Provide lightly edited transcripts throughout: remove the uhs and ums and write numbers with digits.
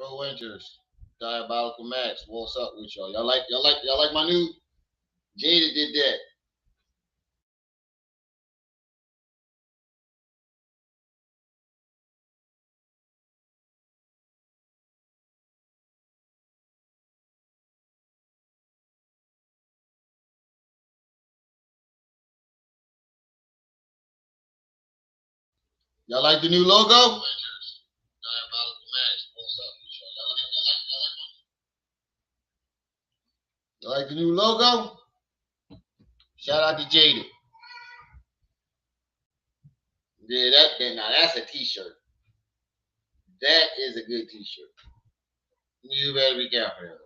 Pro Winters, Diabolical Max. What's up with y'all? Y'all like my new Jada did that. Y'all like the new logo? Diabolical Max. What's up with y'all? Y'all like the new logo? Shout out to Jada. Yeah, now that's a t-shirt. That is a good t-shirt. You better be careful, everybody.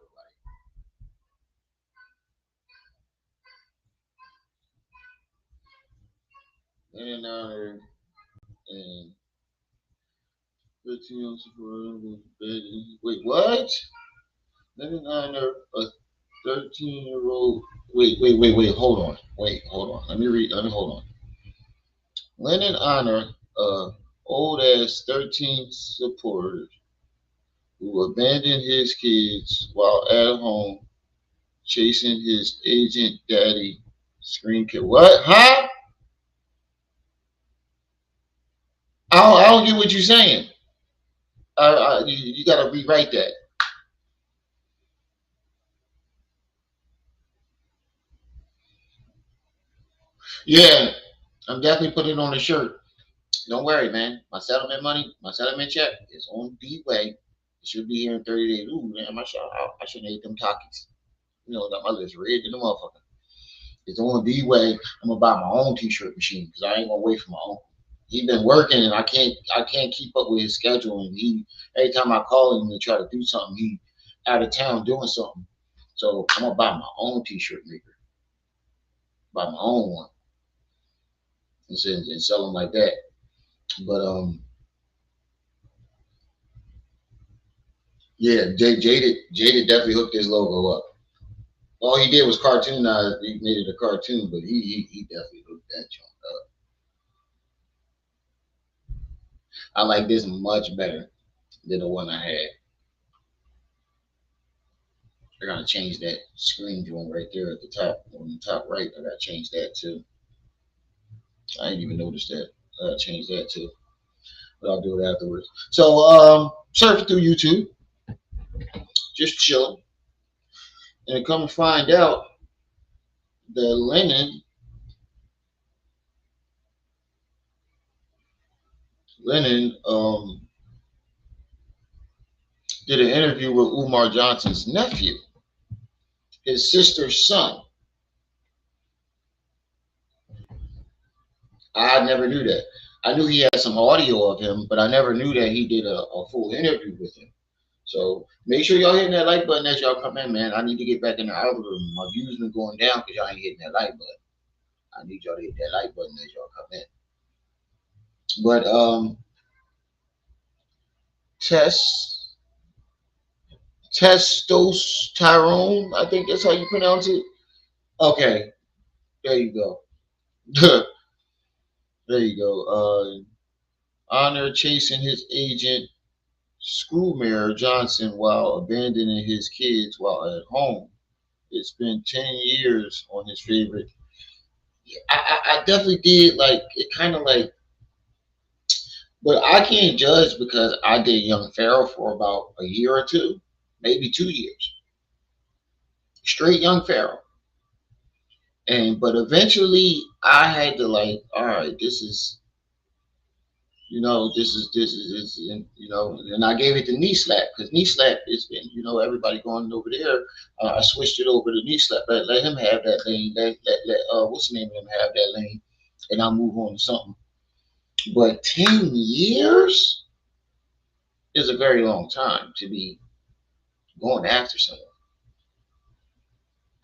And 13 ounces wait, what? Let me honor a 13-year-old. Wait. Hold on. Let me hold on. Lennon honor old ass 13 supporter who abandoned his kids while at home chasing his agent daddy screen kid. What? Huh? I don't get what you're saying. You got to rewrite that. Yeah, I'm definitely putting it on a shirt. Don't worry, man. My settlement check is on the way. It should be here in 30 days. Ooh, man, I should have ate them Takis. Got my list red in the motherfucker. It's on the way. I'm gonna buy my own t-shirt machine because I ain't gonna wait for my own. He been working and I can't keep up with his schedule. And he every time I call him to try to do something, he out of town doing something. So I'm gonna buy my own t-shirt maker, buy my own one, and sell them like that. But yeah, Jaded definitely hooked his logo up. All he did was cartoonize. He made it a cartoon, but he definitely hooked that joint up. I like this much better than the one I had. I gotta change that screen joint right there at the top, on the top right. I gotta change that too. I didn't even notice that. I gotta change that too, but I'll do it afterwards. So, surfing through YouTube, just chilling, and come to find out that Lennon did an interview with Umar Johnson's nephew, his sister's son. I never knew that. I knew he had some audio of him, but I never knew that he did a full interview with him. So make sure y'all hitting that like button as y'all come in, man. I need to get back in the algorithm. My views been going down because y'all ain't hitting that like button. I need y'all to hit that like button as y'all come in. But Tess Testos Tyrone, I think that's how you pronounce it. Okay, there you go. There you go. Honor chasing his agent Screwmare Johnson while abandoning his kids while at home. It's been 10 years on his favorite. I definitely did like it, kind of like, but I can't judge because I did Young Pharaoh for about a year or two, maybe 2 years, straight Young Pharaoh. And but eventually I had to like, all right, this is and I gave it to knee slap because knee slap has been everybody going over there. I switched it over to knee slap. Let him have that lane. Let what's the name of him have that lane, and I'll move on to something. But 10 years is a very long time to be going after someone.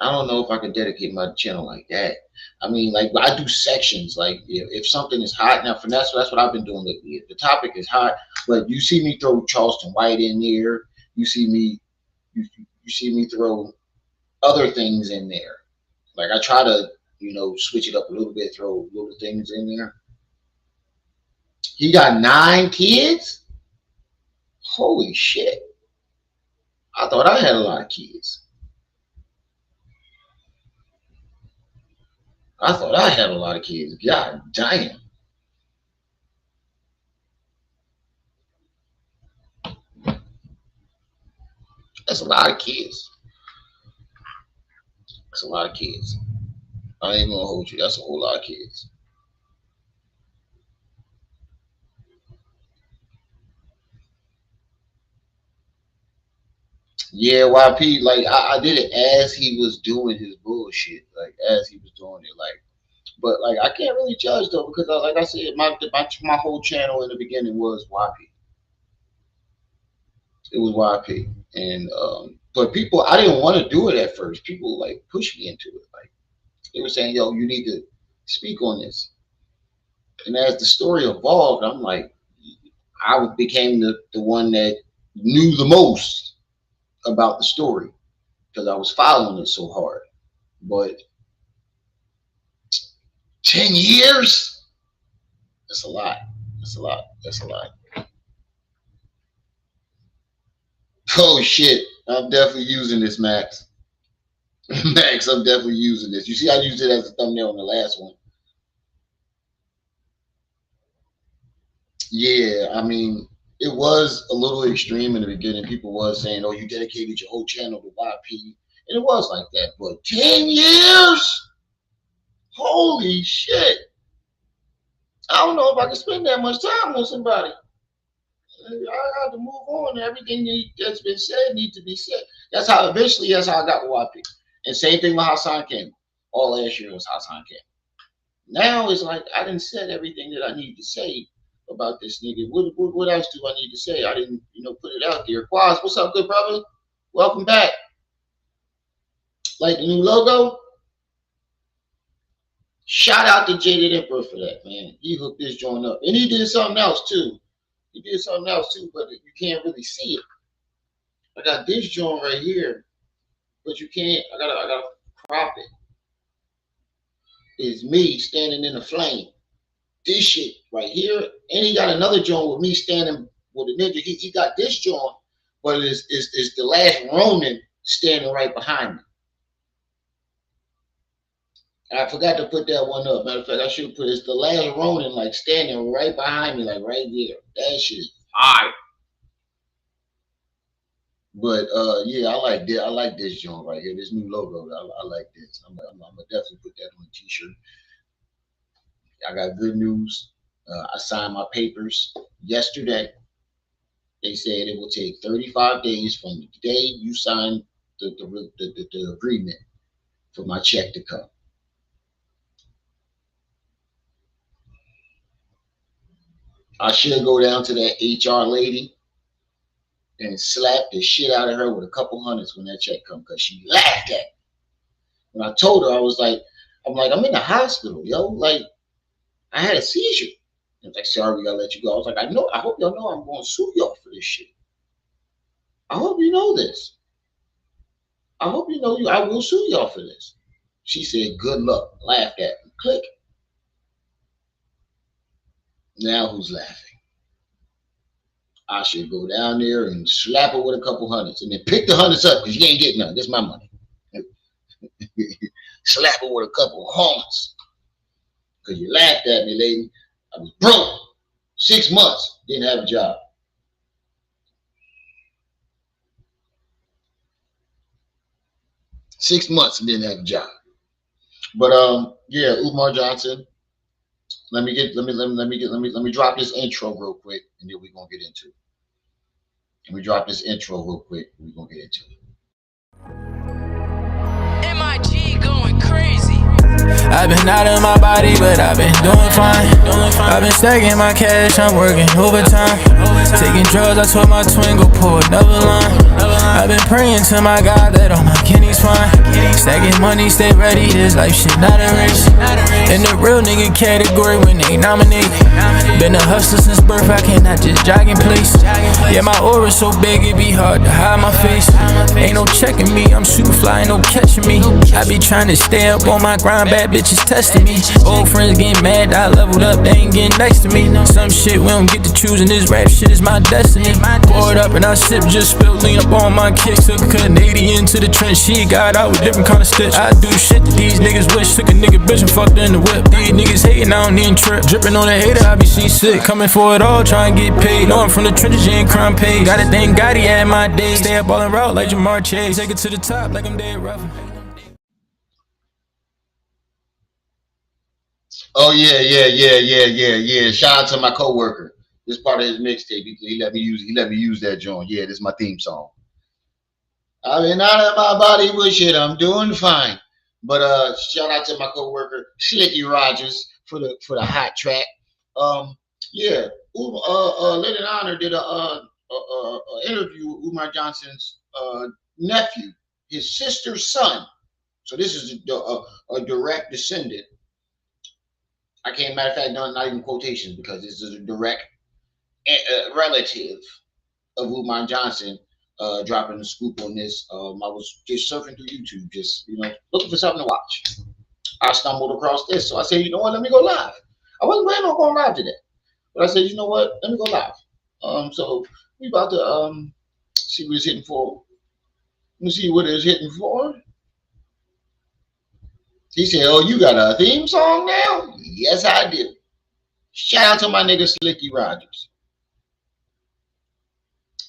I don't know if I could dedicate my channel like that. I mean, like I do sections. Like if something is hot now, for that's what I've been doing lately. If the topic is hot, but you see me throw Charleston White in there. You see me, you see me throw other things in there. Like I try to, switch it up a little bit, throw little things in there. He got 9 kids. Holy shit! I thought I had a lot of kids. I thought I had a lot of kids. God damn. That's a lot of kids. That's a lot of kids. I ain't gonna hold you. That's a whole lot of kids. Yeah, YP, like I did it as he was doing his bullshit. Like as he was doing it. Like but like I can't really judge though because like I said, my whole channel in the beginning was YP. It was YP. And but people I didn't want to do it at first. People like pushed me into it. Like they were saying, yo, you need to speak on this. And as the story evolved, I'm like, I became the one that knew the most about the story because I was following it so hard. But 10 years? That's a lot. That's a lot. That's a lot. Oh shit. I'm definitely using this, Max. Max, I'm definitely using this. You see, I used it as a thumbnail on the last one. Yeah, I mean, it was a little extreme in the beginning. People was saying, "Oh, you dedicated your whole channel to YP," and it was like that. But 10 years, holy shit! I don't know if I can spend that much time on somebody. I got to move on. Everything that's been said needs to be said. That's how eventually. That's how I got with YP. And same thing with Hassan came. All last year was Hassan came. Now it's like I didn't said everything that I need to say about this nigga. What else do I need to say? I didn't, put it out there. Quaz, what's up, good brother? Welcome back. Like the new logo? Shout out to Jaded Emperor for that, man. He hooked this joint up. And he did something else too. He did something else too, but you can't really see it. I got this joint right here, but you can't. I gotta crop it. It's me standing in the flame. This shit right here, and he got another joint with me standing with a ninja. He got this joint, but it's the last Ronin standing right behind me. I forgot to put that one up. Matter of fact, I should put it's the last Ronin like standing right behind me, like right there. That shit is fire. But yeah, I like this. I like this joint right here. This new logo. I like this. I'm gonna definitely put that on a t-shirt. I got good news. I signed my papers yesterday. They said it will take 35 days from the day you sign the agreement for my check to come. I should go down to that HR lady and slap the shit out of her with a couple hundreds when that check comes because she laughed at me. When I told her, I was like, I'm in the hospital, yo. Like, I had a seizure. And it's like, sorry, we gotta let you go. I was like, I hope y'all know I'm gonna sue y'all for this shit. I hope you know this. I hope you know I will sue y'all for this. She said, good luck. Laughed at me. Click. Now who's laughing? I should go down there and slap her with a couple hundreds and then pick the hundreds up because you ain't getting none. This is my money. Slap her with a couple horns. Because you laughed at me, lady. I was broke. 6 months. Didn't have a job. Six months and didn't have a job. But yeah, Umar Johnson. Let me drop this intro real quick and then we're gonna get into it. Let me drop this intro real quick and we're gonna get into it. MIG going crazy. I've been out of my body, but I've been doing fine. I've been stacking my cash, I'm working overtime. Taking drugs, I told my twin go pull another line. I've been praying to my God that all my kidneys fine. Stacking money, stay ready, this life shit not a race. In the real nigga category when they nominate. Been a hustler since birth, I cannot just jog in place. Yeah, my aura's so big, it be hard to hide my face. Ain't no checking me, I'm super fly, no catching me. I be trying to stay up on my grind, bad bitches testing me. Old friends getting mad, I leveled up, they ain't getting next to me. Some shit we don't get to choose, and this rap shit is my destiny. Pour it up and I sip, just spilled lean up on my kicks. Took a Canadian to the trench, she got out with different kind of stitch. I do shit that these niggas wish, took a nigga bitch and fucked her in the whip. These niggas hating, I don't even trip. Dripping on a hater, I be seasick. Coming for it all, trying to get paid. Know I'm from the trenches, you ain't crime paid. Gotta thank God he had my days. Stay up all in route like Jamar Chase. Take it to the top like I'm dead rough. Oh yeah. Shout out to my coworker. This part of his mixtape. He let me use that joint. Yeah, this is my theme song. I've been out of my body with shit. I'm doing fine. But shout out to my coworker Slicky Rogers for the hot track. Yeah. Lennon Honor did a interview with Umar Johnson's nephew, his sister's son. So this is a direct descendant. I can't, matter of fact, not even quotations, because this is a direct relative of Umar Johnson dropping the scoop on this. I was just surfing through YouTube, just looking for something to watch. I stumbled across this, so I said, you know what, let me go live. I wasn't planning on going live today, but I said, you know what, let me go live. So we about to see what it's hitting for. Let me see what it's hitting for. He said, oh, you got a theme song now? Yes, I do. Shout out to my nigga Slicky Rogers.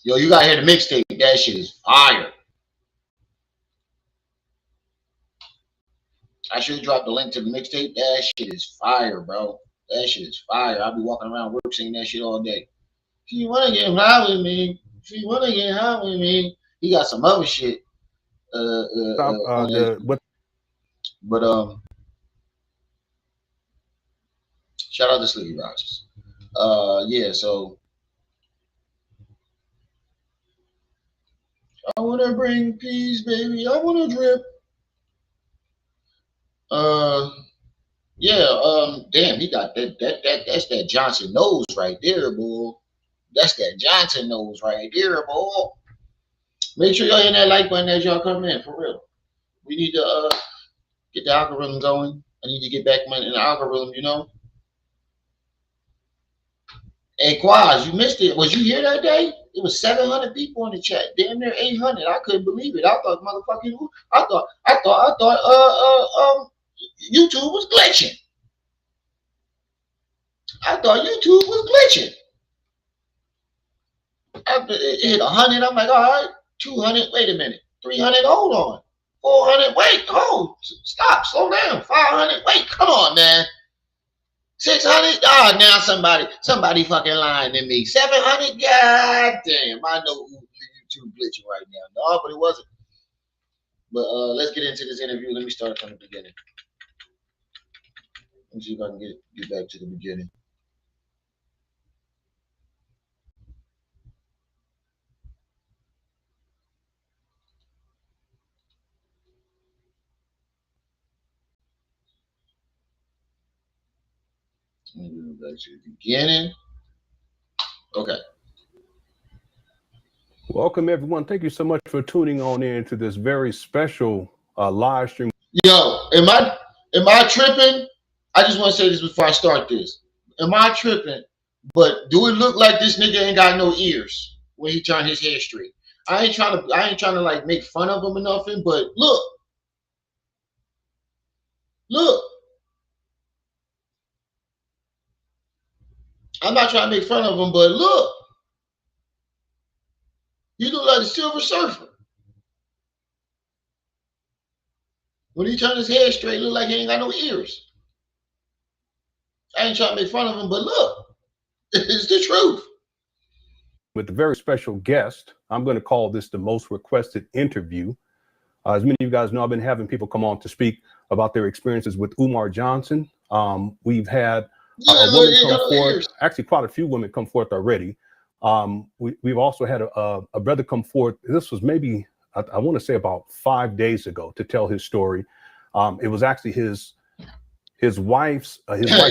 Yo, you gotta hear the mixtape. That shit is fire. I should drop the link to the mixtape. That shit is fire, bro. That shit is fire. I'll be walking around work singing that shit all day. If you wanna get high with me, if you wanna get high with me. He got some other shit. But shout out to Slicky Rogers. Yeah, so I wanna bring peace, baby. I wanna drip. Yeah, damn, he got that's that Johnson nose right there, boy. That's that Johnson nose right there, boy. Make sure y'all hit that like button as y'all come in, for real. We need to get the algorithm going. I need to get back in the algorithm, Hey, Quaz, you missed it. Was you here that day? It was 700 people in the chat. Damn near 800. I couldn't believe it. I thought YouTube was glitching. I thought YouTube was glitching. After it hit 100, I'm like, all right, 200. Wait a minute. 300. Hold on. 400. Wait. Hold. Stop. Slow down. 500. Wait. Come on, man. 600. Oh, now somebody fucking lying to me. 700. God damn. I know YouTube glitching right now. No, but it wasn't. But let's get into this interview. Let me start from the beginning. Let me see if I can get back to the beginning. Let me go back to the beginning. Okay. Welcome, everyone. Thank you so much for tuning on in to this very special live stream. Yo, am I tripping? I just want to say this before I start this. Am I tripping? But do it look like this nigga ain't got no ears when he turned his head straight? I ain't trying to like make fun of him or nothing, but look. I'm not trying to make fun of him, but look. You look like the Silver Surfer. When he turned his head straight, it look like he ain't got no ears. I ain't trying to make fun of him, but look. It's the truth. With a very special guest, I'm going to call this the most requested interview. As many of you guys know, I've been having people come on to speak about their experiences with Umar Johnson. We've had a woman come forth, actually quite a few women come forth already. We've also had a brother come forth. This was maybe, I want to say about 5 days ago, to tell his story. It was actually his his wife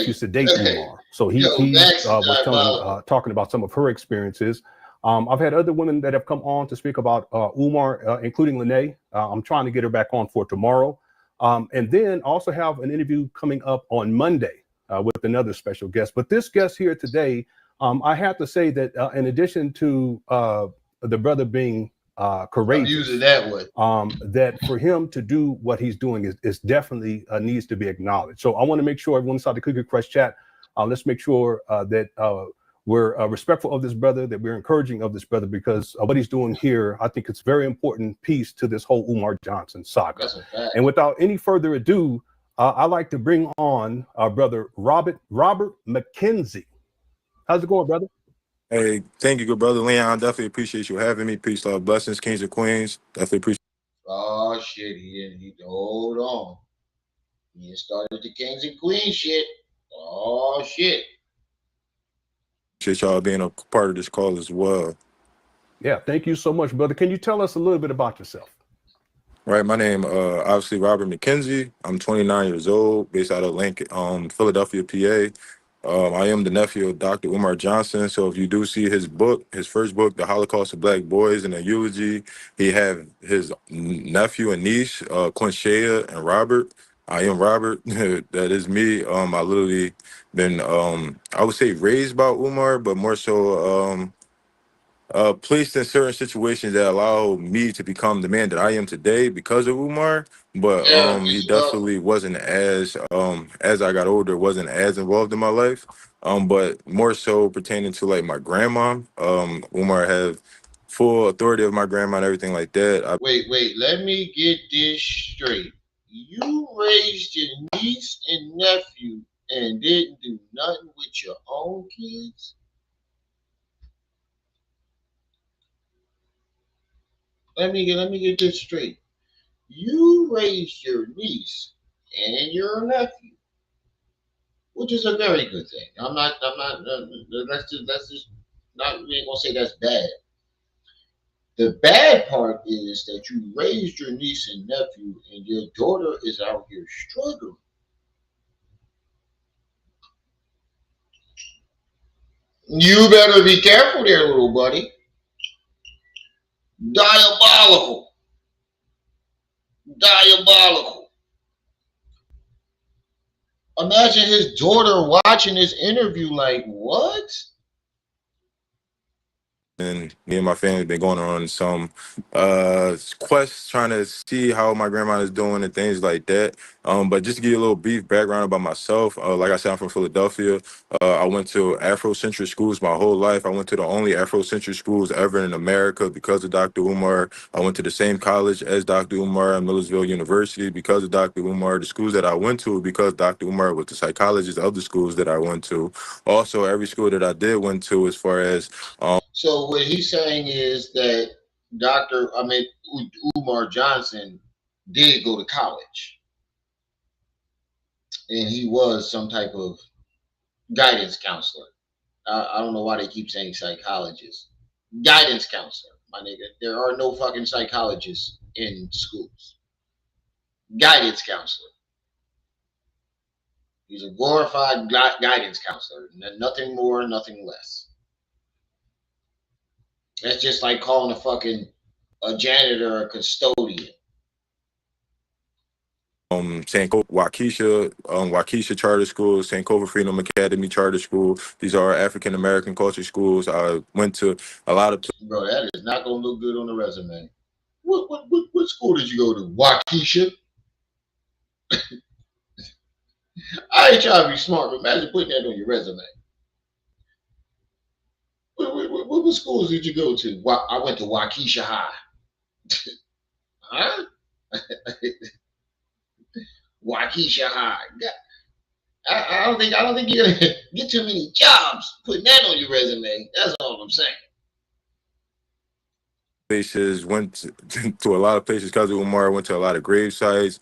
used to date Umar, so he was talking about some of her experiences. I've had other women that have come on to speak about Umar, including Lene. I'm trying to get her back on for tomorrow, and then also have an interview coming up on Monday with another special guest. But this guest here today, I have to say that in addition to the brother being courageous, that for him to do what he's doing is definitely needs to be acknowledged. So I want to make sure everyone inside the Cookie Crush chat, let's make sure that we're respectful of this brother, that we're encouraging of this brother, because what he's doing here, I think it's a very important piece to this whole Umar Johnson saga. And without any further ado, I'd like to bring on our brother Robert McKenzie. How's it going, brother? Hey, thank you, good brother Leon. Definitely appreciate you having me. Peace, love, blessings, kings and queens. Definitely appreciate. Oh shit, he hold on. He started the kings and queens shit. Oh shit. Appreciate y'all being a part of this call as well. Yeah, thank you so much, brother. Can you tell us a little bit about yourself? Right, my name obviously Robert McKenzie. I'm 29 years old, based out of Lincoln, Philadelphia, PA. I am the nephew of Dr. Umar Johnson. So if you do see his book, his first book, The Holocaust of Black Boys, in a eulogy, he have his nephew and niece, Quinshea and Robert. I am Robert. That is me. I literally been, I would say, raised by Umar, but more so placed in certain situations that allow me to become the man that I am today because of Umar. But he definitely wasn't as I got older, wasn't as involved in my life. But more so pertaining to like my grandma. Umar had full authority of my grandma and everything like that. Wait, let me get this straight. You raised your niece and nephew and didn't do nothing with your own kids? Let me get this straight. You raised your niece and your nephew, which is a very good thing. I'm not. Let's just not. We ain't gonna say that's bad. The bad part is that you raised your niece and nephew, and your daughter is out here struggling. You better be careful there, little buddy. Diabolical. Diabolical. Imagine his daughter watching this interview like, what? And me and my family been going on some quests trying to see how my grandma is doing and things like that. But just to give you a little brief background about myself, like I said, I'm from Philadelphia. I went to Afrocentric schools my whole life. I went to the only Afrocentric schools ever in America because of Dr. Umar. I went to the same college as Dr. Umar at Millersville University because of Dr. Umar. The schools that I went to because Dr. Umar was the psychologist of the schools that I went to. Also, every school that I did went to as far as So what he's saying is that Umar Johnson did go to college, and he was some type of guidance counselor. I don't know why they keep saying psychologist. Guidance counselor, my nigga. There are no fucking psychologists in schools. Guidance counselor. He's a glorified guidance counselor. Nothing more, nothing less. That's just like calling a janitor a custodian. Waukesha Charter School, St. Clover Freedom Academy Charter School. These are African American culture schools. I went to a lot of. Bro, that is not gonna look good on the resume. What school did you go to? Waukesha? I ain't trying to be smart, but imagine putting that on your resume. What schools did you go to? I went to Waukesha High. Huh? Waukesha High. I don't think you're gonna get too many jobs putting that on your resume. That's all I'm saying. Places, went to a lot of places because of Umar. Went to a lot of grave sites.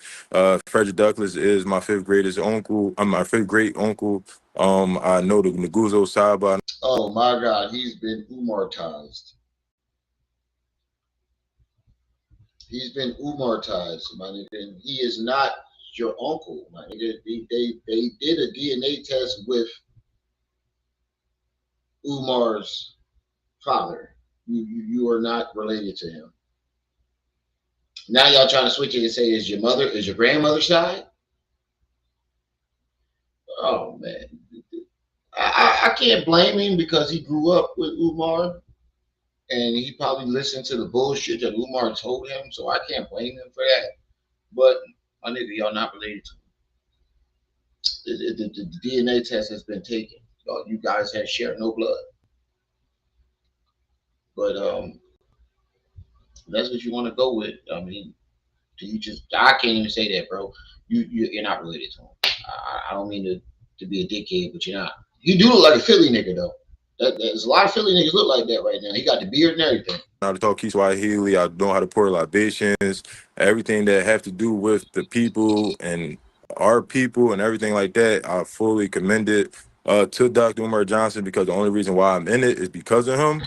Frederick Douglass is my fifth greatest uncle. I'm my fifth great uncle. I know the Nguzo Saba. Oh my God, he's been Umartized. He's been Umartized, man. And he is not your uncle. Man. They did a DNA test with Umar's father. You are not related to him. Now y'all trying to switch it and say is your grandmother's side? Oh man, I can't blame him because he grew up with Umar and he probably listened to the bullshit that Umar told him. So I can't blame him for that. But my nigga, y'all not related to him. The DNA test has been taken. You guys had shared no blood. But that's what you want to go with. I mean, do you just? I can't even say that, bro. You're not related to him. I don't mean to be a dickhead, but you're not. You do look like a Philly nigga though. There's a lot of Philly niggas look like that right now. He got the beard and everything. Know how to talk Kiswahili. I know how to pour libations. Everything that have to do with the people and our people and everything like that, I fully commend it to Dr. Umar Johnson because the only reason why I'm in it is because of him.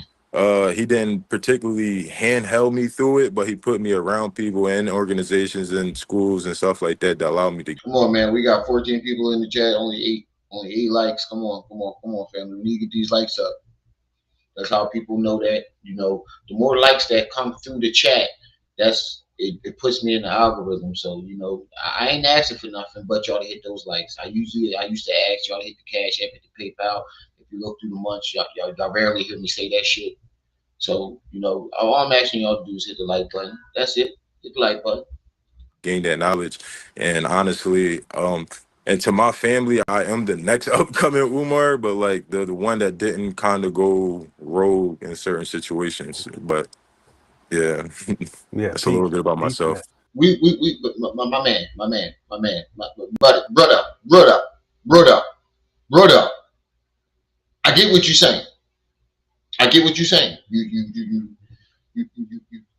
He didn't particularly handheld me through it, but he put me around people and organizations and schools and stuff like that that allowed me to. Come on, man. We got 14 people in the chat. Only eight likes. Come on, family. We need to get these likes up. That's how people know that, the more likes that come through the chat, it puts me in the algorithm. So, I ain't asking for nothing but y'all to hit those likes. I used to ask y'all to hit the Cash App, hit the PayPal. If you look through the months, y'all rarely hear me say that shit. So, all I'm asking y'all to do is hit the like button. That's it. Hit the like button. Gain that knowledge. And honestly, and to my family, I am the next upcoming Umar, but like the one that didn't kind of go rogue in certain situations. But yeah, Yeah, that's a little bit about peace, myself. man. My man, brother. I get what you're saying.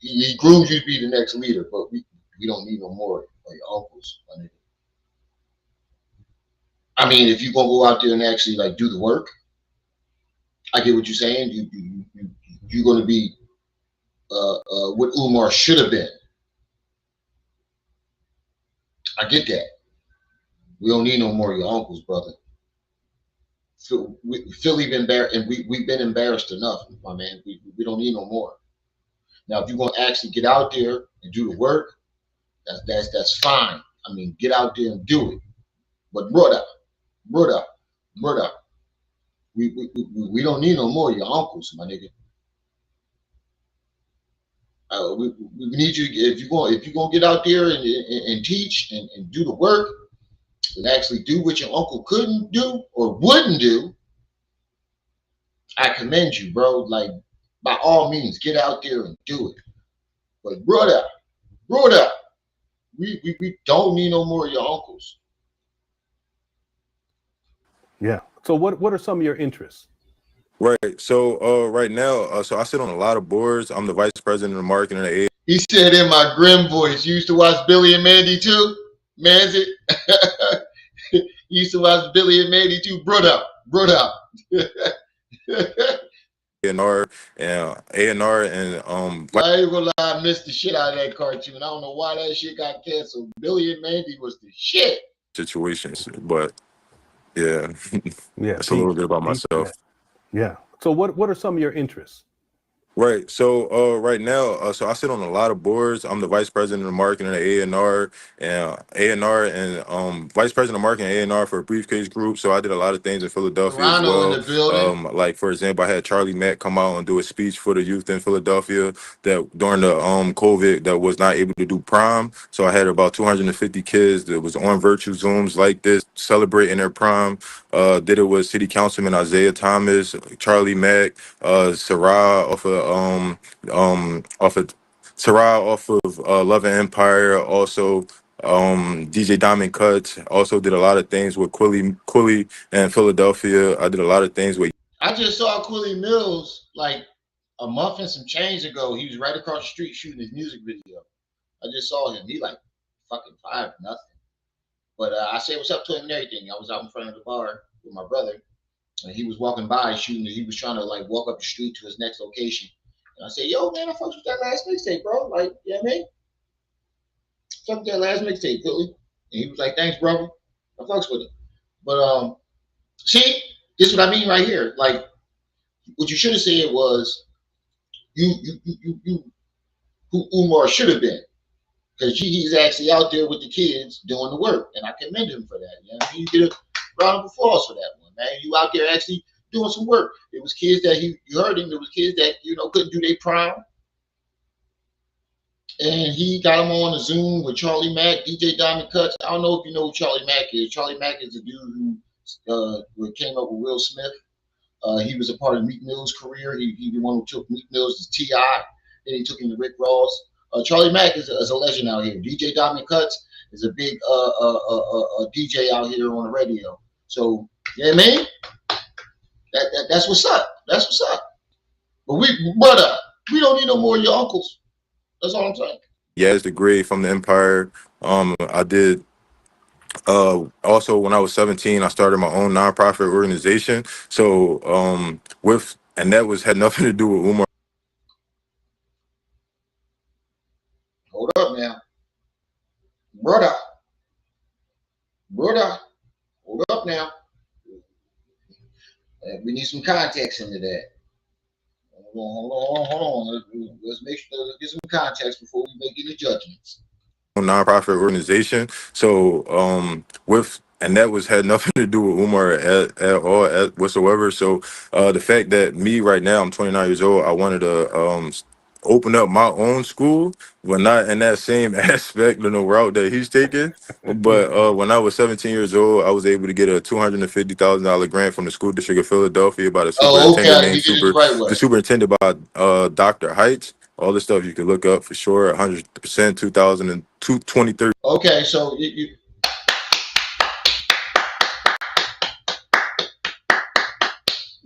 He grooms you to be the next leader, but we don't need no more like uncles. I mean, if you're gonna go out there and actually like do the work, I get what you're saying. You're gonna be what Umar should have been. I get that. We don't need no more of your uncles, brother. Philly been embarrassed, and we've been embarrassed enough, my man. We don't need no more. Now, if you're gonna actually get out there and do the work, that's fine. I mean, get out there and do it. But brother, we don't need no more of your uncles, my nigga. We need you if you're gonna get out there and teach and do the work and actually do what your uncle couldn't do or wouldn't do. I commend you, bro. Like, by all means, get out there and do it. But brother, we don't need no more of your uncles. Yeah. So what are some of your interests? Right. So right now, so I sit on a lot of boards. I'm the vice president of marketing at A. He said in my grim voice, you used to watch Billy and Mandy too? Manzy? You used to watch Billy and Mandy too? Brother. A&R and I ain't gonna lie, I missed the shit out of that cartoon. I don't know why that shit got canceled. Billy and Mandy was the shit. situations, but yeah, Yeah, that's a little bit about peace, myself. man. Yeah. So what are some of your interests? Right. So right now, so I sit on a lot of boards. I'm the vice president of marketing at A&R and vice president of marketing at A&R for a briefcase group. So I did a lot of things in Philadelphia as Toronto in well. the building. Like for example, I had Charlie Mack come out and do a speech for the youth in Philadelphia that during the COVID that was not able to do prom. So I had about 250 kids that was on virtual Zooms like this celebrating their prom. Did it with City Councilman Isaiah Thomas, Charlie Mack, Sarah off of Sarah off of Love and Empire, also DJ Diamond Cuts, also did a lot of things with Quilly and Philadelphia. I did a lot of things with. I just saw Quilly Mills like a month and some change ago. He was right across the street shooting his music video. I just saw him. He like fucking 5-0. But I said what's up to him and everything. I was out in front of the bar with my brother, and he was walking by shooting. He was trying to like walk up the street to his next location. And I said, yo, man, I fucked with that last mixtape, bro. Like, you know what I mean? Fuck with that last mixtape, Billy. And he was like, "Thanks, brother." I fucks with him. But see, this is what I mean right here. Like, what you should have said was you who Umar should have been. Because he's actually out there with the kids doing the work. And I commend him for that. You know what I mean? You get a round of applause for that one, man. You out there actually doing some work. It was kids that you heard him, there was kids that, couldn't do their prime. And he got them on a Zoom with Charlie Mack, DJ Diamond Cuts. I don't know if you know who Charlie Mack is. Charlie Mack is a dude who came up with Will Smith. He was a part of Meek Mill's career. He the one who took Meek Mill's to T.I. Then he took him to Rick Ross. Charlie Mack is a legend out here. DJ Diamond Cuts is a big DJ out here on the radio. So, you know what I mean? That's what's up. That's what's up. But we don't need no more of your uncles. That's all I'm saying. Yeah, it's the grade from the Empire. I did. Also, when I was 17, I started my own nonprofit organization. So, and that had nothing to do with Umar. Hold up now. Brother, hold up now. We need some context into that. Hold on. Let's get some context before we make any judgments. Nonprofit organization. So, and that had nothing to do with Umar at all whatsoever. So, the fact that me right now, I'm 29 years old, I wanted to open up my own school, but not in that same aspect of the route that he's taking. But when I was 17 years old, I was able to get a $250,000 grant from the school district of Philadelphia by the superintendent superintendent by Dr. Heights. All this stuff you can look up for sure. 100%, 2013. Okay, so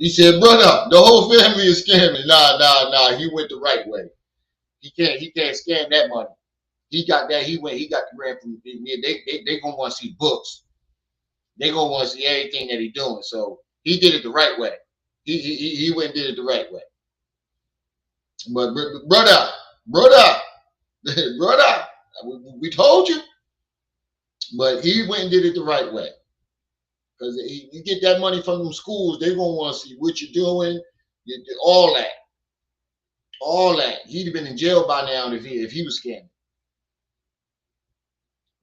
he said, "Brother, the whole family is scamming." Nah. He went the right way. He can't scam that money. He got that. He got the grant from. They gonna want to see books. They gonna want to see everything that he's doing. So he did it the right way. He went and did it the right way. But brother, we told you. But he went and did it the right way. Because you get that money from them schools, they're going to want to see what you're doing, all that. All that. He'd have been in jail by now if he was scamming.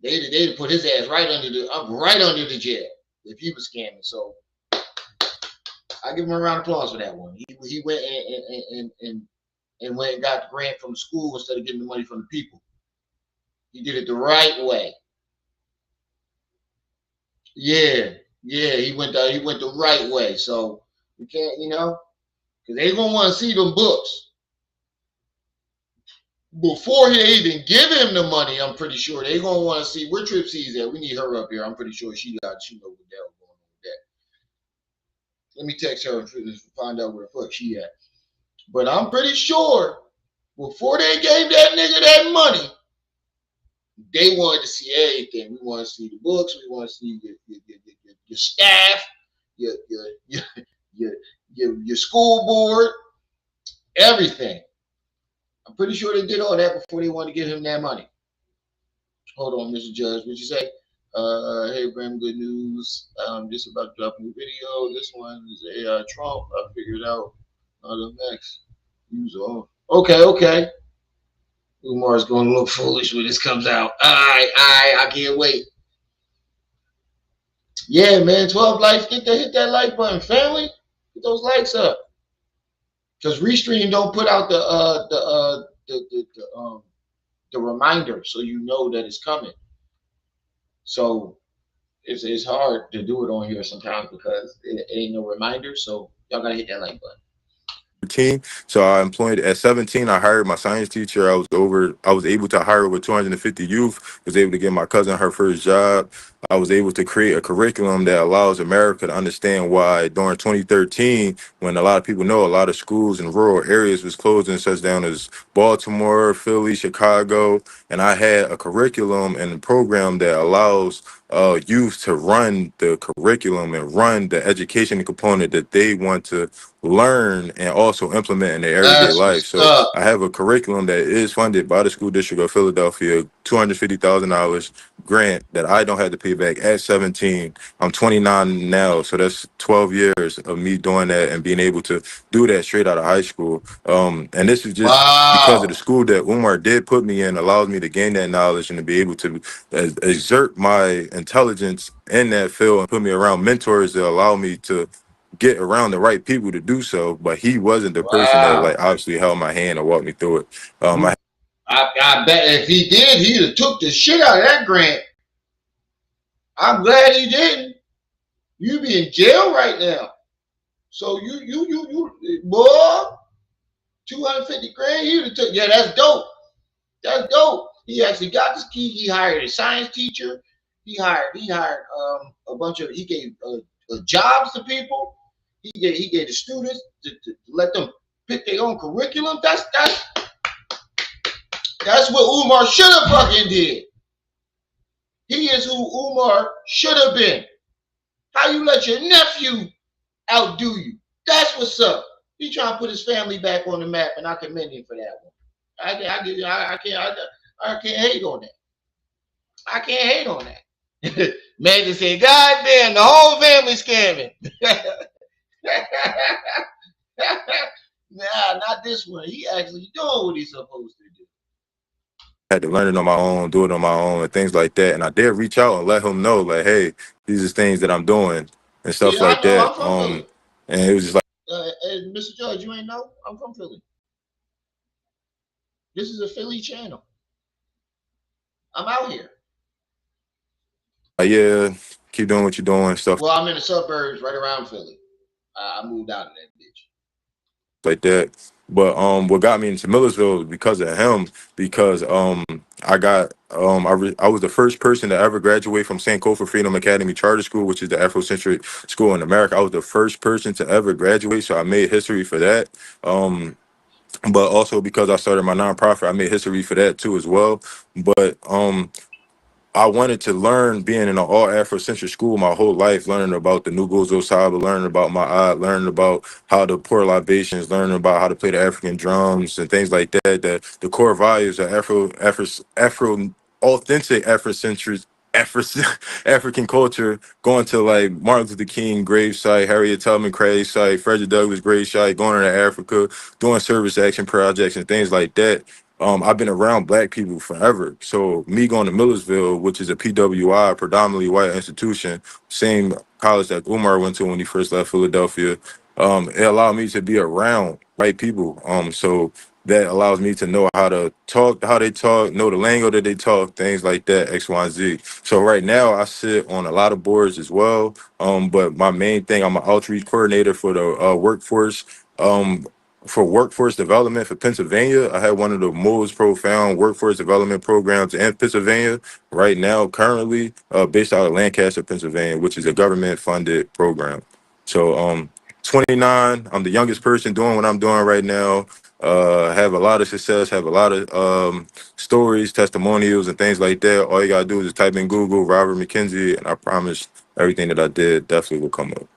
They'd have put his ass right under the jail if he was scamming. So I give him a round of applause for that one. He went and went and got the grant from the school instead of getting the money from the people. He did it the right way. Yeah, he went the right way. So we can't, because they're gonna want to see them books before they even give him the money. I'm pretty sure they're gonna want to see where Tripsy's at. We need her up here. I'm pretty sure she knows what the hell going on with that. Let me text her and find out where the fuck she at. But I'm pretty sure before they gave that nigga that money, they wanted to see everything. We want to see the books. We want to see your staff, your school board, everything. I'm pretty sure they did all that before they wanted to give him that money. Hold on, Mr. Judge. What'd you say? Hey, Bram, good news. I'm just about to drop a new video. This one is AI Trump. I figured out the next user. Okay. Umar's going to look foolish when this comes out. All right, I can't wait. Yeah, man, 12 likes. Hit that like button, family. Get those likes up. Because Restream don't put out the reminder so you know that it's coming. So it's hard to do it on here sometimes because it ain't no reminder. So y'all gotta hit that like button. So I employed at 17. I hired my science teacher. I was able to hire over 250 youth. Was able to get my cousin her first job. I was able to create a curriculum that allows America to understand why during 2013, when a lot of people know a lot of schools in rural areas was closing, such down as Baltimore, Philly, Chicago, and I had a curriculum and a program that allows youth to run the curriculum and run the education component that they want to learn and also implement in their everyday life. So I have a curriculum that is funded by the school district of Philadelphia, $250,000 grant that I don't have to pay back at 17. I'm 29 now, so that's 12 years of me doing that and being able to do that straight out of high school. And this is just because of the Wow. school that Umar did put me in, allows me to gain that knowledge and to be able to exert my intelligence in that field and put me around mentors that allow me to get around the right people to do so. But he wasn't the person that like Wow. obviously held my hand and walked me through it. I I bet if he did, he'd have took the shit out of that grant. I'm glad he didn't. You be in jail right now. So you boy, 250 grand, he'd have took. Yeah, that's dope. That's dope. He actually got this key. He hired a science teacher. He hired a bunch of. He gave jobs to people. He gave the students to let them pick their own curriculum. That's what Umar should have fucking did. He is who Umar should have been. How you let your nephew outdo you? That's what's up. He trying to put his family back on the map, and I commend him for that one. I can't hate on that. I can't hate on that. Man just said, God damn, the whole family scamming. Nah, not this one. He actually doing what he's supposed to do. had to learn it on my own, do it on my own, and things like that. And I did reach out and let him know, like, hey, these are things that I'm doing and stuff Yeah, I like know. that. I'm from Philly. And it was just like, Mr. Judge, you ain't know? I'm from Philly. This is a Philly channel. I'm out here. yeah, keep doing what you're doing, stuff Well, I'm in the suburbs right around Philly. I moved out of that bitch. like that. But what got me into Millersville was because of him, because I was the first person to ever graduate from Sankofa Freedom Academy Charter School, which is the Afrocentric school in America. I was the first person to ever graduate, so I made history for that. But also because I started my nonprofit, I made history for that too as well. But I wanted to learn being in an all Afrocentric school my whole life, learning about the Nuguzo Saba, learning about my art, learning about how to pour libations, learning about how to play the African drums and things like that. That the core values of Afro authentic Afrocentric Afro, African culture, going to like Martin Luther King grave site, Harriet Tubman grave site, Frederick Douglass grave site, going to Africa, doing service action projects and things like that. I've been around black people forever. So me going to Millersville, which is a PWI, predominantly white institution, same college that Umar went to when he first left Philadelphia, it allowed me to be around white people. So that allows me to know how to talk, how they talk, know the lingo that they talk, things like that, X, Y, and Z. So right now I sit on a lot of boards as well. But my main thing, I'm an outreach coordinator for the workforce. For workforce development for Pennsylvania, I had one of the most profound workforce development programs in Pennsylvania right now, currently based out of Lancaster, Pennsylvania, which is a government-funded program. So, 29, I'm the youngest person doing what I'm doing right now. Have a lot of success, have a lot of stories, testimonials, and things like that. All you gotta do is just type in Google Robert McKenzie, and I promise everything that I did definitely will come up.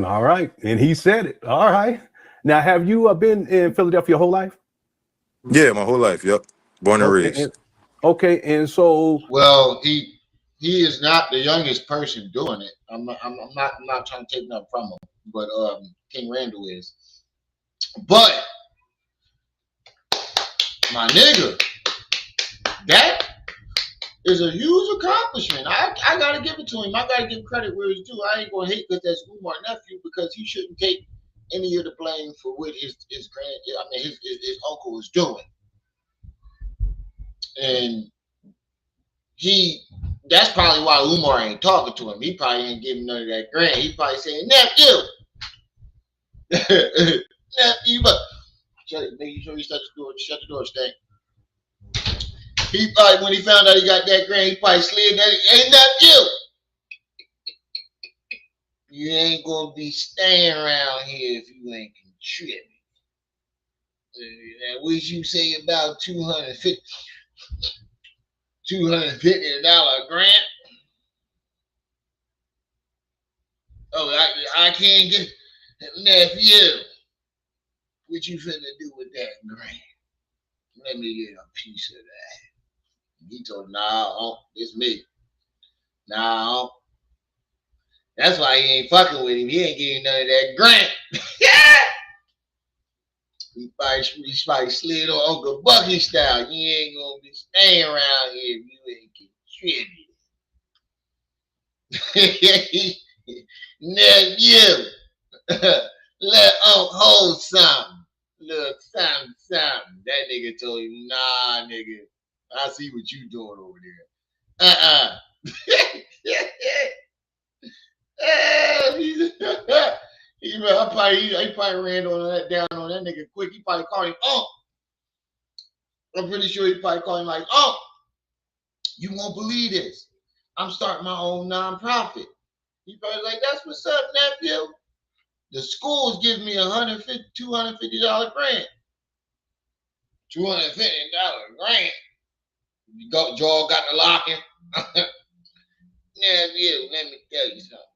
All right. And he said it. All right. Now, have you been in Philadelphia your whole life? Yeah, my whole life. Yep, born and Okay. raised. And so, Well, he is not the youngest person doing it. I'm not trying to take nothing from him, but King Randall is. But my nigga, that is a huge accomplishment. I gotta give it to him. I gotta give credit where it's due. I ain't gonna hate because that's Umar nephew, because he shouldn't take any of the blame for what his uncle is doing. And that's probably why Umar ain't talking to him. He probably ain't giving none of that grant. He probably saying, nephew, nephew, but making sure you shut the door, Stank. He probably, when he found out he got that grant, he probably slid that. Hey, nephew, you ain't gonna be staying around here if you ain't contributing. Now, what you say about $250 grant? Oh, I can't get, nephew. What you finna do with that grant? Let me get a piece of He told, nah, it's me. Nah, that's why he ain't fucking with him. He ain't getting none of that grant. He probably slid on Uncle Bucky style. You ain't gonna be staying around here if you ain't contributing. Nephew, let Unc hold something. Look, something. That nigga told him, nah, nigga, I see what you doing over there. He probably ran on that down on that nigga quick. He probably called him Unc. I'm pretty sure he probably called him like, Unc, you won't believe this. I'm starting my own nonprofit. He probably like, that's what's up, nephew. The school's giving me $250 grant. $250 grant. Joel got the locking. Nephew, let me tell you something.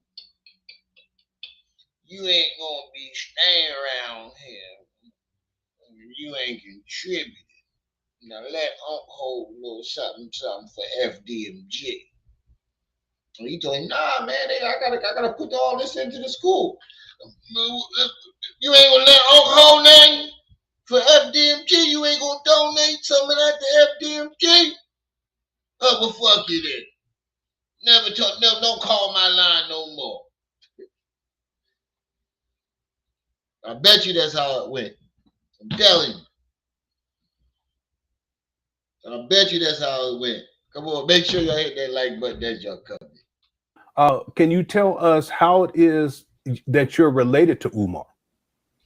You ain't gonna be staying around here. You ain't contributing. Now let Unc hold a little something for FDMG. And he told him, nah, man, I gotta put all this into the school. You ain't gonna let Unc hold nothing for FDMG. You ain't gonna donate some of that to FDMG. Well, fuck you then. Never don't call my line no more. I bet you that's how it went. I'm telling you. I bet you that's how it went. Come on, make sure y'all hit that like button. That's your company. Can you tell us how it is that you're related to Umar?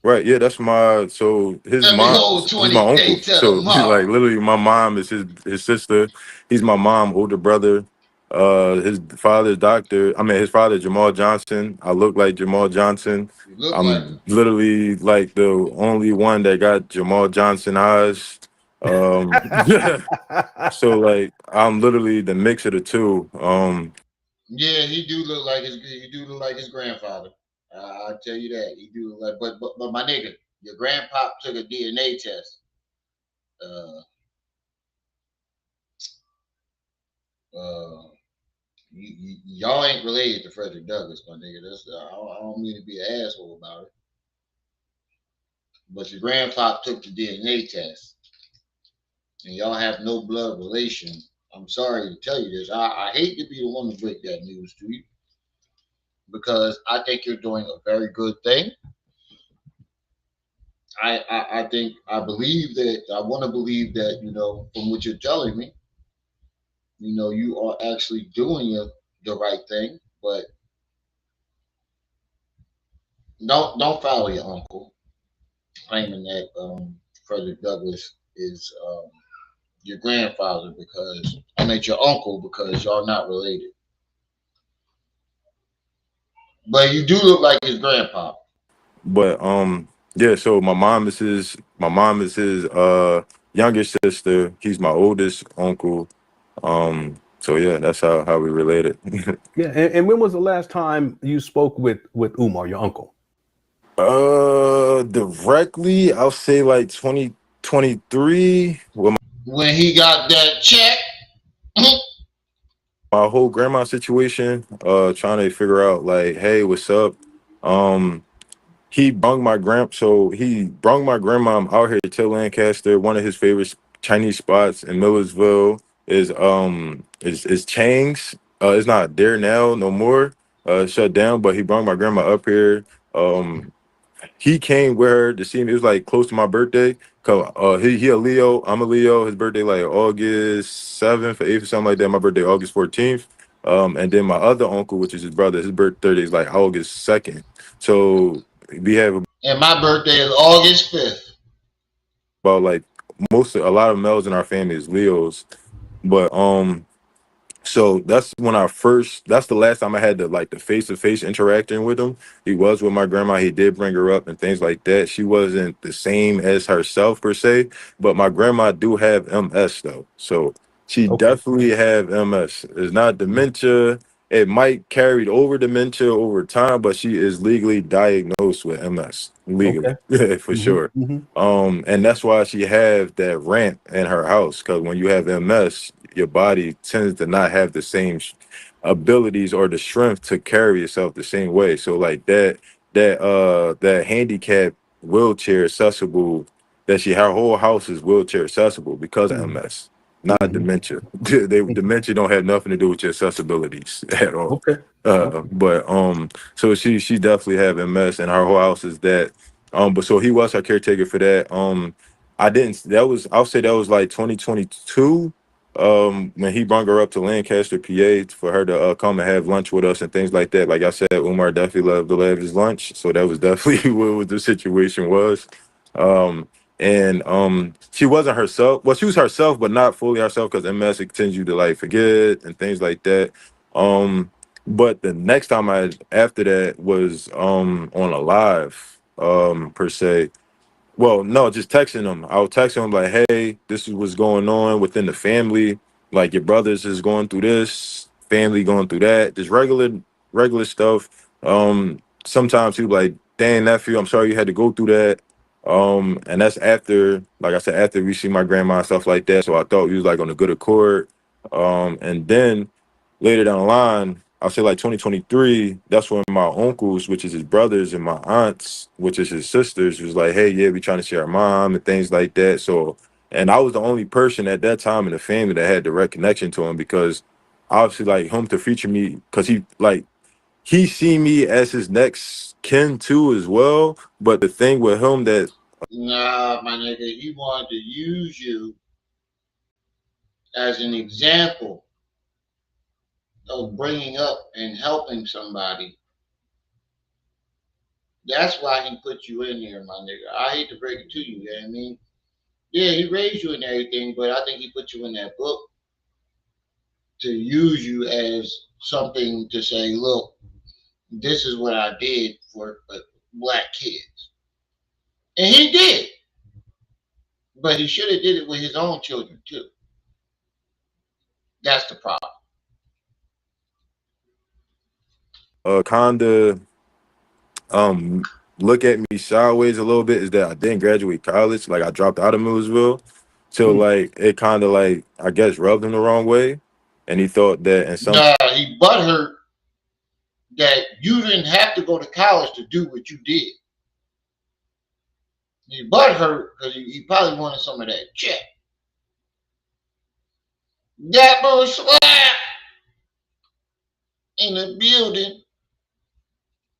Right, yeah, that's my his mom. He's my uncle. So like literally, my mom is his sister. He's my mom, older brother. His father's doctor. I mean, his father Jamal Johnson. I look like Jamal Johnson. I'm literally like the only one that got Jamal Johnson eyes. So like I'm literally the mix of the two. Yeah, he do look like his grandfather. I'll tell you that. He do look like, but my nigga, your grandpop took a DNA test. Y'all ain't related to Frederick Douglass, my nigga. I don't mean to be an asshole about it. But your grandpop took the DNA test. And y'all have no blood relation. I'm sorry to tell you this. I hate to be the one to break that news to you. Because I think you're doing a very good thing. I believe that I want to believe that, from what you're telling me, you are actually doing the right thing, but don't follow your uncle claiming that Frederick Douglass is your grandfather your uncle because y'all not related. But you do look like his grandpa. But yeah, so my mom is his younger sister. He's my oldest uncle. So yeah, that's how we related. Yeah, and when was the last time you spoke with Umar, your uncle? Directly, I'll say like 2023 when he got that check. My whole grandma situation, trying to figure out like, hey, what's up? He brung my grandmom out here to Lancaster. One of his favorite Chinese spots in Millersville is Chang's. It's not there now, no more. Shut down. But he brung my grandma up here. He came with her to see me. It was like close to my birthday. Cause he a Leo, I'm a Leo. His birthday like August 7th or 8th or something like that. My birthday August 14th. And then my other uncle, which is his brother, his birthday is like August 2nd. So we have and my birthday is August 5th. About like a lot of males in our family is Leos. But so that's the last time I had the face-to-face interaction with him. He was with my grandma. He did bring her up and things like that. She wasn't the same as herself per se, but my grandma do have MS though. So she definitely have MS. It's not dementia. It might carried over dementia over time, but she is legally diagnosed with MS. Legally. For sure. And that's why she have that ramp in her house. Cause when you have MS, your body tends to not have the same abilities or the strength to carry itself the same way. So like that handicap wheelchair accessible, that her whole house is wheelchair accessible because of MS, not Mhm. dementia. Dementia don't have nothing to do with your accessibilities at all. Okay. Okay. But so she definitely have MS, and her whole house is that. But so he was her caretaker for that. I didn't. That was, I'll say that was like 2022. When he brought her up to Lancaster, PA, for her to come and have lunch with us and things like that. Like I said, Umar definitely loved to have his lunch, so that was definitely what the situation was. And she wasn't herself. Well, she was herself, but not fully herself, because MS, it tends you to like forget and things like that. But the next time after that was on a live per se. Well, no, just texting him. I was texting him like, "Hey, this is what's going on within the family. Like your brothers is going through this, family going through that, just regular stuff." Sometimes he was like, "Dang, nephew, I'm sorry you had to go through that." And that's after, like I said, after we see my grandma and stuff like that. So I thought he was like on a good accord. And then later down the line, I'll say like 2023, that's when my uncles, which is his brothers, and my aunts, which is his sisters, was like, "Hey, yeah, we trying to see our mom," and things like that. So, and I was the only person at that time in the family that had direct connection to him, because obviously like him to feature me, because he see me as his next kin too as well. But the thing with him that Nah, my nigga, he wanted to use you as an example of bringing up and helping somebody. That's why he put you in there, my nigga. I hate to break it to you, you know what I mean? Yeah, he raised you and everything, but I think he put you in that book to use you as something to say, look, this is what I did for black kids. And he did. But he should have did it with his own children too. That's the problem. kinda look at me sideways a little bit is that I didn't graduate college. Like I dropped out of Millersville. So Hmm. like it kind of like, I guess, rubbed him the wrong way. And he thought that in some Nah, he butthurt that you didn't have to go to college to do what you did. He butthurt because he probably wanted some of that check. That boy slap in the building.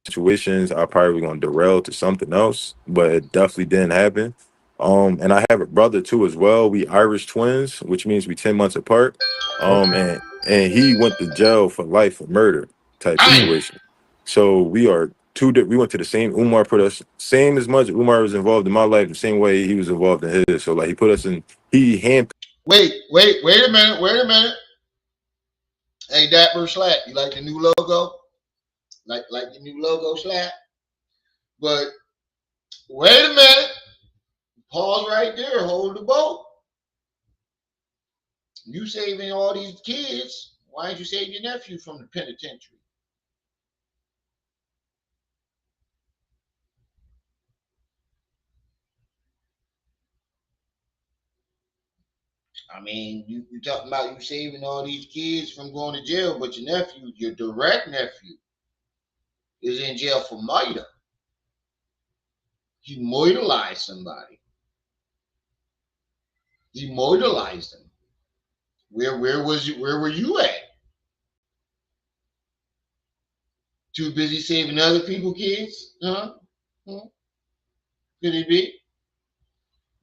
situations I probably gonna derail to something else, but it definitely didn't happen. And I have a brother too as well. We Irish twins, which means we 10 months apart. Okay. And he went to jail for life for murder type Damn. situation. So we are we went to the same, Umar put us same as much. Umar was involved in my life the same way he was involved in his. So like he put us in, he hand Wait a minute, wait a minute. Hey, Dapper Slap, you like the new logo? Like the new logo, Slap? But wait a minute. Pause right there. Hold the boat. You saving all these kids. Why didn't you save your nephew from the penitentiary? I mean, you talking about you saving all these kids from going to jail, but your nephew, your direct nephew, is in jail for murder. He mortalized somebody. He mortalized them. Where were you at? Too busy saving other people's kids? Huh? Huh? Could it be?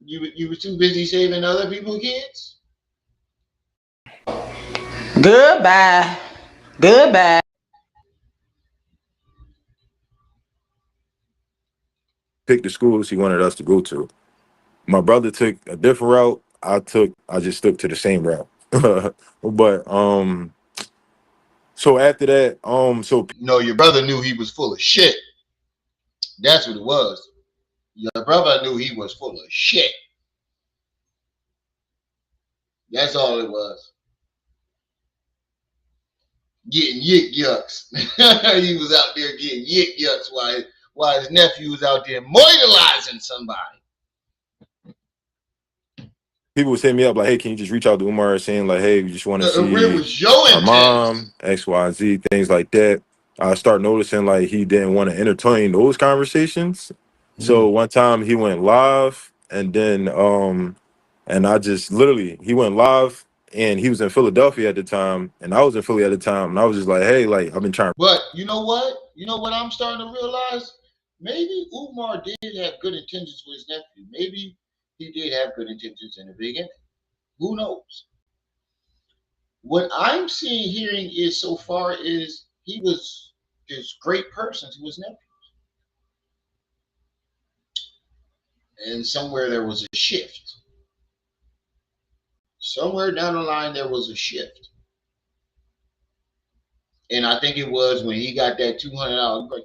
You were too busy saving other people's kids? Goodbye. Goodbye. pick the schools he wanted us to go to. My brother took a different route. I just stuck to the same route. But so after that, so No, your brother knew he was full of shit. That's what it was. Your brother knew he was full of shit. That's all it was. Getting yik yucks. He was out there getting yik yucks while his nephew was out there mortalizing somebody. People would hit me up like, "Hey, can you just reach out to Umar saying like, hey, we just want to Where see was your our intentions? mom, X, Y, Z, things like that." I start noticing like he didn't want to entertain those conversations. So Mm. one time he went live, and then and I just literally he went live, and he was in Philadelphia at the time, and I was in Philly at the time, and I was just like, "Hey, like I've been trying." But you know what? You know what I'm starting to realize? Maybe Umar did have good intentions with his nephew. Maybe he did have good intentions in the beginning. Who knows? What I'm seeing, hearing is so far is he was this great person to his nephew. And somewhere there was a shift. Somewhere down the line there was a shift. And I think it was when he got that $200, like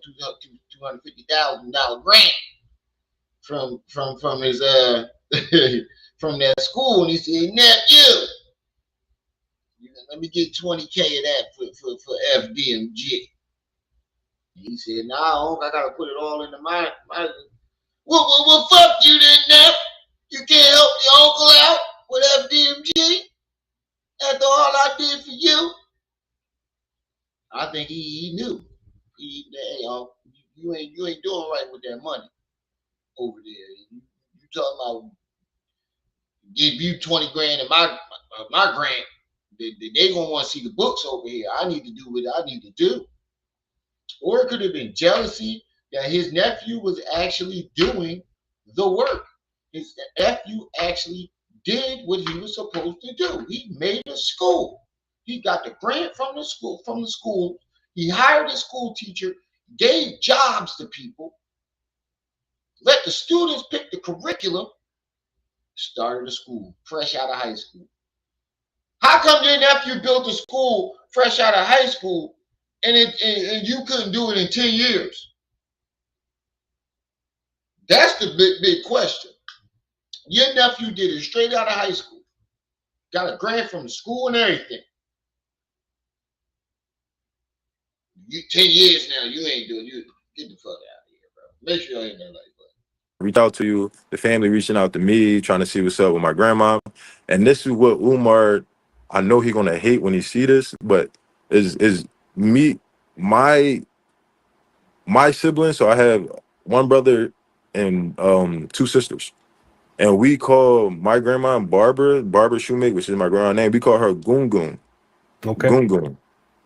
$250,000 grant from his from that school, and he said, nephew, let me get 20K of that for FDMG. And he said, nah, I gotta put it all into my well, fuck you then, Nep. You can't help your uncle out with FDMG after all I did for you. I think he knew. Hey, you ain't doing right with that money over there. You talking about give you 20 grand in my grant. They gonna want to see the books over here. I need to do what I need to do. Or it could have been jealousy that his nephew was actually doing the work. His nephew actually did what he was supposed to do. He made a school. He got the grant from the school. He hired a school teacher, gave jobs to people, let the students pick the curriculum, started a school fresh out of high school. How come your nephew built a school fresh out of high school and you couldn't do it in 10 years? That's the big question. Your nephew did it straight out of high school, got a grant from the school and everything. You 10 years now, you ain't doing you. Get the fuck out of here, bro. Make sure you ain't that like Reach out to you, the family reaching out to me, trying to see what's up with my grandma. And this is what Umar, I know he gonna hate when he see this, but is me, my my siblings. So I have one brother and two sisters. And we call my grandma Barbara Shoemake, which is my grandma's name. We call her Goon Goon. Okay. Goon Goon.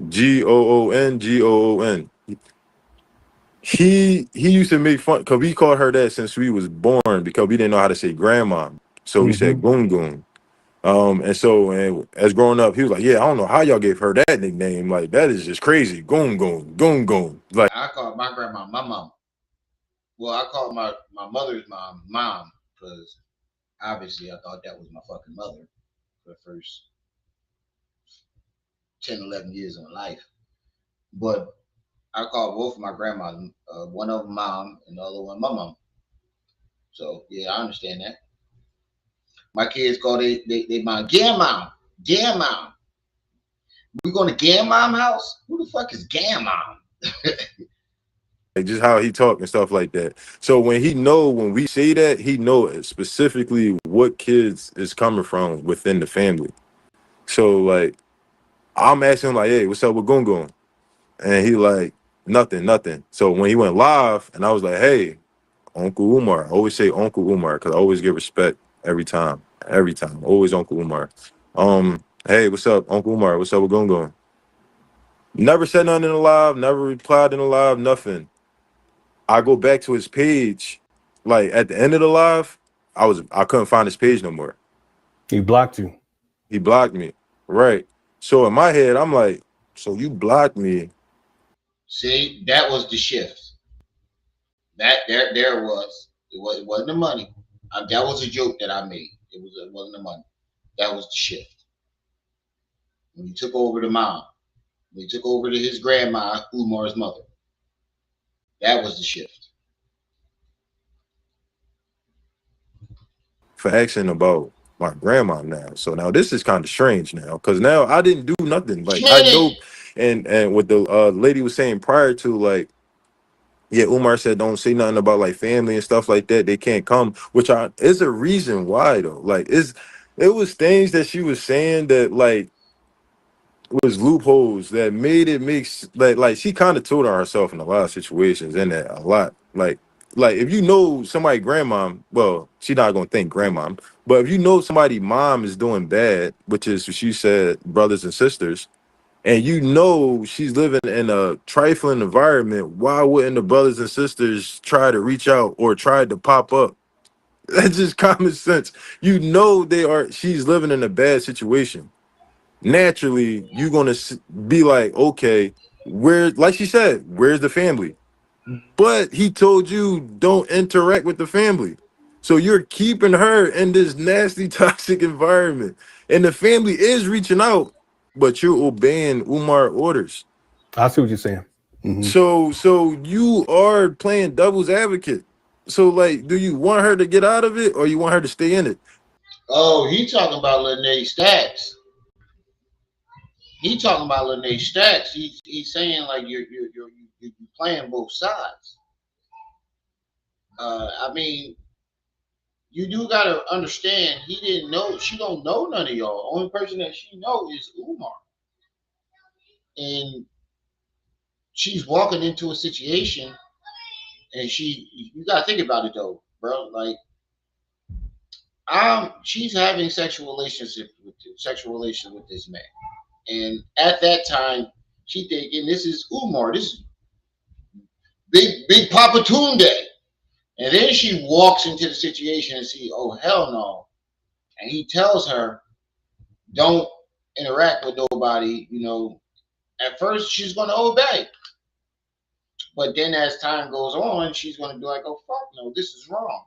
Goon. He used to make fun because we called her that since we was born because we didn't know how to say grandma. So we Hmm. said Goon Goon. And as growing up, he was like, "Yeah, I don't know how y'all gave her that nickname. Like that is just crazy. Goon Goon, Goon Goon." Like that. I called my grandma my mom. Well, I called my mother's mom because obviously I thought that was my fucking mother for the first 10, 11 years of my life. But I called both of my grandmas, one of them mom and the other one my mom. So yeah, I understand that. My kids call they my grandma, grandma. We going to grandmom house? Who the fuck is grandmom? just how he talk and stuff like that. So when we say that, he know specifically what kids is coming from within the family. So like I'm asking him like, "Hey, what's up with Goon Goon?" And he like, "Nothing, nothing." So when he went live, and I was like, "Hey, Uncle Umar." I always say Uncle Umar because I always give respect every time. Every time. Always Uncle Umar. Hey, what's up, Uncle Umar? What's up with Goon Goon? Never said nothing in the live, never replied in the live, nothing. I go back to his page, like at the end of the live, I couldn't find his page no more. He blocked you. He blocked me. Right. So in my head, I'm like, so you blocked me. See, that was the shift. That there was. It wasn't the money. That was a joke that I made. It wasn't the money. That was the shift. When he took over the mom, when he took over to his grandma, Umar's mother. That was the shift. For asking about my grandma now. So now this is kind of strange now because now I didn't do nothing. Like I Schmitty, know, and what the lady was saying prior to like, yeah, Umar said don't say nothing about like family and stuff like that. They can't come, which is a reason why though. Like is it was things that she was saying that like was loopholes that made it like she kind of told on herself in a lot of situations and that a lot like if you know somebody grandmom, well, she not gonna think grandmom, but if you know somebody mom is doing bad, which is she said brothers and sisters, and you know she's living in a trifling environment, why wouldn't the brothers and sisters try to reach out or try to pop up? That's just common sense. You know she's living in a bad situation. Naturally you're gonna be like, okay, where, like she said, where's the family? But he told you don't interact with the family, so you're keeping her in this nasty toxic environment, and the family is reaching out, but you're obeying Umar orders. I see what you're saying. Hmm. So you are playing devil's advocate. So like, do you want her to get out of it or you want her to stay in it? Oh, he talking about Lene Stacks. He talking about Lene Stacks. He's saying like you're playing both sides. I mean, you do gotta understand. He didn't know. She don't know none of y'all. Only person that she know is Umar, and she's walking into a situation, and you gotta think about it though, bro. Like, she's having sexual relations with this man, and at that time, she thinking this is Umar. This is big Papa Tunde. And then she walks into the situation and see, oh hell no. And he tells her, don't interact with nobody. At first she's gonna obey. But then as time goes on, she's gonna be like, oh fuck no, this is wrong.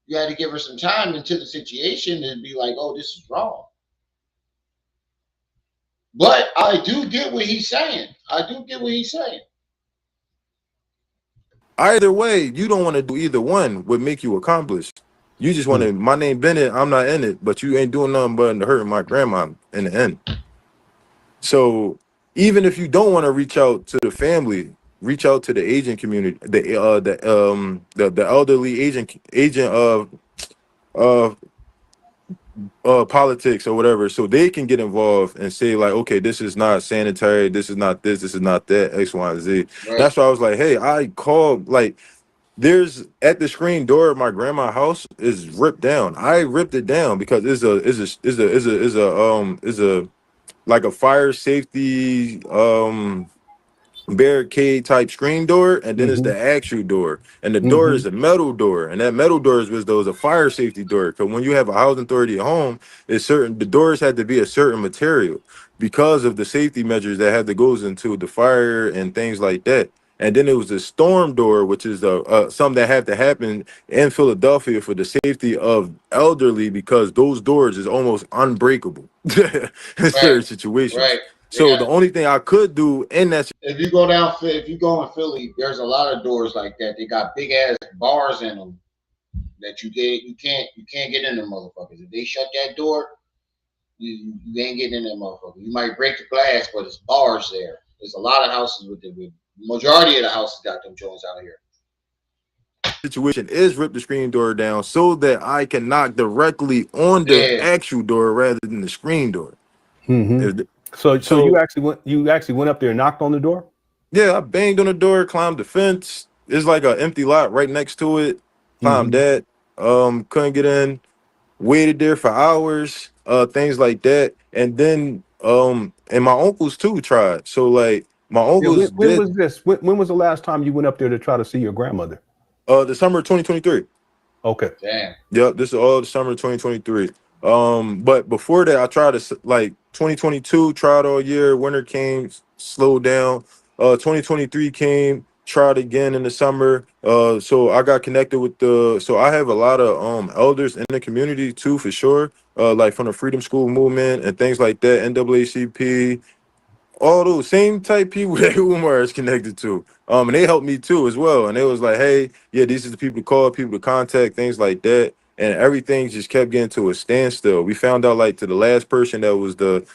You had to give her some time into the situation to be like, oh, this is wrong. But I do get what he's saying. Either way, you don't want to do either one would make you accomplished. You just want to, my name Bennett, I'm not in it, but you ain't doing nothing but hurting my grandma in the end. So even if you don't want to reach out to the family, reach out to the agent community, the elderly agent of politics or whatever, so they can get involved and say like, okay, this is not sanitary, this is not this is not that, X, Y, and Z. Right. That's why I was like, hey, I called like there's at the screen door of my grandma's house is ripped down. I ripped it down because it's a like a fire safety barricade type screen door, and then it's Hmm. the actual door, and the door Hmm. is a metal door, and that metal door is a fire safety door, because when you have a housing authority at home, it's certain the doors had to be a certain material because of the safety measures that had to goes into the fire and things like that. And then it was the storm door, which is something that had to happen in Philadelphia for the safety of elderly, because those doors is almost unbreakable in Right. certain situations. Right. They So got the only thing I could do in that, if you go in Philly, there's a lot of doors like that. They got big ass bars in them that you can't get in them motherfuckers. If they shut that door, you ain't getting in that motherfucker. You might break the glass, but it's bars there. There's a lot of houses with it. Majority of the houses got them joints out here. situation is rip the screen door down so that I can knock directly on the Yeah. actual door rather than the screen door. Hmm. If the- So So you actually went up there and knocked on the door. yeah, I banged on the door, climbed the fence. It's like an empty lot right next to it. Climbed Hmm. that. Couldn't get in. Waited there for hours. Things like that. And then and my uncles too tried. So like my Yeah. uncles When did was this? When was the last time you went up there to try to see your grandmother? the summer of 2023. Okay. Damn. Yep, this is all the summer of 2023. But before that, I tried to like 2022, tried all year. Winter came, slowed down. 2023 came, tried again in the summer. So I got connected with so I have a lot of elders in the community too, for sure. Like from the Freedom School movement and things like that, NAACP, all those same type people that Umar is connected to. And they helped me too as well. And it was like, hey, yeah, these are the people to call, people to contact, things like that. And everything just kept getting to a standstill. We found out like to the last person that was the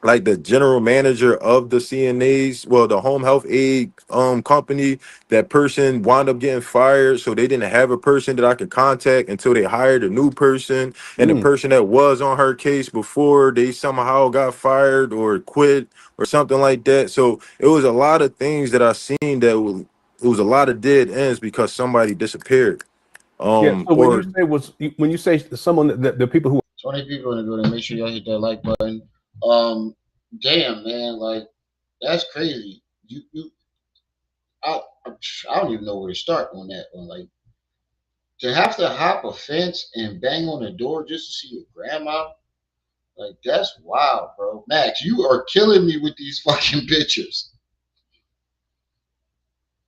like the general manager of the CNAs, well, the home health aid company. That person wound up getting fired, so they didn't have a person that I could contact until they hired a new person. And the Mm. person that was on her case before, they somehow got fired or quit or something like that. So it was a lot of things that I seen that it was a lot of dead ends because somebody disappeared. Yeah. So Or when you say someone that the people who 20 people in the building. Make sure y'all hit that like button. Damn, man, like that's crazy. I, I don't even know where to start on that one. Like to have to hop a fence and bang on the door just to see your grandma. Like that's wild, bro. Max, you are killing me with these fucking pictures.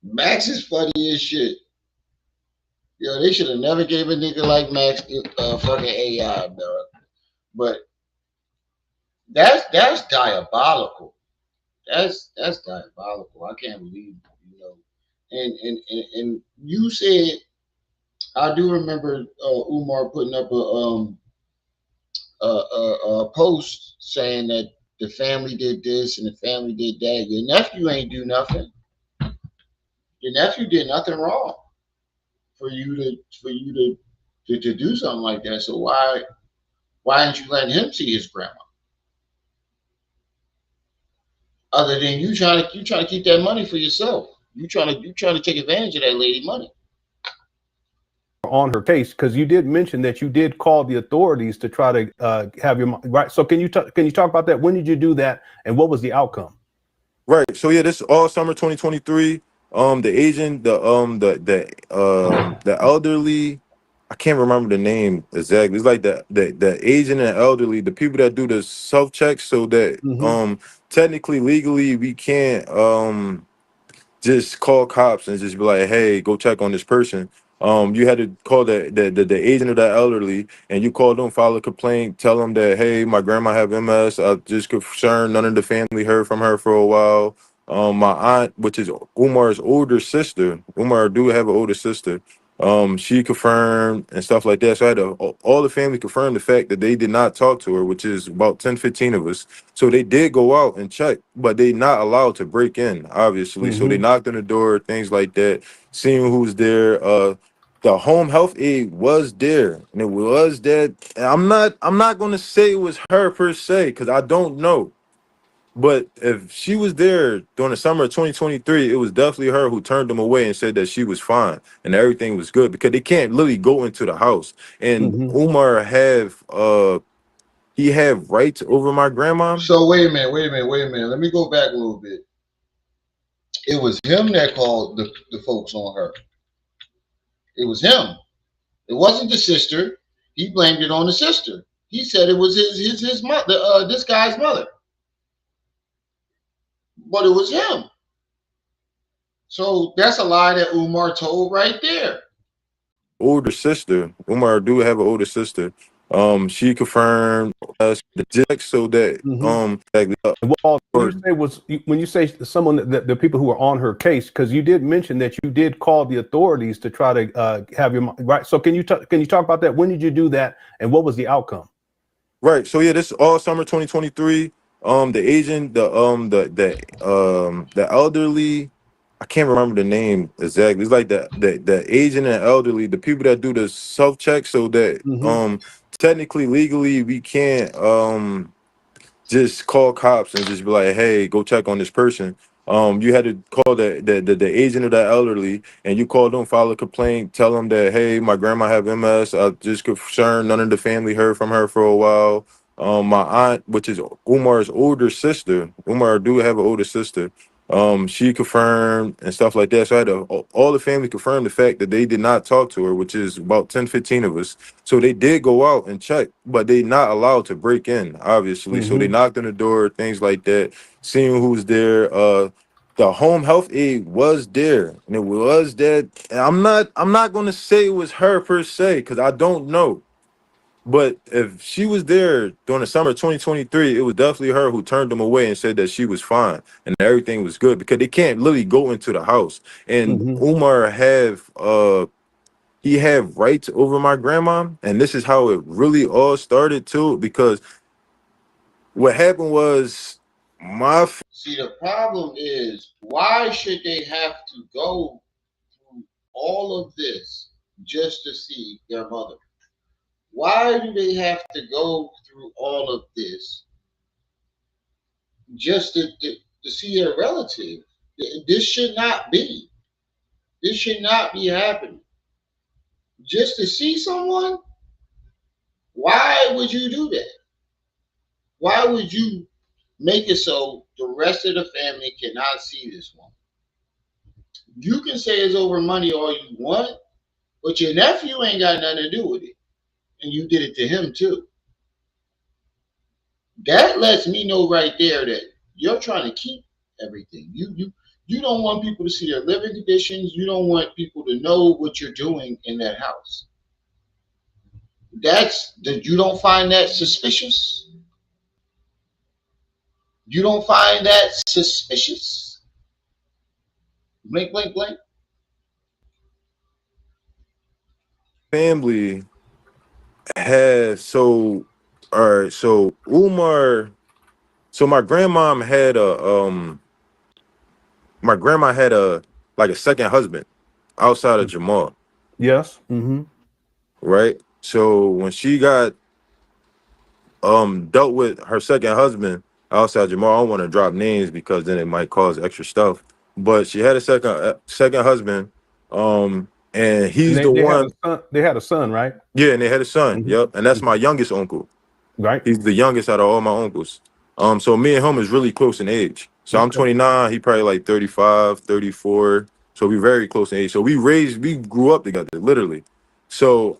Max is funny as shit. Yo, they should have never gave a nigga like Max fucking AI, bro. But that's diabolical. That's diabolical. I can't believe and you said I do remember Umar putting up a post saying that the family did this and the family did that. Your nephew ain't do nothing. Your nephew did nothing wrong for you to do something like that. So why aren't you letting him see his grandma? Other than you trying to keep that money for yourself. You trying to take advantage of that lady money. are on her case, because you did mention that you did call the authorities to try to have your right. So can you talk about that? When did you do that, and what was the outcome? right. So yeah, this is all summer 2023. The Asian, the elderly, I can't remember the name exactly. It's like the Asian and elderly, the people that do the self checks, so that Mm-hmm. technically legally we can't just call cops and just be like, hey, go check on this person. You had to call the agent of the elderly, and you call them, file a complaint, tell them that, hey, my grandma have MS. I just concerned none of the family heard from her for a while. My aunt, which is Umar's older sister, Umar do have an older sister. She confirmed and stuff like that. So I had all the family confirmed the fact that they did not talk to her, which is about 10, 15 of us. So they did go out and check, but they not allowed to break in, obviously. So they Mm-hmm. knocked on the door, things like that, seeing who's there. The home health aide was there, and it was that. And I'm not gonna say it was her per se, because I don't know. But if she was there during the summer of 2023, it was definitely her who turned them away and said that she was fine and everything was good, because they can't literally go into the house. And Mm-hmm. Umar have he have rights over my grandma. So wait a minute. Let me go back a little bit. It was him that called the folks on her. It was him. It wasn't the sister. He blamed it on the sister. He said it was his mother, this guy's mother. But it was him. So that's a lie that Umar told right there. Older sister. Umar do have an older sister. She confirmed us the check, so that Mm-hmm. like, And what or when you say someone that the people who are on her case, because you did mention that you did call the authorities to try to have your right. So can you talk about that? When did you do that, and what was the outcome? right. So yeah, this is all summer 2023. The Asian, the elderly, I can't remember the name exactly. It's like the Asian and elderly, the people that do the self check, so that Mm-hmm. technically legally we can't just call cops and just be like, hey, go check on this person. You had to call the agent of the elderly, and you call them, file a complaint, tell them that, hey, my grandma have MS. I just concerned none of the family heard from her for a while. My aunt, which is Umar's older sister, Umar do have an older sister. She confirmed and stuff like that. So I had all the family confirmed the fact that they did not talk to her, which is about 10, 15 of us. So they did go out and check, but they not allowed to break in, obviously. So they Mm-hmm. knocked on the door, things like that, seeing who's there. The home health aide was there, and it was that. And I'm not gonna say it was her per se, because I don't know. But if she was there during the summer of 2023, it was definitely her who turned them away and said that she was fine and everything was good, because they can't literally go into the house. And Mm-hmm. Umar have he have rights over my grandma, and this is how it really all started too. Because what happened was my See, the problem is, why should they have to go through all of this just to see their mother? Why do they have to go through all of this just to see their relative? This should not be. This should not be happening. Just to see someone? Why would you do that? Why would you make it so the rest of the family cannot see this one? You can say it's over money all you want, but your nephew ain't got nothing to do with it. And you did it to him too. That lets me know right there that you're trying to keep everything. You don't want people to see their living conditions. You don't want people to know what you're doing in that house. You don't find that suspicious? You don't find that suspicious? Blink, blink, blink. family had all right, so Umar, so my grandma had a like a second husband outside of Jamal, Yes. Mm-hmm. right? So when she got dealt with her second husband outside Jamal, I don't want to drop names because then it might cause extra stuff. But she had a second husband, and And he's they, the they had a one. son. They had a son, right? Yeah, and they had a son. Mm-hmm. Yep, and that's my youngest uncle. Right. He's the youngest out of all my uncles. So me and him is really close in age. So I'm Okay. 29, he probably like 35, 34. So we very close in age. So we grew up together, literally. So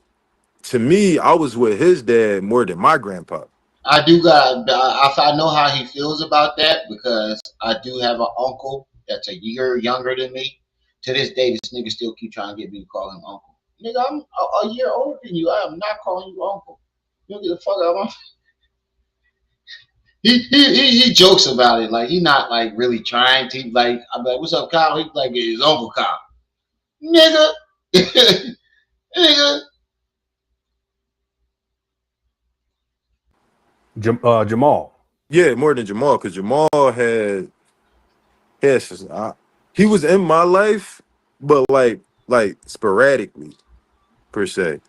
to me, I was with his dad more than my grandpa. I do got. I know how he feels about that because I do have an uncle that's a year younger than me. To this day, this nigga still keep trying to get me to call him uncle. Nigga, I'm a year older than you. I am not calling you uncle. You get the fuck out of my. He jokes about it like he not like really trying to like. I'm like, what's up, Kyle? He's like his uncle Kyle. Nigga, nigga. Jamal. Yeah, more than Jamal, because Jamal had he was in my life, but like sporadically per se.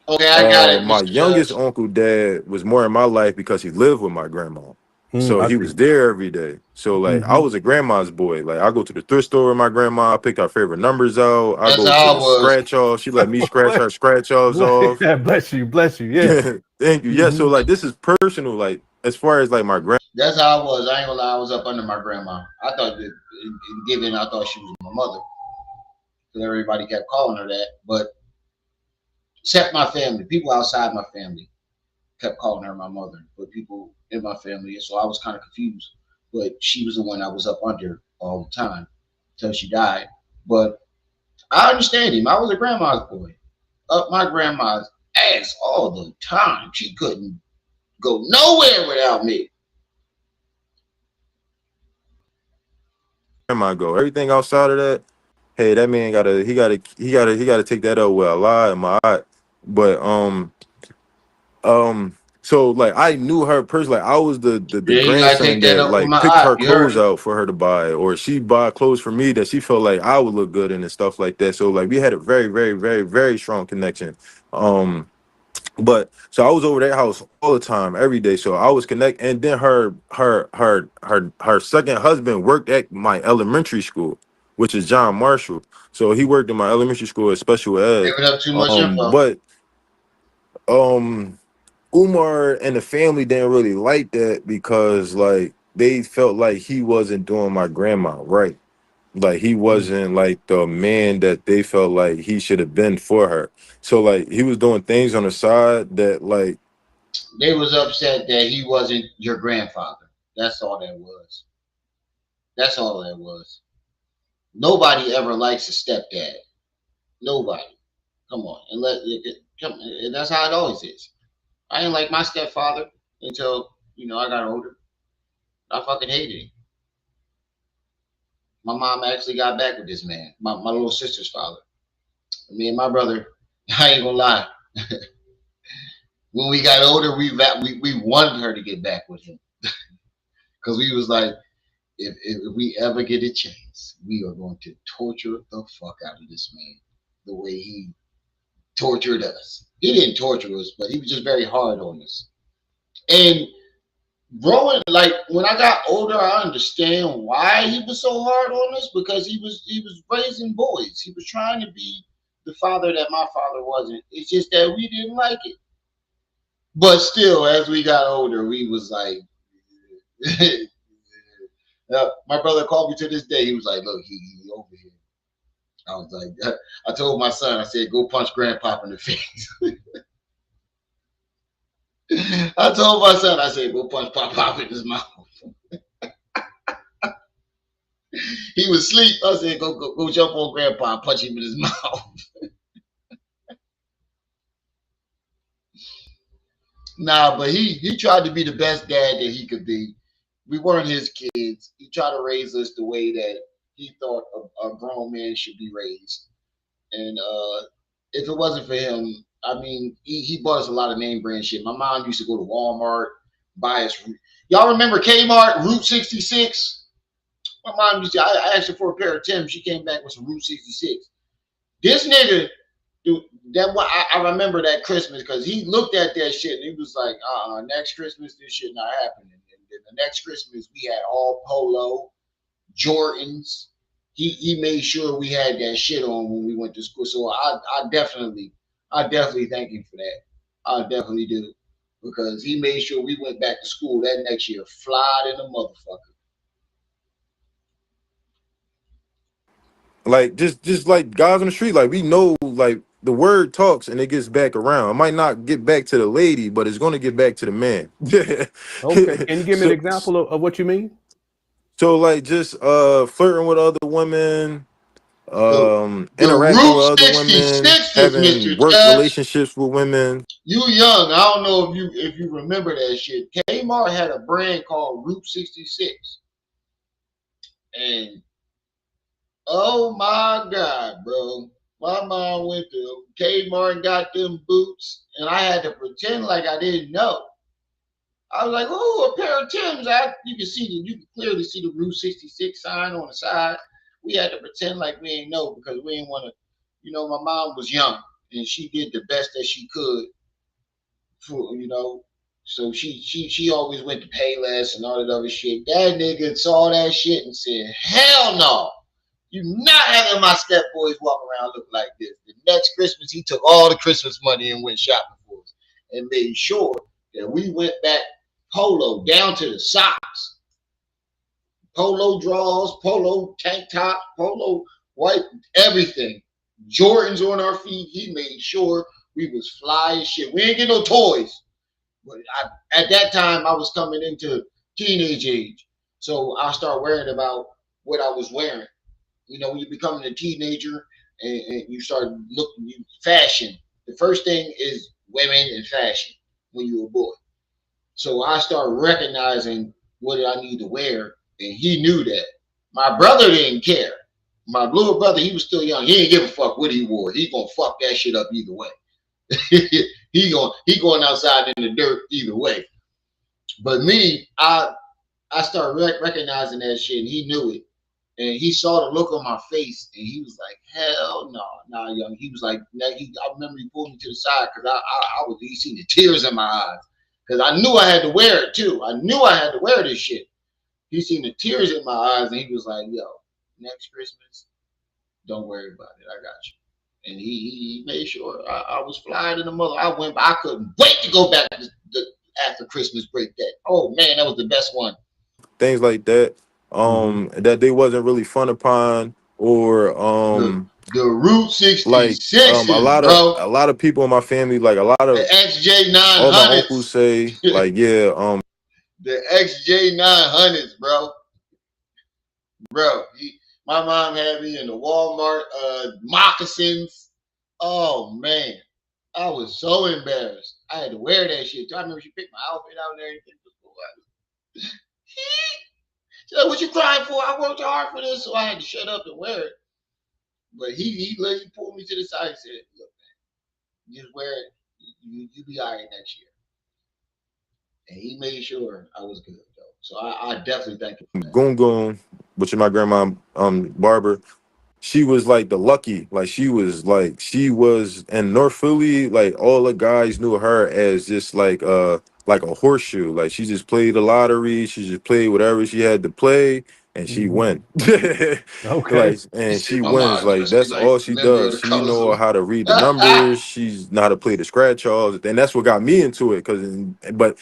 Okay, I got it, My Mr. youngest Judge. uncle dad was more in my life because he lived with my grandma. So I he see. was there every day. So like I Mm-hmm. was a grandma's boy. Like I go to the thrift store with my grandma, I pick our favorite numbers out. I That's go to how I the was. scratch off. She let me scratch bless, her scratch offs off. bless you. Bless you. Yeah. Thank you. Yeah. So Mm-hmm. like this is personal. Like as far as like my That's how I was. I ain't gonna lie. I was up under my grandma. I thought that, given I thought she was my mother, because everybody kept calling her that. But except my family, people outside my family kept calling her my mother. But people in my family, so I was kind of confused. But she was the one I was up under all the time until she died. But I understand him. I was a grandma's boy, up my grandma's ass all the time. She couldn't go nowhere without me. grandma go. Everything outside of that, hey, that man gotta take that up with a lie in my eye. But so like I knew her personally. Like, I was the Yeah, you gotta grandson take that that up with like my picked eye. her You heard clothes me. out for her to buy, or she buy clothes for me that she felt like I would look good in and stuff like that. So like we had a very, very, very, very strong connection. Um, but so I was over that house all the time, every day. So I was connect, and then her second husband worked at my elementary school, which is John Marshall. So he worked in my elementary school as special ed. Giving up too much info. But um Umar and the family didn't really like that because like they felt like he wasn't doing my grandma right. Like he wasn't like the man that they felt like he should have been for her. So like he was doing things on the side that like They was upset that he wasn't your grandfather. That's all that was. That's all that was. Nobody ever likes a stepdad. Nobody. Come on, and come. And that's how it always is. I didn't like my stepfather until I got older. I fucking hated him. My mom actually got back with this man, my little sister's father. Me and my brother. I ain't gonna lie. When we got older, we wanted her to get back with him. because we was like, if we ever get a chance, we are going to torture the fuck out of this man the way he tortured us. He didn't torture us, but he was just very hard on us. And growing, like when I got older, I understand why he was so hard on us, because he was raising boys. He was trying to be the father that my father wasn't. It's just that we didn't like it. But still, as we got older, we was like, my brother called me to this day. He was like, "Look, he over here." I was like, I told my son, I said, "Go punch Grandpa in the face." I told my son, I said, "Go punch Pop in his mouth." He was asleep. I said, go jump on Grandpa and punch him in his mouth. Nah, but he tried to be the best dad that he could be. We weren't his kids. He tried to raise us the way that he thought a grown man should be raised. And if it wasn't for him, I mean, he bought us a lot of name brand shit. My mom used to go to Walmart, buy us. Y'all remember Kmart, Route 66? My mom used to, I asked her for a pair of Timbs. She came back with some Route 66. This nigga, dude, I remember that Christmas because he looked at that shit and he was like, next Christmas, this shit not happening. And then the next Christmas, we had all Polo, Jordans. He made sure we had that shit on when we went to school. So I definitely thank him for that. I definitely do. Because he made sure we went back to school that next year, fly in the motherfucker. Like just like guys on the street, like we know, like the word talks and it gets back around. It might not get back to the lady, but it's going to get back to the man. Okay. Can you give me an so example of what you mean? so like just flirting with other women, The interacting with Route other women, 66, having Mr. work Judge. relationships with women. You young. I don't know if you remember that shit. Kmart had a brand called Route 66. And oh my God, bro. My mom went to Kmart and got them boots, and I had to pretend like I didn't know. I was like, "Oh, a pair of Timbs." You can clearly see the Route 66 sign on the side. We had to pretend like we didn't know because we didn't want to. My mom was young and she did the best that she could for. So she always went to pay less and all that other shit. That nigga saw that shit and said, "Hell no. You not having my step boys walk around looking like this." The next Christmas, he took all the Christmas money and went shopping for us and made sure that we went back polo down to the socks, polo drawers, polo tank top, polo white, everything. Jordans on our feet. He made sure we was fly as shit. We ain't get no toys. But at that time, I was coming into teenage age. So I started worrying about what I was wearing. When you're becoming a teenager and you start looking fashion, the first thing is women and fashion when you're a boy. So I started recognizing what I need to wear, and he knew that. My brother didn't care. My little brother, he was still young. He didn't give a fuck what he wore. He gonna fuck that shit up either way. he going outside in the dirt either way. But me, I started recognizing that shit, and he knew it. And he saw the look on my face, and he was like, "Hell no, nah, young." He was like, I remember he pulled me to the side because he seen the tears in my eyes because I knew I had to wear it too. I knew I had to wear this shit. He seen the tears in my eyes, and he was like, "Yo, next Christmas, don't worry about it. I got you." And he made sure I was flying in the mother. I couldn't wait to go back to the after Christmas break. That, oh man, that was the best one. Things like that, Hmm. that they wasn't really fun upon, or The Route like 66s, bro. a lot of people in my family, like a lot The of XJ all my uncles 900s. say, like, yeah, The XJ 900s, bro. Bro, my mom had me in the Walmart moccasins. Oh man, I was so embarrassed. I had to wear that shit. I remember she picked my outfit out and everything. She said, "What you crying for? I worked hard for this," so I had to shut up and wear it. But he pulled me to the side and said, "Look, man, just wear it. You be all right next year." And he made sure I was good, though. So I definitely thank you for that. Goon Goon, which is my grandma, Barbara. She was like the lucky, she was in North Philly, like all the guys knew her as just like a horseshoe. Like she just played the lottery, she just played whatever she had to play, and she Hmm. win. Okay. Like, He and said, she "My wins. mom Like dressed me that's like all a she member of does. the She colors know of." how to read the numbers. She's know how to play the scratch offs, and that's what got me into it. But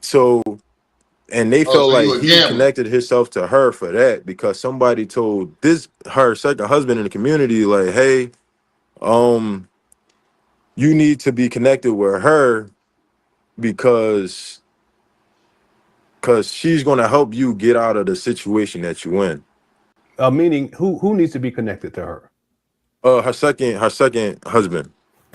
so and they Oh, felt so like you a he gambler? connected himself to her for that because somebody told this her second husband in the community, like, hey, um you need to be connected with her because she's going to help you get out of the situation that you in. Meaning, who needs to be connected to her? Her second husband.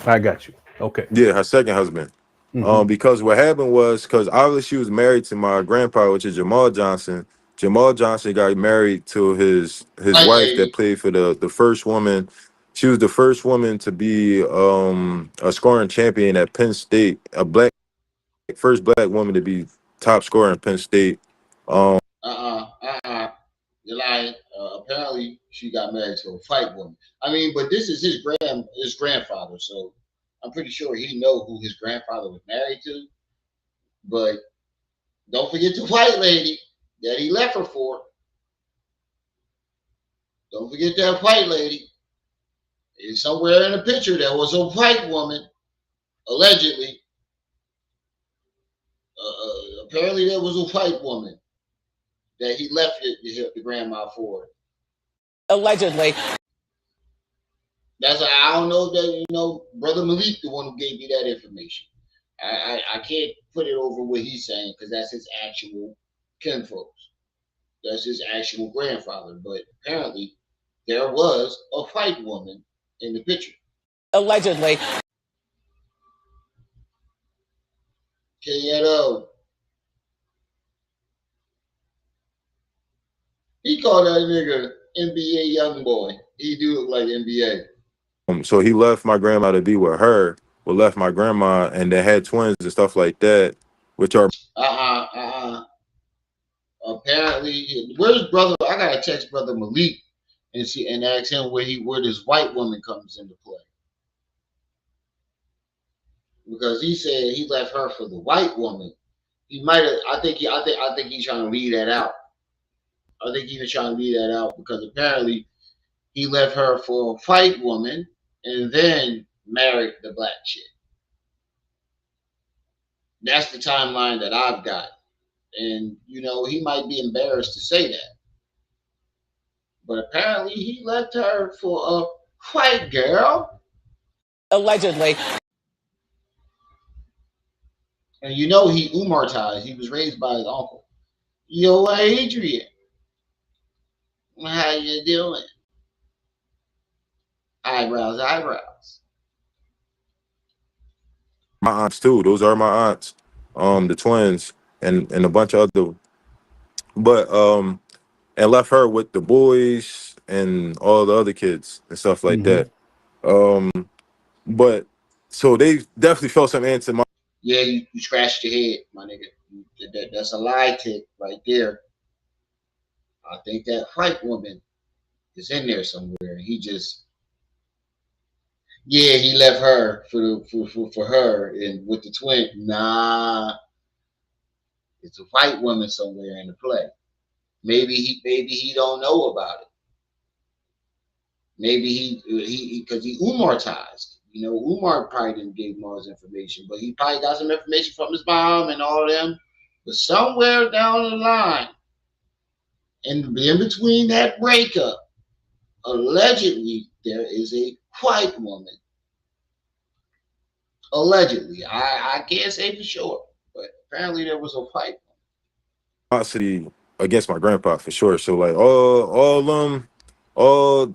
I got you. Okay. Yeah, her second husband. Hmm. Because what happened was, because obviously she was married to my grandpa, which is Jamal Johnson. Jamal Johnson got married to his White wife that lady. played for the first woman. She was the first woman to be a scoring champion at Penn State, first black woman to be top scorer in Penn State. Um, You're lying. Apparently, she got married to a white woman. I mean, but this is his grandfather, so I'm pretty sure he know who his grandfather was married to. But don't forget the white lady that he left her for. Don't forget that white lady. And somewhere in the picture there was a white woman, allegedly. Apparently, there was a white woman that he left the grandma for. Allegedly. That's why I don't know that brother Malik, the one who gave me that information. I can't put it over what he's saying because that's his actual kinfolks. That's his actual grandfather. But apparently, there was a white woman in the picture. Allegedly. KNO. He called that nigga NBA young boy. He do look like NBA. so he left my grandma to be with her, but left my grandma, and they had twins and stuff like that, which are Apparently, where's brother? I gotta text brother Malik and see and ask him where this white woman comes into play because he said he left her for the white woman. He might have. I think he's trying to leave that out. I think he was trying to leave that out because apparently he left her for a white woman and then married the black chick. That's the timeline that I've got. And he might be embarrassed to say that. But apparently he left her for a white girl. Allegedly. And he Umartized. He was raised by his uncle. Yo, Adrian. How you doing? Eyebrows, eyebrows. my aunts too. Those are my aunts, the twins, and a bunch of other. But and left her with the boys and all the other kids and stuff like Hmm. that. Um, but so they definitely felt some into my. Yeah, you scratched your head, my nigga. That's a lie tick right there. I think that white woman is in there somewhere. And he just, yeah, he left her for her and with the twin. Nah, it's a white woman somewhere in the play. Maybe he don't know about it. Maybe he because he Umartized. Umar probably didn't give Mars information, but he probably got some information from his mom and all of them. But somewhere down the line, in between that breakup, allegedly there is a white woman. Allegedly, I can't say for sure, but apparently there was a white Animosity against my grandpa for sure. So like all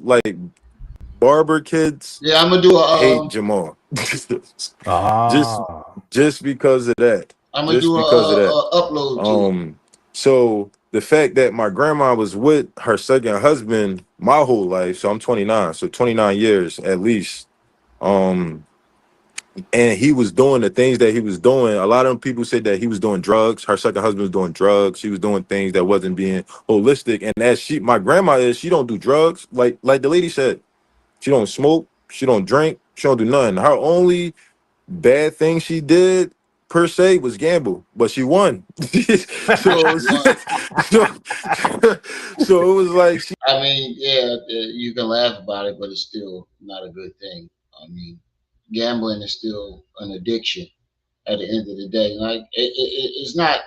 like barber kids woman. Yeah, I'm gonna do hate Jamal. just Ah. just because of that. I'm gonna Just do because of that. a upload to it. So the fact that my grandma was with her second husband my whole life, so I'm 29, so 29 years at least. Um and he was doing the things that he was doing. A lot of them people said that he was doing drugs. Her second husband was doing drugs. She was doing things that wasn't being holistic. And as my grandma is, she don't do drugs. Like the lady said, she don't smoke. She don't drink. She don't do nothing. Her only bad thing she did per se was gamble, but she won. so, One, so, so it was like she I mean, yeah, you can laugh about it, but it's still not a good thing. I mean, gambling is still an addiction at the end of the day. Like it's not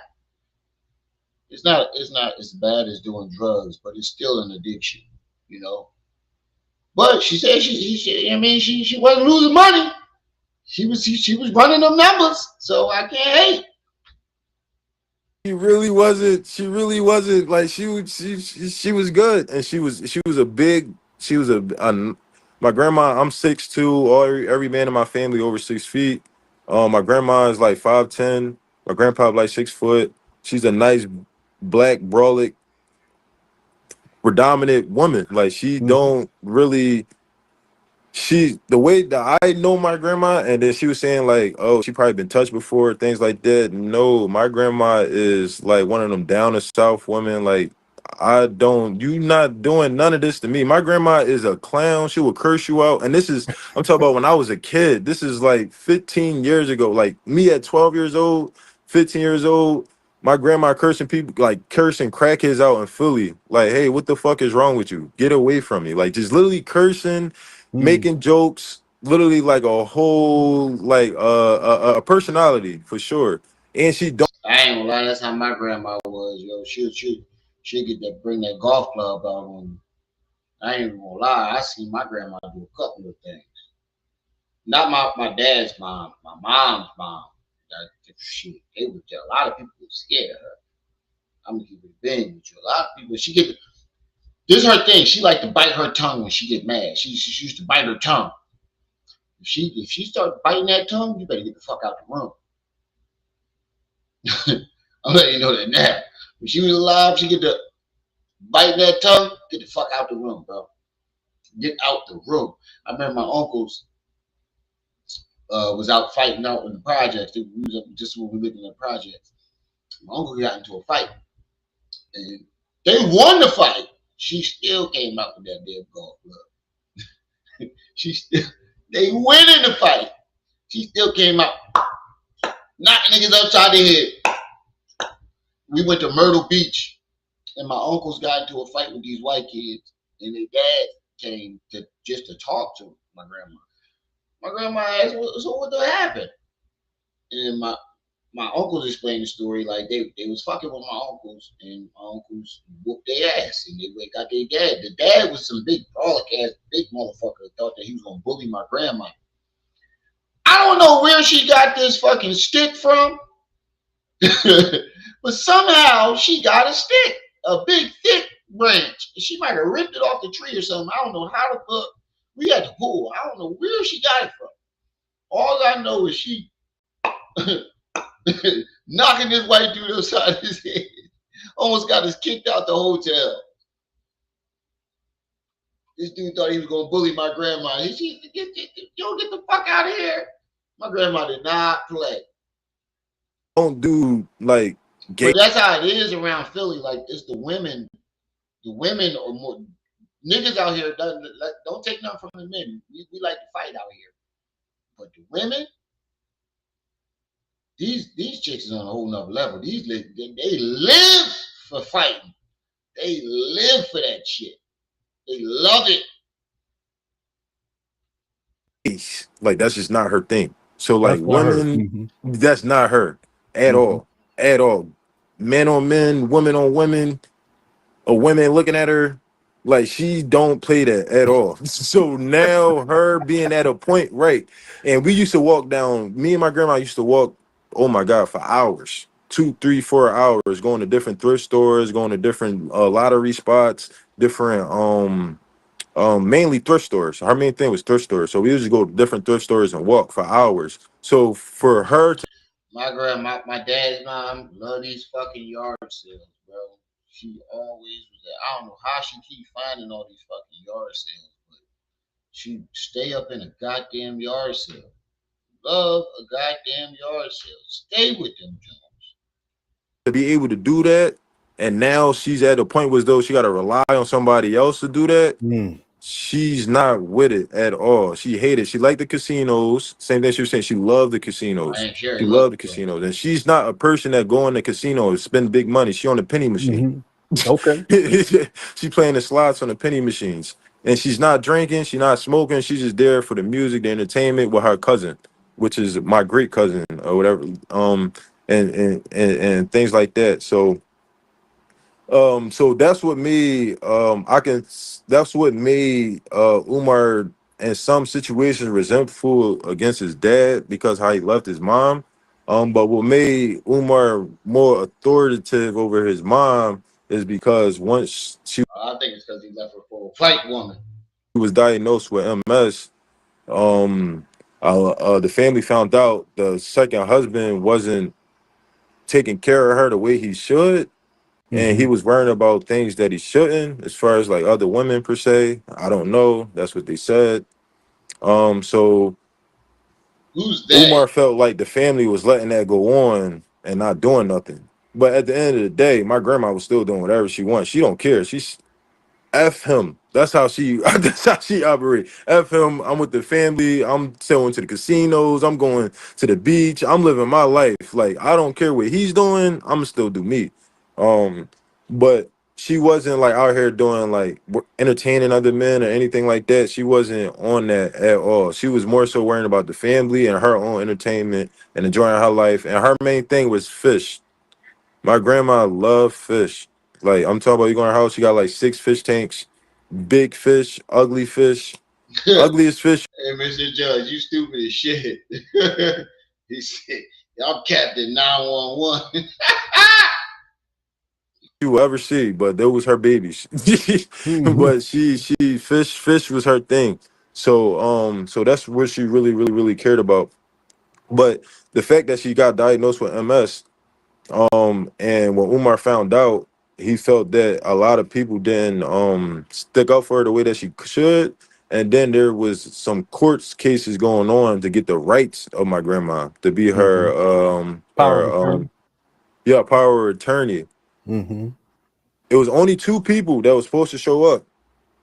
as bad as doing drugs, but it's still an addiction, you know. But she said I mean, she wasn't losing money. She was running them numbers, so I can't hate. really wasn't. She really wasn't like she was good, and she was a big. She was a my grandma. I'm 6'2". Every man in my family over 6 feet. My grandma is like 5'10". My grandpa like 6 foot. She's a nice black brolic predominant woman. Like she Mhm. don't really the way that I know my grandma, and then she was saying like, oh, she probably been touched before, things like that. No, my grandma is like one of them down the south women. Like, you not doing none of this to me. My grandma is a clown. She will curse you out. And I'm talking about when I was a kid. This is like 15 years ago. Like me at 12 years old, 15 years old. My grandma cursing people, like cursing crackheads out in Philly. Like, hey, what the fuck is wrong with you? Get away from me. Like, just literally cursing, Mm. making jokes, literally like a whole like a personality for sure. And she don't I ain't gonna lie, that's how my grandma was, yo. She'll get that bring that golf club out on you. I ain't even gonna lie, I seen my grandma do a couple of things. Not my dad's mom, my mom's mom. Shit, a lot of people were scared of her. I'm gonna keep it big with you. A lot of people, this is her thing. She like to bite her tongue when she get mad. She used to bite her tongue. If she start biting that tongue, you better get the fuck out the room. I'm letting you know that now. When she was alive, she get the biting that tongue, get the fuck out the room, bro. Get out the room. I remember my uncles was out fighting out in the projects. We was just when we lived in the projects. My uncle got into a fight, and they won the fight. She still came out with that damn golf club. She still, they win in the fight. She still came out knocking niggas upside the head. We went to Myrtle Beach, and my uncles got into a fight with these white kids, and their dad came to just to talk to my grandma. My grandma asked, "Well, so what happened?" And my uncles explained the story like they was fucking with my uncles, and my uncles whooped their ass, and they went got their dad. The dad was some big brolic ass big motherfucker. Thought that he was gonna bully my grandma. I don't know where she got this fucking stick from, but somehow she got a stick, a big thick branch. She might have ripped it off the tree or something. I don't know how the fuck. We had to pull. I don't know where she got it from. All I know is she knocking this white dude upside his head. Almost got us kicked out the hotel. This dude thought he was gonna bully my grandma. He said, get the fuck out of here. My grandma did not play. do like gay But that's how it is around Philly. Like it's the women. The women are more niggas out here. Don't take nothing from the men. We like to fight out here. But the women, these chicks is on a whole nother level. They live for fighting. They live for that shit. They love it. gays. Like that's just not her thing. So like That's not her. women, Hmm. that's not her at Hmm. all. At all. Men on men, women on women, or women looking at her like she don't play that at all. So now her being at a point, right? And we used to walk down. Me and my grandma used to walk. Oh my god, for hours, 2, 3, 4 hours, going to different thrift stores, going to different lottery spots, different mainly thrift stores. Our main thing was thrift stores. So we used to go to different thrift stores and walk for hours. So for her to My grandma, my dad's mom, love these fucking yard sales, bro. She always was there. I don't know how she keep finding all these fucking yard sales, but she stay up in a goddamn yard sale. love a goddamn yard sale. Stay with them Jones. To be able to do that, and now she's at a point where though she got to rely on somebody else to do that. Mm. She's not with it at all. She hated. She liked the casinos. Same thing she was saying. She loved the casinos. I am sure She love loved the it, bro. casinos, and she's not a person that go in the casino and spend big money. She on the penny machine. Hmm. Okay. She playing the slots on the penny machines, and she's not drinking. She's not smoking. She's just there for the music, the entertainment with her cousin, which is my great cousin or whatever. And things like that. So that's what made that's what made Umar in some situations resentful against his dad because how he left his mom. But what made Umar more authoritative over his mom is because once she I think it's because he left her for a white woman. was diagnosed with MS, the family found out the second husband wasn't taking care of her the way he should, and he Hmm. was worrying about things that he shouldn't, as far as like other women per se. I don't know. That's what they said. So Who's they? Umar felt like the family was letting that go on and not doing nothing. But at the end of the day, my grandma was still doing whatever she wants. She don't care. She's F him. That's how she that's how she operate. F him. I'm with the family. I'm going to the casinos. I'm going to the beach. I'm living my life. Like I don't care what he's doing. I'ma still do me. Um, but she wasn't like out here doing like entertaining other men or anything like that. She wasn't on that at all. She was more so worrying about the family and her own entertainment and enjoying her life. And her main thing was fish. My grandma loved fish. Like I'm talking about, you go in her house, she got like 6 fish tanks, big fish, ugly fish, Hey, ugliest fish Mr. Judge, you stupid as shit. He said, y'all Captain 911. you will ever see. But there was her babies. Hmm. But she fish was her thing. So that's what she really cared about. But the fact that she got diagnosed with MS, and when Umar found out, he felt that a lot of people didn't stick up for her the way that she should. And then there was some court cases going on to get the rights of my grandma to be Hmm. Power of her attorney. yeah, power of attorney. Hmm. It was only two people that was supposed to show up.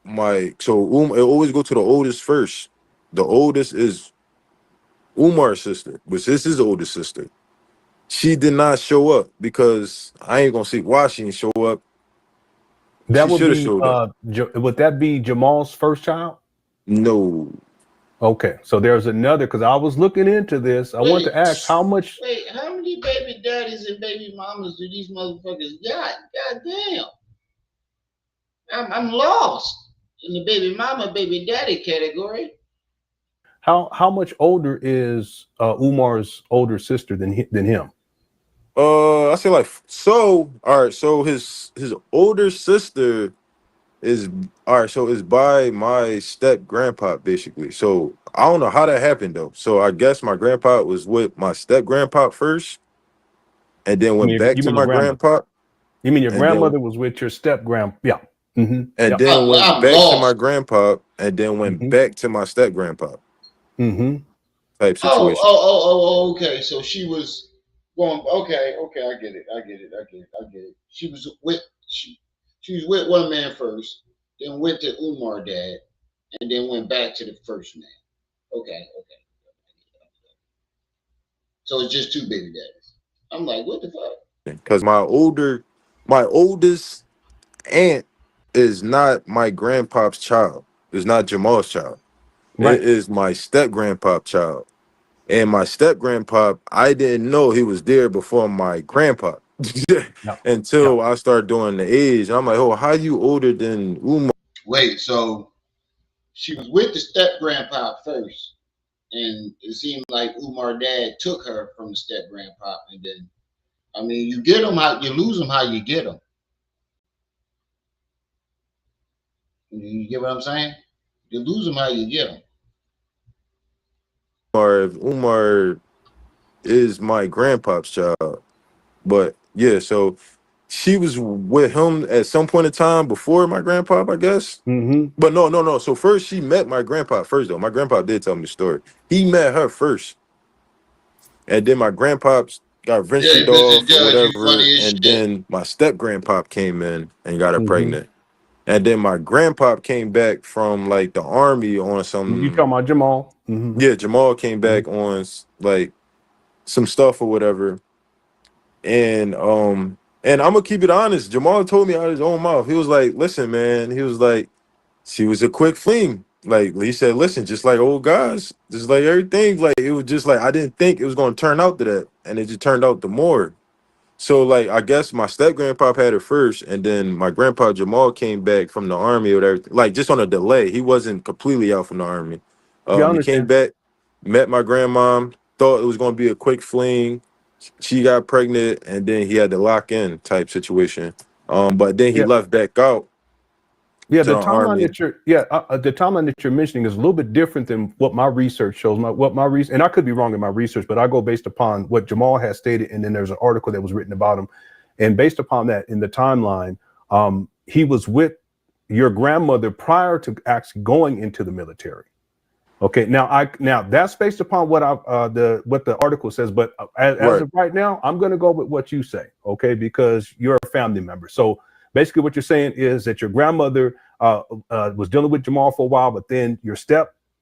It always go to the oldest first. The oldest is Umar's sister, which is his oldest sister. She did not show up because I ain't gonna see why she didn't show up. That She would should have be showed up. would that be Jamal's first child? No. Okay, so there's another because I was looking into this. I want Wait, to ask how much. wait, how many baby daddies and baby mamas do these motherfuckers got? God damn. I'm lost in the baby mama, baby daddy category. How much older is Umar's older sister than him? I say like so. All right. So his older sister is all right. So it's by my step grandpa basically. So I don't know how that happened though. So I guess my grandpa was with my step grandpa first, and then went back You to mean your my grandmother? grandpa, You mean your and then grandmother was with your step grand? Yeah. Hmm. and Yeah. then went I'm back to my lost. grandpa, and then went Hmm. back to my step grandpa Hmm. type Oh, situation. oh, oh, oh, oh, okay. So she was going. Okay, okay. I get it. I get it. I get it. I get it. She was with one man first, then went to Umar dad, and then went back to the first man. Okay, okay. So it's just two baby daddies. I'm like, what the fuck? Because my oldest aunt is not my grandpa's child. It's not Jamal's child. It Right. is my step grandpa's child. And my step grandpa, I didn't know he was there before my grandpa Yeah. Yeah. until I started doing the age. I'm like, oh, how you older than Umar? Wait, so she was with the step grandpa first, and it seemed like Umar dad took her from the step grandpa, and then I mean, you get them how you lose them how you get them. You get what I'm saying? You lose them how you get them. If Umar is my grandpa's child. But yeah, so she was with him at some point in time before my grandpa, I guess. Hmm. But no. So first she met my grandpa first though. My grandpa did tell me the story. He met her first. And then my grandpops got Yeah, ventured Mr. off or Judge, you whatever. funny as And shit. then my step grandpop came in and got her Mm-hmm. pregnant. And then my grandpop came back from like the army on You some, talking about Jamal? Mm-hmm. yeah, Jamal came Mm-hmm. back on like some stuff or whatever. And I'm gonna keep it honest. Jamal told me out of his own mouth. He was like, listen, man, he was like, she was a quick fling. Like he said, listen, just like old guys, just like everything, like it was just like I didn't think it was gonna turn out to that. And it just turned out to more. So like I guess my step grandpa had it first, and then my grandpa Jamal came back from the army or everything, like just on a delay. He wasn't completely out from the army. Yeah, I He came understand. back, met my grandmom, thought it was gonna be a quick fling. She got pregnant, and then he had to lock in type situation. But then he Yeah. left back out Yeah, to the the timeline army. that the timeline that you're mentioning is a little bit different than what my research shows. And I could be wrong in my research, but I go based upon what Jamal has stated, and then there's an article that was written about him, and based upon that in the timeline, he was with your grandmother prior to actually going into the military. Okay, now that's based upon what what the article says, but as Right. of right now, I'm going to go with what you say, okay, because you're a family member. So basically, what you're saying is that your grandmother was dealing with Jamal for a while, but then your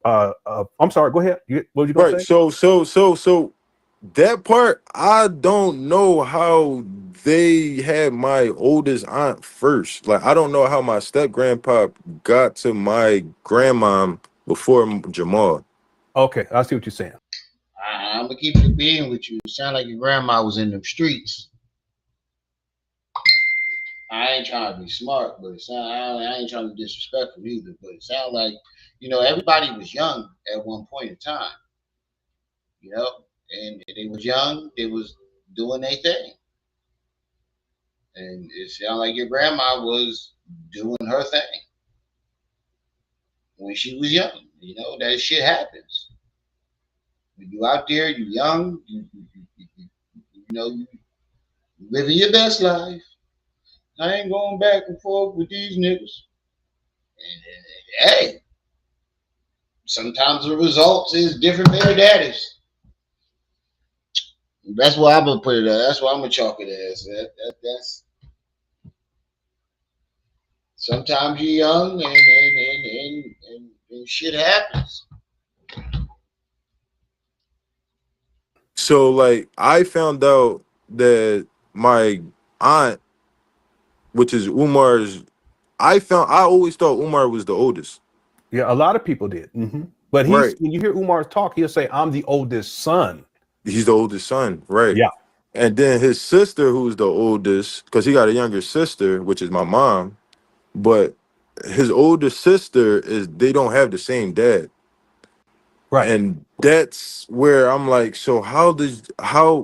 I'm sorry, go ahead. What were you going to Right. say? So that part, I don't know how they had my oldest aunt first. Like I don't know how my step grandpa got to my grandmom before Jamal. Okay, I see what you're saying. I'm gonna keep it being with you. It sound like your grandma was in the streets. I ain't trying to be smart, but I ain't trying to be disrespectful either. But it sounds like, everybody was young at one point in time, and they was young, they was doing their thing. And it sounded like your grandma was doing her thing when she was young. That shit happens. When you out there, you young, you living your best life. I ain't going back and forth with these niggas. And hey, sometimes the results is different baby daddies. That's why I'm gonna put it. That's why I'm gonna chalk it as. That's sometimes you're young and shit happens. So like I found out that my aunt, which is Umar's, I always thought Umar was the oldest. Yeah, a lot of people did. But Right. when you hear Umar talk, he'll say, "I'm the oldest son." He's the oldest son, right? Yeah, And then his sister, who's the oldest, because he got a younger sister, which is my mom, but his older sister is they don't have the same dad. right. And that's where I'm like, so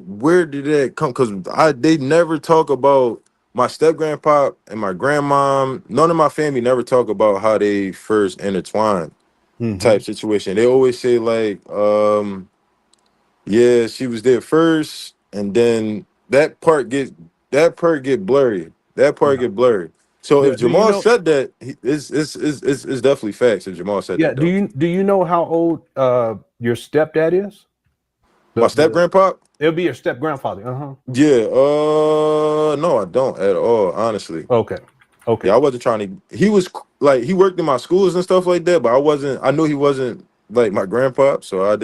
where did that come? Because they never talk about my step grandpa and my grandmom. None of my family never talk about how they first intertwined hmm type situation. They always say like, yeah, she was there first, and then that part get blurry. That part Yeah. get blurry. So Yeah. if Jamal said that, it's definitely facts. If Jamal said Yeah. that though, Do you know how old your stepdad is? my step grandpa. It'll be your step grandfather. Uh-huh. Yeah, no, I don't at all, honestly. Okay. Yeah, Okay. I wasn't trying to. He was like he worked in my schools and stuff like that, but I knew he wasn't like my grandpa, so I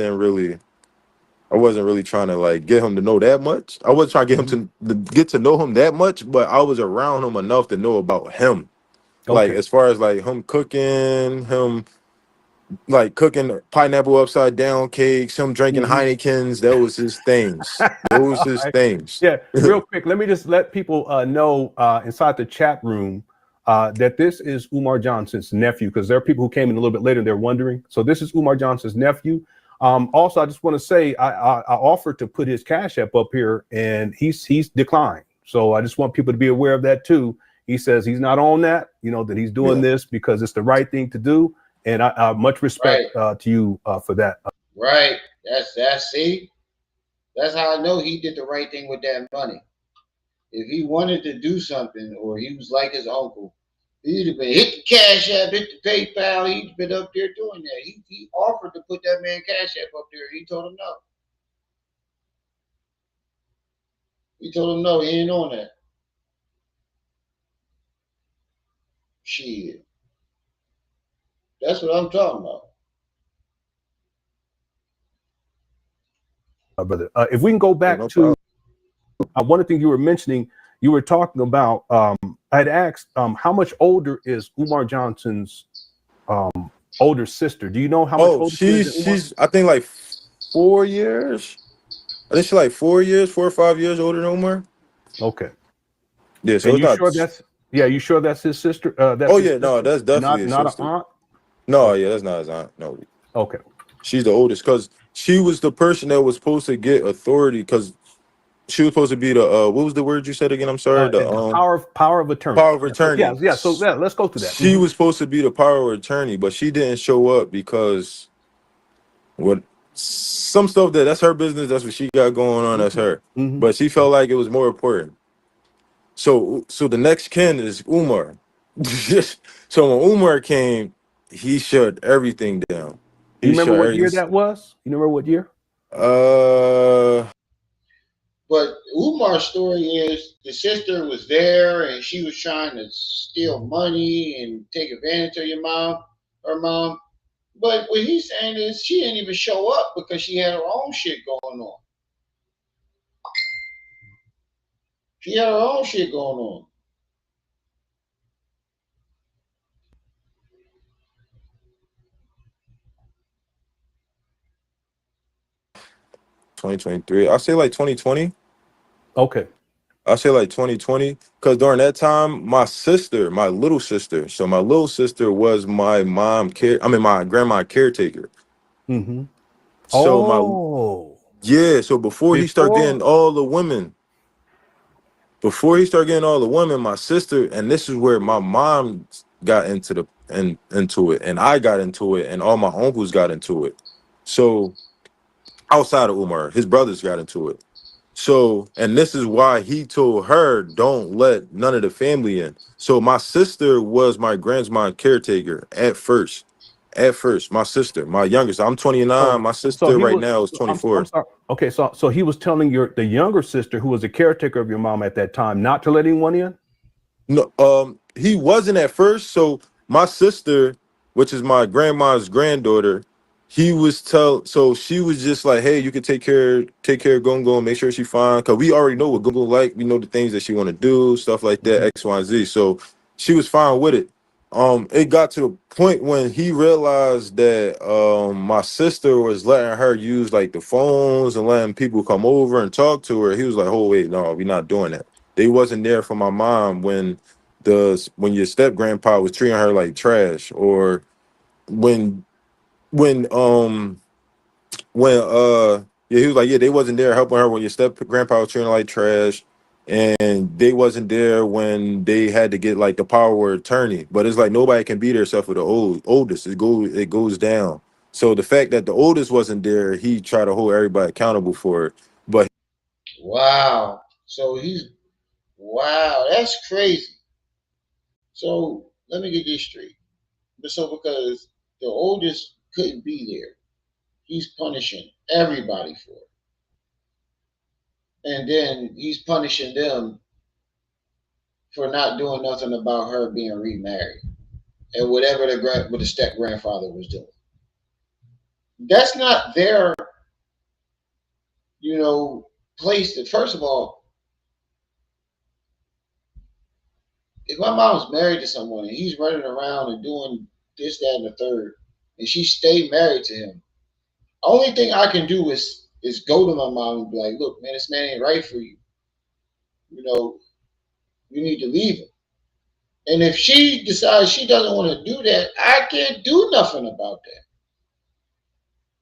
wasn't really trying to like get him to know that much. I wasn't trying to get hmm him to get to know him that much, but I was around him enough to know about him. Like Okay. as far as like him like cooking pineapple upside down cakes, him drinking hmm Heinekens, that was his things. Those was All his right. things. Yeah. Real quick, let me just let people know inside the chat room that this is Umar Johnson's nephew, because there are people who came in a little bit later and they're wondering. So this is Umar Johnson's nephew. Also, I just want to say I offered to put his Cash App up here, and he's declined. So I just want people to be aware of that too. He says he's not on that, that he's doing Yeah. this because it's the right thing to do. And I much respect Right, to you for that. right. See. That's how I know he did the right thing with that money. If he wanted to do something, or he was like his uncle, he'd have been hit the Cash App, hit the PayPal. He'd been up there doing that. He offered to put that man Cash App up there. He told him no. He told him no, he ain't on that. Shit. That's what I'm talking about. Brother. If we can go Hey, back no to problem. one of the things you were mentioning, you were talking about. I had asked, how much older is Umar Johnson's older sister? Do you know how much Oh, older she is than Umar? she's I think like 4 years. I think she's like 4 years, 4 or 5 years older than Umar. Okay. Yeah, so And it's you not. sure that's you sure that's his sister? That's Oh his yeah, no, sister, that's definitely his not an sister. aunt. No, Okay. yeah, that's not his aunt. No, Okay. she's the oldest because she was the person that was supposed to get authority because she was supposed to be the what was the word you said again? I'm sorry. The The power of attorney. power of Yeah. attorney. Yeah. So yeah, let's go through that. She was supposed to be the power of attorney, but she didn't show up because what some stuff that's her business. That's what she got going on. That's her. Hmm. But she felt like it was more important. So the next kin is Umar. So when Umar came, he shut everything down. You He remember shut what year everything. that was? You remember what year? Uh, But Umar's story is the sister was there and she was trying to steal money and take advantage of her mom. But what he's saying is she didn't even show up because she had her own shit going on. She had her own shit going on. 2023. I say like 2020. Okay. I say like 2020 because during that time, my sister, my little sister, so my little sister was my my grandma caretaker. Hmm. So Oh, so before. before he started getting all the women, my sister, and this is where my mom got into it, and I got into it, and all my uncles got into it. So outside of Umar, his brothers got into it. So, and this is why he told her, don't let none of the family in. So my sister was my grandma's caretaker at first. At first, my sister, my youngest, I'm 29. So My so sister he right was. now is I'm 24. sorry. Okay. So he was telling the younger sister, who was a caretaker of your mom at that time, not to let anyone in. No, he wasn't at first. So my sister, which is my grandma's granddaughter, so she was just like, hey, you can take care of Gongo and make sure she fine. Cause we already know what Gongo like. We know the things that she want to do, stuff like that, Mhm. X, Y, and Z. So she was fine with it. It got to the point when he realized that my sister was letting her use like the phones and letting people come over and talk to her. He was like, oh wait, no, we're not doing that. They wasn't there for my mom when your step grandpa was treating her like trash, or when when um yeah, he was like, yeah, they wasn't there helping her when your step grandpa was treating her like trash, and they wasn't there when they had to get like the power of attorney. But it's like nobody can be there except for the oldest. It goes down. So the fact that the oldest wasn't there, he tried to hold everybody accountable for it. But Wow. Wow, that's crazy. So let me get this straight. So because the oldest couldn't be there, he's punishing everybody for it. And then he's punishing them for not doing nothing about her being remarried and whatever what the step grandfather was doing. That's not their, you know, place. First of all, if my mom's married to someone and he's running around and doing this, that, and the third, and she stayed married to him, only thing I can do is go to my mom and be like, look, man, this man ain't right for you. You know, you need to leave him. And if she decides she doesn't want to do that, I can't do nothing about that.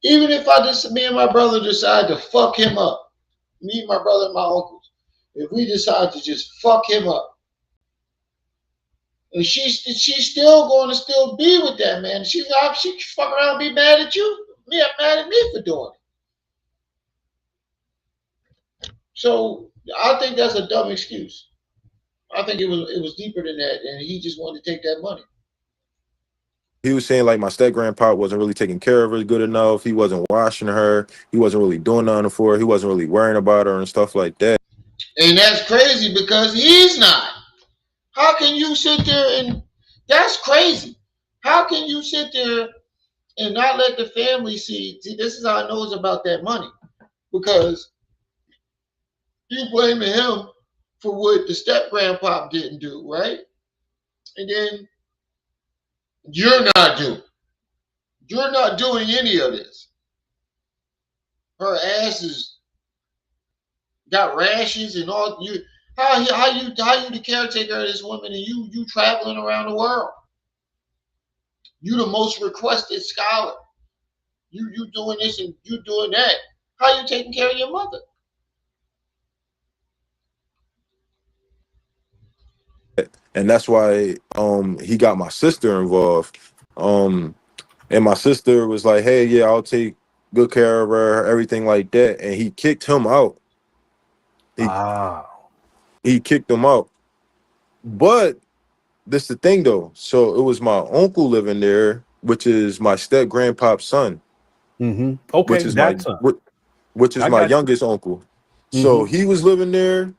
Even if me and my brother decide to fuck him up, me, my brother, and my uncles, if we decide to just fuck him up, and she's still going to still be with that man. She fuck around and be mad at you, mad at me for doing it. So I think that's a dumb excuse. I think it was deeper than that, and he just wanted to take that money. he was saying like my step grandpa wasn't really taking care of her good enough. He wasn't washing her. He wasn't really doing nothing for her. He wasn't really worrying about her and stuff like that. And that's crazy because he's not. How can you sit there and that's crazy? How can you sit there and not let the family see? See, this is how I know it's about that money. Because you blaming him for what the step grandpop didn't do, right? And then you're not doing. You're not doing any of this. Her ass is got rashes and all. You how you the caretaker of this woman and you traveling around the world. You the most requested scholar. You doing this and you doing that. How you taking care of your mother? And that's why he got my sister involved. And my sister was like, hey, yeah, I'll take good care of her, everything like that. And he kicked him out. He Ah. he kicked him out. But this the thing though. So it was my uncle living there, which is my step grandpop's son, Mm-hmm. which Okay, is my that's which is I my got youngest uncle. you. So Mm-hmm. he was living there.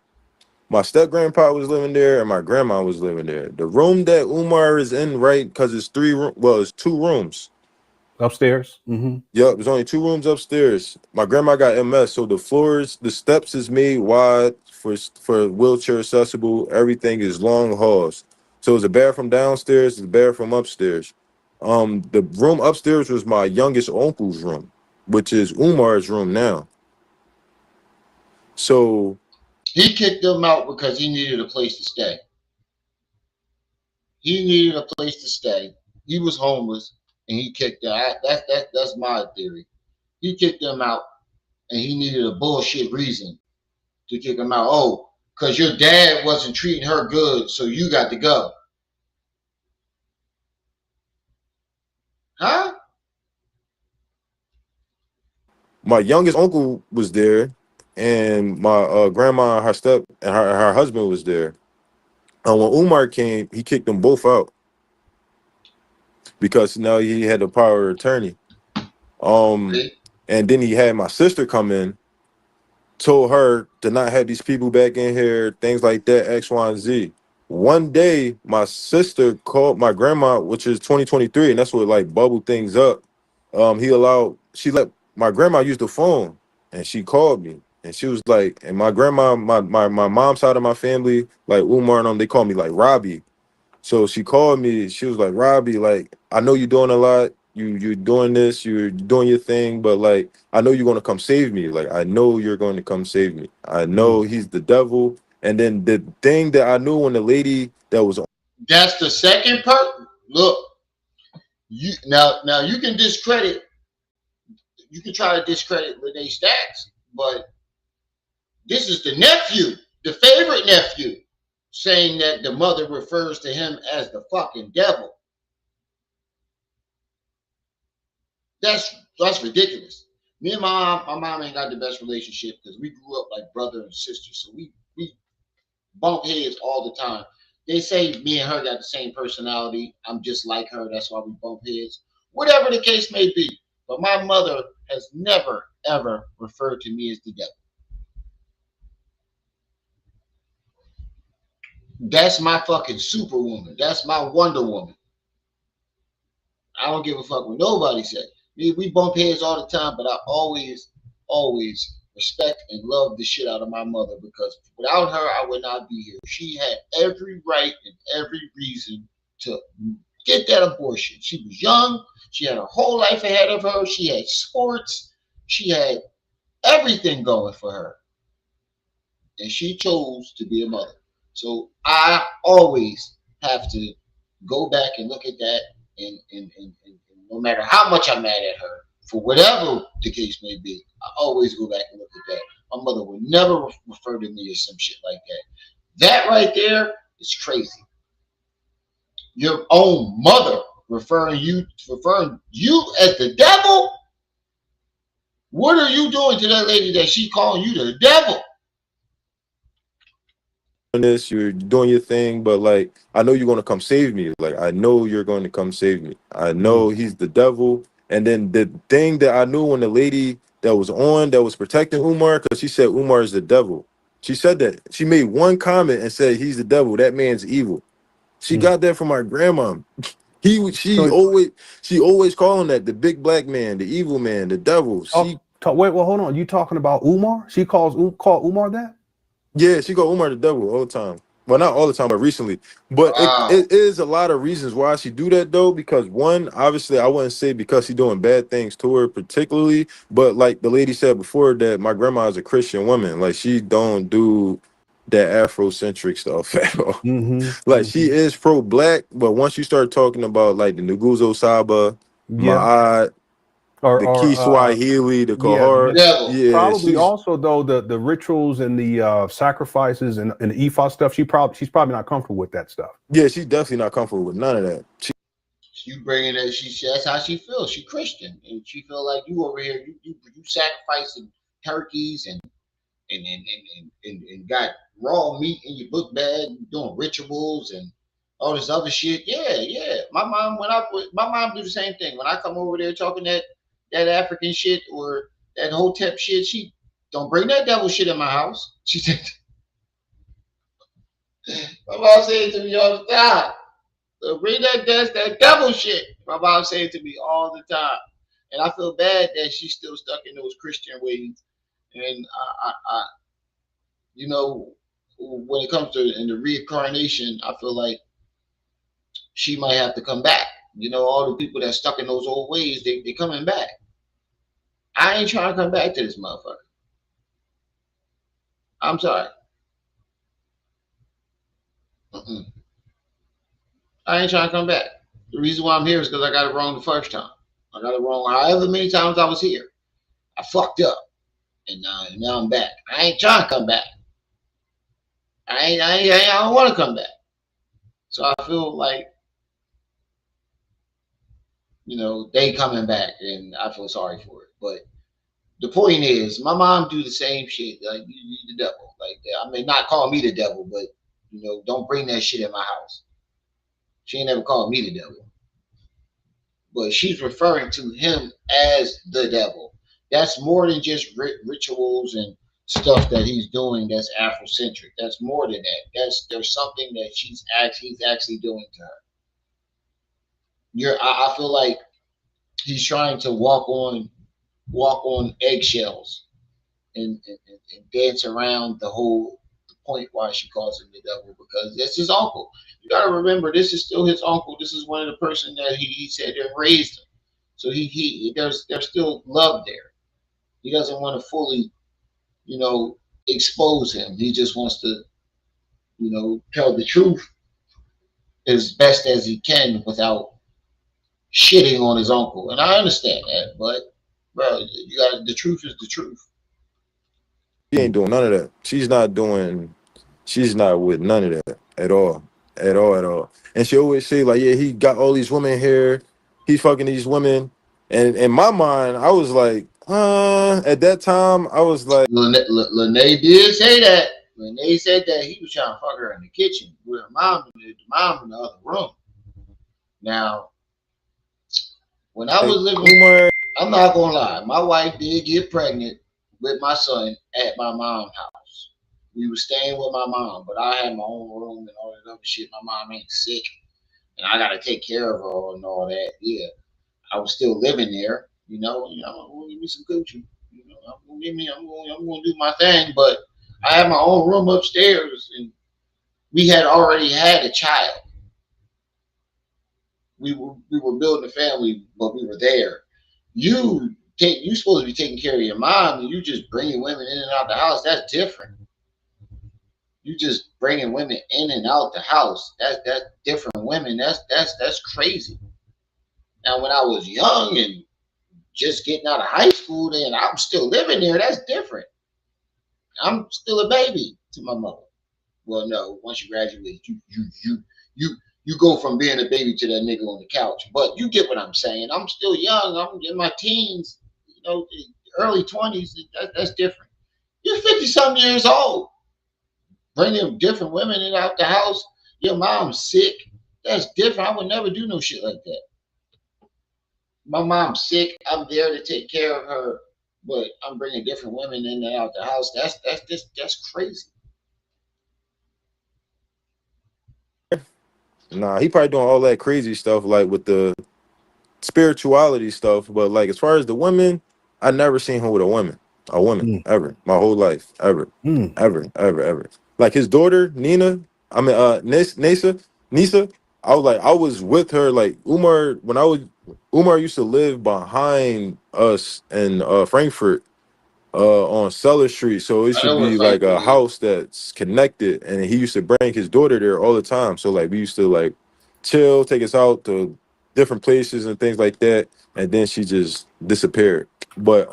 My step grandpa was living there, and my grandma was living there. The room that Umar is in, right? Because it's it's 2 rooms. Upstairs. Mm-hmm. Yep, there's only 2 rooms upstairs. My grandma got MS, so the steps is made wide for wheelchair accessible. Everything is long halls. So it's a bathroom downstairs, it's a bathroom upstairs. The room upstairs was my youngest uncle's room, which is Umar's room now. So He kicked them out because he needed a place to stay. He needed a place to stay. He was homeless and he kicked out. That's my theory. He kicked them out and he needed a bullshit reason to kick him out. Oh, because your dad wasn't treating her good, so you got to go. Huh? my youngest uncle was there, and my grandma, her step, and her husband was there. And when Umar came, he kicked them both out because now he had the power of attorney. Um, Okay. and then he had my sister come in, told her to not have these people back in here, things like that, X, Y, and Z. One day, my sister called my grandma, which is 2023, and that's what like bubbled things up. She let my grandma use the phone, and she called me, and she was like, and my grandma, my mom's side of my family, like Umar and them, they call me like Robbie. So she called me. She was like, Robbie, like, I know you're doing a lot. You're doing this. You're doing your thing. But like, I know you're gonna come save me. Like, I know you're going to come save me. I know he's the devil. And then the thing that I knew when the lady that was That's the second part. Look, you now you can discredit. You can try to discredit Renee Stacks, but this is the nephew, the favorite nephew, saying that the mother refers to him as the fucking devil. That's ridiculous. Me and my mom ain't got the best relationship because we grew up like brother and sister, so we bump heads all the time. They say me and her got the same personality. I'm just like her. That's why we bump heads. Whatever the case may be. But my mother has never, ever referred to me as the devil. That's my fucking superwoman. That's my Wonder Woman. I don't give a fuck what nobody say. We bump heads all the time, but I always respect and love the shit out of my mother because without her, I would not be here. She had every right and every reason to get that abortion. She was young. She had her whole life ahead of her. She had sports. She had everything going for her. And she chose to be a mother. So I always have to go back and look at that and no matter how much I'm mad at her, for whatever the case may be, I always go back and look at that. My mother would never refer to me as some shit like that. That right there is crazy. Your own mother referring you as the devil? What are you doing to that lady that she calling you the devil? doing this, you're doing your thing, but like, I know you're gonna come save me. Like, I know you're going to come save me. I know he's the devil. And then the thing that I knew when the lady that was protecting Umar, because she said Umar is the devil. She said that. She made one comment and said he's the devil. That man's evil. She got that from my grandma. So She always calling that the big black man, the evil man, the devil. wait, well, hold on. You talking about Umar? She call Umar that? Yeah, she called Umar the devil all the time. Well, not all the time, but recently. But Wow. it is a lot of reasons why she do that though. Because one, obviously, I wouldn't say because she's doing bad things to her particularly, but like the lady said before, that my grandma is a Christian woman. Like she don't do that Afrocentric stuff at all. Like she is pro-black, but once you start talking about like the Nguzo Saba, Yeah. Ma'at, the Or Kiswahili, the yeah, Kahar, Devil. yeah, probably she's also though the rituals and the sacrifices and the ephod stuff. She's probably not comfortable with that stuff. yeah, she's definitely not comfortable with none of that. You bringing it, that's how she feels. She Christian, and she feel like you over here, you sacrificing turkeys and got raw meat in your book bag, doing rituals and all this other shit. Yeah, yeah. My mom do the same thing. When I come over there talking that African shit or that Hotep shit, she don't bring that devil shit in my house. She said, my mom said to me all the time. So bring that devil shit. My mom said to me all the time, and I feel bad that she's still stuck in those Christian ways. And you know, when it comes to in the reincarnation, I feel like she might have to come back. You know, all the people that stuck in those old ways, they coming back. I ain't trying to come back to this motherfucker. I'm sorry. Mm-mm. I ain't trying to come back. The reason why I'm here is because I got it wrong the first time. I got it wrong however many times I was here. I fucked up, and now I'm back. I ain't trying to come back. I don't want to come back. So I feel like they coming back, and I feel sorry for it. But the point is, my mom do the same shit. Like you the devil. Like I mean, not call me the devil, but don't bring that shit in my house. She ain't never called me the devil, but she's referring to him as the devil. That's more than just rituals and stuff that he's doing. That's Afrocentric. That's more than that. There's something that he's actually doing to her. I feel like he's trying to walk on eggshells and dance around the point why she calls him the devil, because that's his uncle. You gotta remember, this is still his uncle. This is one of the person that he said that raised him. So there's still love there. He doesn't want to fully, expose him. He just wants to, tell the truth as best as he can without shitting on his uncle. And I understand that, but bro, the truth is the truth. She ain't doing none of that. She's not with none of that at all. At all, at all. And she always say, like, yeah, he got all these women here, he's fucking these women. And in my mind, I was like, at that time, I was like, Lene did say that. Lene said that he was trying to fuck her in the kitchen with her mom in the other room. Now, when I was living, Umar, I'm not gonna lie, my wife did get pregnant with my son at my mom's house. We were staying with my mom, but I had my own room and all that other shit. My mom ain't sick, and I gotta take care of her and all that. Yeah, I was still living there. I'm gonna give me some Gucci. I'm gonna do my thing. But I had my own room upstairs, and we had already had a child. We were building a family, but we were there. You supposed to be taking care of your mom, and you just bringing women in and out the house. That's different. You just bringing women in and out the house. That's different women. That's crazy. Now, when I was young and just getting out of high school, then I'm still living there. That's different. I'm still a baby to my mother. Well, no, once you graduate, you go from being a baby to that nigga on the couch. But you get what I'm saying. I'm still young. I'm in my teens, early 20s. That's different. You're 50 something years old, bringing different women in out the house. Your mom's sick. That's different. I would never do no shit like that. My mom's sick. I'm there to take care of her, but I'm bringing different women in and out the house. That's crazy. Nah, he probably doing all that crazy stuff like with the spirituality stuff. But like as far as the women, I never seen him with a woman Mm, ever, my whole life, ever, mm, ever. Like his daughter Nina, Nisa. I was with her. Like Umar used to live behind us in Frankfurt on Suller Street. So it I should know what be like Frankfurt a is. house that's connected. And he used to bring his daughter there all the time. So like we used to like chill, take us out to different places and things like that. And then she just disappeared. But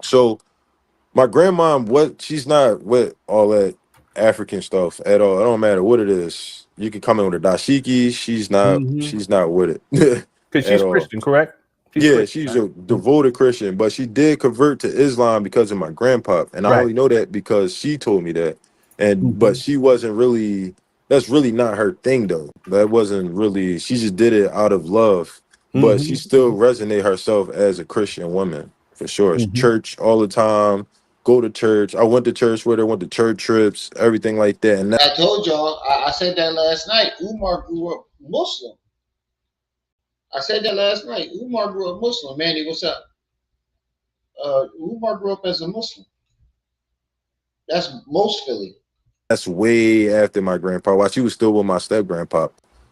so my grandma, what she's not with all that African stuff at all. It don't matter what it is. You can come in with a dashiki. mm-hmm. She's not with it Because at she's all. Christian, correct? She's Yeah, Christian, she's right? a devoted Christian, but she did convert to Islam because of my grandpa, and I Right. only know that because she told me that. And but Mm-hmm. she wasn't really. That's really not her thing, though. That wasn't really. She just did it out of love, but she still resonate herself as a Christian woman for sure. Mm-hmm. Church all the time. Go to church. I went to church with her. Went to church trips, everything like that. And I told y'all, I said that last night. Umar grew up Muslim. I said that last night. Umar grew up Muslim. Manny, what's up? Umar grew up as a Muslim. That's most Philly. that's way after my grandpa. While she was still with my step grandpa,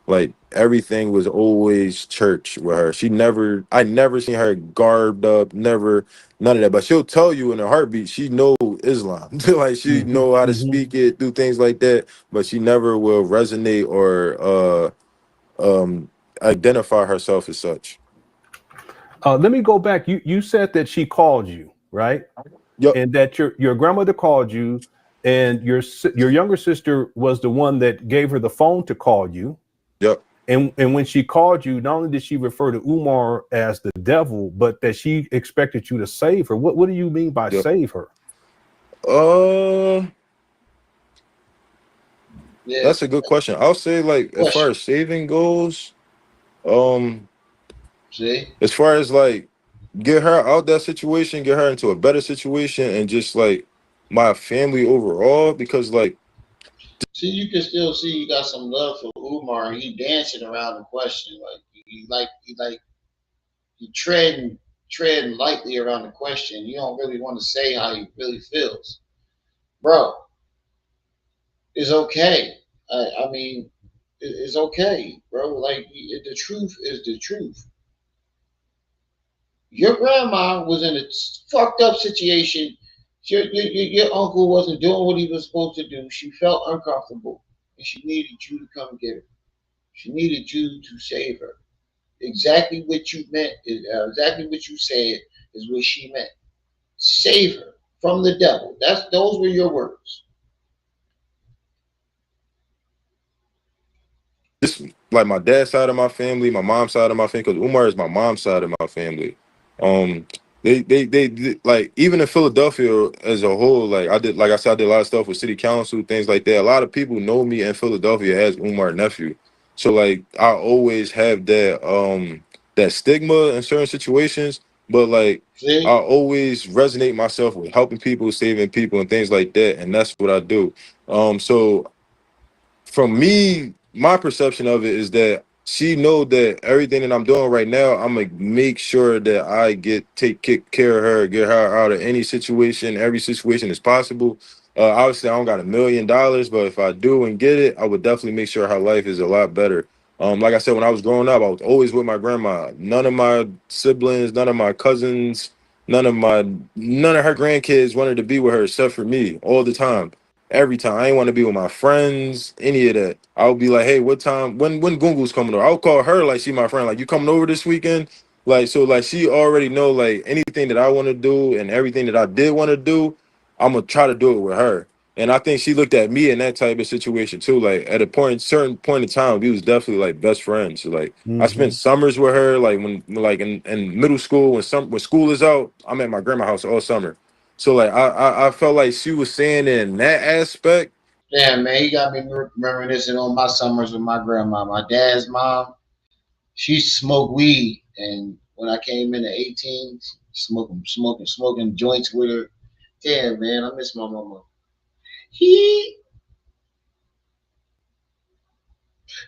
like everything was always church with her. I never seen her garbed up, never, none of that. But she'll tell you in a heartbeat she know Islam, like she Mm-hmm. know how to Mm-hmm. speak it, do things like that. But she never will resonate or identify herself as such. Let me go back. You said that she called you, right? Yup, And that your grandmother called you, and your younger sister was the one that gave her the phone to call you. yup. And when she called you, not only did she refer to Umar as the devil, but that she expected you to save her. What do you mean by Yup. save her? Uh, Yeah. that's a good question. I'll say like as far Question. as saving goes, um. See? as far as like get her out that situation, get her into a better situation, and just like my family overall, because like See, you can still see you got some love for Umar. He dancing around the question. Like he treading lightly around the question. You don't really want to say how he really feels. Bro, it's okay. I mean, it's okay, bro. Like the truth is the truth. Your grandma was in a fucked up situation. Your uncle wasn't doing what he was supposed to do. She felt uncomfortable, and she needed you to come get her. She needed you to save her. Exactly what you meant is exactly what you said is what she meant. Save her from the devil. Those were your words. this like my dad's side of my family, my mom's side of my family, because Umar is my mom's side of my family. Um, like even in Philadelphia as a whole, like I said, I did a lot of stuff with city council, things like that. A lot of people know me in Philadelphia as Umar nephew. So like I always have that stigma in certain situations, but like I See? always resonate myself with helping people, saving people, and things like that, and that's what I do. So from me, my perception of it is that she know that everything that I'm doing right now, I'm gonna make sure that I take care of her, get her out of any situation, every situation as possible. Obviously, I don't got $1 million, but if I do and get it, I would definitely make sure her life is a lot better. Like I said, when I was growing up, I was always with my grandma. None of my siblings, none of my cousins, none of her grandkids wanted to be with her except for me all the time. Every time. I ain't want to be with my friends, any of that. I would be like, hey, what time? When Gungu's coming over? I'll call her like she my friend. Like, you coming over this weekend? Like, so like she already know like anything that I want to do and everything that I did want to do, I'm gonna try to do it with her. And I think she looked at me in that type of situation too. Like at a certain point in time, we was definitely like best friends. So, like I spent Mm-hmm. summers with her. Like when like in middle school when school is out, I'm at my grandma's house all summer. So like I felt like she was saying in that aspect. Yeah, man, he got me reminiscing on my summers with my grandma. My dad's mom, she smoked weed, and when I came in at 18, smoking joints with her. Yeah, man, I miss my mama. He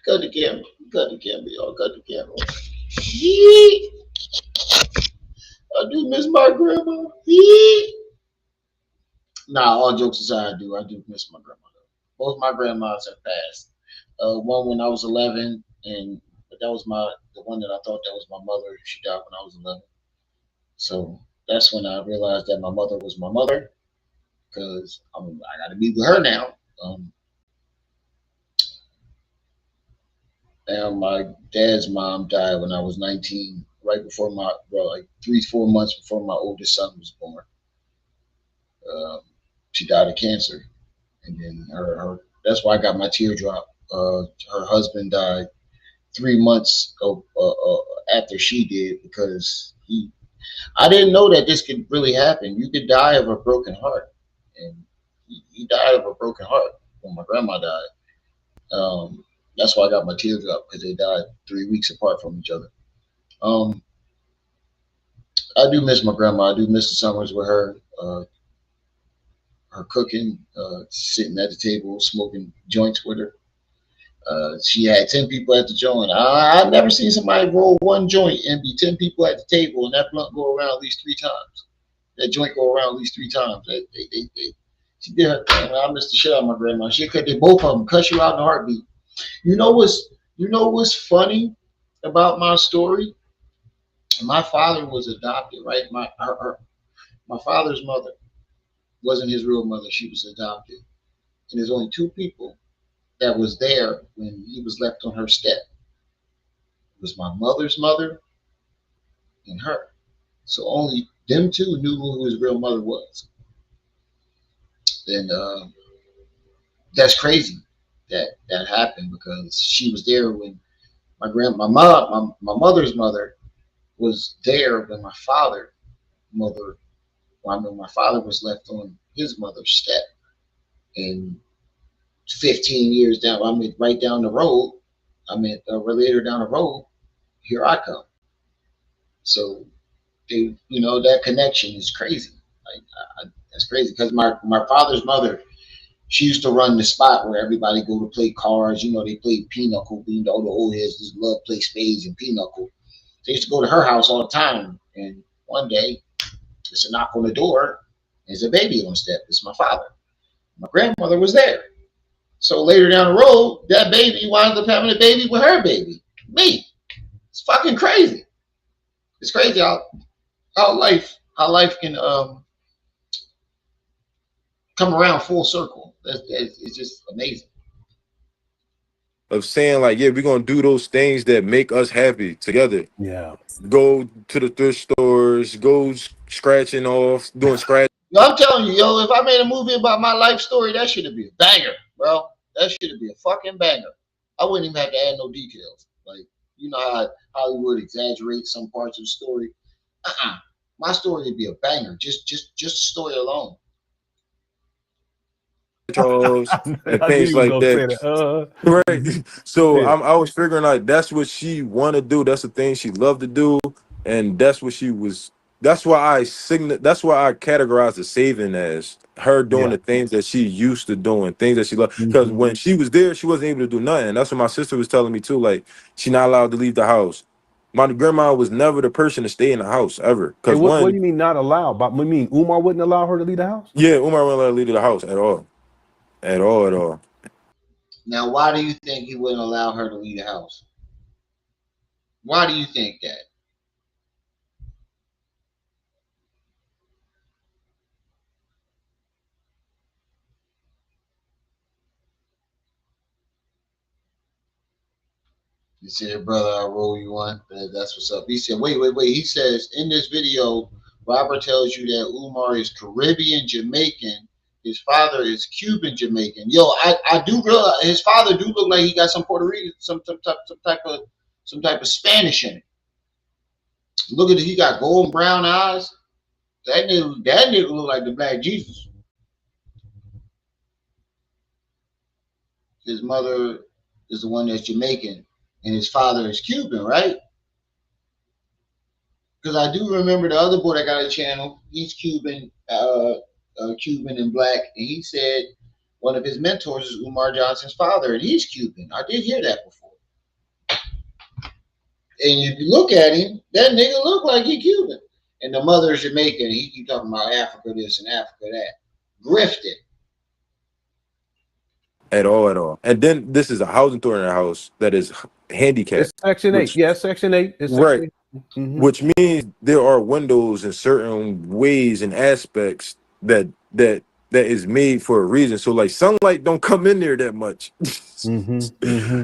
Cut the camera. Cut the camera, y'all. Cut the camera. Yee. I do miss my grandma. Yee. Nah, all jokes aside, I do miss my grandma. Both my grandmas have passed. One when I was 11, and but that was the one that I thought that was my mother. She died when I was 11. So that's when I realized that my mother was my mother because I got to be with her now. And my dad's mom died when I was 19, right before like 3, 4 months before my oldest son was born. She died of cancer, and then that's why I got my teardrop. Her husband died 3 months after she did because I didn't know that this could really happen. You could die of a broken heart, and he died of a broken heart when my grandma died. That's why I got my teardrop because they died 3 weeks apart from each other. Um, I do miss my grandma. I do miss the summers with her, her cooking, sitting at the table, smoking joints with her. She had 10 people at the joint. I've never seen somebody roll one joint and be 10 people at the table and that blunt go around at least 3 times. That joint go around at least 3 times. She did her thing. I missed the shit out of my grandma. She cut both of them, cut you out in a heartbeat. You know what's funny about my story? My father was adopted, right? My father's mother wasn't his real mother. She was adopted. And there's only two people that was there when he was left on her step. It was my mother's mother and her. So only them two knew who his real mother was. And that's crazy that happened because she was there when my mother's mother was there when mother my father was left on his mother's step. And 15 years down, I mean right down the road, later down the road, here I come. So that connection is crazy. Like that's crazy because my father's mother, she used to run the spot where everybody go to play cards. They play pinochle. All the old heads just love play spades and pinochle. They used to go to her house all the time. And one day, it's a knock on the door. There's a baby on the step. It's my father. My grandmother was there. So later down the road, that baby winds up having a baby with her baby, me. It's fucking crazy. It's crazy how life can come around full circle. It's just amazing. Of saying like, yeah, we're gonna do those things that make us happy together. Yeah. Go to the thrift stores, go scratching off, doing scratch. I'm telling you, yo, if I made a movie about my life story, that should be a banger, bro. That should be a fucking banger. I wouldn't even have to add no details. Like, you know how Hollywood exaggerates some parts of the story. My story would be a banger. Just the story alone. Charles and I knew things you was like gonna say that. that. Right. So Yeah. I was figuring like that's what she want to do. That's the thing she loved to do, and that's what she was. That's why I categorized the saving as her doing Yeah. the things that she used to doing, things that she loved. Because Hmm. when she was there, she wasn't able to do nothing. That's what my sister was telling me too. Like she not allowed to leave the house. My grandma was never the person to stay in the house ever. Hey, Because what do one, you mean not allowed? But you mean Umar wouldn't allow her to leave the house? yeah, Umar wouldn't let her leave the house at all, at all. Now, why do you think he wouldn't allow her to leave the house? Why do you think that? He said, brother, I'll roll you one. That's what's up. He said, wait. He says, in this video, Robert tells you that Umar is Caribbean Jamaican. His father is Cuban Jamaican. Yo, I do realize his father do look like he got some Puerto Rican, some type of Spanish in it. Look at it, he got golden brown eyes. That nigga look like the Black Jesus. His mother is the one that's Jamaican, and his father is Cuban, right? Because I do remember the other boy that got a channel. He's Cuban, Cuban and black, and he said one of his mentors is Umar Johnson's father, and he's Cuban. I did hear that before. And if you look at him, that nigga look like he Cuban. And the mother is Jamaican. And he keep talking about Africa this and Africa that. Grifted. At all, at all. And then this is a housing authority house that is handicapped. It's Section 8. Yeah, Section 8. It's right. Section 8. Mm-hmm. Which means there are windows in certain ways and aspects that is made for a reason. So like sunlight don't come in there that much.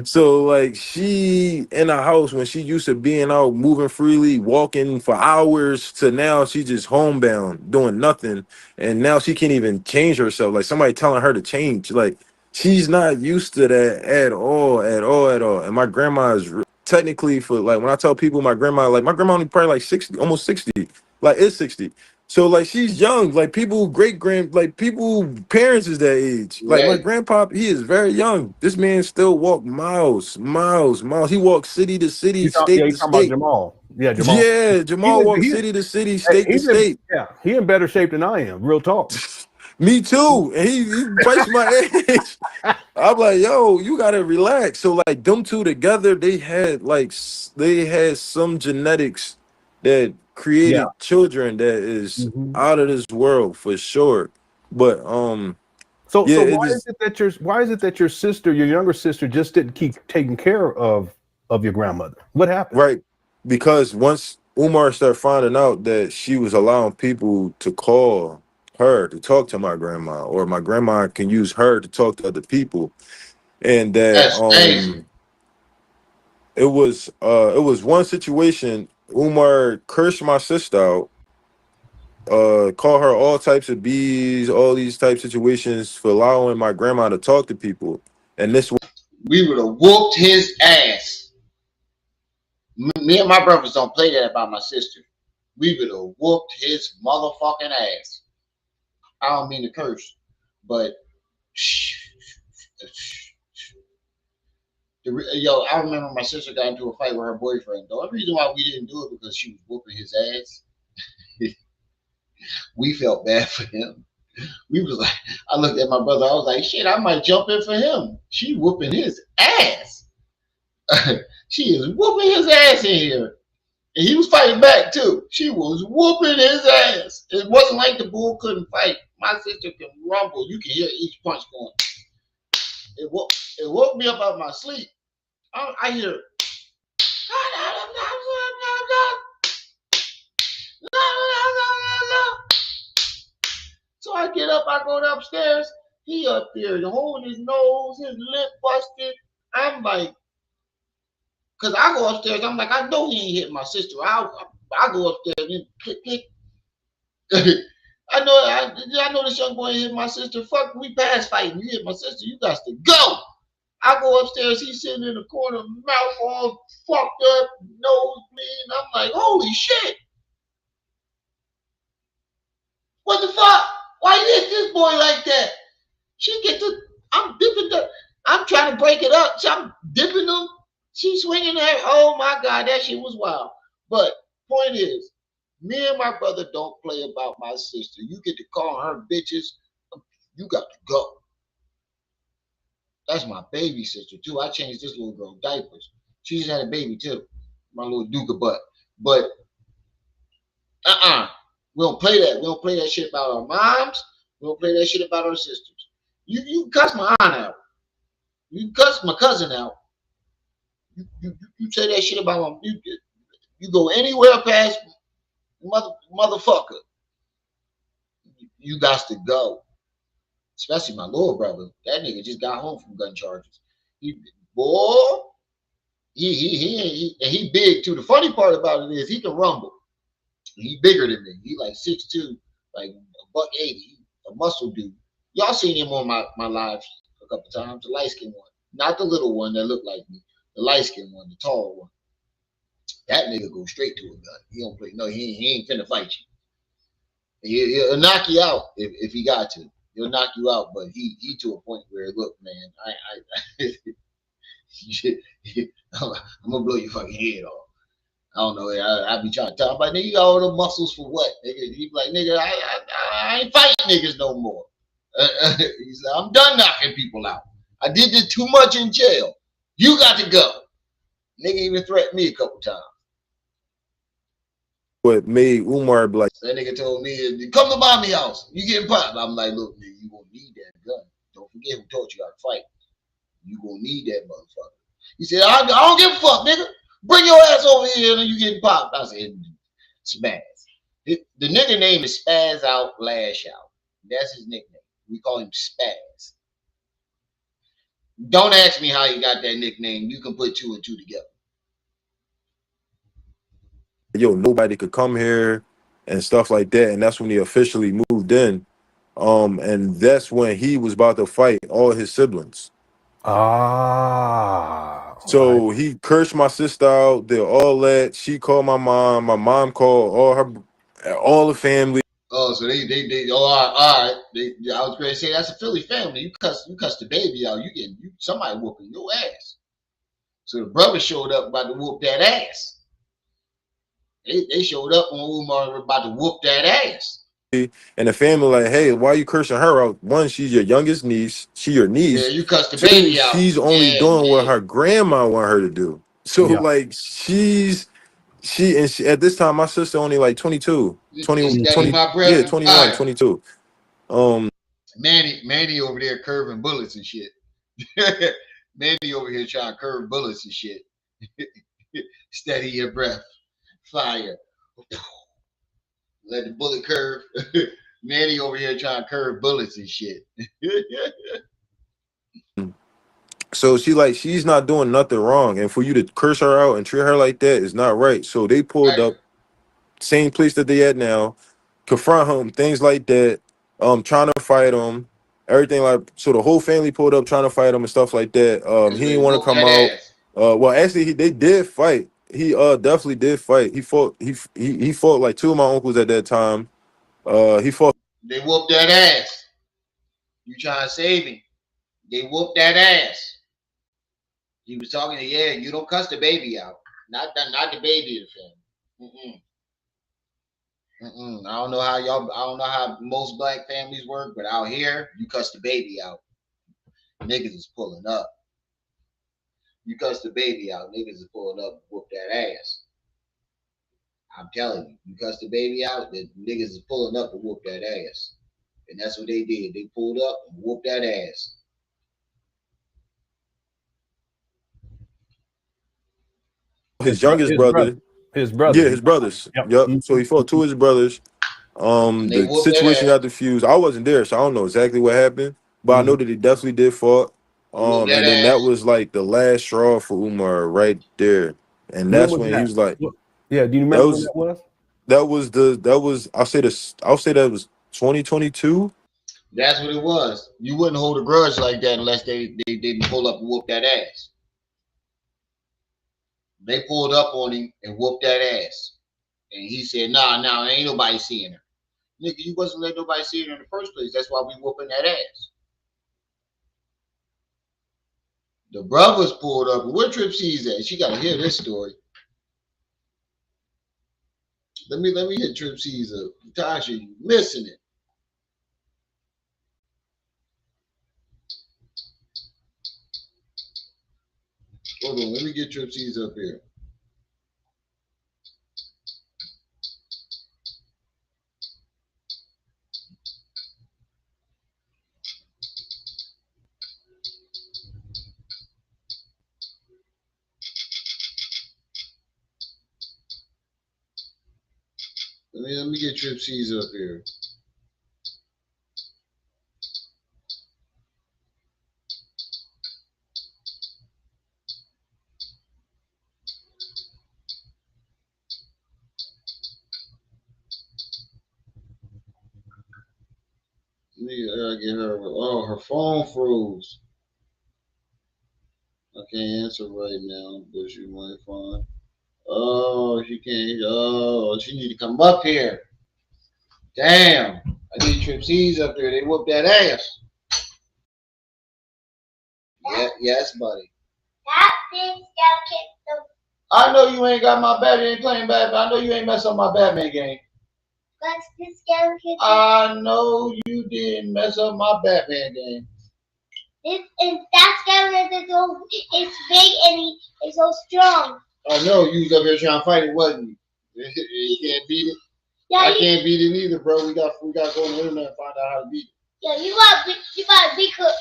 So like she in a house when she used to being out moving freely, walking for hours, to now she just homebound doing nothing, and now she can't even change herself. Like somebody telling her to change. Like she's not used to that at all. And my grandma is technically, for like when I tell people my grandma only probably like 60, almost 60, like it's 60. So like she's young, like people people parents is that age. Like my grandpa, he is very young. This man still walk miles. He walks city to city, state to state. About Jamal. Yeah, Jamal. Yeah, Jamal walks city to city, state to state. He in better shape than I am. Real talk. Me too. And he twice my age. I'm like, yo, you gotta relax. So like them two together, they had some genetics that created children that is out of this world for sure. But so why is it that your sister, your younger sister, just didn't keep taking care of your grandmother? What happened? Right. Because once Umar started finding out that she was allowing people to call her to talk to my grandma, or my grandma can use her to talk to other people, and that it was one situation. Umar cursed my sister out, called her all types of bees, all these type situations for allowing my grandma to talk to people. And this, we would have whooped his ass. Me and my brothers don't play that about my sister. We would have whooped his motherfucking ass. I don't mean to curse, but yo, I remember my sister got into a fight with her boyfriend. The only reason why we didn't do it because she was whooping his ass. We felt bad for him. We was like, I looked at my brother. I was like, shit, I might jump in for him. She whooping his ass. She is whooping his ass in here. And he was fighting back too. She was whooping his ass. It wasn't like the bull couldn't fight. My sister can rumble. You can hear each punch going. It woke me up out of my sleep. I hear. So I get up, I go upstairs. He up there holding his nose, his lip busted. I'm like, because I go upstairs, I'm like, I know he ain't hitting my sister. I go upstairs and click, click. I know this young boy hit my sister. Fuck, we past fighting. You hit my sister, you got to go. I go upstairs, he's sitting in the corner, mouth all fucked up, nose bleeding. I'm like, holy shit. What the fuck? Why you hit this boy like that? I'm dipping I'm trying to break it up. So I'm dipping them. She's swinging her. Oh my God, that shit was wild. But point is, me and my brother don't play about my sister. You get to call her bitches, you got to go. That's my baby sister too. I changed this little girl diapers. She just had a baby too. My little Duca butt. But we don't play that. We don't play that shit about our moms. We don't play that shit about our sisters. You cuss my aunt out. You cuss my cousin out. You say that shit about my. You go anywhere past motherfucker. You got to go. Especially my little brother. That nigga just got home from gun charges. He big too. The funny part about it is he can rumble. He bigger than me. He like 6'2", like $180, a muscle dude. Y'all seen him on my live a couple times. The light skinned one, not the little one that looked like me. The light skinned one, the tall one. That nigga go straight to a gun. He don't play. No, he ain't finna fight you. He'll knock you out if he got to. He'll knock you out, but he to a point where, look, man, I'm gonna blow your fucking head off. I don't know. I be trying to tell him, like, nigga, you got all the muscles for what? Nigga, he be like, nigga, I ain't fighting niggas no more. He said, I'm done knocking people out. I did this too much in jail. You got to go. Nigga even threatened me a couple times. What made Umar be like, That nigga told me, come to mommy house. You getting popped. I'm like, look, nigga, you gonna need that gun. Don't forget who taught you how to fight. You gonna need that motherfucker. He said, I don't give a fuck, nigga. Bring your ass over here and you getting popped. I said, Spaz. The nigga name is Spaz Out Lash Out. That's his nickname. We call him Spaz. Don't ask me how he got that nickname. You can put two and two together. yo, nobody could come here and stuff like that. And that's when he officially moved in. And that's when he was about to fight all his siblings. So he cursed my sister out, did all that. She called my mom called all the family. Oh, so they all right. I was going to say that's a Philly family. You cuss the baby out. You somebody whooping your ass. So the brother showed up about to whoop that ass. They showed up when Umar was about to whoop that ass. And the family like, hey, why are you cursing her out? One, she's your youngest niece. She your niece. Yeah, you cussed the Two, baby out. she's only doing what her grandma want her to do. So like she at this time my sister only like 22, 20, 20 yeah, 21, 22. Manny over there curving bullets and shit. Manny over here trying to curve bullets and shit. Steady your breath. Fire. Let the bullet curve. Manny over here trying to curve bullets and shit. So she's not doing nothing wrong. And for you to curse her out and treat her like that is not right. So they pulled up, same place that they at now, confront him, things like that, trying to fight him, everything like so the whole family pulled up trying to fight him and stuff like that. He didn't want to come out. Well actually they did fight. He definitely did fight. He fought like two of my uncles at that time. He fought. They whooped that ass. You trying to save him. They whooped that ass. He was talking to, you don't cuss the baby out. Not the baby in the family. I don't know how most black families work, but out here, you cuss the baby out. Niggas is pulling up. You cuss the baby out, niggas is pulling up and whoop that ass. I'm telling you, you cuss the baby out, the niggas is pulling up and whoop that ass. And that's what they did. They pulled up and whooped that ass. His youngest brother. His brother. Yeah, his brothers. Yep. So he fought two of his brothers. The situation got diffused. I wasn't there, so I don't know exactly what happened. But I know that he definitely did fought. And then that was like the last straw for Umar right there. And that's when he was like, yeah, do you remember when that was? I'll say that was 2022. That's what it was. You wouldn't hold a grudge like that unless they didn't pull up and whoop that ass. They pulled up on him and whooped that ass. And he said, nah, ain't nobody seeing her. Nigga, you wasn't letting nobody see her in the first place. That's why we whooping that ass. The brothers pulled up. Where Trip C's at? She got to hear this story. Let me hit Trip C's up. Tasha, you missing it. Hold on, let me get Trip C's up here. Let me get Trip C's up here. I get her. Oh, her phone froze. I can't answer right now, but she might find. Oh, she can't. Oh, she need to come up here. Damn. I need Trip C's up there. They whoop that ass. Yeah, yes, buddy. That bitch got kicked the. I know you ain't got my Batman, ain't playing Batman. I know you ain't messed up my Batman game. Let's just go kick. I know you didn't mess up my Batman game. And that skeleton is so it's big and he's so strong. I know you was up here trying to fight it, wasn't you? You can't beat it. Yeah, I can't beat it either, bro. We got to go on the internet and find out how to beat it. Yeah, you gotta be cook.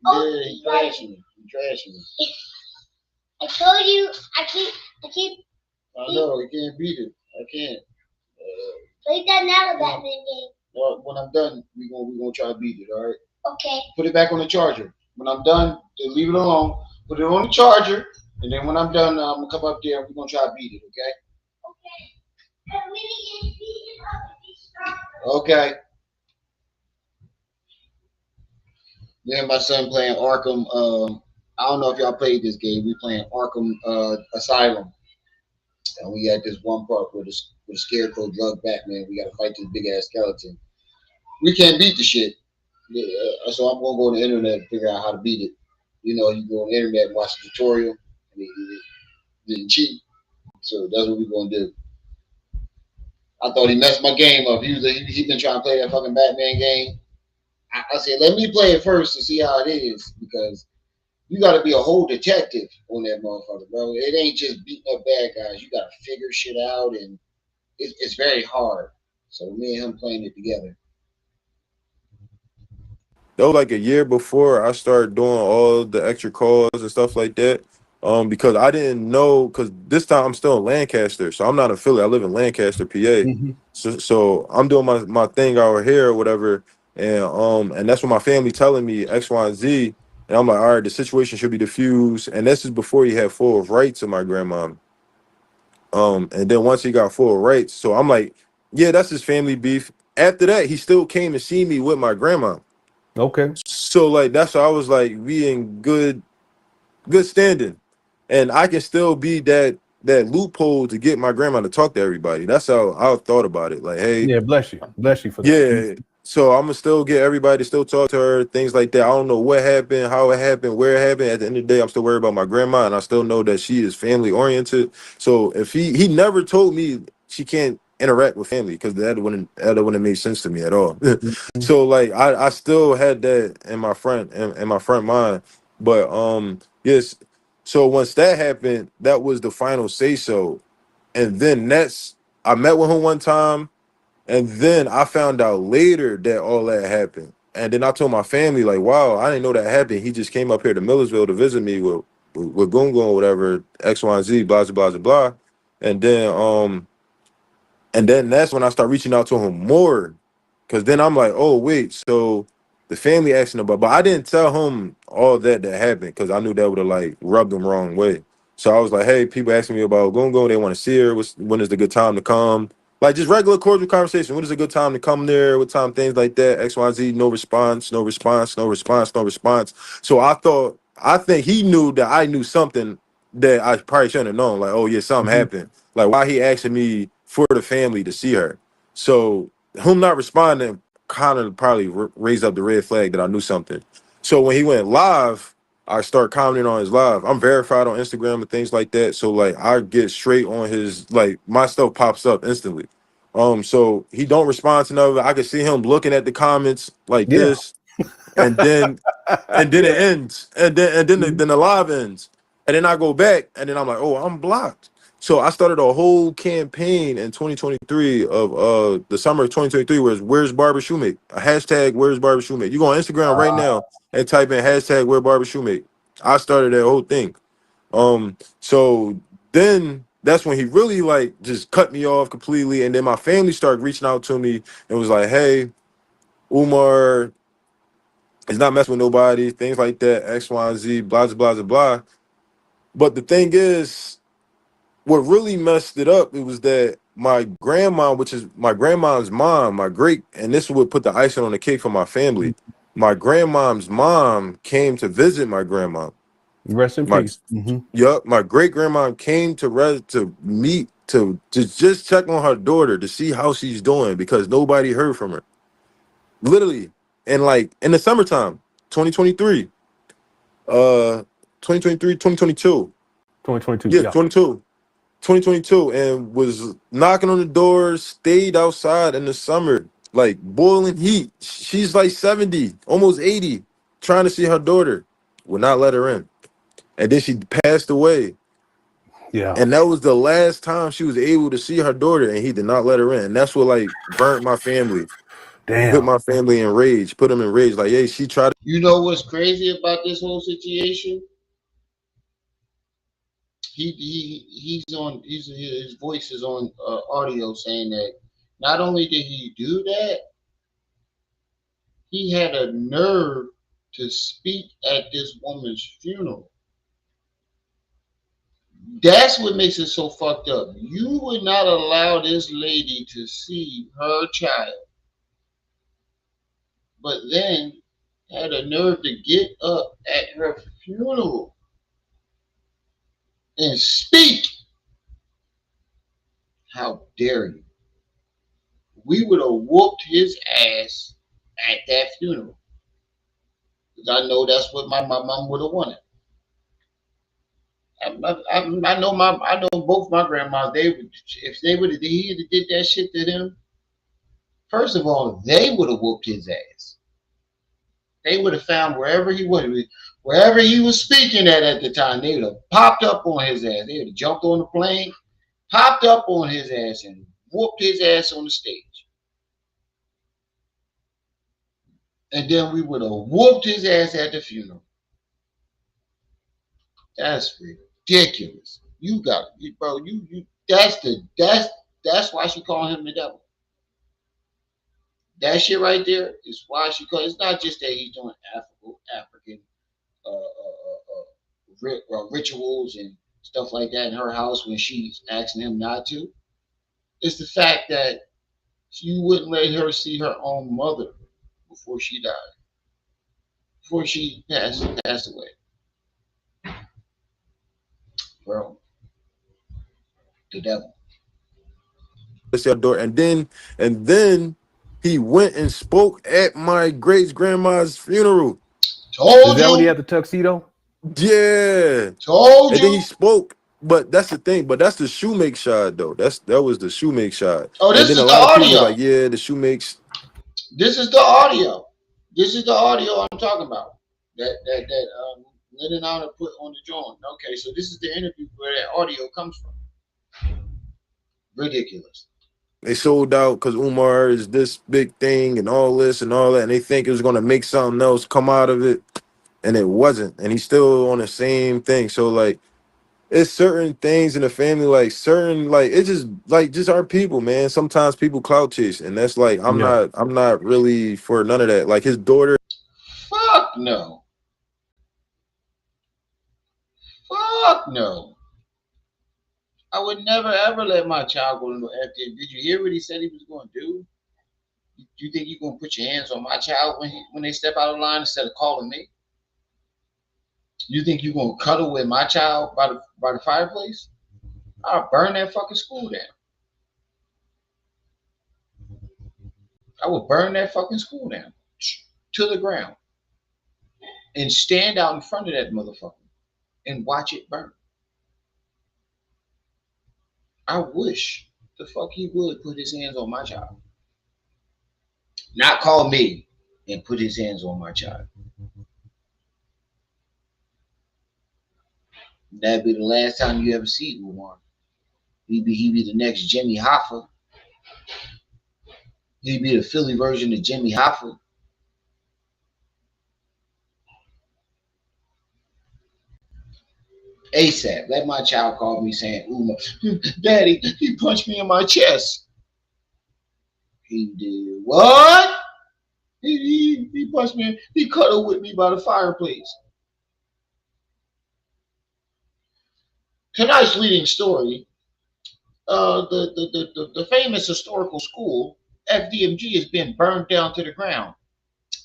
Yeah, he trashing me. He trashing me. I told you I keep. I know he can't beat it. I can't. Play that now, Batman game. Well, when I'm done, we gonna try to beat it. All right. Okay. Put it back on the charger. When I'm done, then leave it alone. Put it on the charger, and then when I'm done, I'm gonna come up there and we're gonna try to beat it. Okay. Okay. And we need to beat it up and be stronger. Okay. Me and my son playing Arkham. I don't know if y'all played this game. We playing Arkham Asylum, and we had this one part where the scarecrow drug Batman. We got to fight this big ass skeleton. We can't beat the shit. Yeah, so I'm gonna go on the internet and figure out how to beat it. You know, you go on the internet and watch the tutorial, and then cheat. So that's what we're gonna do. I thought he messed my game up. He been trying to play that fucking Batman game. I said, let me play it first to see how it is, because you got to be a whole detective on that motherfucker, bro. It ain't just beating up bad guys. You got to figure shit out, and it's very hard. So me and him playing it together. Though, like a year before I started doing all the extra calls and stuff like that, because I didn't know, because this time I'm still in Lancaster, so I'm not in Philly. I live in Lancaster, PA. Mm-hmm. So I'm doing my thing out here or whatever, and that's what my family telling me X, Y, and Z, and I'm like, all right, the situation should be diffused, and this is before he had full rights of my grandma. And then once he got full rights, so I'm like, yeah, that's his family beef. After that, he still came to see me with my grandma. Okay. So like that's why I was like, we in good standing, and I can still be that loophole to get my grandma to talk to everybody. That's how I thought about it. Like, hey, Yeah, bless you for that. yeah. So I'm gonna still get everybody to still talk to her, things like that. I don't know what happened, how it happened, where it happened. At the end of the day, I'm still worried about my grandma, and I still know that she is family oriented. So if he never told me she can't interact with family, because that wouldn't make sense to me at all. Mhm. So like I still had that in my front mind. But yes. So once that happened, that was the final say so. And then I met with him one time. And then I found out later that all that happened. And then I told my family, like, wow, I didn't know that happened. He just came up here to Millersville to visit me with Gungun or whatever, X, Y, and Z, blah, blah, blah, blah. And then that's when I start reaching out to him more. Cause then I'm like, oh wait, so the family asking about, but I didn't tell him all that happened, because I knew that would have like rubbed him wrong way. So I was like, hey, people asking me about Gungo, they want to see her. When is the good time to come? Like just regular cordial conversation. When is a good time to come there? What time? Things like that. X, Y, Z. No response. No response. No response. No response. So I think he knew that I knew something that I probably shouldn't have known. Like, oh yeah, something Mhm. happened. Like, why he asking me for the family to see her? So him not responding kind of probably raised up the red flag that I knew something. So when he went live, I start commenting on his live. I'm verified on Instagram and things like that. So like I get straight on his, like my stuff pops up instantly. So he don't respond to none of it. I can see him looking at the comments like Yeah. this, and then it Yeah. ends, and then Mhm. then the live ends, and then I go back, and then I'm like, oh, I'm blocked. So I started a whole campaign in 2023 of the summer of 2023, where's Barber Shoemate, a hashtag where's Barber Shoemate. You go on Instagram right now and type in hashtag where Barber Shoemate. I started that whole thing. So then that's when he really like just cut me off completely, and then my family started reaching out to me and was like, hey, Umar, it's not messing with nobody, things like that, X, Y, and Z, blah, blah, blah, blah. But the thing is, what really messed it up, it was that my grandma, which is my grandma's mom, and this would put the icing on the cake for my family. My grandma's mom came to visit my grandma. Rest in My, peace. Hmm. yup, my great grandma came to meet, to just check on her daughter to see how she's doing, because nobody heard from her. Literally, and like in the summertime, 2023. 2023, 2022. 2022. Yeah, Yeah. 2022, and was knocking on the doors, stayed outside in the summer, like boiling heat. She's like 70, almost 80. trying to see her daughter, would not let her in. And then she passed away. Yeah. And that was the last time she was able to see her daughter, and he did not let her in. And that's what like burnt my family, put Damn. my family in rage, put them in rage. Like, hey, she tried. You know what's crazy about this whole situation? He's on. His voice is on audio saying that not only did he do that, he had a nerve to speak at this woman's funeral. That's what makes it so fucked up. You would not allow this lady to see her child, but then had a nerve to get up at her funeral and speak. How dare you? We would have whooped his ass at that funeral. Because I know that's what my mom would have wanted. I know both my grandmas. They would, if they would have did that shit to them. First of all, they would have whooped his ass. They would have found wherever he was speaking at the time. They would have popped up on his ass. They would have jumped on the plane, popped up on his ass, and whooped his ass on the stage. And then we would have whooped his ass at the funeral. That's ridiculous. You got it, bro. You that's why she called him the devil. That shit right there is why she called. It's not just that he's doing African rituals and stuff like that in her house when she's asking him not to. It's the fact that you wouldn't let her see her own mother before she died, before she passed away, bro. The devil. To see her daughter. And then he went and spoke at my great grandma's funeral. Is Told that when he you. had the tuxedo? Yeah. Told And then he you. spoke. But that's the thing. But that's the shoe make shot though. That was the shoe make shot. Oh, And this then a is the lot of people was audio. like, yeah, the shoe makes. This is the audio. This is the audio I'm talking about. That Lennon Honor put on the joint. Okay, so this is the interview where that audio comes from. Ridiculous. They sold out because Umar is this big thing and all this and all that, and they think it was gonna make something else come out of it, and it wasn't. And he's still on the same thing. So like, it's certain things in the family, like certain like it's just our people, man. Sometimes people clout chase, and that's like Yeah. I'm not really for none of that. Like his daughter. Fuck no. Fuck no. I would never ever let my child go to no FD. Did you hear what he said he was going to do? You think you're going to put your hands on my child when they step out of line instead of calling me? You think you're going to cuddle with my child by the fireplace? I'll burn that fucking school down. I will burn that fucking school down to the ground and stand out in front of that motherfucker and watch it burn. I wish the fuck he would put his hands on my child. Not call me and put his hands on my child. That'd be the last time you ever see Umar. He be the next Jimmy Hoffa. He'd be the Philly version of Jimmy Hoffa. ASAP. Let my child call me saying, Umar, Daddy, he punched me in my chest. He did what? He punched me. He cuddled with me by the fireplace. Tonight's leading story: the famous historical school FDMG has been burned down to the ground.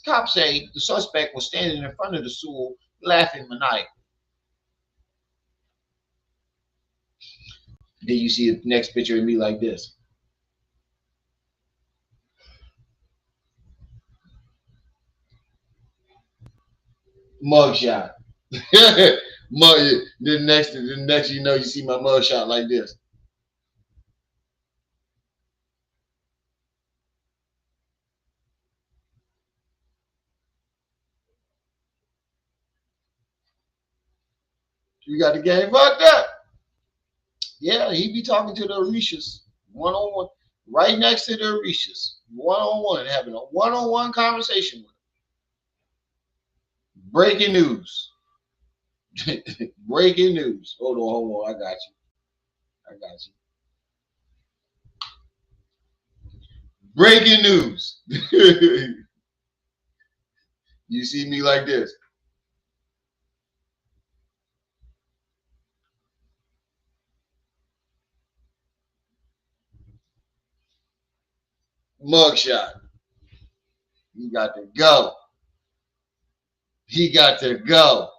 Cops say the suspect was standing in front of the school laughing maniacally. Then you see the next picture of me like this. Mugshot. The next you know, you see my mugshot like this. You got the game fucked up. Yeah, he be talking to the Orishas one on one, right next to the Orishas, one on one, having a one on one conversation with them. Breaking news. Breaking news. Hold on. I got you. Breaking news. You see me like this. Mugshot. He got to go. He got to go.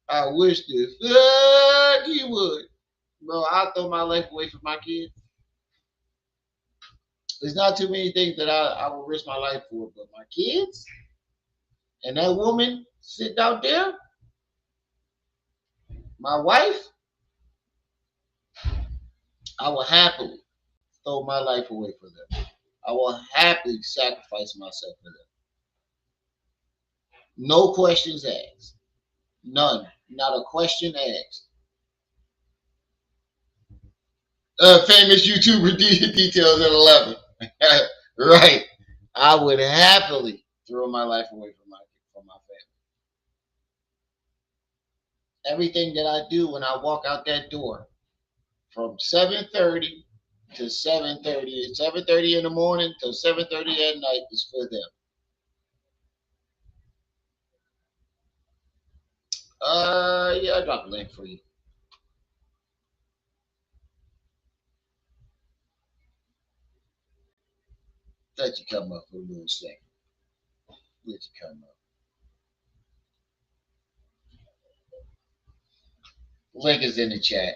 I wish this. He would. Bro, I'll throw my life away for my kids. There's not too many things that I will risk my life for, but my kids and that woman sitting out there, my wife, I will happily throw my life away for them. I will happily sacrifice myself for them. No questions asked. None. Not a question asked. Famous YouTuber details at 11. Right. I would happily throw my life away from my family. Everything that I do when I walk out that door from 7:30 to 7:30, 7:30 in the morning till 7:30 at night is for them. Yeah, I dropped a link for you. Let you come up for a little second. Let you come up. Link is in the chat.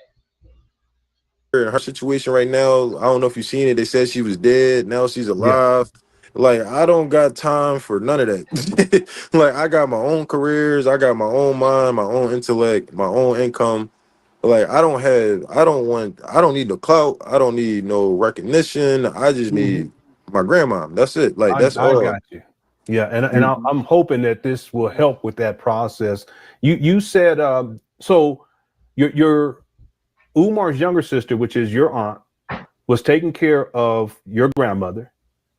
Her situation right now, I don't know if you've seen it. They said she was dead. Now she's Yeah. alive. Like, I don't got time for none of that. Like, I got my own careers. I got my own mind, my own intellect, my own income. Like, I don't need no clout. I don't need no recognition. I just Mhm. need my grandma. That's it. Like, that's I all. got you. Yeah, and I'm hoping that this will help with that process. You said so your Umar's younger sister, which is your aunt, was taking care of your grandmother,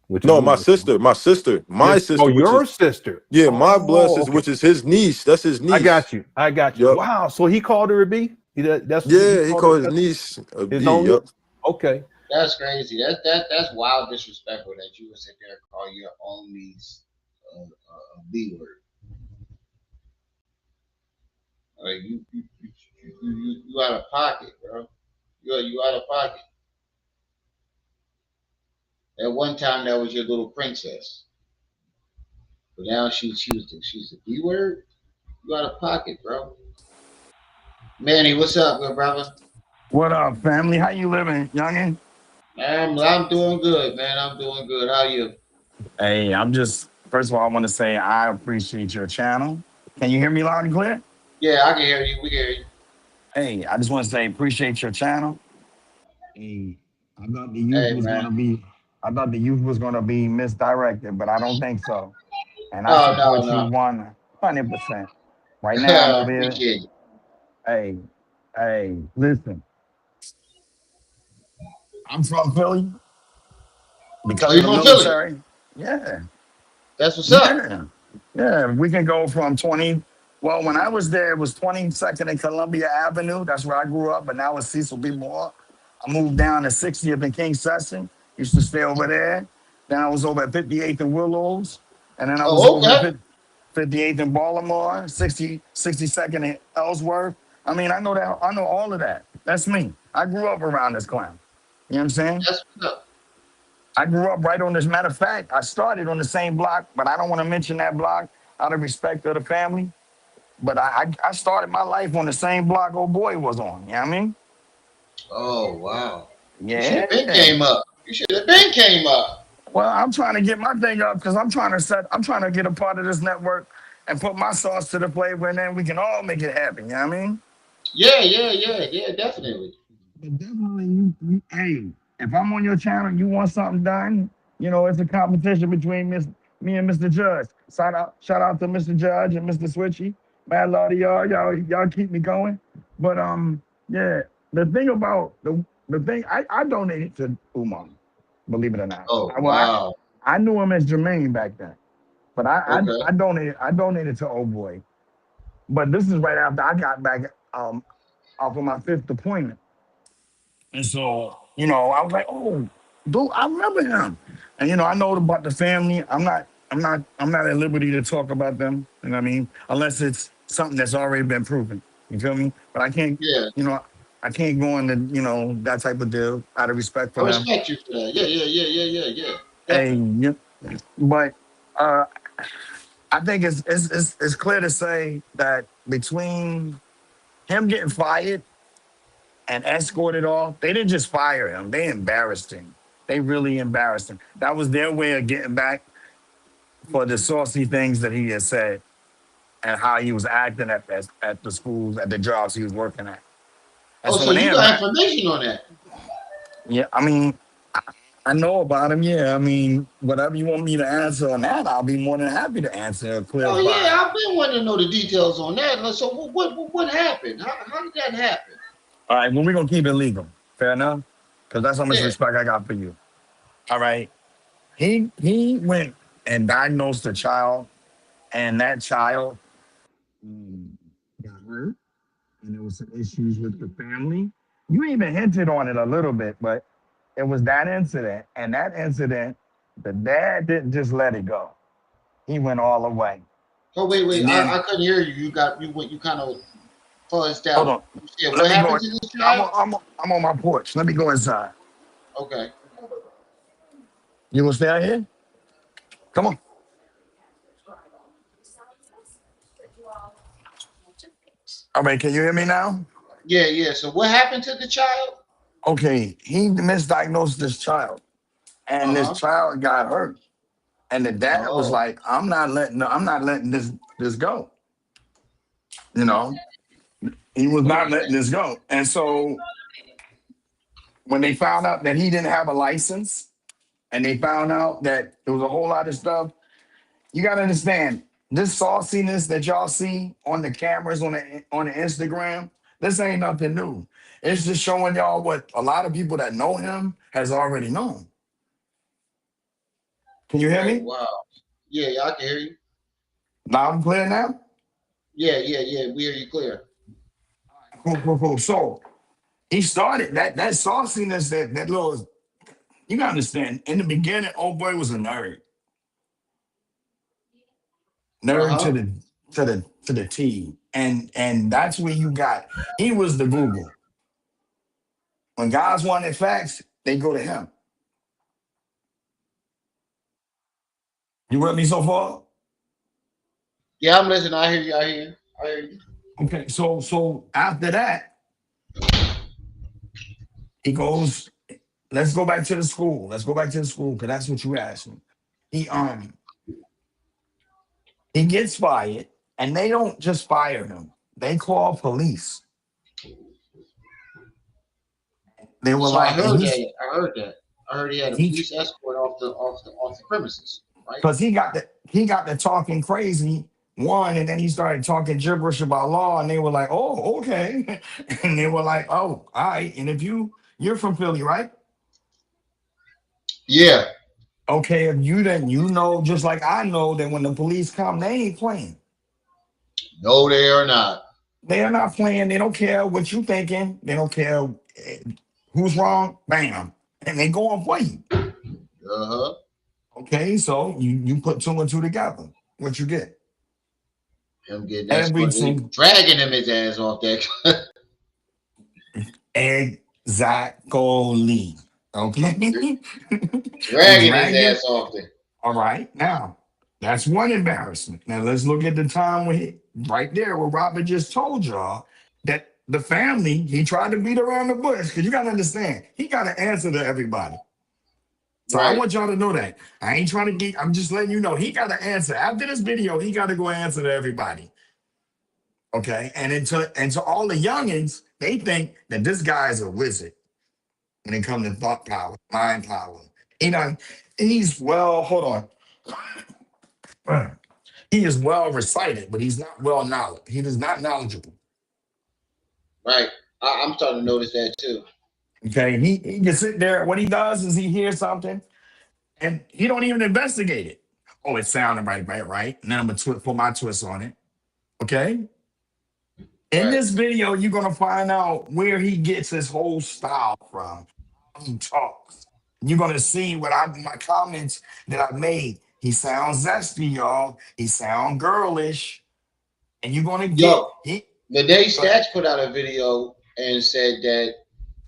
which is No, my Umar's sister, my sister, my oh, sister, which is your sister. yeah, my blood Oh, sister, okay. which is his niece. That's his I niece. got you. I got you. Yup. Wow. So he called her a B. That's what he Yeah, he called her. called his That's niece a his B. own niece. Yup. Okay. That's crazy. That's wild disrespectful that you would sit there and call your own niece a B word. Like you out of pocket, bro. You out of pocket. At one time that was your little princess, but now she's a B word. You out of pocket, bro. Manny, what's up, good brother? What up, family? How you living, youngin? I'm doing good, man. I'm doing good. How you? Hey, I'm just first of all, I want to say I appreciate your channel. Can you hear me loud and clear? Yeah, I can hear you. We hear you. Hey, I just want to say appreciate your channel. Hey, I thought the youth Hey, was man. gonna be, I thought the youth was gonna be misdirected, but I don't think so. And I Oh support you no, 100%. Right now, I no. know there. Appreciate it. Hey, hey, listen, I'm from Philly Oh, because you of the from Philly? military. Yeah, That's what's up. Yeah, yeah. We can go from 20. Well, when I was there, it was 22nd and Columbia Avenue. That's where I grew up, but now it's Cecil B. Moore. I moved down to 60th and King Session. Used to stay over there. Then I was over at 58th and Willows. And then I was Oh, over at okay. 58th and Baltimore, 62nd and Ellsworth. I mean, I know that. I know all of that. That's me. I grew up around this clown. You know what I'm saying? That's what's up. I grew up right on this. Matter of fact, I started on the same block, but I don't want to mention that block out of respect of the family. But I started my life on the same block old boy was on. You know what I mean? Oh wow. You should have been Yeah. came up. You should have been came up. Well, I'm trying to get my thing up because I'm trying to get a part of this network and put my sauce to the flavor, and then we can all make it happen. You know what I mean? Yeah, definitely. But definitely, hey, if I'm on your channel, you want something done, it's a competition between me and Mr. Judge. Shout out to Mr. Judge and Mr. Switchy. Man, love to y'all. Y'all keep me going. But yeah, the thing about the thing I donated to Umar, believe it or not. Oh Well, wow. I knew him as Jermaine back then, but Okay. I donated to old boy. But this is right after I got back off of my fifth deployment. And so, I was like, oh, dude, I remember him. And I know about the family. I'm not at liberty to talk about them. You know what I mean? Unless it's something that's already been proven. You feel me? But I can't, Yeah. I can't go into, that type of deal out of respect I for them. respect you for that. Yeah, yeah, yeah, yeah, yeah, yeah. Definitely. And but uh I think it's clear to say that between him getting fired and escorted off. They didn't just fire him; they embarrassed him. They really embarrassed him. That was their way of getting back for the saucy things that he had said and how he was acting at the schools, at the jobs he was working at. And Oh, so so when they you got embarrassed, information on that? yeah, I mean, I know about him. Yeah, I mean, whatever you want me to answer on that, I'll be more than happy to answer or Oh clarify. yeah, I've been wanting to know the details on that. So what happened? How did that happen? All right, well, we're gonna keep it legal. Fair enough, because that's how much Yeah. respect I got for you. All right, he went and diagnosed a child, and that child got hurt, and there was some issues with the family. You even hinted on it a little bit, but it was that incident, and that incident, the dad didn't just let it go. He went all the way. Oh wait, And then I couldn't hear you. You kind of fuzzed hold out. on, You said let what me go. happened to this child? I'm on my porch. Let me go inside. Okay. You gonna stay out here? Come on. All right, can you hear me now? Yeah, yeah. So what happened to the child? Okay, he misdiagnosed this child, and Uh this huh. child got hurt. And the dad was Oh, like, I'm not letting this go. You know, he was not okay. letting this go. And so when they found out that he didn't have a license, and they found out that there was a whole lot of stuff, you gotta understand this sauciness that y'all see on the cameras on the Instagram. This ain't nothing new. It's just showing y'all what a lot of people that know him has already known. Can you hear Right. me? Wow. Yeah, yeah. I can hear you. Loud and clear now. Yeah, yeah, yeah. We hear you clear. Cool, cool, cool. So he started that sauciness, that little. You gotta understand. In the beginning, old boy was a nerd, Uh nerd huh. to the T, and that's where you got. He was the Google. When guys wanted facts, they go to him. You with me so far? Yeah, I'm listening. I hear you. I hear you. I hear you. Okay, so after that, he goes. Let's go back to the school. Let's go back to the school because that's what you asked me. He he gets fired, and they don't just fire him. They call police. They were So I like, and heard that. I heard that. I heard he had a he police escort off the premises. Right. because he got the talking crazy one, and then he started talking gibberish about law, and they were like, oh, okay, and they were like, oh, all right. And if you're from Philly, right? Yeah. Okay, if you then you know just like I know that when the police come, they ain't playing. No, they are not. They are not playing. They don't care what you thinking. They don't care eh, who's wrong. Bam, and they go on for you. Uh huh. Okay, so you put two and two together. What you get? Him getting Every escorted, they single dragging him his ass off that. exactly. Okay, they Dragging his drag him. ass off there. All right, now that's one embarrassment. Now let's look at the time when right there where Robert just told y'all that the family he tried to beat around the bush because you got to understand he got to answer to everybody. So I Right. want y'all to know that I ain't trying to get. I'm just letting you know he got to answer after this video. He got to go answer to everybody. Okay, and to all the youngins, they think that this guy is a wizard when it comes to thought power, mind power. You know, he's well. Hold on. He is well recited, but he's not well knowledge. He is not knowledgeable. Right. I'm starting to notice that too. Okay, he can sit there. What he does is he hears something and he don't even investigate it. Oh, it sounded right. And then I'm gonna put my twist on it. Okay. In Right. this video, you're gonna find out where he gets his whole style from. How he talks. You're gonna see my comments that I made. He sounds zesty, y'all. He sound girlish, and you're gonna get Yo, he. the day Go ahead. Stats put out a video and said that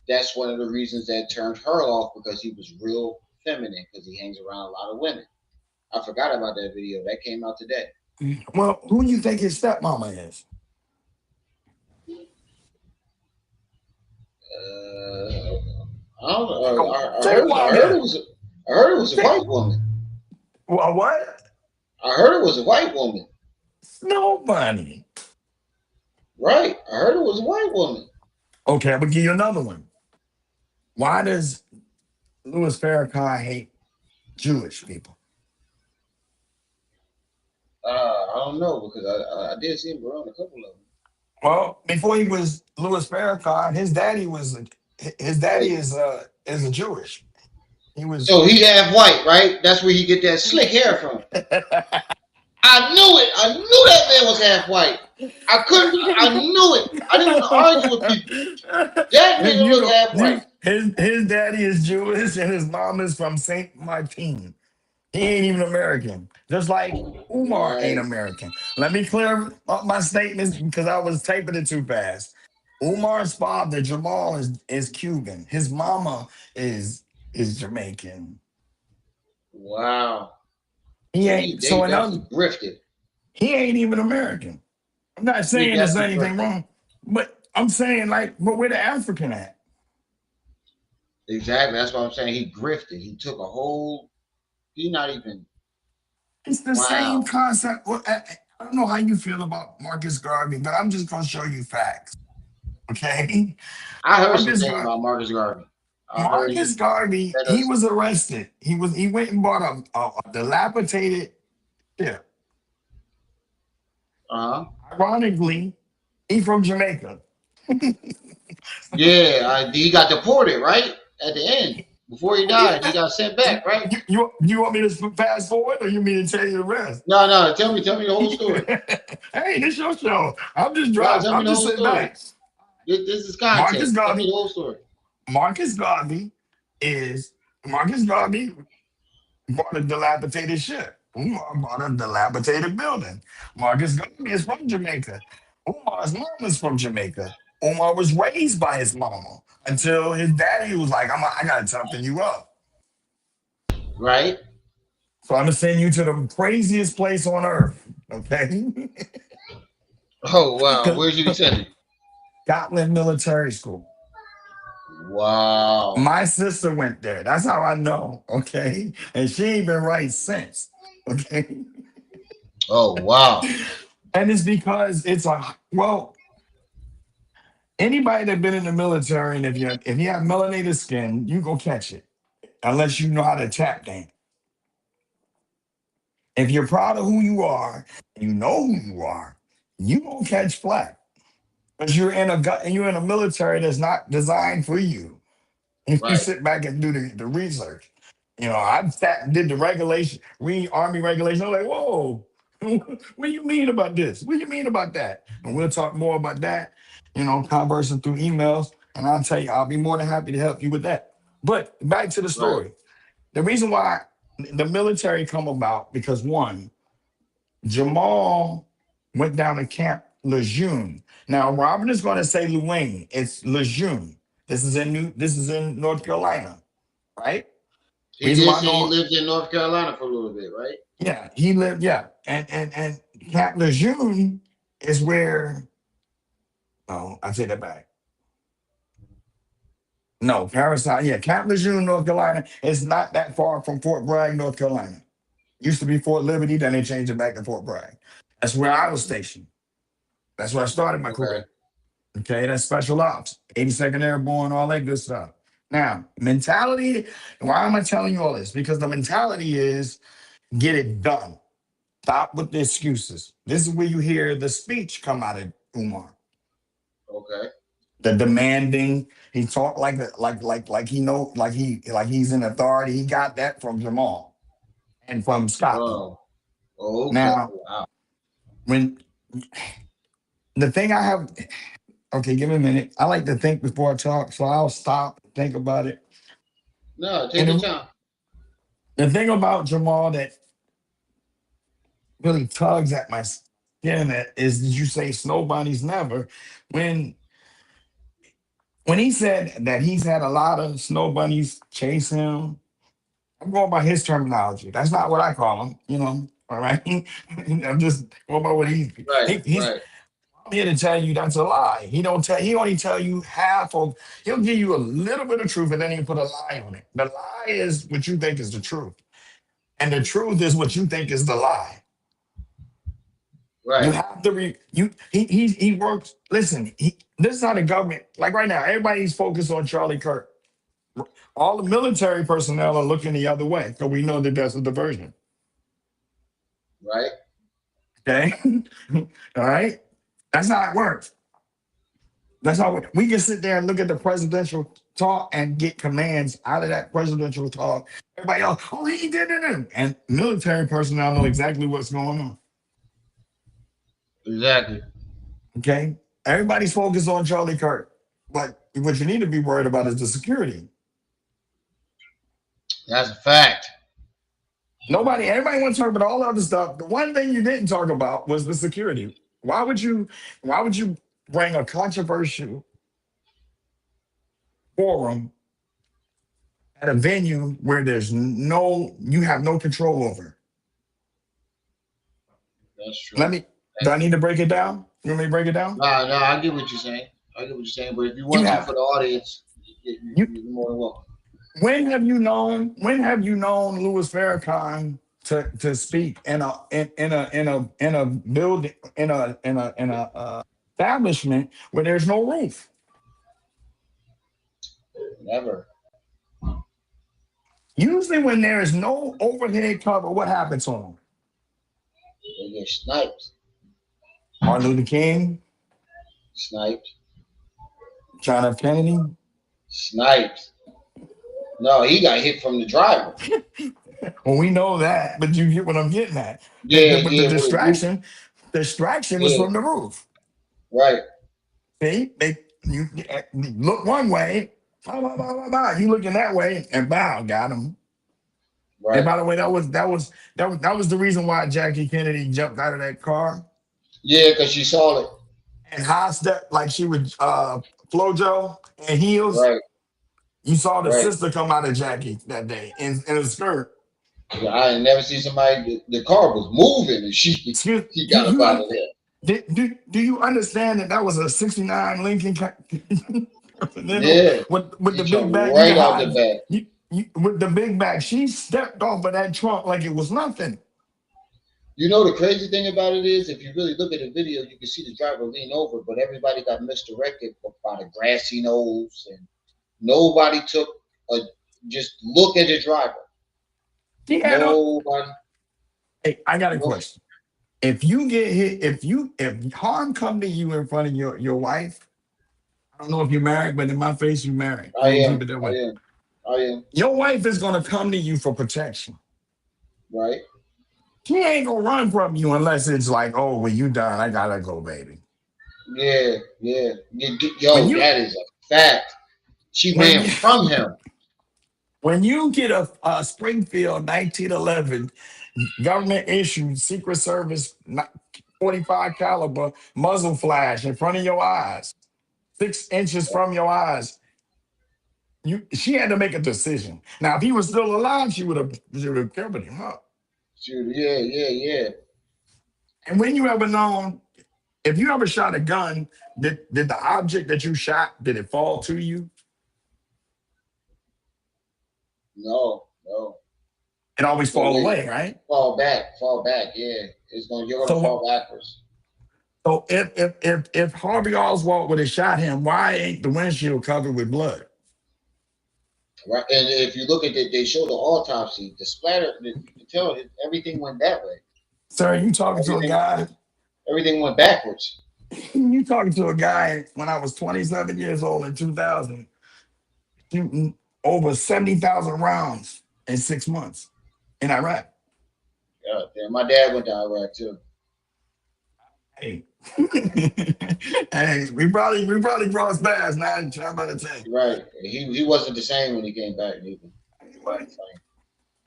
that's one of the reasons that turned her off because he was real feminine because he hangs around a lot of women. I forgot about that video. That came out today. Well, who do you think his stepmama is? I don't know. I Take a heard. I wild heard it guess. was. I heard it was a Take, white woman. well, what? I heard it was a white woman. Nobody. Right. I heard it was a white woman. Okay, I'm gonna give you another one. Why does Louis Farrakhan hate Jewish people? I don't know because I did see him around a couple of them. Well, before he was Louis Farrakhan, his daddy Right. is a Jewish. He was. So he half white, right? That's where he get that slick hair from. I knew it. I knew that man was half white. I couldn't. I knew it. I didn't want to argue with people. That nigga You look know, half white. his daddy is Jewish and his mom is from Saint Martin. He ain't even American. Just like Umar ain't Right. American. Let me clear up my statements because I was typing it too fast. Umar's father, Jamal, is Cuban. His mama is Jamaican. Wow. He So ain't they so definitely another grifted. he ain't even American. I'm not He saying there's definitely anything grifted. wrong, but I'm saying but where the African at? Exactly. That's what I'm saying. He grifted. He took a whole. He not even. It's the same Wow. concept. Well, I don't know how you feel about Marcus Garvey, but I'm just gonna show you facts. Okay? I heard some Marcus things Garvey. about Marcus Garvey. I heard Marcus he Garvey, let he us. was arrested. He went and bought a dilapidated ship. Uh huh. Ironically, he from Jamaica. Yeah. He got deported right at the end before he died. He got sent back right. You want me to fast forward or you mean to tell you the rest? No, no. Tell me the whole story. Hey, this your show. No, tell me I'm the just whole sitting story. back. This is Marcus context. Tell me Garvey, the whole story. Marcus Garvey is Marcus Garvey bought a dilapidated ship. Umar bought a dilapidated building. Marcus Garvey is from Jamaica. Umar's mom is from Jamaica. Umar was raised by his mama until his daddy was like, I gotta toughen you up. Right. So I'm gonna send you to the craziest place on earth. Okay? Oh wow. Where's you sending? Scotland Military School. Wow. My sister went there. That's how I know. Okay. And she ain't been right since. Okay. Oh wow. And it's because anybody that been in the military, and if you have melanated skin, you go catch it. Unless you know how to tap dance. If you're proud of who you are, you know who you are, you gonna catch flack. Because you're in a military that's not designed for you. If you Right. sit back and do the research. I did the read Army regulation. I'm like, whoa, what do you mean about this? What do you mean about that? And we'll talk more about that, conversing through emails. And I'll tell you, I'll be more than happy to help you with that. But back to the Right. story. The reason why the military come about, because one, Jamal went down to Camp Lejeune. Now, Robert is going to say Luane. It's Lejeune. This is in North Carolina, right? He Reason did why I say he know, lived in North Carolina for a little bit, right? yeah, he lived, yeah. And Camp Lejeune is where, oh, I take that back. No, Parasite, yeah, Camp Lejeune, North Carolina is not that far from Fort Bragg, North Carolina. Used to be Fort Liberty, then they changed it back to Fort Bragg. That's where I was stationed. That's where I started my Okay. career. Okay, that's special ops, 82nd Airborne, all that good stuff. Now, mentality, why am I telling you all this? Because the mentality is get it done. Stop with the excuses. This is where you hear the speech come out of Umar. Okay. The demanding. He talked like he know like he's in authority. He got that from Jamal and from Scotty. Oh. Oh, okay. Now, Wow. when the thing I have, okay, give me a minute. I like to think before I talk, so I'll stop, think about it. No, take And your time. the thing about Jamal that really tugs at my skin is that you say snow bunnies never. When when he said that he's had a lot of snow bunnies chase him, I'm going by his terminology. That's not what I call him, you know. All right. I'm just going by what Right, he's right, I'm here to tell you that's a lie. He only tell you half of he'll give you a little bit of truth and then he'll put a lie on it. The lie is what you think is the truth. And the truth is what you think is the lie. You right. have to he works. Listen, this is how the government, like right now, everybody's focused on Charlie Kirk. All the military personnel are looking the other way because we know that there's a diversion. Right. Okay. All right. That's how it works. That's how we can sit there and look at the presidential talk and get commands out of that presidential talk. Everybody else, oh, he did it. And military personnel know exactly what's going on. Exactly. Okay. Everybody's focused on Charlie Kirk. But what you need to be worried about is the security. That's a fact. Everybody wants to talk about all the other stuff. The one thing you didn't talk about was the security. Why would you bring a controversial forum at a venue where you have no control over? That's true. Do I need to break it down? You want me to break it down? No, I get what you're saying. I get what you're saying. But if you You want to have for the audience, you you're more than welcome. when have you known Louis Farrakhan to speak in a building in a establishment where there's no roof? Never. Usually when there is no overhead cover, what happens to them? They get sniped. Martin Luther King, Sniped. John F. Kennedy. Sniped. No, he got hit from the driver. Well, we know that, but you get what I'm getting at. Yeah, But yeah. the distraction was Yeah. from the roof. Right. See, you look one way, bah, bah, bah, bah, bah. You looking that way, and bow, got him. Right. And by the way, that was the reason why Jackie Kennedy jumped out of that car Yeah, because she saw it. and high step like she would FloJo and heels. Right. You saw the Right. sister come out of Jackie that day in a skirt. I ain't never seen somebody. The car was moving, and she got up out of there. Do you understand that was a '69 Lincoln? Yeah. With the She big jumped bag, right out the back. with the big bag, she stepped off of that trunk like it was nothing. You know the crazy thing about it is, if you really look at the video, you can see the driver lean over, but everybody got misdirected by the grassy nose, and nobody took a just look at the driver. Yeah, Nobody. Hey, I got a question. If you get hit, if harm come to you in front of your wife, I don't know if you're married, but in my face, you're married. I am. Keep it that way. I am. Your wife is gonna come to you for protection. Right. She ain't gonna run from you unless it's like, oh, well, you done. I gotta go, baby. Yeah. Yo, that is a fact. She When ran you- from him. When you get a Springfield 1911 government issued Secret Service 45 caliber muzzle flash in front of your eyes, 6 inches from your eyes, she had to make a decision. Now, if he was still alive, she would have covered him up. Yeah. And when you ever known, if you ever shot a gun, did the object that you shot, did it fall to you? No. It always fall away, right? Fall back. Yeah, you're gonna fall backwards. So if Harvey Oswald would have shot him, why ain't the windshield covered with blood? Right, and if you look at it, they show the autopsy, the splatter. You can tell everything went that way. Sir, you talking to a Everything, guy? everything went backwards. You talking to a guy when I was 27 years old in 2000, shooting over 70,000 rounds in 6 months in Iraq. Yeah, damn, my dad went to Iraq too. Hey, hey, we probably crossed paths. Now I'm about to tell you. Right. He wasn't the same when he came back neither. What?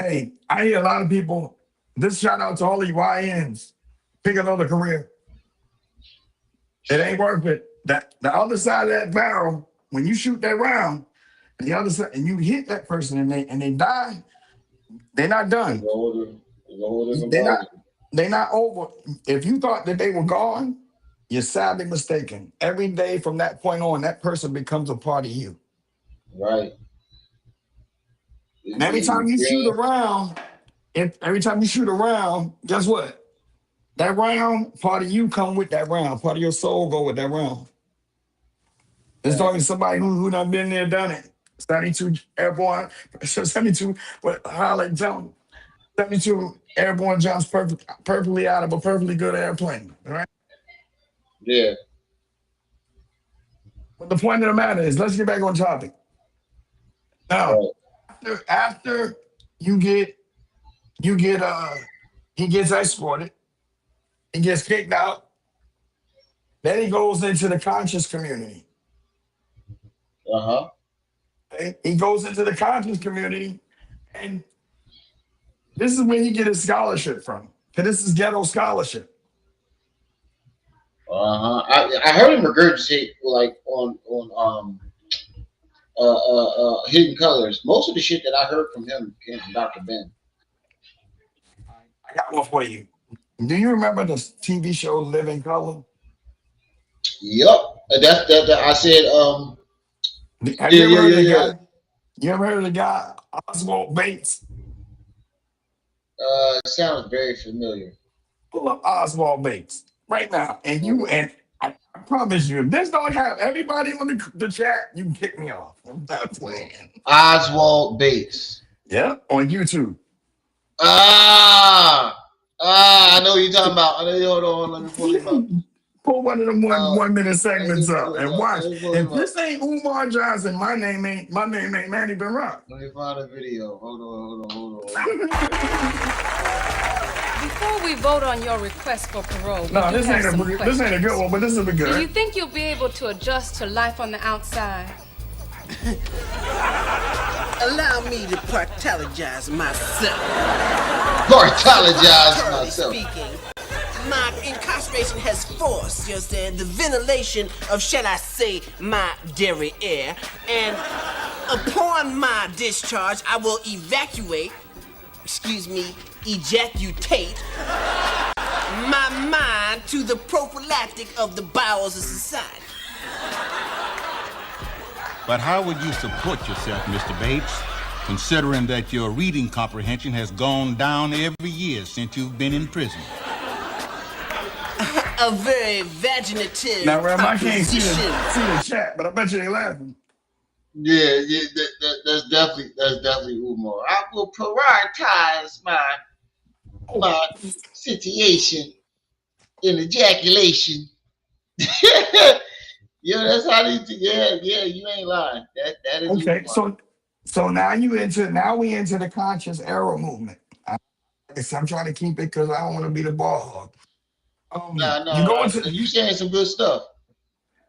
Hey, I hear a lot of people. This shout out to all the YNs. Pick another career. It ain't worth it. That the other side of that barrel, when you shoot that round, and the other side, and you hit that person and they die, they're not done. They're not they're not over. If you thought that they were gone, you're sadly mistaken. Every day from that point on, that person becomes a part of you. Right. And every time you shoot around, every time you shoot around, guess what? That round, part of you come with that round. Part of your soul go with that round. There's always somebody who done been there, done it. 72 airborne, 72, what Harley Jones, 72 airborne jumps perfectly out of a perfectly good airplane. All right. Yeah. But the point of the matter is, let's get back on topic. Now, after you get he gets escorted, he gets kicked out, then he goes into the conscious community. Uh-huh. Okay? He goes into the conscious community, and this is where he get his scholarship from. Because this is ghetto scholarship. Uh-huh. I heard him regurgitate like on Hidden Colors. Most of the shit that I heard from him came from Dr. Ben. I got one for you. Do you remember the TV show Living Color? Yep. That's that I said Have you ever heard of the guy? You ever heard of the guy Oswald Bates? It sounds very familiar. Pull up Oswald Bates right now, and I promise you, if this don't have everybody on the chat, you can kick me off. I'm not playing. Oswald Bates. Yeah, on YouTube. I know what you're talking about. Hold on, let me pull him up. Pull one of them 1 minute segments up and watch. If this ain't Umar Johnson, my name ain't Manny Ben Rock. Let me find a video. Hold on. Before we vote on your request for parole, No, this ain't a good one, but this will be good. Do you think you'll be able to adjust to life on the outside? Allow me to partologize myself. Speaking, my incarceration has forced, you understand, the ventilation of, shall I say, my dairy air. And upon my discharge, I will ejaculate my mind to the prophylactic of the bowels of society. But how would you support yourself, Mr. Bates, considering that your reading comprehension has gone down every year since you've been in prison? A very vaginative Now, Ram, I can't see the chat, but I bet you they laughing. Yeah, that's definitely Umar. I will prioritize my situation in ejaculation. Yeah, that's how they. Yeah, you ain't lying. That is okay. Umar. So now we into the conscious era movement. I'm trying to keep it because I don't want to be the ball hog. You saying some good stuff.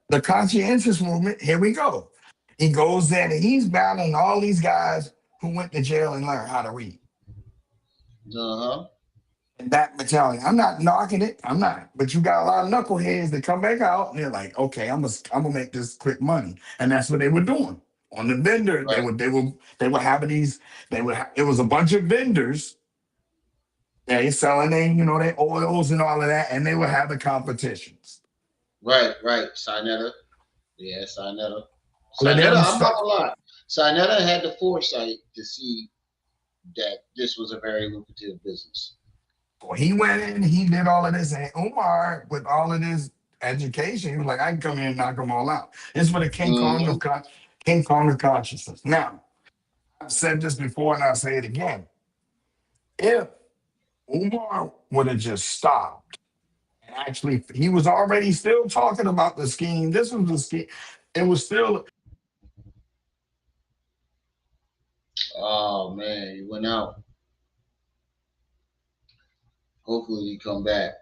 The conscientious movement. Here we go. He goes in and he's battling all these guys who went to jail and learned how to read. Uh-huh. And that battalion. I'm not knocking it. I'm not. But you got a lot of knuckleheads that come back out and they're like, okay, I'm gonna make this quick money. And that's what they were doing. On the vendor, right. they were having these, it was a bunch of vendors. They selling their oils and all of that, and they were having competitions. Right. Sinetta. Yeah, Sinetta. I'm not gonna lie. Sinetta had the foresight to see that this was a very lucrative business. Well, he went in, he did all of this, and Umar, with all of this education, he was like, I can come in and knock them all out. This is what it came Kong of consciousness. Now, I've said this before and I'll say it again. If Umar would have just stopped. And actually, he was already still talking about the scheme. This was the scheme. It was still. Oh man, he went out. Hopefully he come back.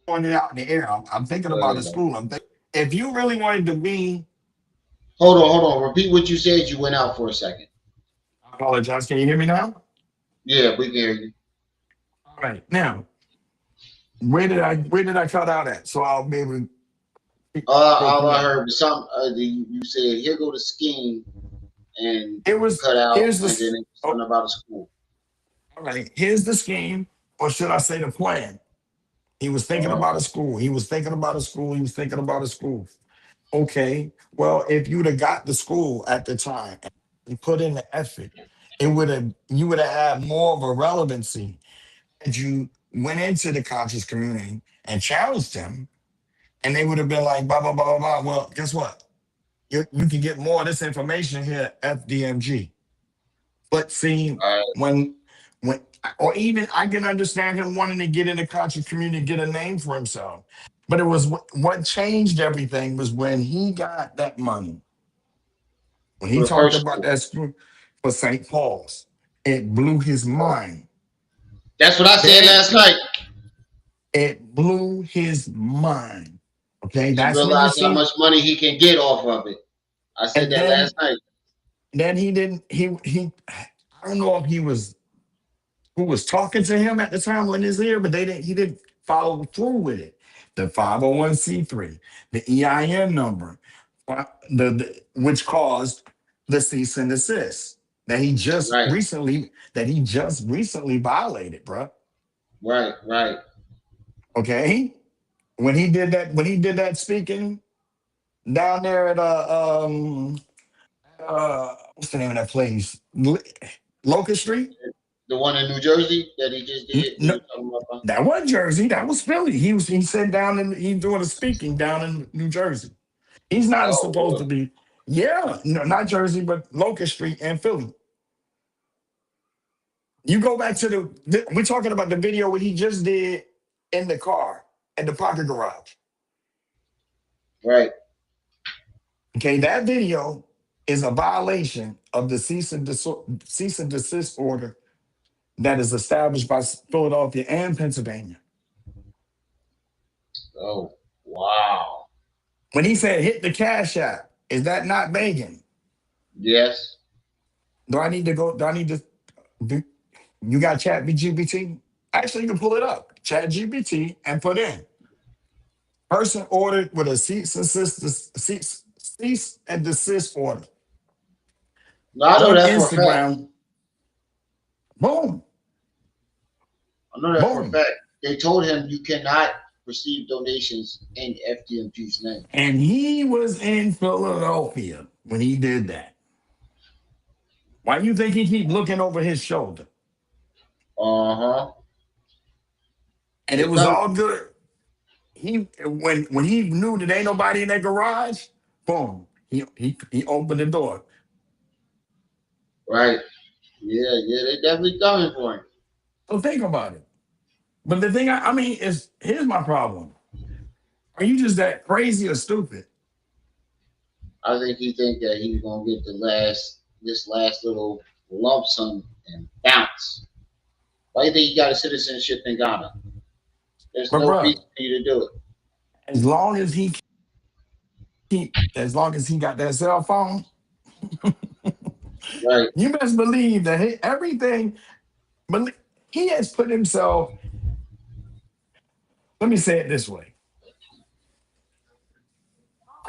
Pointed out in the air. I'm thinking about the school. I'm thinking if you really wanted to be. Hold on. Repeat what you said. You went out for a second. I apologize. Can you hear me now? Yeah, we can hear you. All right. Now, where did I cut out at? So I'll be able to go All through I that. heard was some. You said, "Here go the scheme," and It you was cut out, here's the and then it was oh, something about a school. all right. Here's the scheme, or should I say the plan? He was thinking Uh, about a school. He was thinking about a school. He was thinking about a school. Okay. Well, if you'd have got the school at the time and put in the effort, it would have you would have had more of a relevancy as you went into the conscious community and challenged them, and they would have been like, blah, blah, blah, blah, blah. Well, guess what? You can get more of this information here at FDMG. But see, all right, when or even I can understand him wanting to get in the conscious community, get a name for himself. But it was what changed everything was when he got that money. When he for the talked first about school. that school for St. Paul's, it blew his mind. That's what I said Then last night. it blew his mind. Okay, He that's when you realized how see. much money he can get off of it. I said And that last night. then he didn't. He. I don't know if he was who was talking to him at the time in his ear, but they didn't. He didn't follow through with it. The 501c3, the EIN number, the which caused the cease and desist Right, that he just recently violated, bro. right. Okay, when he did that speaking down there at what's the name of that place? Locust Street. The one in New Jersey that he just did. No, You talking about? that wasn't Jersey. That was Philly. He said down in he doing a speaking down in New Jersey. He's not Oh, supposed to really? be. Yeah, no, not Jersey, but Locust Street and Philly. You go back to we're talking about the video what he just did in the car at the parking garage. Right. Okay, that video is a violation of the cease and desist order that is established by Philadelphia and Pennsylvania. Oh, wow. When he said hit the cash app, is that not begging? Yes. Do I need to go? Do I need to? Do, you got Chat GPT? Actually, you can pull it up. Chat GPT and put in person ordered with a cease and desist order No, I know on that for a fact. Instagram. Boom, I know that for a boom. fact. They told him you cannot receive donations in FDMG's name. And he was in Philadelphia when he did that. Why do you think he keep looking over his shoulder? Uh-huh. And They it was come. all good. When he knew that ain't nobody in that garage, boom, he opened the door. Right. Yeah, they definitely coming for him. So think about it. But the thing I mean is here's my problem. Are you just that crazy or stupid? I think he think that he's gonna get this last little lump sum and bounce. Why do you think he got a citizenship in Ghana? There's But no bro, reason for you to do it. as long as he got that cell phone, Right. you best believe that everything. But he has put himself. Let me say it this way.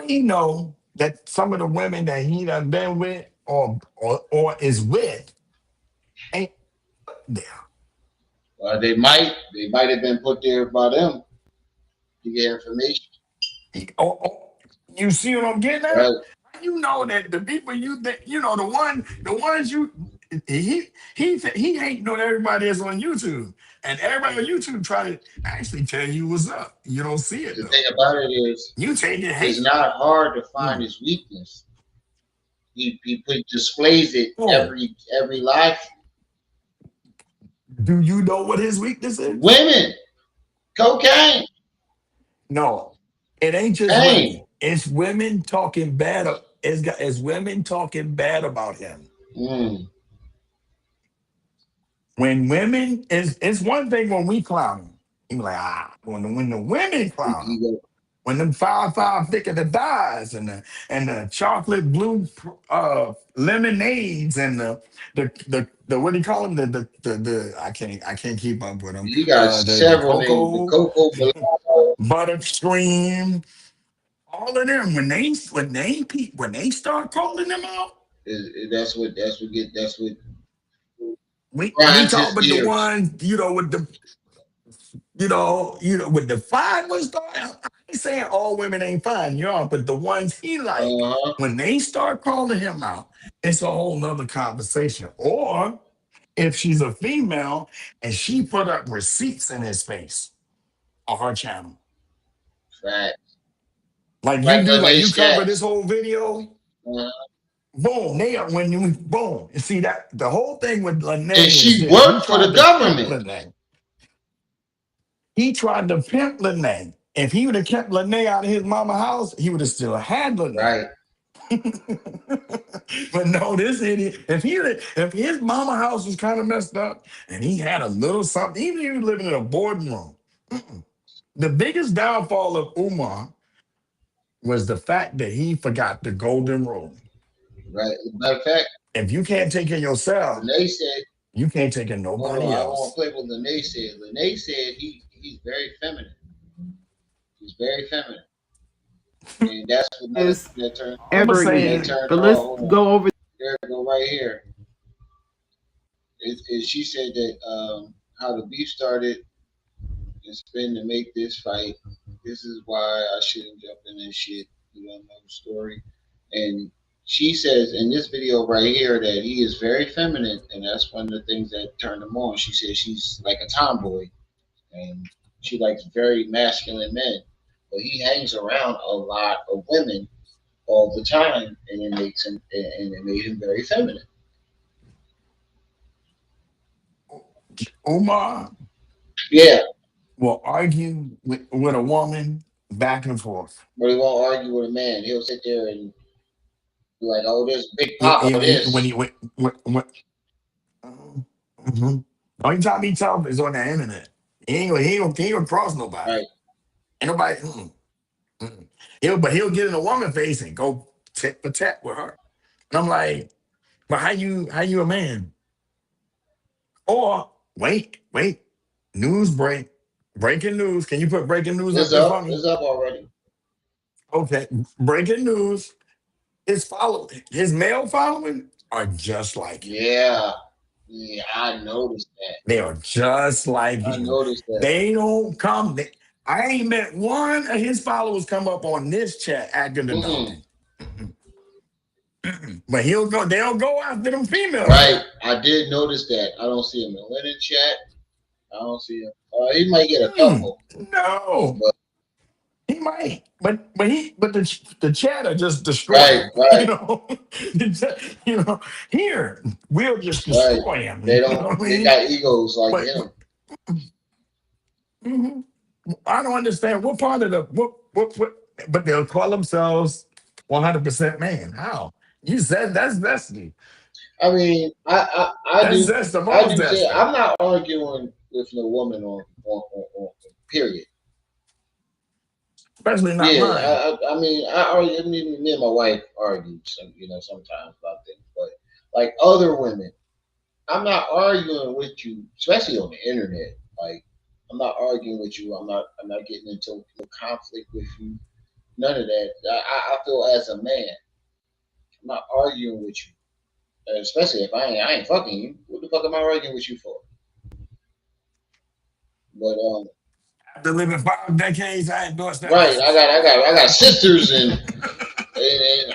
He know that some of the women that he done been with or is with ain't there. They might have been put there by them to get information. You see what I'm getting at? Right. You know that the people you think, the ones you he hating on everybody that's on YouTube. And everybody on YouTube try to actually tell you what's up. You don't see it The though. thing about it is, You take it it's hate. not hard to find his weakness. He displays it Oh, every live. Do you know what his weakness is? Women, cocaine, No, it ain't just pain. women. It's women talking bad. It's women talking bad about him. Mm. When women it's one thing when we clown him. He be like, when the women clown him, Ego. when them five thick of the dyes and the chocolate blue lemonades and the what do you call them, the I can't keep up with them, You got the several names. The cocoa Coco Blanco. buttercream, all of them when they start calling them out, That's what we grinds talk his about the gears. ones with the with the fine ones. I ain't saying all women ain't fine, but the ones he like, Uh-huh. when they start calling him out, it's a whole nother conversation. Or if she's a female and she put up receipts in his face on her channel, Right. like you Like do, like you Lanae cover this Stats. whole video, Uh-huh. boom, they are when you boom. You see that the whole thing with And Lene is she this: he worked for the tried to pimp government. Lene. He tried to pimp Lene. If he would have kept Lene out of his mama house, he would have still had Lene. Right. But no, this idiot, if his mama house was kind of messed up and he had a little something, even if he was living in a boarding room, the biggest downfall of Umar was the fact that he forgot the golden rule. Right. Matter of fact, If you can't take care of yourself, Lanae said, you can't take care of hold on, nobody I don't want else. to play what Lanae said. Lanae said he's very feminine. He's very feminine. And that's another thing that turned I'm gonna that say, turned oh, hold on. There we go right here. She said that how the beef started. It's been to make this fight. This is why I shouldn't jump in this shit. You don't know the story. And she says in this video right here that he is very feminine, and that's one of the things that turned him on. She says she's like a tomboy, and she likes very masculine men. But he hangs around a lot of women all the time, and it made him very feminine. Umar Yeah, will argue with a woman back and forth. but he won't argue with a man. He'll sit there and be like, "Oh, this Big He, Papa, when this." he when, mhm. Only time he talk is on the internet. He ain't gonna cross nobody. Right. Ain't nobody. Mm. He'll get in a woman face and go tit for tat with her. And I'm like, but how you a man? Or wait, news breaking news. Can you put breaking news up It's there up. for me? It's up already. Okay, breaking news. His male following are just like him. Yeah. Yeah, I noticed that. They are just like I him. noticed that. They don't come. I ain't met one of his followers come up on this chat acting a Mm-mm. dog. But they'll go after them females Right. though. I did notice that. I don't see him in the Lennon chat. I don't see him. He might get a Mm, couple, no, but he might. But the chat are just destroy right, him. right, Here we'll just right. destroy him. They You know don't. what I They mean? got egos like But him. mhm. I don't understand what part of the what. But they'll call themselves 100% man. How? You said that's destiny. I mean, That's the I most do say destiny. I'm not arguing with no woman on period. Especially not Yeah, mine. I mean, I argue. I mean, me and my wife argue, sometimes about things, but like other women, I'm not arguing with you, especially on the internet. Like, I'm not arguing with you. I'm not getting into no conflict with you. None of that. I feel as a man, I'm not arguing with you, especially if I ain't fucking you. What the fuck am I arguing with you for? But After living 5 decades, I endorse that right, decision. I got sisters and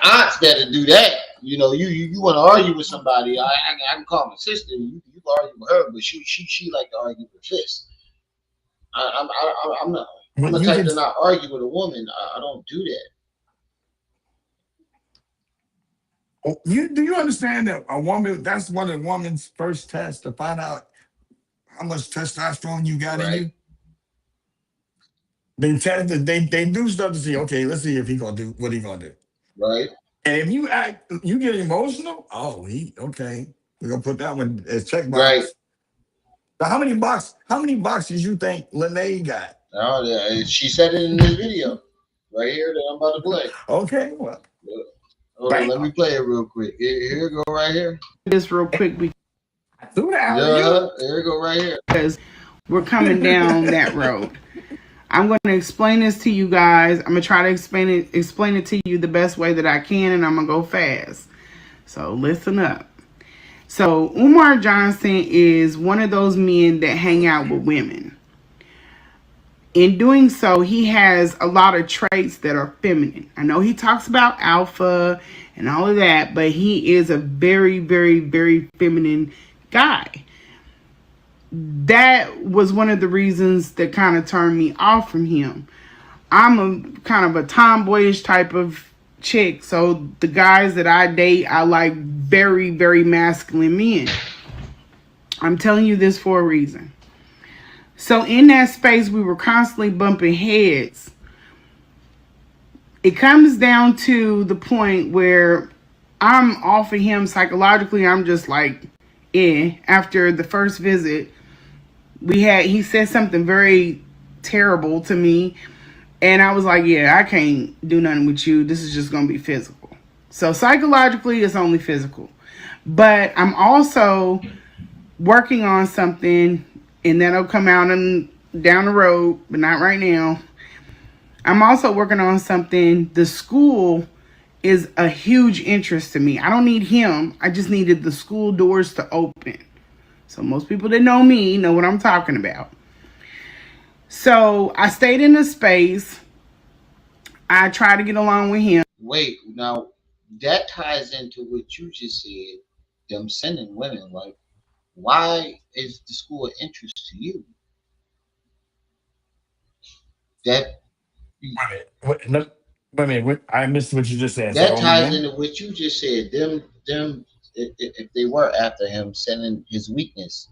aunts that'll do that. You want to argue with somebody. I can call my sister. You can argue with her, but she like to argue with fists. I'm not. I'm When the you type get to not argue with a woman. I don't do that. do you understand that a woman, that's one of the woman's first tests to find out how much testosterone you got in Right. you. They test they do stuff to see, okay, let's see if he gonna do what he gonna do. Right. And if you get emotional, oh, he okay. We're gonna put that one as Right. checkbox. So how many boxes you think Lene got? Oh, yeah. She said it in this video right here that I'm about to play. Okay, well, Hold on, bam. let me play it real quick. Here we go right here. This real quick Through the Yeah, here we go right here. because we're coming down that road. I'm going to explain this to you guys. I'm going to try to explain it to you the best way that I can, and I'm going to go fast. So listen up. So Umar Johnson is one of those men that hang out with women. In doing so, he has a lot of traits that are feminine. I know he talks about alpha and all of that, but he is a very, very, very feminine guy. That was one of the reasons that kind of turned me off from him. I'm a kind of a tomboyish type of chick, so the guys that I date, I like very, very masculine men. I'm telling you this for a reason. So in that space, we were constantly bumping heads. It comes down to the point where I'm off of him psychologically. I'm just like, after the first visit, he said something very terrible to me. And I was like, yeah, I can't do nothing with you. This is just going to be physical. So psychologically, it's only physical. But I'm also working on something, and that'll come out down the road, but not right now. I'm also working on something. The school is a huge interest to me. I don't need him. I just needed the school doors to open. So most people that know me know what I'm talking about. So I stayed in the space. I tried to get along with him. Wait, now that ties into what you just said. Them sending women, like, why is the school of interest to you? That Wait a minute. I missed what you just said. that So ties again? into what you just said. Them, if they were after him, sending his weakness,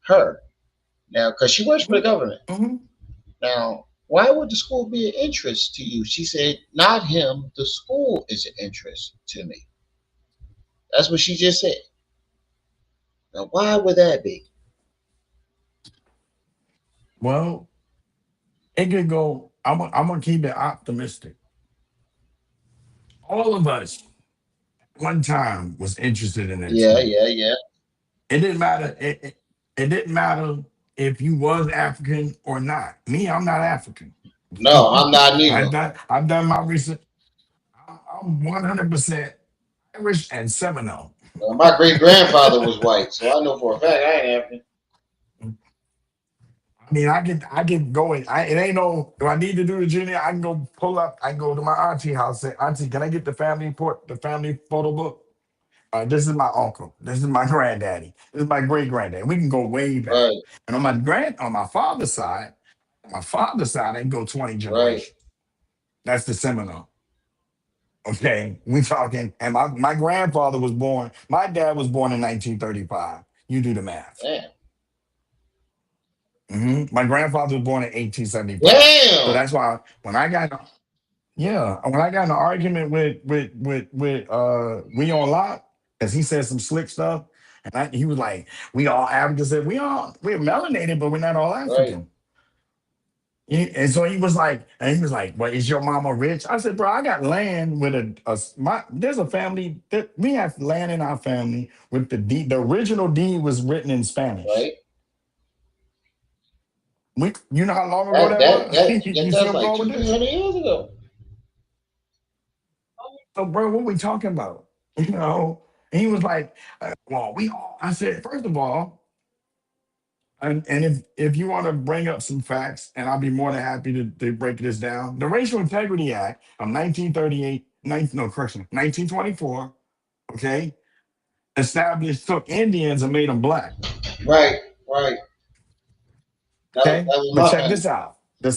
her now, because she works for the government. Mm-hmm. Now, why would the school be an interest to you? She said, not him. The school is an interest to me. That's what she just said. Now, why would that be? Well, it could go. I'm gonna keep it optimistic. All of us, one time, was interested in that Yeah, school. yeah, yeah. It didn't matter. It didn't matter if you was African or not. Me, I'm not African. No, I'm not neither. I've done my research. I'm 100% Irish and Seminole. My great grandfather was white, so I know for a fact I ain't African. I mean, I can go in. It ain't no. If I need to do the junior, I can go pull up. I can go to my auntie house. Say, auntie, can I get the family photo book? This is my uncle. This is my granddaddy. This is my great granddaddy. We can go way back. Right, And on my father's side, I can go 20 right, generations. That's the Seminole. Okay, we talking. And my grandfather was born. My dad was born in 1935. You do the math. damn, My grandfather was born in 1875. So damn. that's why when I got in an argument with we on lock, because he said some slick stuff, and he was like, we all African. Said we're melanated, but we're not all Right, African. And so he was like, well, is your mama rich? I said, bro, I got land with there's a family that we have land in our family with the deed. The original deed was written in Spanish. right. You know how long ago that was? You That's still like going with two, three this? hundred years ago. So, bro, what we talking about? You know? And he was like, well, I said, first of all, and if you want to bring up some facts, and I'll be more than happy to break this down. The Racial Integrity Act of 1938, 1924, okay, took Indians and made them black. Right, right. That Okay, was but my check family. this out. The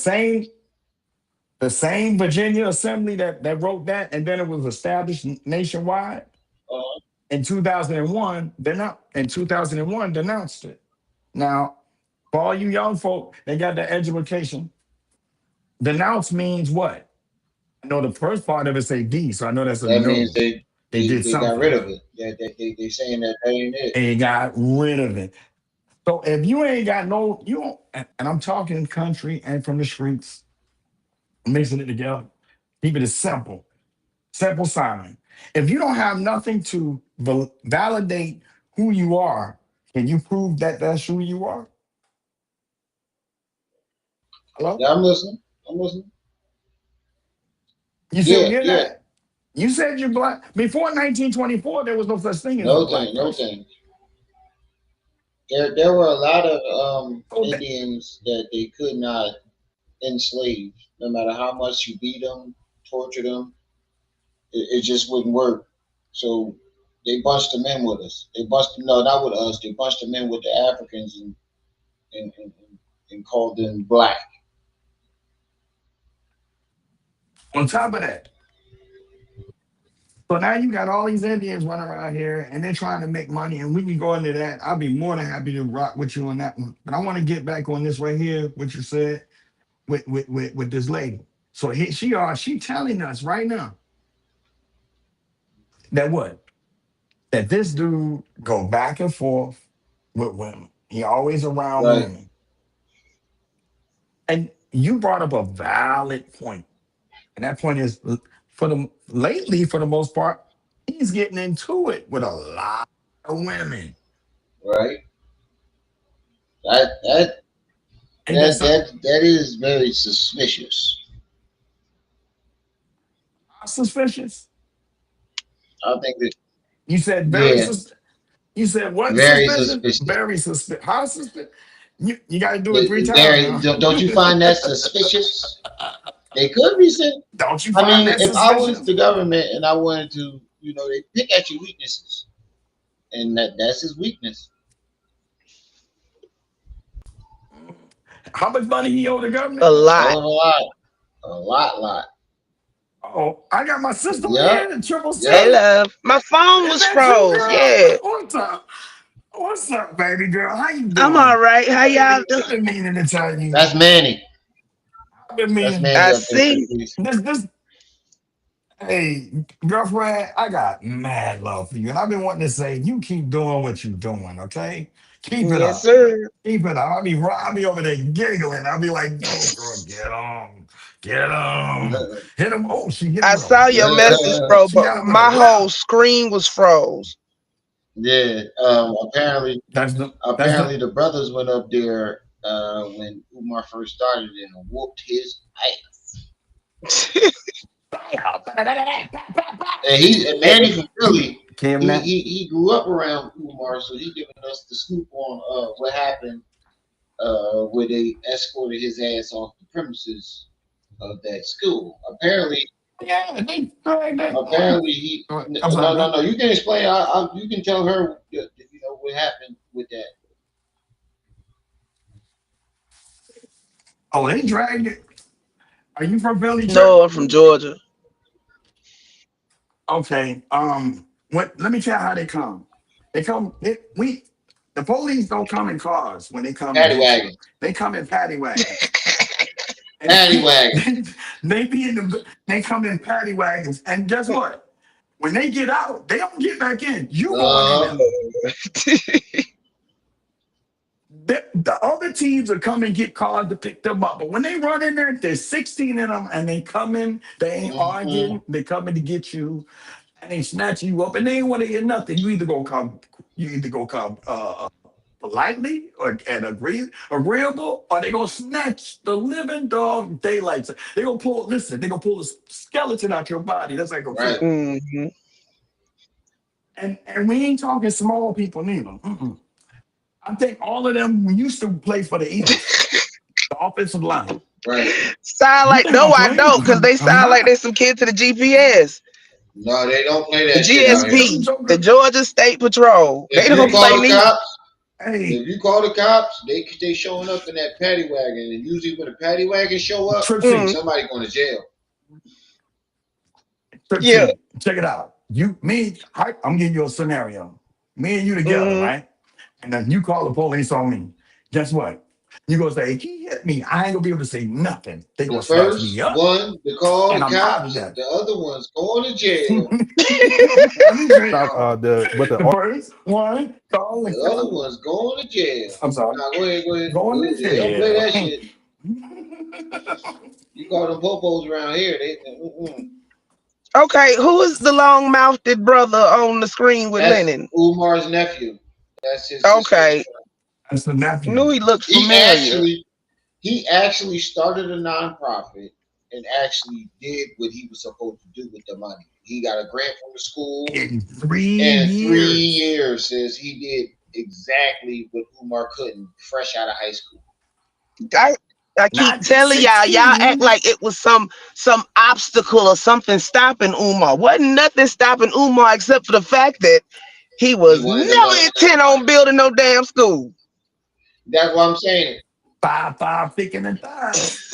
same Virginia Assembly that wrote that, and then it was established nationwide in 2001. In 2001 denounced it. Now, For all you young folk, they got the education. Denounce means what? I know the first part of it say D, so I know that's a That means no. They did they got rid something. of it. They saying that ain't it. They got rid of it. So if you ain't got no, you don't, and I'm talking country and from the streets, mixing it together. Keep it as simple. Simple sign. If you don't have nothing to validate who you are, can you prove that that's who you are? Hello? Yeah, I'm listening. I'm listening. You still Yeah, hear yeah. that? You said you're black. Before 1924, there was no such thing as a No black thing, no person. thing. There were a lot of So that, Indians that they could not enslave, no matter how much you beat them, torture them. It just wouldn't work. So they bunched them in with us. They bunched them, no, not with us. They bunched them in with the Africans and, and, and called them black. on top of that, so now you got all these Indians running around here and they're trying to make money, and we can go into that. I'll be more than happy to rock with you on that one. But I want to get back on this right here, what you said with this lady. So she telling us right now that what? That this dude go back and forth with women. He always around Right, women. And you brought up a valid point. And that point is for the most part, he's getting into it with a lot of women. right. That that Ain't that something? that is very suspicious. Suspicious. I think that You said very yeah, sus. You said what very suspicious? suspicious. Very suspicious. How suspicious? You got to do it three times Very now. don't you find that suspicious? They could be saying. Don't you I find mean, that if I was suspicious? the government and I wanted to, they pick at your weaknesses, and that's his weakness. How much money he owe the A government? Hell lot. of a lot, a lot. Oh, I got my sister on Yep, here, triple yep. Hey, C. love. My phone Is was that you, froze. girl? Yeah. What's up? What's up, baby girl? How you I'm all doing? right. How y'all doing? I've been meaning to tell you. That's Manny. I've been That's meaning Manny I up there to the see. police. this. Hey, girlfriend, I got mad love for you, and I've been wanting to say, you keep doing what you're doing, okay? Keep it Yes, up. sir. Keep it up. I'll be over there giggling. I'll be like, go, girl, get on. Get on. Hit him. Oh, she hit him I with a saw your left. message, bro, She but got him with a my whole left. screen was froze. Yeah. Apparently, That's the the brothers went up there when Umar first started and whooped his ass. And Manny from Philly, Kim he, that. he he grew up around Umar, so he giving us the scoop on what happened where they escorted his ass off the premises of that school. Yeah, they dragged that. Apparently he I'm sorry, no man. no no. You can explain. You can tell her what happened with that. Oh, they dragged it. Are you from Philly, Trip? No, I'm from Georgia. Okay. What? Let me tell you how they come. They come. The police don't come in cars when they come to Paddy get you. wagon, They come in paddy wagons. And paddy wagon. they be in the. They come in paddy wagons. And guess what? When they get out, they don't get back in. You going in Uh, there. The other teams will come and get cars to pick them up. But when they run in there, there's 16 of them, and they come in. They ain't mm-hmm. arguing. They coming to get you. And they snatch you up, and they ain't want to hear nothing. You either go come politely or and agreeable, or they gonna snatch the living dog daylights. They gonna pull. Listen, they gonna pull a skeleton out your body. That's like a Right. feel. Mm-hmm. And we ain't talking small people neither. I think all of them used to play for the Eagles, the offensive line. Right. Sound You like think I'm no, I playing? don't, because they I'm sound like not. they some kid to the GPS, No, they don't play the that shit out Man, here. them GSP, the jokers. Georgia State Patrol. They If you don't Hey, play call the neither. cops, hey, if you call the cops, they showing up in that paddy wagon, and usually when a paddy wagon show up, Tripsy, Mm, somebody going to jail. yeah. Tripsy, check it out. I'm giving you a scenario. Me and you together, Mm, right? And then you call the police on me. Guess what? You gonna say he hit me? I ain't gonna be able to say nothing. They The gonna snatch me first up, one to call and the I'm out of cops, there. the other one's going to jail. Let me say, Stop. the first one calling. The other one's going to jail. I'm sorry, Now go ahead, go ahead. going to They don't play jail. that shit. You call them popos around here, they. Okay, who is the long mouthed brother on the screen with That's Lennon? Umar's nephew. That's his sister's Okay, son. That's the nephew. knew he looked He familiar. actually started a nonprofit and actually did what he was supposed to do with the money. He got a grant from the school, In 3 and in 3 years. years says he did exactly what Umar couldn't fresh out of high school. I keep Not telling y'all act 16. like it was some obstacle or something stopping Umar. Wasn't nothing stopping Umar except for the fact that he was He wanted the never money. intent on building no damn school. That's what I'm saying. 5'5", thick in the thighs.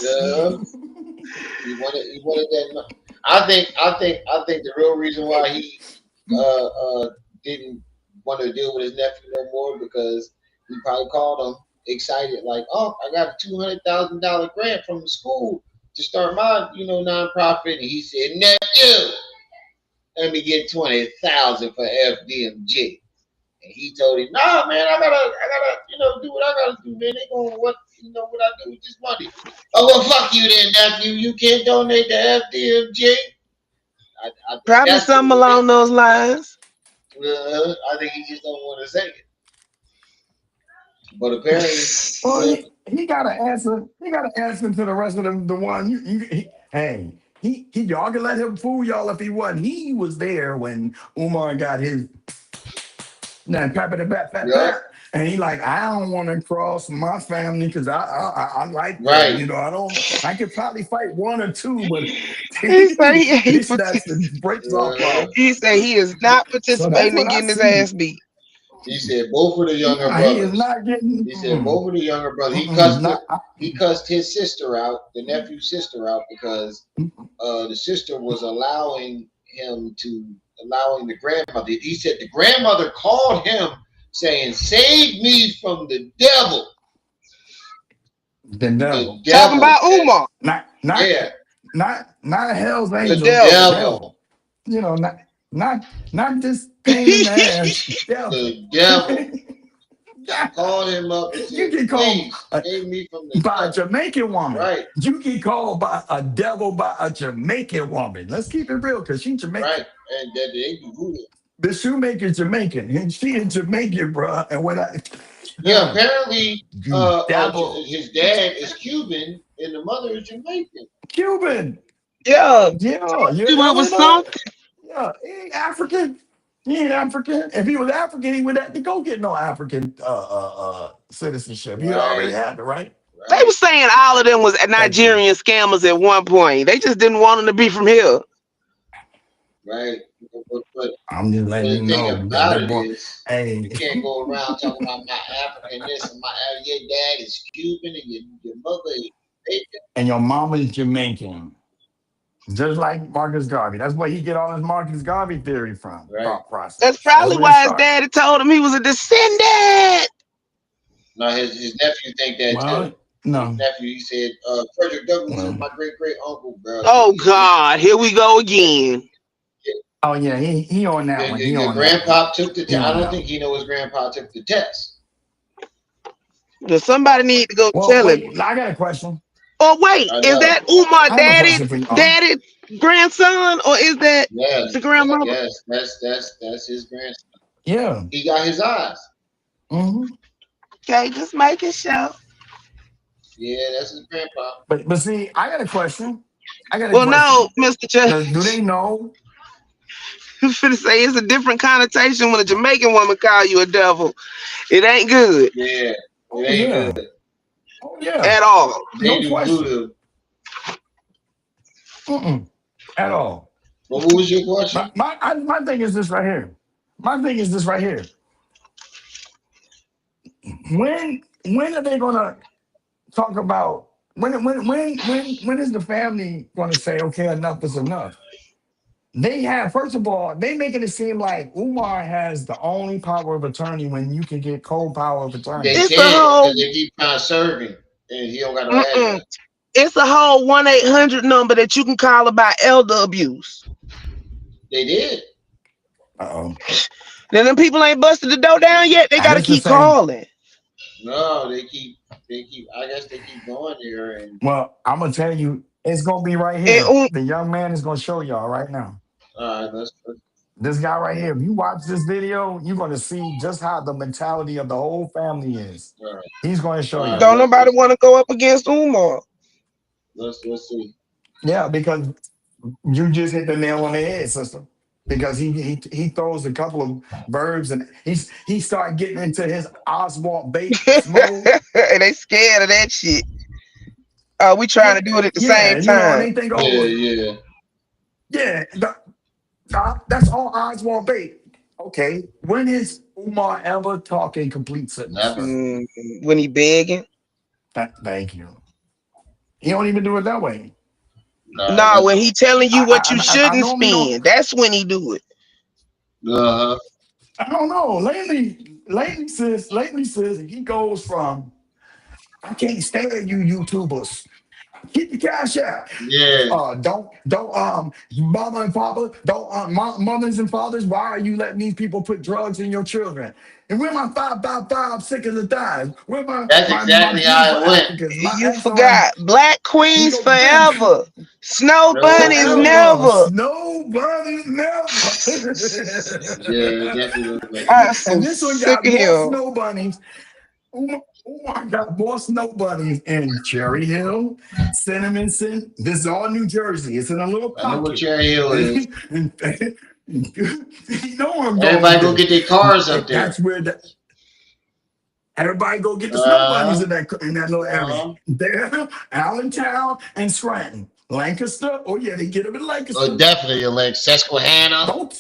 He wanted that money. I think the real reason why he didn't want to deal with his nephew no more because he probably called him excited like, oh, I got a $200,000 grant from the school to start my nonprofit, and he said, nephew, let me get 20,000 for FDMG. And he told him, nah, man, I gotta, do what I gotta do, man. They going what I do with this money. Oh, well, fuck you then, nephew. You can't donate to FDMG. Probably something along those lines. I think he just don't want to say it. But apparently, well, he got to answer. He got to answer to the rest of them. The one, y'all can let him fool y'all if he wasn't. He was there when Umar got his. And he like, I don't want to cross my family because I like right. them. I don't. I could probably fight one or two, but he say that's the breaks off. He said he is not participating in getting his ass beat. He said both of the younger brothers. He is not getting. He said both of the younger brothers. He cussed his sister out, the nephew's sister out, because the sister was allowing the grandmother. He said the grandmother called him saying, "Save me from the devil." The devil. Talking about Umar. Not hell's angel. The devil. Not this pain in the ass. The devil. Called him up and said, you get called save me from the by a Jamaican woman. Right. You get called by a devil by a Jamaican woman. Let's keep it real, because she's Jamaican. Right. And that they be voodoo. The shoemaker's Jamaican, and she is Jamaican, bro. And when apparently his dad is Cuban and the mother is Jamaican. Cuban. Yeah. It was something. Yeah, he ain't African. He ain't African. If he was African, he would have to go get no African citizenship. He already had it, right? They were saying all of them was Nigerian scammers at one point. They just didn't want them to be from here. Right. But I'm just letting you know. About it is, you can't go around talking about my African this and your dad is Cuban and your mother is Jamaican. And your mama is Jamaican. Just like Marcus Garvey. That's where he get all his Marcus Garvey theory from. Right. Thought process. That's probably why his daddy told him he was a descendant. No, his nephew think that too. No. His nephew, he said, Frederick Douglass is my great uncle, bro. Oh God, here we go again. Oh yeah, he on that one. Your grandpa took the test. I don't think he knows his grandpa took the test. Does somebody need to go tell him? I got a question. Oh wait, is that Umar daddy grandson, or is that the grandmother? Yes, that's his grandson. Yeah, he got his eyes. Mm-hmm. Okay, just making sure. Yeah, that's his grandpa. But see, I got a question. No, Mr. Judge. Do they know? I'm finna say it's a different connotation when a Jamaican woman call you a devil. It ain't good. Yeah, it ain't good. Oh yeah, at all. They do voodoo. At all. Well, what was your question? My thing is this right here. When are they gonna talk about when is the family gonna say, okay, enough is enough? They have, first of all, they making it seem like Umar has the only power of attorney when you can get co-power of They attorney. It's a said whole because they keep trying to serve him, and he don't got no mm-mm. address. It's a whole 1-800 number that you can call about elder abuse. They did. Uh-oh. Then them people ain't busted the door down yet. They And gotta it's the keep same. calling. No, they keep. I guess they keep going there, and Well, I'm gonna tell you, it's gonna be right And here. The young man is gonna show y'all right now. let's This guy right here, if you watch this video, you're gonna see just how the mentality of the whole family is. all right, He's gonna show all right, y'all. don't nobody want to go up against Umar. let's see. Yeah, because you just hit the nail on the head, sister. Because he throws a couple of verbs and he start getting into his Oswald Bates mode. And they scared of that shit. We trying Yeah, to do it at the yeah, same you know, and time. they think, Yeah, oh, yeah. yeah, that's all Oswald Bates. Okay, when is Umar ever talking complete sentence? Never. When he begging. Thank you. He don't even do it that way. No, when he telling you what you I shouldn't normally don't. spend, that's when he do it. Uh-huh. I don't know. Lately says he goes from I can't stand you YouTubers. Get the cash out. Yeah. Don't mama and papa, don't mothers and fathers, why are you letting these people put drugs in your children? And where my 555 sick as a dime? Where That's my exactly P how for it went. Africans? My You X on forgot. Black he queens go bam, forever. Snow bunnies No, forever. never. Nobody never. yeah, it definitely looks like I'm that. so And this one sick got of more him. snow bunnies. I got more snow bunnies in Cherry Hill, Cinnamon. This is all New Jersey. It's in a little I know what pocket. Cherry Hill is. You know where I'm going Everybody with go this. get their cars up And there. that's where everybody go get the snow bunnies in Uh-huh. that little area. Uh-huh. There, Allentown and Scranton. Lancaster. Oh yeah, they get them in Lancaster. Definitely like Susquehanna. Don't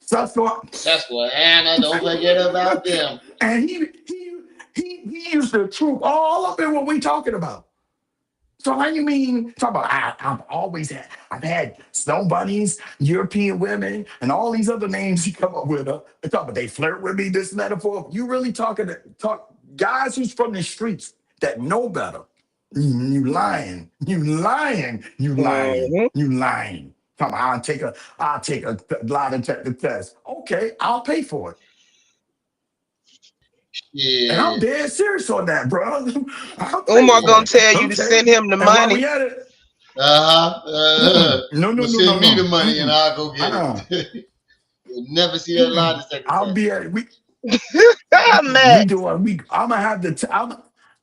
Susquehanna. Susquehanna. Don't forget about them. And he used to troop all up in what we talking about. So how you mean talk about I've had snow bunnies, European women, and all these other names he come up with. They talk about they flirt with me, this and that and forth. You really talk guys who's from the streets that know better. You lying. You lying. You lying. Mhm. You lying. Come on, I'll take a lie detector test. Okay, I'll pay for it. And I'm Yeah. dead serious on that, bro. I'll pay Umar for gonna it. tell you to Okay. send him the And while money. we at it, Uh-huh. no, Well, no, no, no, send me the no. money and I'll go get Uh-uh. it. You'll never see that lie detector I'll test. be at we Matt. I'm gonna have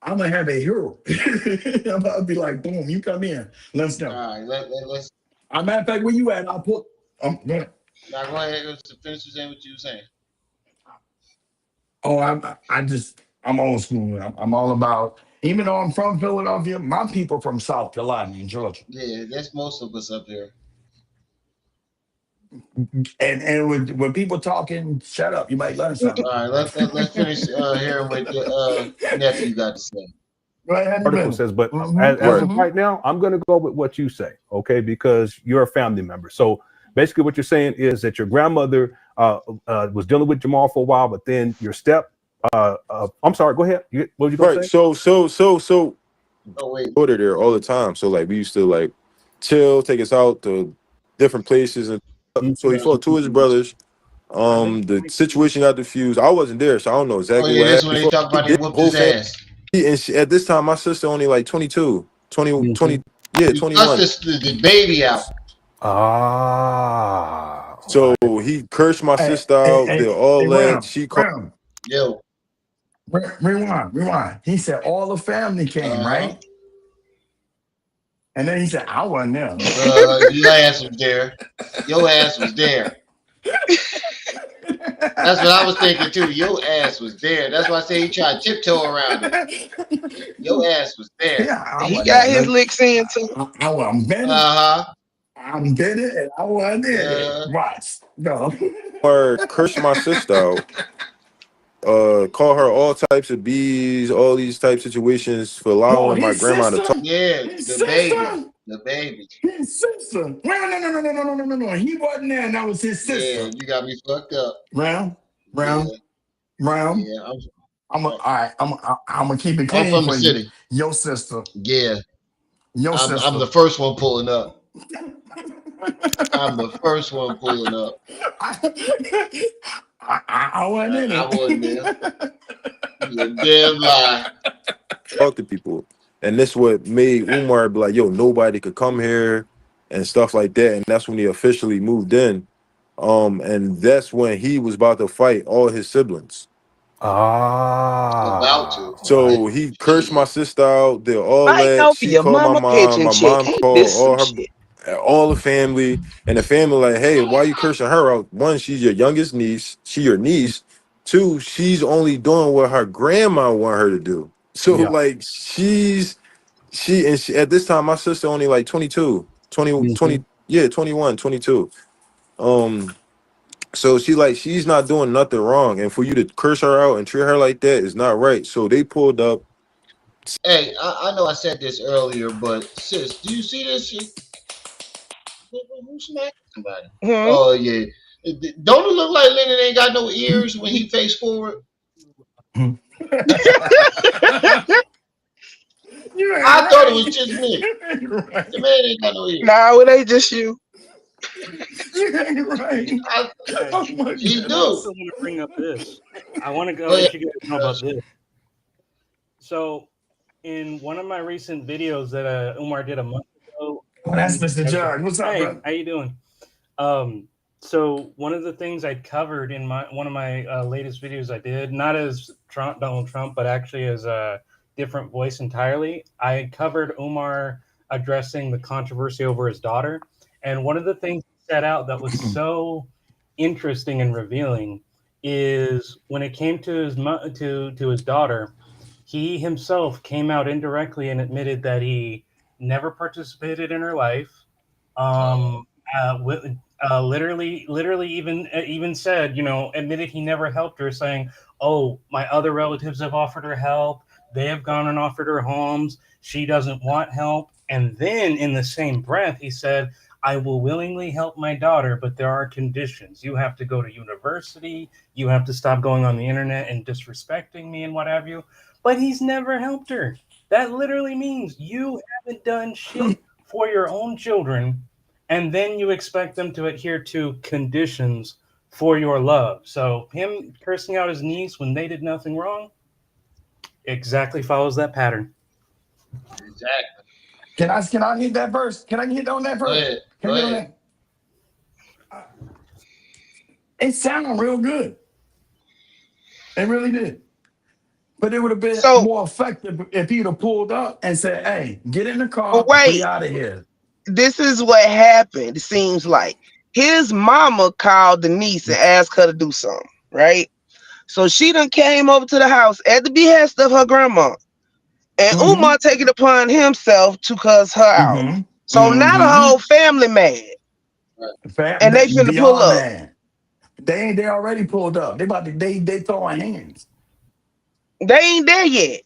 I'm gonna have a hero. I'm gonna be like, boom, you come in. Let's All go. right, let's Matter of fact, where you at? I'll put now go ahead. Let's finish saying what you were saying. oh, I'm old school. I'm all about even though I'm from Philadelphia, my people from South Carolina and Georgia. Yeah, that's most of us up there. And when people talking, shut up. You might learn something. All right, let's finish hearing what the nephew got to say. Go ahead, Article says, but as of right now, I'm going to go with what you say, okay? Because you're a family member. So basically, what you're saying is that your grandmother was dealing with Jamal for a while, but then your I'm sorry. Go ahead. What were you going to say? So Oh wait. order there all the time. So like we used to like chill, take us out to different places, and so he fought two of his brothers. The situation got diffused. I wasn't there, so I don't know Oh exactly yeah, what this happened. when they talk about they whooped his ass. At this time, my sister only like 22, 20, 20 yeah, He 21. cussed the baby out. So he cursed my sister out. Did all that. She called. Yo. Rewind. He said all the family came, right? And then he said, I wasn't there. Your ass was there. Your ass was there. That's what I was thinking too. Your ass was there. That's why I say he tried to tiptoe around it. Your ass was there. Yeah, He got his licks in too. I'm betting. I'm betting, and I wasn't there. Watch. No. Or cursed my sister out. Call her all types of B's, all these type situations for allowing my grandma to talk. Yeah, the baby. The baby. His sister. No. He wasn't there. That was his Yeah, sister. you got me fucked up. Round, Yeah, round. yeah. All right. I'm gonna keep it I'm clean from the for you. city. Your sister. Yeah, Your I'm sister. the first one pulling up. I'm the first one pulling up. I wasn't in I wasn't there. it. You a damn lie. Talk to people, and this what made Umar be like, "Yo, nobody could come here," and stuff like that. And that's when he officially moved in. And that's when he was about to fight all his siblings. About Ah, to. right. So he cursed my sister out, did all Fighting that. over She your called mama pension my check. mom Ain't called this some shit? all the family, and the family like, hey, why you cursing her out? One, she's your youngest niece, she your niece. Two, she's only doing what her grandma want her to do. So Yeah. like she at this time my sister only like 22, 20, Mhm. 20 yeah, 21, 22. So she's not doing nothing wrong, and for you to curse her out and treat her like that is not right. So they pulled up. Hey, I know I said this earlier, but sis, do you see this shit? Who smacked somebody? Hmm? Oh yeah. Don't it look like Lennon ain't got no ears when he face forward? You ain't I thought it was right. just me. You ain't right. The man ain't got no ears. Nah, it ain't just you. You ain't right. Oh my He God. I do. also want to bring up this. I want to go Go ahead. let you guys know about this. So, in one of my recent videos that Umar did a month ago, Oh, that's Mr. Judge. What's up, hey, brother? how you doing? So one of the things I covered in one of my latest videos I did, not as Donald Trump, but actually as a different voice entirely. I covered Umar addressing the controversy over his daughter, and one of the things he set out that was so interesting and revealing is when it came to his daughter, he himself came out indirectly and admitted that he never participated in her life. Um, literally even said, admitted he never helped her, saying, "Oh, my other relatives have offered her help. They have gone and offered her homes. She doesn't want help." And then in the same breath, he said, "I will willingly help my daughter, but there are conditions. You have to go to university. You have to stop going on the internet and disrespecting me and what have you." But he's never helped her. That literally means you haven't done shit for your own children, and then you expect them to adhere to conditions for your love. So him cursing out his niece when they did nothing wrong exactly follows that pattern. Exactly. Can I hit that verse? Can I hit on that Go verse? ahead. Can I get on that? It sounded real good. It really did. But it would have been So, more effective if he'd have pulled up and said, "Hey, get in the but car. We wait, out of here." this is what happened. It seems like his mama called the niece and asked her to do something, right? So she done came over to the house at the behest of her grandma, and Mm-hmm. Umar take it upon himself to cuss her out. Mm-hmm. So now the whole family mad, and they finna pull Beyond up. man. They already pulled up. They throwing hands. They ain't there yet,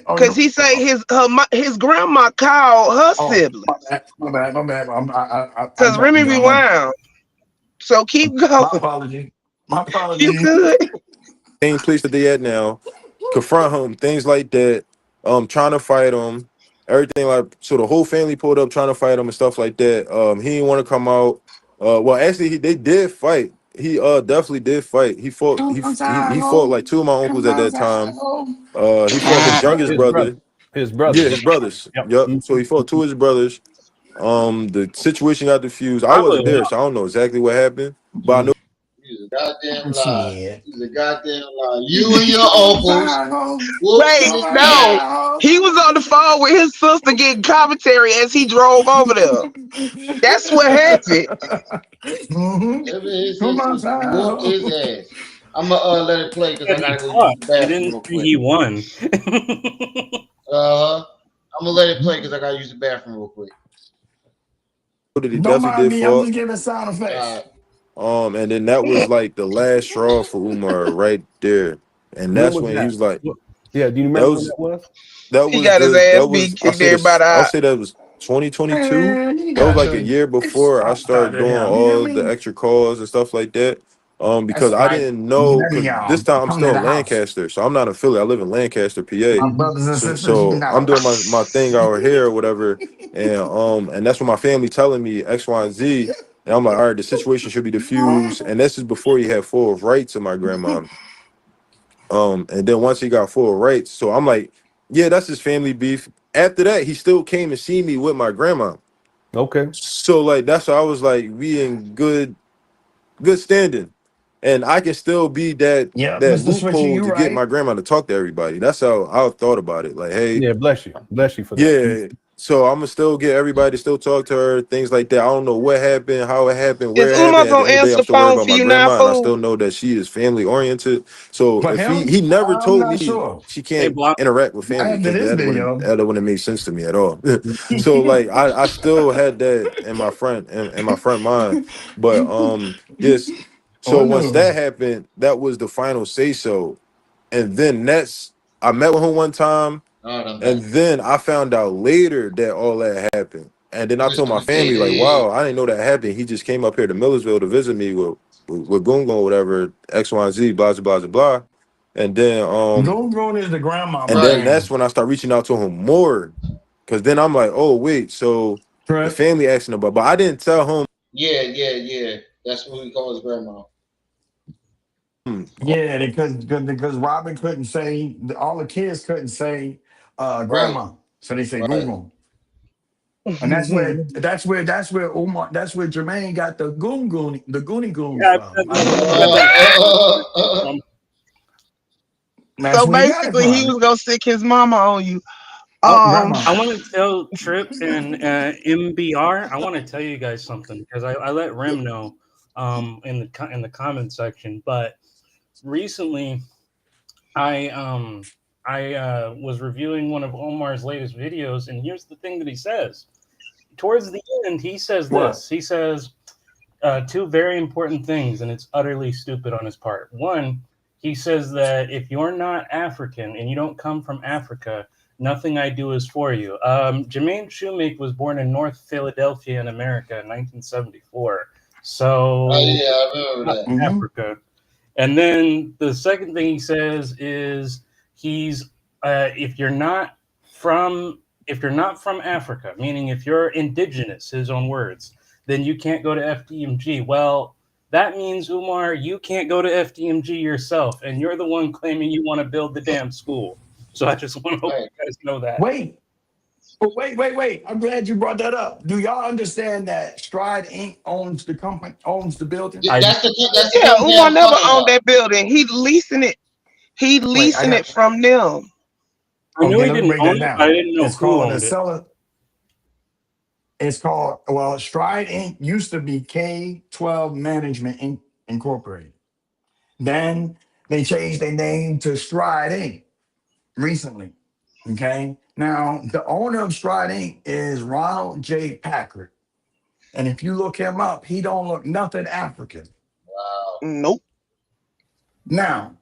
Oh, cause he say his grandma called her siblings. my bad. I Cause jumped Remy the gun. My bad. rewound. So keep My going. apology. My You apology. good? Same place that they at now, confront him, things like that, trying to fight him, everything like so the whole family pulled up trying to fight him and stuff like that. He didn't want to come out. Well actually they did fight. He definitely did fight. He fought like two of my uncles at that time. He fought his youngest His brother. brother. His Yeah, brother. his brothers. Yep. Yep. So Mhm. he fought two of his brothers. The situation got diffused. I Probably wasn't there, so I don't know exactly what happened. But I know He's a goddamn lie. Shit. He's a goddamn lie. You and your uncles whooped Wait, his no. ass. He was on the phone with his sister getting commentary as he drove over there. That's what happened. Him and his Come on, sisters whooped child. his ass. I'm gonna let it play because Said I he gotta go use fought. the He bathroom didn't real say quick. he won. I'm gonna let it play because I gotta use the bathroom real quick. that he Don't definitely mind did me. I'm fight. just giving sound effects. And then that was like the last straw for Umar right there. And When that's was when he that? was like, Yeah, do you that remember when was that was? that He was got his the ass that was beat, kicked everybody I'll out. say that was 2022. Man, you That was got like a to year before I stop that started to doing him. You hear all the me? extra calls and stuff like that. Because That's I like didn't know, letting because this y'all time I'm come to still the in house. Lancaster, so I'm not in Philly. I live in Lancaster, PA. My brothers and So, sisters, you so I'm gotta doing my thing out here or whatever, and that's when my family telling me X, Y, and Z, and I'm like, all right, the situation should be diffused, and this is before he had full rights to my grandma. And then once he got full rights, so I'm like, yeah, that's his family beef. After that, he still came and see me with my grandma. Okay. So like that's why I was like, we in good standing, and I can still be that Yep, that Mr. Switcher, loophole you to get right. my grandma to talk to everybody. That's how I thought about it. Like, hey, Yeah, bless you for that. yeah. So I'm gonna still get everybody to still talk to her, things like that. I don't know what happened, how it happened, Is where it Umar happened. At the gonna end of the day, answer I'm the still worried phone about for my you now, grandma, and I fool? still know that she is family oriented. So For if him, he never I'm told not me sure. she Hey, can't block. interact with family, After because this video, that wouldn't make sense to me at all. So like I still had that in my front mind. But yes. So oh once no. that happened, that was the final say so. And then I met with him one time. All right, I'm And back. then I found out later that all that happened. And then I'm I just told my gonna say family, like, this. wow, I didn't know that happened. He just came up here to Millersville to visit me with Gungo or whatever, X, Y, and Z, blah, blah, blah, blah. And then Go is the grandmama and then Right. that's thing. when I start reaching out to him more. Cause then I'm like, oh wait, so the Correct. family asking about, but I didn't tell him. Yeah, yeah, yeah. That's what we call his grandma. Yeah, because Robin couldn't say all the kids couldn't say Right, grandma. So they say right. Google. And that's where Omar Jermaine got the Goonie Goon Yeah, from. My I've Goonie got Uh, Goon. that. uh, uh, That's So where he got it basically, he from. was gonna sick his mama on you. Oh, Um, grandma. I want to tell Trip and MBR. I want to tell you guys something because I let Rem know in the comment section. But recently, I was reviewing one of Omar's latest videos, and here's the thing that he says. Towards the end, he says What? this. He says two very important things, and it's utterly stupid on his part. One, he says that if you're not African and you don't come from Africa, nothing I do is for you. Jermaine Shoemake was born in North Philadelphia in America in 1974. oh So, yeah, I remember not that. Mm-hmm. Africa. And then the second thing he says is he's if you're not from Africa, meaning if you're indigenous, his own words, then you can't go to FDMG. Well, that means Umar, you can't go to FDMG yourself, and you're the one claiming you want to build the damn school. So I just want to hope Right. you guys know that. Wait. Oh, wait. I'm glad you brought that up. Do y'all understand that Stride Inc. owns the company, owns the building? Yeah, I that's the yeah, company Umar I'm never talking owned about. that building. He leasing it. He Wait, I leasing it got from them. I knew okay, he let me didn't break own that it, but I down. didn't know It's who called a owned it. seller. It's called, well, Stride Inc. used to be K12 Management Inc. Incorporated. Then they changed their name to Stride Inc. recently. Okay. Now, the owner of Stride Inc. is Ronald J. Packard. And if you look him up, he don't look nothing African. Wow. Nope. Now,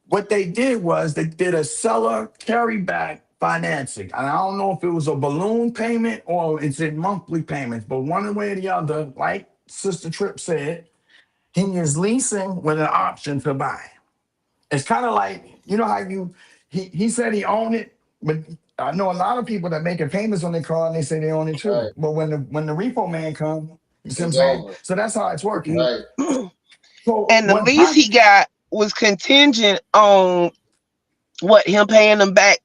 what they did was they did a seller carryback financing. And I don't know if it was a balloon payment or it's in monthly payments, but one way or the other, like Sister Tripp said, he is leasing with an option to buy. It's kind of like, you know how he said he owned it, but I know a lot of people that making payments on their car and they say they own it too. Right. But when the repo man comes, you see what I'm It's saying? over. So that's how it's working. Right. So And the what lease he happened? got was contingent on what him paying them back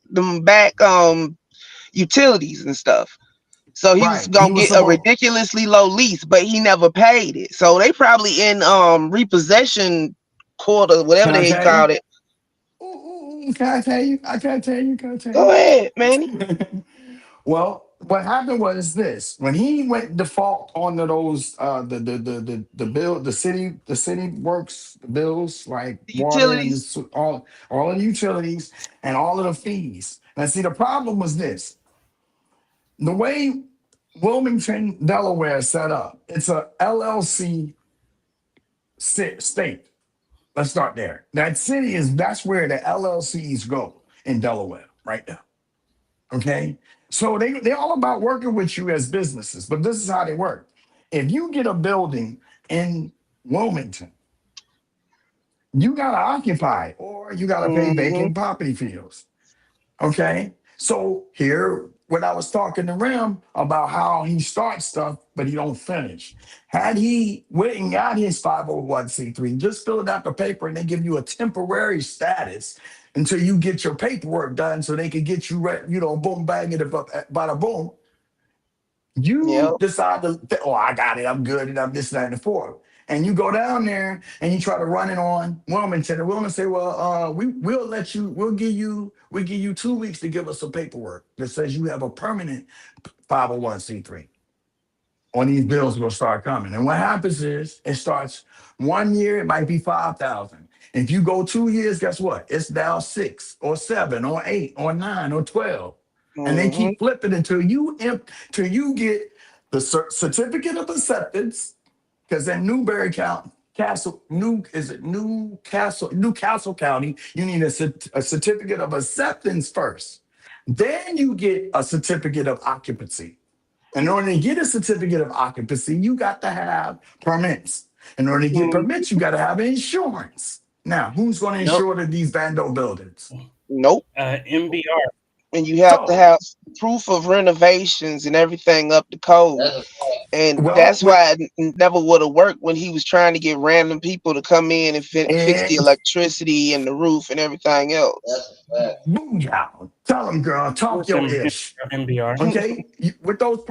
utilities and stuff. So he was Right. He gonna was get a supposed. ridiculously low lease, but he never paid it. So they probably in repossession court or whatever Can the I hell you tell you? called it. Can I tell you? I can't tell you. Can I tell Go you? ahead, Manny. Well, what happened was this: when he went default on those the bill, the city works bills like The water and utilities. this, all of the utilities and all of the fees. Now, see, the problem was this: the way Wilmington, Delaware is set up, it's a LLC state. Let's start there. That's where the LLCs go in Delaware, right now. Okay. So they all about working with you as businesses, but this is how they work. If you get a building in Wilmington, you gotta occupy it, or you gotta pay vacant property fees. Okay. So here, when I was talking to Rim about how he starts stuff, but he don't finish. Had he went and got his 501c3, just fill out the paper and they give you a temporary status until you get your paperwork done so they can get you, boom, bang it, bada boom. You decide to, oh, I got it, I'm good, and I'm this, that, and the fourth. And you go down there and you try to run it on Wilmington, and Wilmington say, well, we'll give you 2 weeks to give us some paperwork that says you have a permanent 501c3. On these bills will start coming. And what happens is it starts 1 year, it might be 5,000. If you go 2 years, guess what? It's now 6 or 7 or 8 or 9 or 12. And they keep flipping until you get the certificate of acceptance. Because in Newcastle County, you need a certificate of acceptance first. Then you get a certificate of occupancy. In order to get a certificate of occupancy, you got to have permits. In order to get permits, you got to have insurance. Now, who's going to insure these Vando buildings? Nope. MBR. And you have to have proof of renovations and everything up to code. And that's why it never would have worked when he was trying to get random people to come in and fix the electricity and the roof and everything else. Booyah. Tell them, girl, talk your ish. MBR. Okay? With those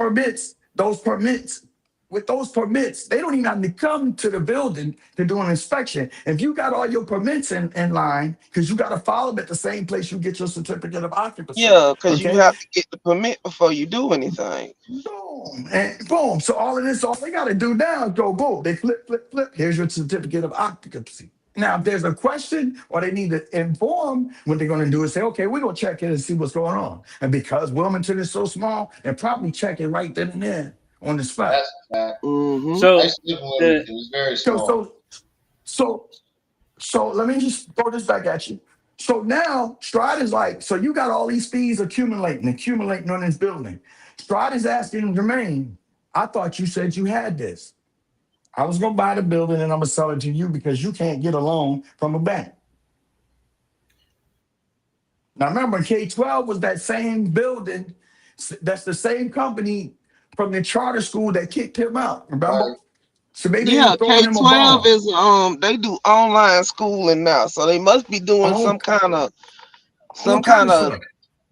permits, they don't even have to come to the building to do an inspection. If you got all your permits in line, because you got to follow them at the same place you get your certificate of occupancy. Yeah, because you have to get the permit before you do anything. Boom, and boom. So all they got to do now is go boom. They flip. Here's your certificate of occupancy. Now, if there's a question or they need to inform, what they're going to do is say, okay, we're going to check in and see what's going on. And because Wilmington is so small, they'll probably check it right then and there on the spot. That's a fact. So it was very small. So let me just throw this back at you. So now Stride is like, so you got all these fees accumulating on this building. Stride is asking Jermaine, I thought you said you had this. I was going to buy the building and I'm going to sell it to you because you can't get a loan from a bank. Now remember, K-12 was that same building. That's the same company from the charter school that kicked him out. Remember? Right. So maybe K-12 is they do online schooling now, so they must be doing some kind of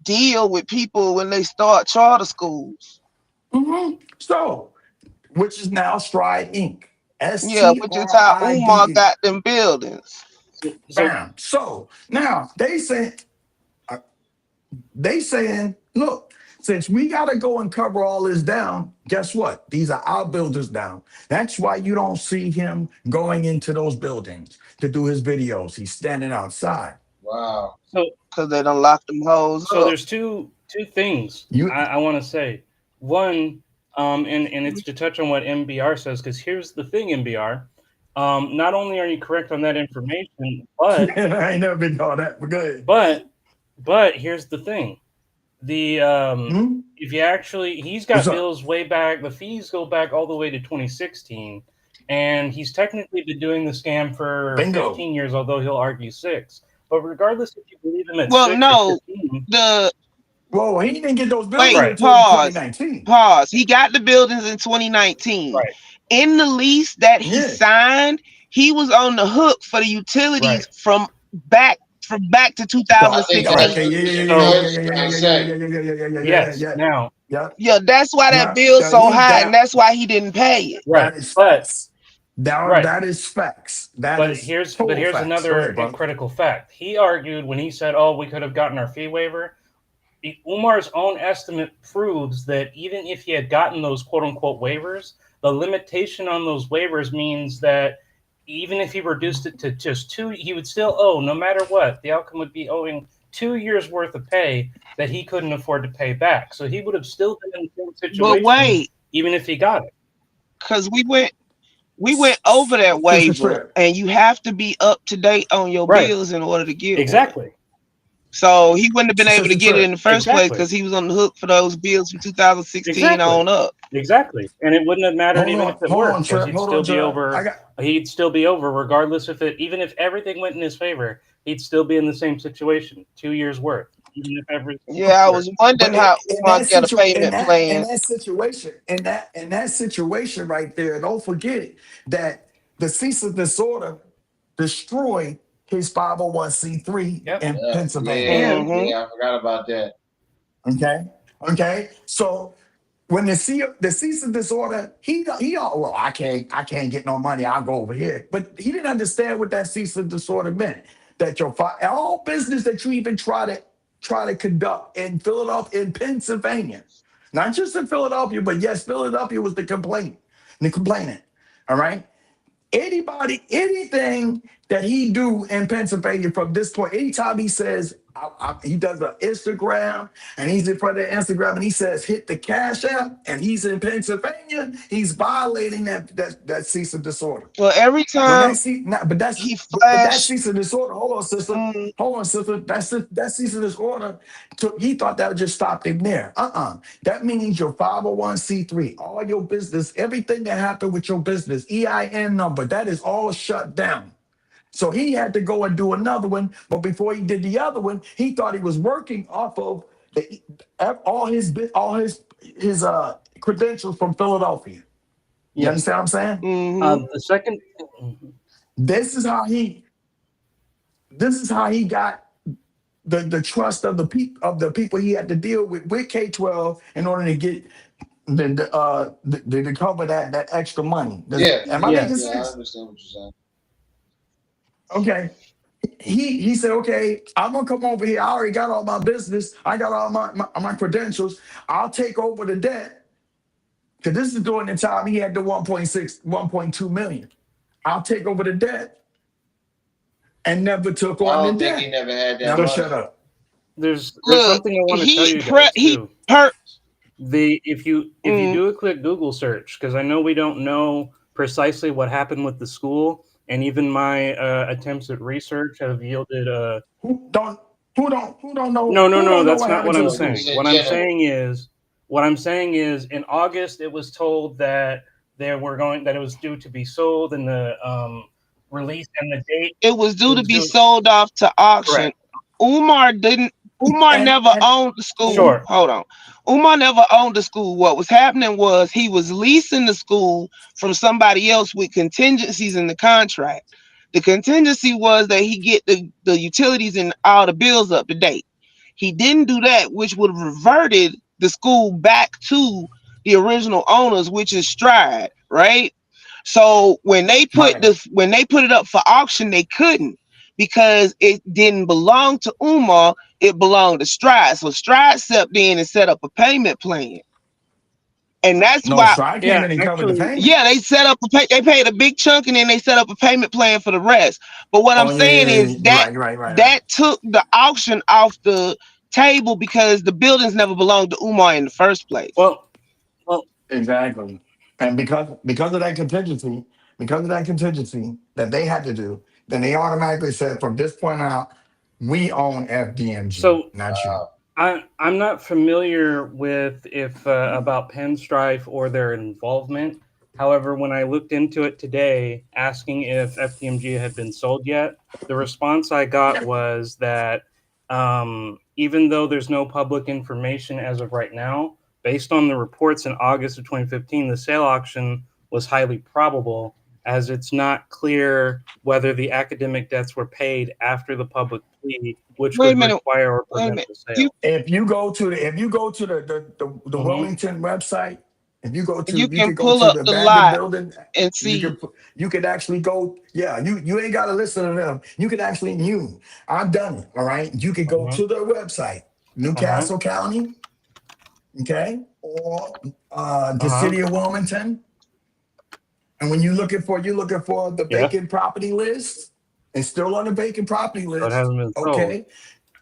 deal with people when they start charter schools. So, which is now Stride Inc. Which is how Umar got them buildings. Bam. So now they saying, look, since we got to go and cover all this down, guess what? These are our builders now. That's why you don't see him going into those buildings to do his videos. He's standing outside. Wow. So because they done locked them hoes up. So there's two things I want to say. One, and it's to touch on what MBR says, because here's the thing, MBR. Not only are you correct on that information, but I ain't never been called that, but go ahead. But here's the thing. The if you actually, he's got bills way back. The fees go back all the way to 2016, and he's technically been doing the scam for 15 years, although he'll argue 6. But regardless if you believe him at 6 or 15, whoa, he didn't get those buildings until 2019. Pause. He got the buildings in 2019. Right. In the lease that he signed, he was on the hook for the utilities from back to 2016. Yeah, that's why that bill's so high, and that's why he didn't pay it. Right, that is facts. Here's another critical fact. He argued when he said, "Oh, we could have gotten our fee waiver." Umar's own estimate proves that even if he had gotten those quote-unquote waivers, the limitation on those waivers means that even if he reduced it to just 2, he would still owe, no matter what. The outcome would be owing 2 years worth of pay that he couldn't afford to pay back. So he would have still been in the same situation, but wait, even if he got it. Because we went over that waiver, and you have to be up to date on your bills in order to get exactly. So he wouldn't have been able to Sister get it in Trip. the first place Exactly. because he was on the hook for those bills from 2016 Exactly. on up. Exactly. And it wouldn't have mattered even if it Hold on, worked, because Trip. Hold on, Trip. he'd still be over regardless if it, even if everything went in his favor, he'd still be in the same situation. 2 years worth. Even if everything Yeah, I was wondering But how in Umar that got a in payment plan. that situation, in that situation right there, don't forget that the cease of disorder destroyed his 501c3 Yep. in Yeah, Pennsylvania. yeah, Mm-hmm. yeah. I forgot about that. Okay, okay. So when the cease of disorder, well, I can't get no money. I'll go over here. But he didn't understand what that cease of disorder meant. That all business that you even try to conduct in Philadelphia, in Pennsylvania, not just in Philadelphia, but yes, Philadelphia was the complainant. All right. Anything that he do in Pennsylvania from this point, anytime he says he does an Instagram and he's in front of Instagram and he says hit the cash app and he's in Pennsylvania, he's violating that cease of disorder. Well, every When time he but that flashed, cease of disorder, hold on, sister. That cease of disorder, he thought that would just stop him there. That means your 501c3, all your business, everything that happened with your business, EIN number, that is all shut down. So he had to go and do another one. But before he did the other one, he thought he was working off of all his credentials from Philadelphia. You understand what I'm saying? Mm-hmm. The second. This is how he got the trust of the people he had to deal with K-12 in order to get to cover that extra money. Yeah, Am I making yeah. I sense? understand what you're saying. Okay. He said, okay, I'm gonna come over here. I already got all my business. I got all my credentials. I'll take over the debt. Because this is during the time he had the 1.2 million. I'll take over the debt and never took I on the don't think debt. he never had that Now money. shut up. There's Look, something I want to tell you guys too. If you do a quick Google search, because I know we don't know precisely what happened with the school, and even my attempts at research have yielded Who don't know? No, that's what not happened what to I'm the school? saying. What I'm saying is in August it was told that it was due to be sold, and the release and the date. It was due to be sold off to auction. Correct. Umar never owned the school. Sure. Hold on. Umar never owned the school. What was happening was he was leasing the school from somebody else with contingencies in the contract. The contingency was that he get the utilities and all the bills up to date. He didn't do that, which would have reverted the school back to the original owners, which is Stride, right? So when they put it up for auction, they couldn't, because it didn't belong to Umar, it belonged to Stride. So Stride stepped in and set up a payment plan. And that's why Stride came in and covered the payment. Yeah, they set up they paid a big chunk and then they set up a payment plan for the rest. But what I'm saying is that that took the auction off the table because the buildings never belonged to Umar in the first place. Well, exactly. And because of that contingency that they had to do, then they automatically said from this point out, we own FDMG, So not you. I'm not familiar with about Penstrife or their involvement. However, when I looked into it today, asking if FDMG had been sold yet, the response I got was that even though there's no public information as of right now, based on the reports in August of 2015, the sale auction was highly probable, as it's not clear whether the academic debts were paid after the public plea, which would require or prevent the sale. If you go to the Wellington website, you can go pull to up the the abandoned lot building and see. You can actually go. Yeah, you ain't got to listen to them. You can actually I've done it. All right, you can go to their website, Newcastle County, okay, or the city of Wilmington. And when you're looking for the vacant property list, it's still on the vacant property list. Okay,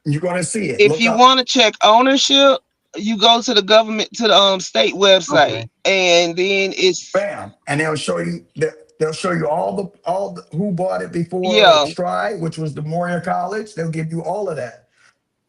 you're gonna see it. If you want to check ownership, you go to the government, to the state website, and then it's bam, and they'll show you all the who bought it before Stride, which was the Moria College. They'll give you all of that.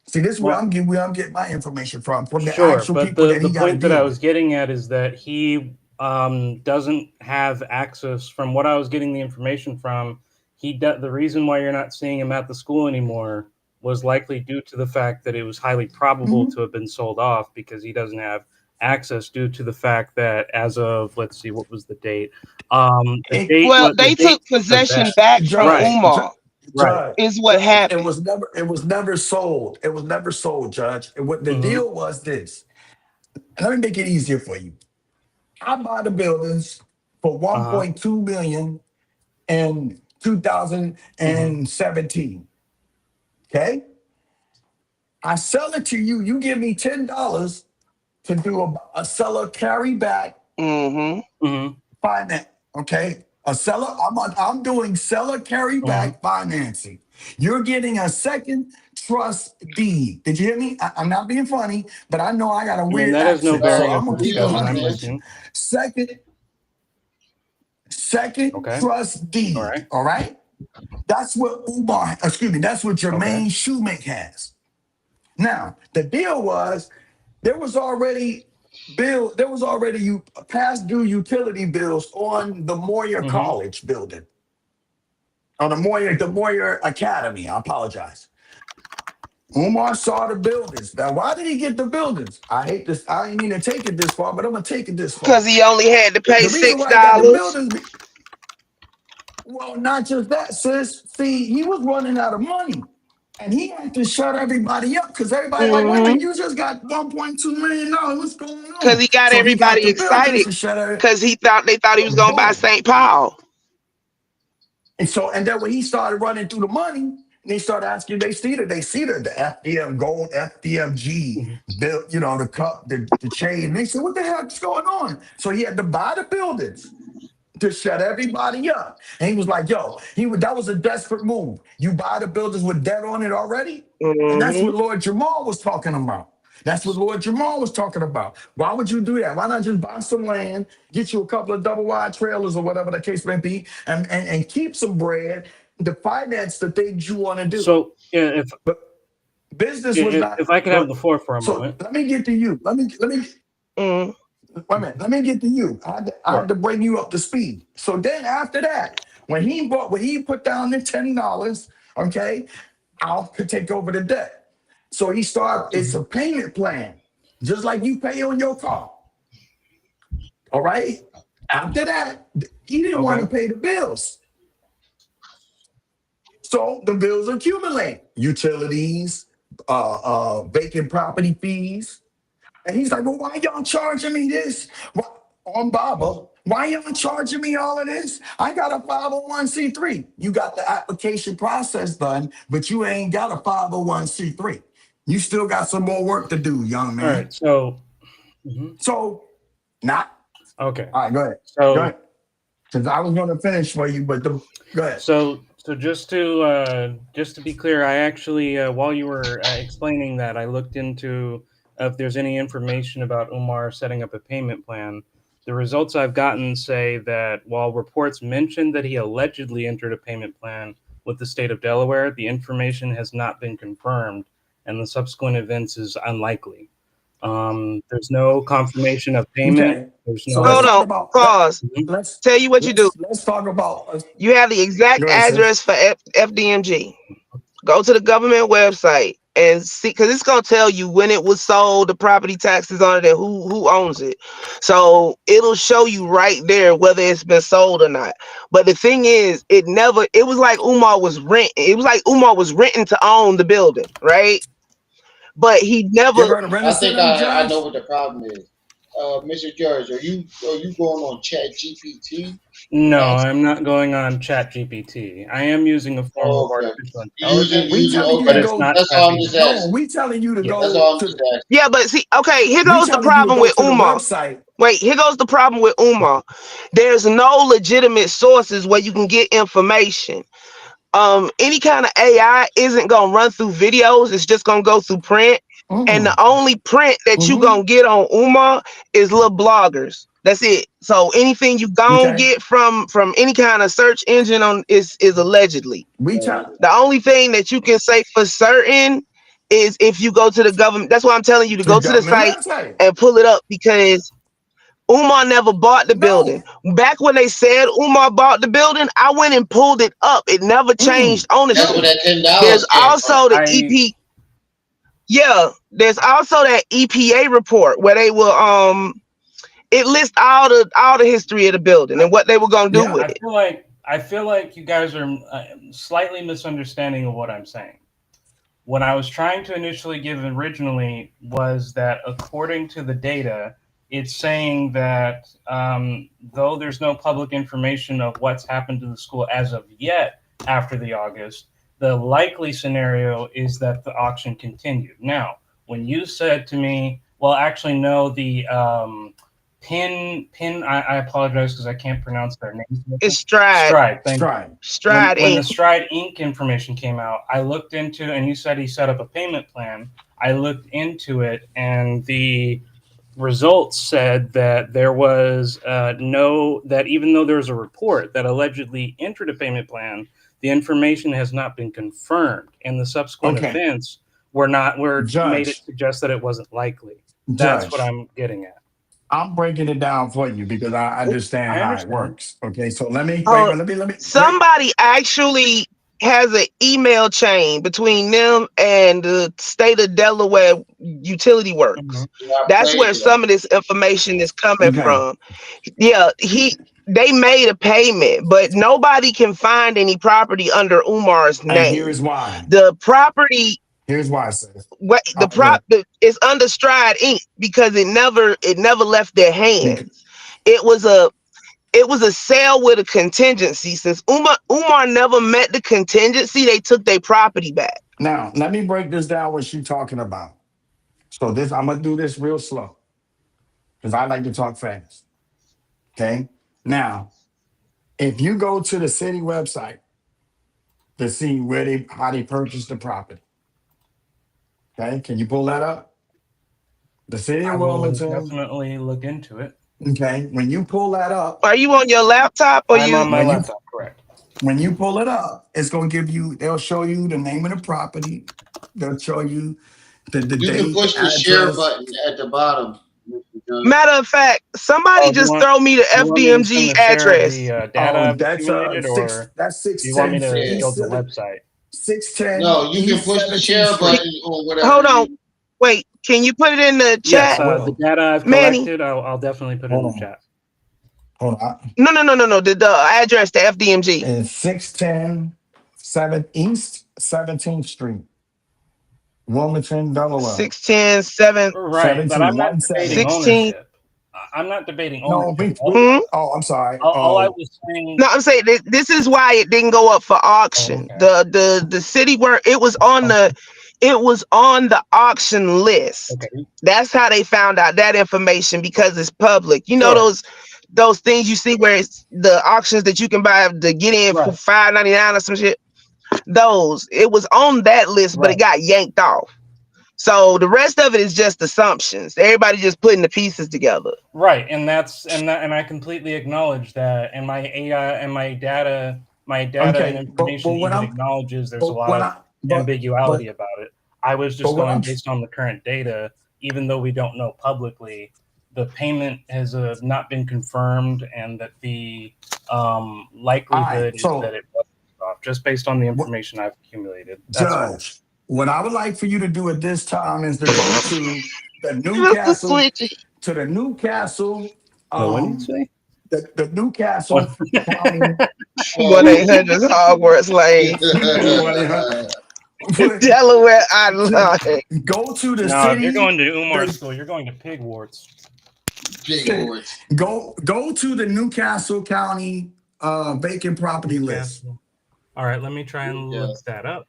See, this is Well, where I'm getting my information from the sure, actual but people that the he got to point that I deal was with. getting at is that he doesn't have access. From what I was getting the information from, the reason why you're not seeing him at the school anymore was likely due to the fact that it was highly probable to have been sold off, because he doesn't have access due to the fact that as of, let's see, what was the date? Well, they The date took possession possessed. back from Right, Umar. right. Is what It happened. was never sold. It was never sold, Judge. And what the Mm-hmm. deal was this. And let me make it easier for you. I bought the buildings for 1.2 million in 2017. Okay? I sell it to you. You give me $10 to do a seller carry back finance. Okay? I'm doing seller carry back financing. You're getting a second trust deed. Did you hear me? I'm not being funny, but I know I got a I mean, weird that has no accent, so bearing I'm on the gonna keep it discussion, I'm 100 with you. listening. Second Okay. trust deed. All right. That's what that's what Jermaine Shoemake has. Now, the deal was there was already past due utility bills on the Moyer College building. On the Moyer Academy. I apologize. Umar saw the buildings. Now, why did he get the buildings? I hate this. I didn't mean to take it this far, but I'm gonna take it this far. Because he only had to pay The reason why he got the $6. buildings. Well, not just that, sis. See, he was running out of money. And he had to shut everybody up because everybody like, wait a minute, you just got $1.2 million. What's going on? Because he got So he got everybody the buildings excited to shut everybody. because they thought he was gonna buy Boom. St. Paul. And then when he started running through the money, they started asking, they see the FDM gold, FDMG, built, the cup, the chain. And they said, what the heck's going on? So he had to buy the buildings to shut everybody up. And he was like, that was a desperate move. You buy the buildings with debt on it already? And that's what Lord Jamal was talking about. Why would you do that? Why not just buy some land, get you a couple of double wide trailers or whatever the case may be, and keep some bread to finance the things you want to do? So, yeah, but business was not. If I could have the floor for a moment. Let me get to you. Let me. Wait a minute. Let me get to you. I had to bring you up to speed. So then after that, when he put down the $10, okay, I could take over the debt. So he started. It's a payment plan, just like you pay on your car. All right. After that, he didn't want to pay the bills. So the bills accumulate. Utilities, vacant property fees. And he's like, well, why y'all charging me this? On Baba, why y'all charging me all of this? I got a 501c3. You got the application process done, but you ain't got a 501c3. You still got some more work to do, young man. All right, so. Okay. All right, go ahead. So, go ahead. Because I was going to finish for you, but go ahead. So just to be clear, I actually, while you were explaining that, I looked into if there's any information about Umar setting up a payment plan. The results I've gotten say that while reports mentioned that he allegedly entered a payment plan with the state of Delaware, the information has not been confirmed, and the subsequent events is unlikely. There's no confirmation of payment. Okay. There's So no. let's Hold on, pause. Tell you what you do. Let's talk about. You have the exact address for FDMG. Go to the government website and see, because it's gonna tell you when it was sold, the property taxes on it, and who owns it. So it'll show you right there whether it's been sold or not. But the thing is, it was like Umar was renting. It was like Umar was renting to own the building, right? But he never. I think I know what the problem is. Mr. Judge, are you going on Chat GPT? No, I'm not going on Chat GPT. I am using a form of artificial intelligence. We telling you but to it's go. not. That's all I'm just asking. No, we telling you to go. That's all I'm just asking. Yeah, but see, okay, here goes the problem with Umar. Wait, here goes the problem with Umar. There's no legitimate sources where you can get information. Any kind of AI isn't gonna run through videos. It's just gonna go through print. And the only print that you gonna get on Umar is little bloggers. That's it. So anything you gonna get from any kind of search engine on is allegedly. The only thing that you can say for certain is if you go to the government. That's why I'm telling you to The go to the government site website. and pull it up, because Umar never bought the building. No. Back when they said Umar bought the building, I went and pulled it up. It never changed That's where ownership. that There's $10 came from. also the EP. Yeah, there's also that EPA report where they will it lists all the history of the building and what they were gonna do Yeah. with it. I feel like you guys are slightly misunderstanding of what I'm saying. What I was trying to initially give originally was that according to the data, it's saying that though there's no public information of what's happened to the school as of yet after the August, the likely scenario is that the auction continued. Now, when you said to me, well, actually, no, the I apologize because I can't pronounce their name. It's Stride. Stride. Thank Stride. you. Stride When the Inc. Stride Inc. information came out, I looked into, and you said he set up a payment plan. I looked into it, and the results said that there was that even though there's a report that allegedly entered a payment plan, the information has not been confirmed, and the subsequent events were made it suggest that it wasn't likely. That's what I'm getting at. I'm breaking it down for you because I understand how it works. Okay, so let me somebody actually has an email chain between them and the state of Delaware Utility Works. That's where some of this information is coming from. Yeah, they made a payment, but nobody can find any property under Umar's name. And here's why. The property. Here's why, sis. It's under Stride Inc. because it never left their hands. It was a sale with a contingency. Since Umar never met the contingency, they took their property back. Now, let me break this down what you're talking about. So I'm gonna do this real slow because I like to talk fast. Okay. Now, if you go to the city website to see how they purchased the property. Okay, can you pull that up? The city of Wilmington. Definitely look into it. Okay, when you pull that up, are you on your laptop or I'm on my laptop? Correct. When you pull it up, it's gonna give you. They'll show you the name of the property. They'll show you the date. You can push the share button at the bottom. Matter of fact, somebody just throw me the FDMG address. That's 610. You want me to go to the website? 610. No, you can push the share button or whatever. Hold on. Wait, can you put it in the chat? Yes, the data I've collected, I'll definitely put it in the chat. Hold on. No. The address to FDMG. It's 610 7th East 17th Street, Wilmington, Delaware. 610 7th. Right, but I'm not debating ownership. I'm not debating ownership. I'm sorry. All I was saying. No, I'm saying this is why it didn't go up for auction. The city where it was on the auction list. Okay. That's how they found out that information, because it's public. You know those things you see where it's the auctions that you can buy to get in for $5.99 or some shit. It was on that list, but it got yanked off. So the rest of it is just assumptions. Everybody just putting the pieces together. Right, and I completely acknowledge that. And my AI and my data and information even acknowledges there's a lot of ambiguity about it. I was just going based on the current data, even though we don't know publicly. The payment has not been confirmed, and that the likelihood is that it was off, just based on the information I've accumulated. That's Judge, what I would like for you to do at this time is to go to the Newcastle. To the Newcastle. What did you say? The Newcastle County. 1-800 Hogwarts Lane. Delaware, I love it. Go to the city. If you're going to Umar School, you're going to Pigwarts. Go to the Newcastle County vacant property list. All right, let me try and look that up.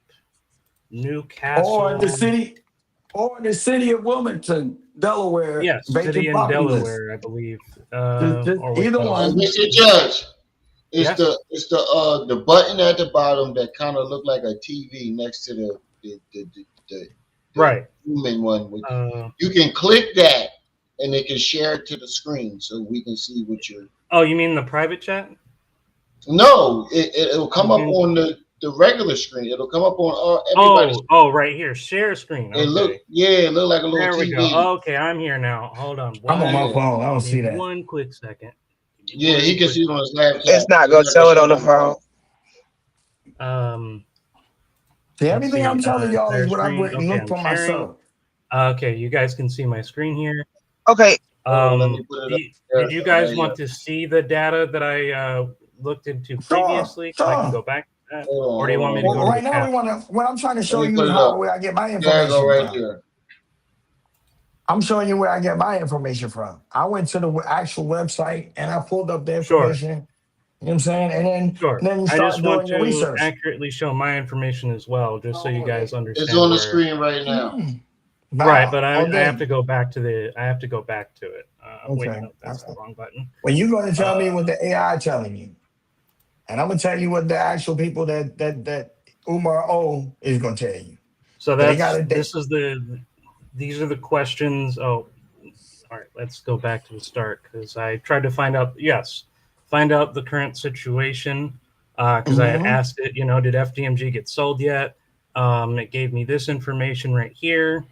Newcastle, or the city of Wilmington, Delaware. Yes, city in Delaware, I believe. Either one. Mr. Judge, it's the button at the bottom that kind of look like a TV next to the human one. You can click that, and it can share it to the screen so we can see what you're. Oh, you mean the private chat? No, it'll come up on the the regular screen. It'll come up on everybody's. Oh, right here, share screen. It look, Okay, yeah, it look like a little there we TV. go. Okay, I'm here now. Hold on. I'm on my Yeah, phone. I don't Give me see that. one quick second. yeah, he can see it on his laptop. It's not gonna show it on the phone. See, Let's everything see, I'm telling y'all is share what I've screen. written. Okay, Look I'm for sharing. myself. Okay, you guys can see my screen here. Okay. Let me put it up Did you guys there. want to see the data that I looked into previously? Sure. I can go back to that. Or do you want me to Well, go to right the now, chat? what I'm trying to show Let me you put is it up. where I get my There I information go right from. here. I'm showing you where I get my information from. I went to the actual website and I pulled up the information. You know what I'm saying? And then you I start just want doing your to research. accurately show my information as well, just so you guys understand. It's on the where- screen right now. Right, but I all day. have to go back to it. Wait, Okay. no, that's the wrong button. Well, you're going to tell me what the AI telling you, and I'm going to tell you what the actual people that Umar O is going to tell you. So these are the questions. Oh, all right. Let's go back to the start because I tried to find out the current situation because I had asked it. Did FDMG get sold yet? It gave me this information right here.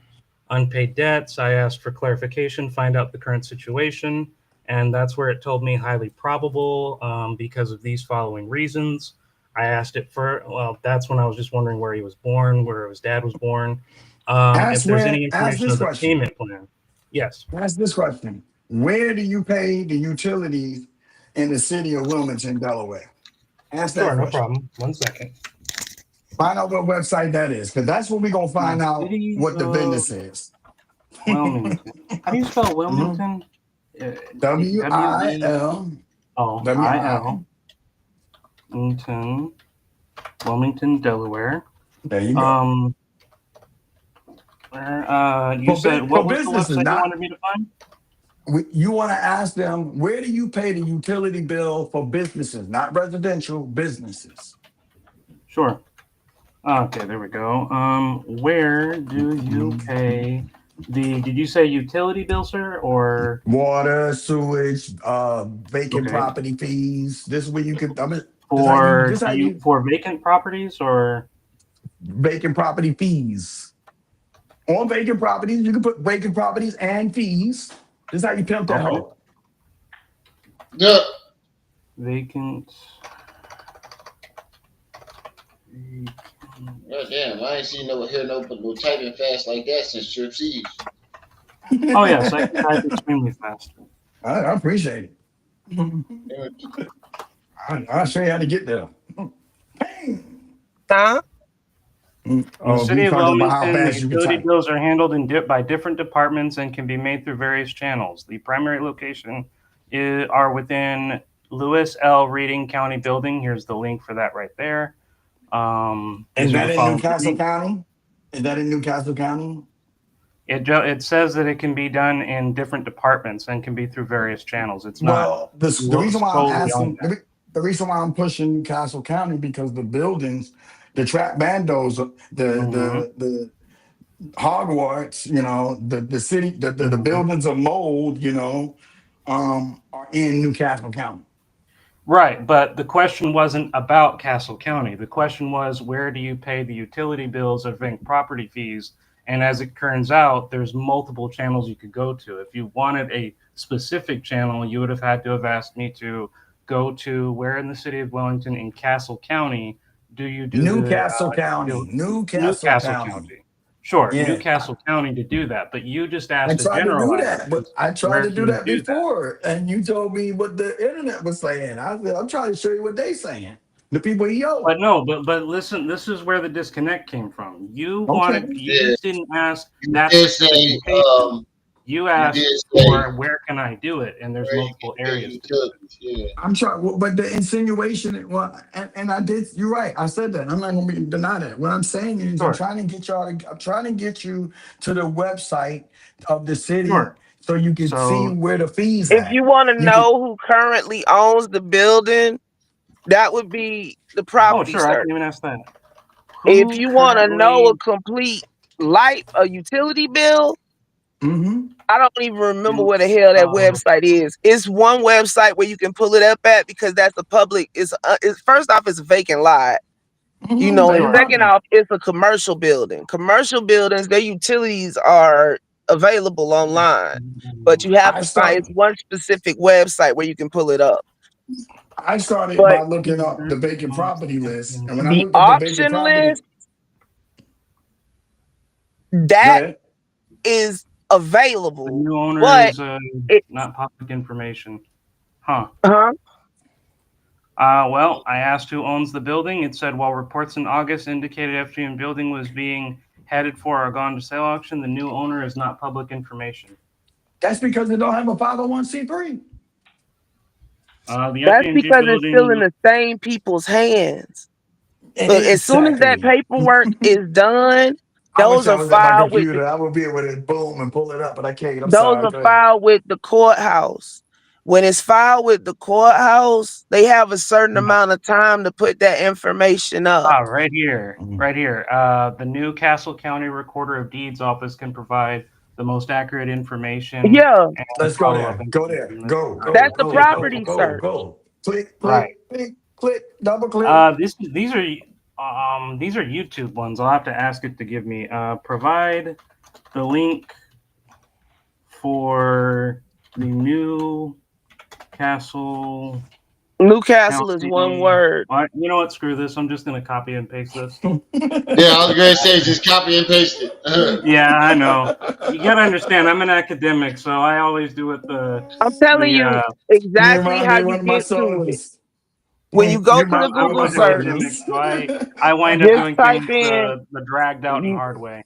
Unpaid debts. I asked for clarification, find out the current situation, and that's where it told me highly probable because of these following reasons. I asked it that's when I was just wondering where he was born, where his dad was born. If there's any information of the payment plan. Yes. Ask this question. Where do you pay the utilities in the city of Wilmington, Delaware? Ask that Sure, no question. problem. 1 second. Find out what website that is, because that's where we're going to find out what the business is. Wilmington. How do you spell Wilmington? W-I-L. I-L. Wilmington, Delaware. There you go. You said what was the website you wanted me to find? You want to ask them, where do you pay the utility bill for businesses, not residential, businesses? Sure. Okay, there we go. Where do you pay did you say utility bill, sir, or water, sewage, vacant property fees? This is where you can for vacant properties or vacant property fees. On vacant properties, you can put vacant properties and fees. This is how you pimp that hoe. Yeah. Vacant. God damn, I ain't seen no typing fast like that since Trip Siege. Oh yes, I can type extremely fast. I appreciate it. I'll show you how to get there. Huh? In the city of Wilmington, the utility bills are handled by different departments and can be made through various channels. The primary location are within Lewis L. Reading County Building. Here's the link for that right there. Is that in Newcastle County? Is that in Newcastle County? It says that it can be done in different departments and can be through various channels. It's not. The reason why I'm asking, the reason why I'm pushing Newcastle County because the buildings, the trap bandos, the Hogwarts, the city, the buildings of mold, are in Newcastle County. Right, but the question wasn't about Castle County. The question was, where do you pay the utility bills or bank property fees? And as it turns out, there's multiple channels you could go to. If you wanted a specific channel, you would have had to have asked me to go to where in the city of Wellington in Castle County do you do Newcastle County. Newcastle County. Sure, yeah. Newcastle County to do that, but you just asked. I tried to do that, but I tried to do that before, and you told me what the internet was saying. I said, I'm trying to show you what they saying. The people But no, but listen, this is where the disconnect came from. You just didn't ask that. You asked for where can I do it, and there's multiple areas. I'm trying, but the insinuation, and I did. You're right. I said that. I'm not going to deny that. What I'm saying is, I'm trying to get you to the website of the city, so you can see where the fees. If you want to know who currently owns the building, that would be the property. Oh, sure. I can even ask that. If you want to know a complete a utility bill. I don't even remember where the hell that website is. It's one website where you can pull it up at because that's the public. First off, it's a vacant lot. You know, They and second running. off, it's a commercial building. Commercial buildings, their utilities are available online, but you have I to find start. it's one specific website where you can pull it up. I started But by looking up the vacant property list, and when I the looked up the vacant auction property, list, go that ahead. is The available, new owner but is it, not public information. Huh. huh? Well, I asked who owns the building. It said while reports in August indicated FGM building was being headed for or gone to sale auction, the new owner is not public information. That's because they don't have a 501c3. The That's FGMG because it's still in building. the same people's hands. But as soon as that Exactly. paperwork is done, I wish those I are was at my filed with the computer. I would be able to boom and pull it up, but I can't. I'm those sorry. are Go ahead. filed with the courthouse. When it's filed with the courthouse, they have a certain amount of time to put that information up. Right here, right here. The Newcastle County Recorder of Deeds office can provide the most accurate information. Yeah, And Let's go follow-up there. Go there. information. Go, that's go, the go, go, property go, search. go. Click, Right. click, click, click, double click. These are YouTube ones. I'll have to ask it to give me. Provide the link for the Newcastle. Newcastle is one word. You know what? Screw this. I'm just gonna copy and paste this. Yeah, I was gonna say just copy and paste it. Yeah, I know. You gotta understand. I'm an academic, so I always do it I'm telling you You exactly remind how me of you one of my get to it. sons. When you go You to the remind me of one Google of I'm my an search, academic, soldiers. so I wind up just doing type things in the dragged out and hard way.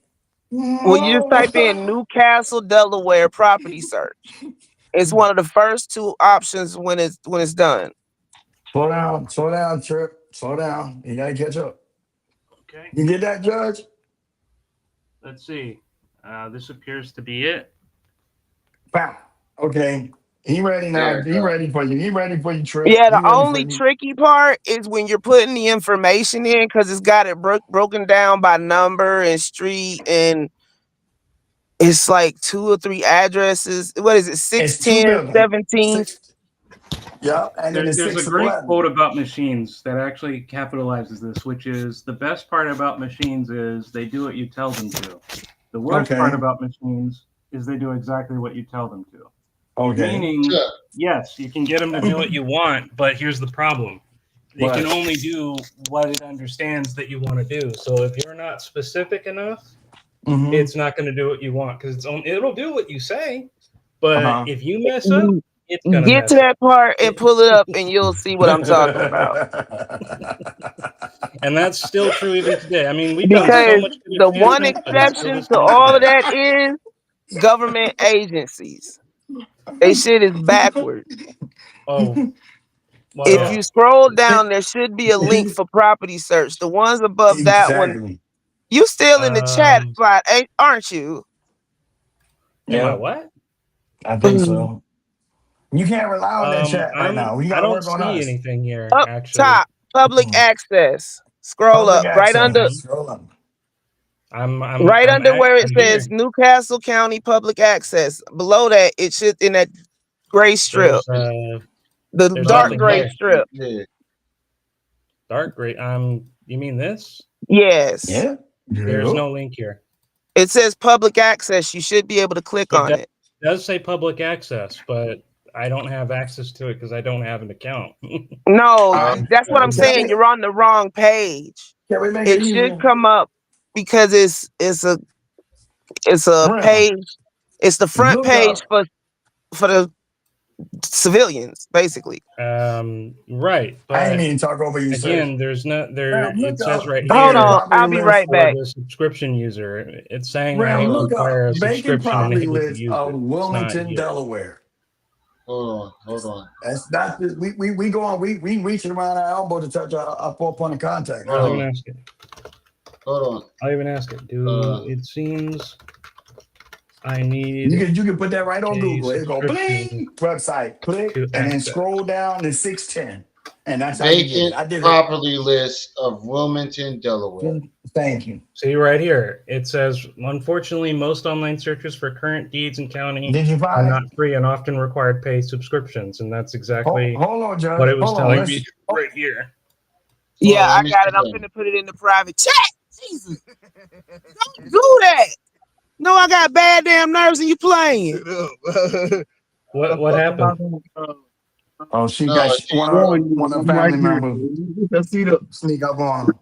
when you just type in Newcastle, Delaware property search. It's one of the first two options when it's done. Slow down, Trip. Slow down. You gotta catch up. Okay. You get that, Judge? Let's see. This appears to be it. Bam. Okay. He ready now. He ready for you. He ready for you, Trip. Yeah, He the ready for only you. tricky part is when you're putting the information in because it's got it broken down by number and street, and it's like 2 or 3 addresses. What is it? It's 2 610, buildings. 17. Yeah, and then it's There's a 6 of great 11. quote about machines that actually capitalizes this, which is the best part about machines is they do what you tell them to. The worst part about machines is they do exactly what you tell them to. Okay. Meaning, yes, you can get them to do what you want, but here's the problem. It can only do what it understands that you want to do. So if you're not specific enough, it's not going to do what you want because it'll do what you say. But if you mess up, it's going to Get mess to up. that part and pull it up, and you'll see what I'm talking about. And that's still true even today. I mean, we've done so Because much. the one exception to all of that is government agencies. They shit is backwards. Oh. If you scroll down, there should be a link for property search. The ones above that one, you still in the chat spot, aren't you? Am I what? I think so. You can't rely on that chat right now. We I gotta don't work on see us. anything here. Up Actually, top, public access. Scroll Public up, right access. under. Scroll up. I'm Right under where it says here. Newcastle County Public Access. Below that, it should in that gray strip. The dark gray strip. Yeah. Dark gray. You mean this? Yes. Yeah. There's no link here. It says public access. You should be able to click on it. It does say public access, but I don't have access to it because I don't have an account. No, that's what I'm saying. You're on the wrong page. It should come up because it's a page. It's the front page for the civilians, basically. Right. But I ain't even talk over you, again, there's not there. It says right here. Hold on, I'll be right back. For the subscription user, it's saying Ram, they look require up a vacant subscription property enabled to list use of it. Wilmington, Delaware. Hold on. That's not we go on. We reaching around our elbow to touch our 4 point of contact. I'll even ask it. Hold on. I'll even ask it. It seems I need. You can put that right on Google. It go bling website. Click and then scroll down to 610, and that's how you get it. I did property list of Wilmington, Delaware. Thank you. See right here, it says, unfortunately, most online searches for current deeds in county are not free and often require paid subscriptions, and that's exactly hold on, Judge. what it was telling me right here. Yeah, Hold on, I let me got it. I'm see. finna put it in the private chat. Jesus, don't do that. No, I got bad damn nerves and you playing. What happened? Oh, she No, got one of her I'm right family here. members. Let's see the sneak up on her.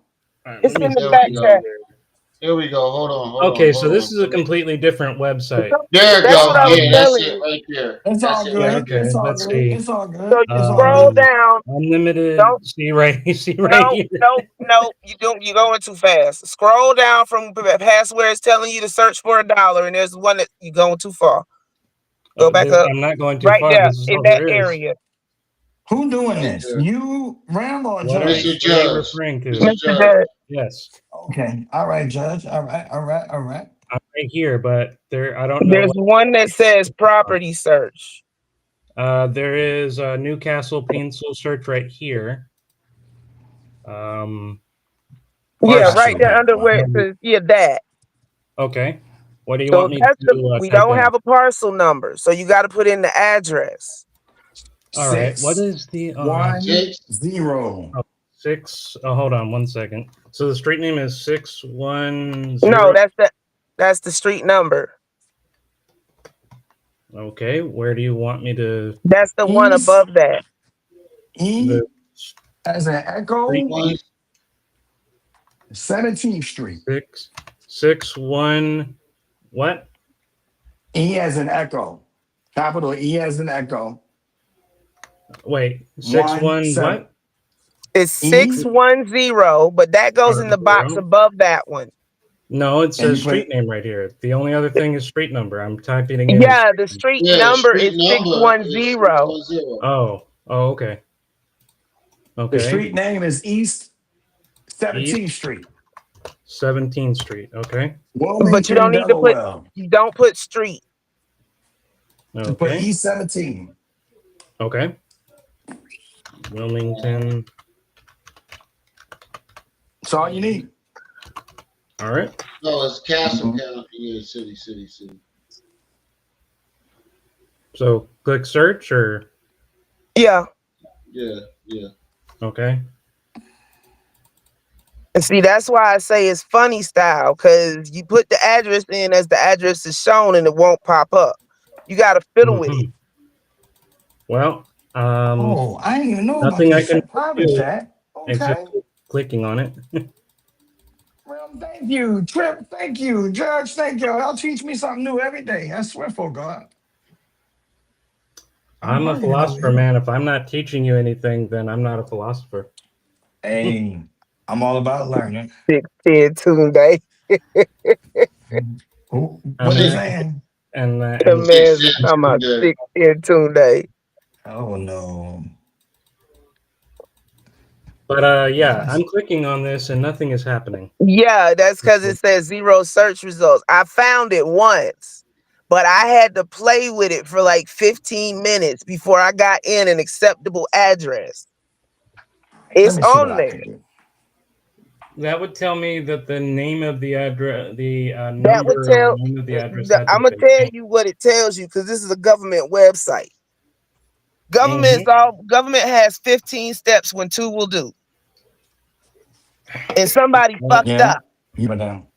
All right, It's let me in the there back we chat. go. Here we go. Hold on, Okay, so hold this on. is a completely different website. There we That's go. what I was Yeah, that's telling it you. right there. It's That's all it right good. there. It's Okay, all let's good. see. It's all good. So you It's all scroll good. down. Unlimited. Don't See right no here. no. You going too fast. Scroll down from past where it's telling you to search for $1, and there's one that you going too far. Go back up. I'm not going too Right far. there This is in all that there is. area. Who doing Right this? there. You, Ram, or What are Judge? Mr. you Judge. referring to? Mr. Mr. Judge. Judge. Yes, Okay. All right, Judge. All right. All right. All right. I'm right here, but there I don't know There's what. one that says property search. There is a Newcastle pencil search right here. Yeah, Parcel. right there under where it says that. Okay. What do you So want me that's to we type don't in? have a parcel number, so you got to put in the address. All right. What 6 is the 1 Six. 0. oh, 6? Oh, hold on 1 second. So the street name is 610. No, that's the street number. Okay. Where do you want me to? That's the one East above that. E The as an street echo. name 17th Street. 661. What? E as an echo. Capital E as an echo. Wait. 61. 7. What? It's E 610, but that goes in the box 0. above that one. No, it and says you street put name right here. The only other thing is street number. I'm typing in. Yeah, the street Yeah, number street is number is 610. 610. Oh, okay. the Okay. street name is East 17th East Street. 17th Street. Okay. But you Wilmington, don't need to put Delaware. you don't put street. To put Okay. East 17. Okay. Wilmington. That's all you need. All right. No, it's Castle Mhm. County. Yeah, city. So click search or Yeah. Yeah. okay. And see, that's why I say it's funny style, because you put the address in as the address is shown and it won't pop up. You got to fiddle with it. Mhm. Well, Oh, I didn't even know about nothing I this can private do chat. except Okay. clicking on it. Well, thank you, Trip. Thank you, Judge. Thank you. Y'all teach me something new every day. I swear for God. I'm a learning over philosopher, here. man. If I'm not teaching you anything, then I'm not a philosopher. Hey, I'm all about learning. 610 Tuesday. What are you saying? And The man's is talking about 610 Tuesday. Oh no. But yeah, I'm clicking on this and nothing is happening. Yeah, that's because it says 0 search results. I found it once, but I had to play with it for like 15 minutes before I got in an acceptable address. It's Let me see what on I there. can do. That would tell me that the name of the address, the That would number or tell. name of the address had I'm to gonna be tell you what it tells you, because this is a government website. Government has 15 steps when 2 will do. And somebody fucked Yeah. up. You went down.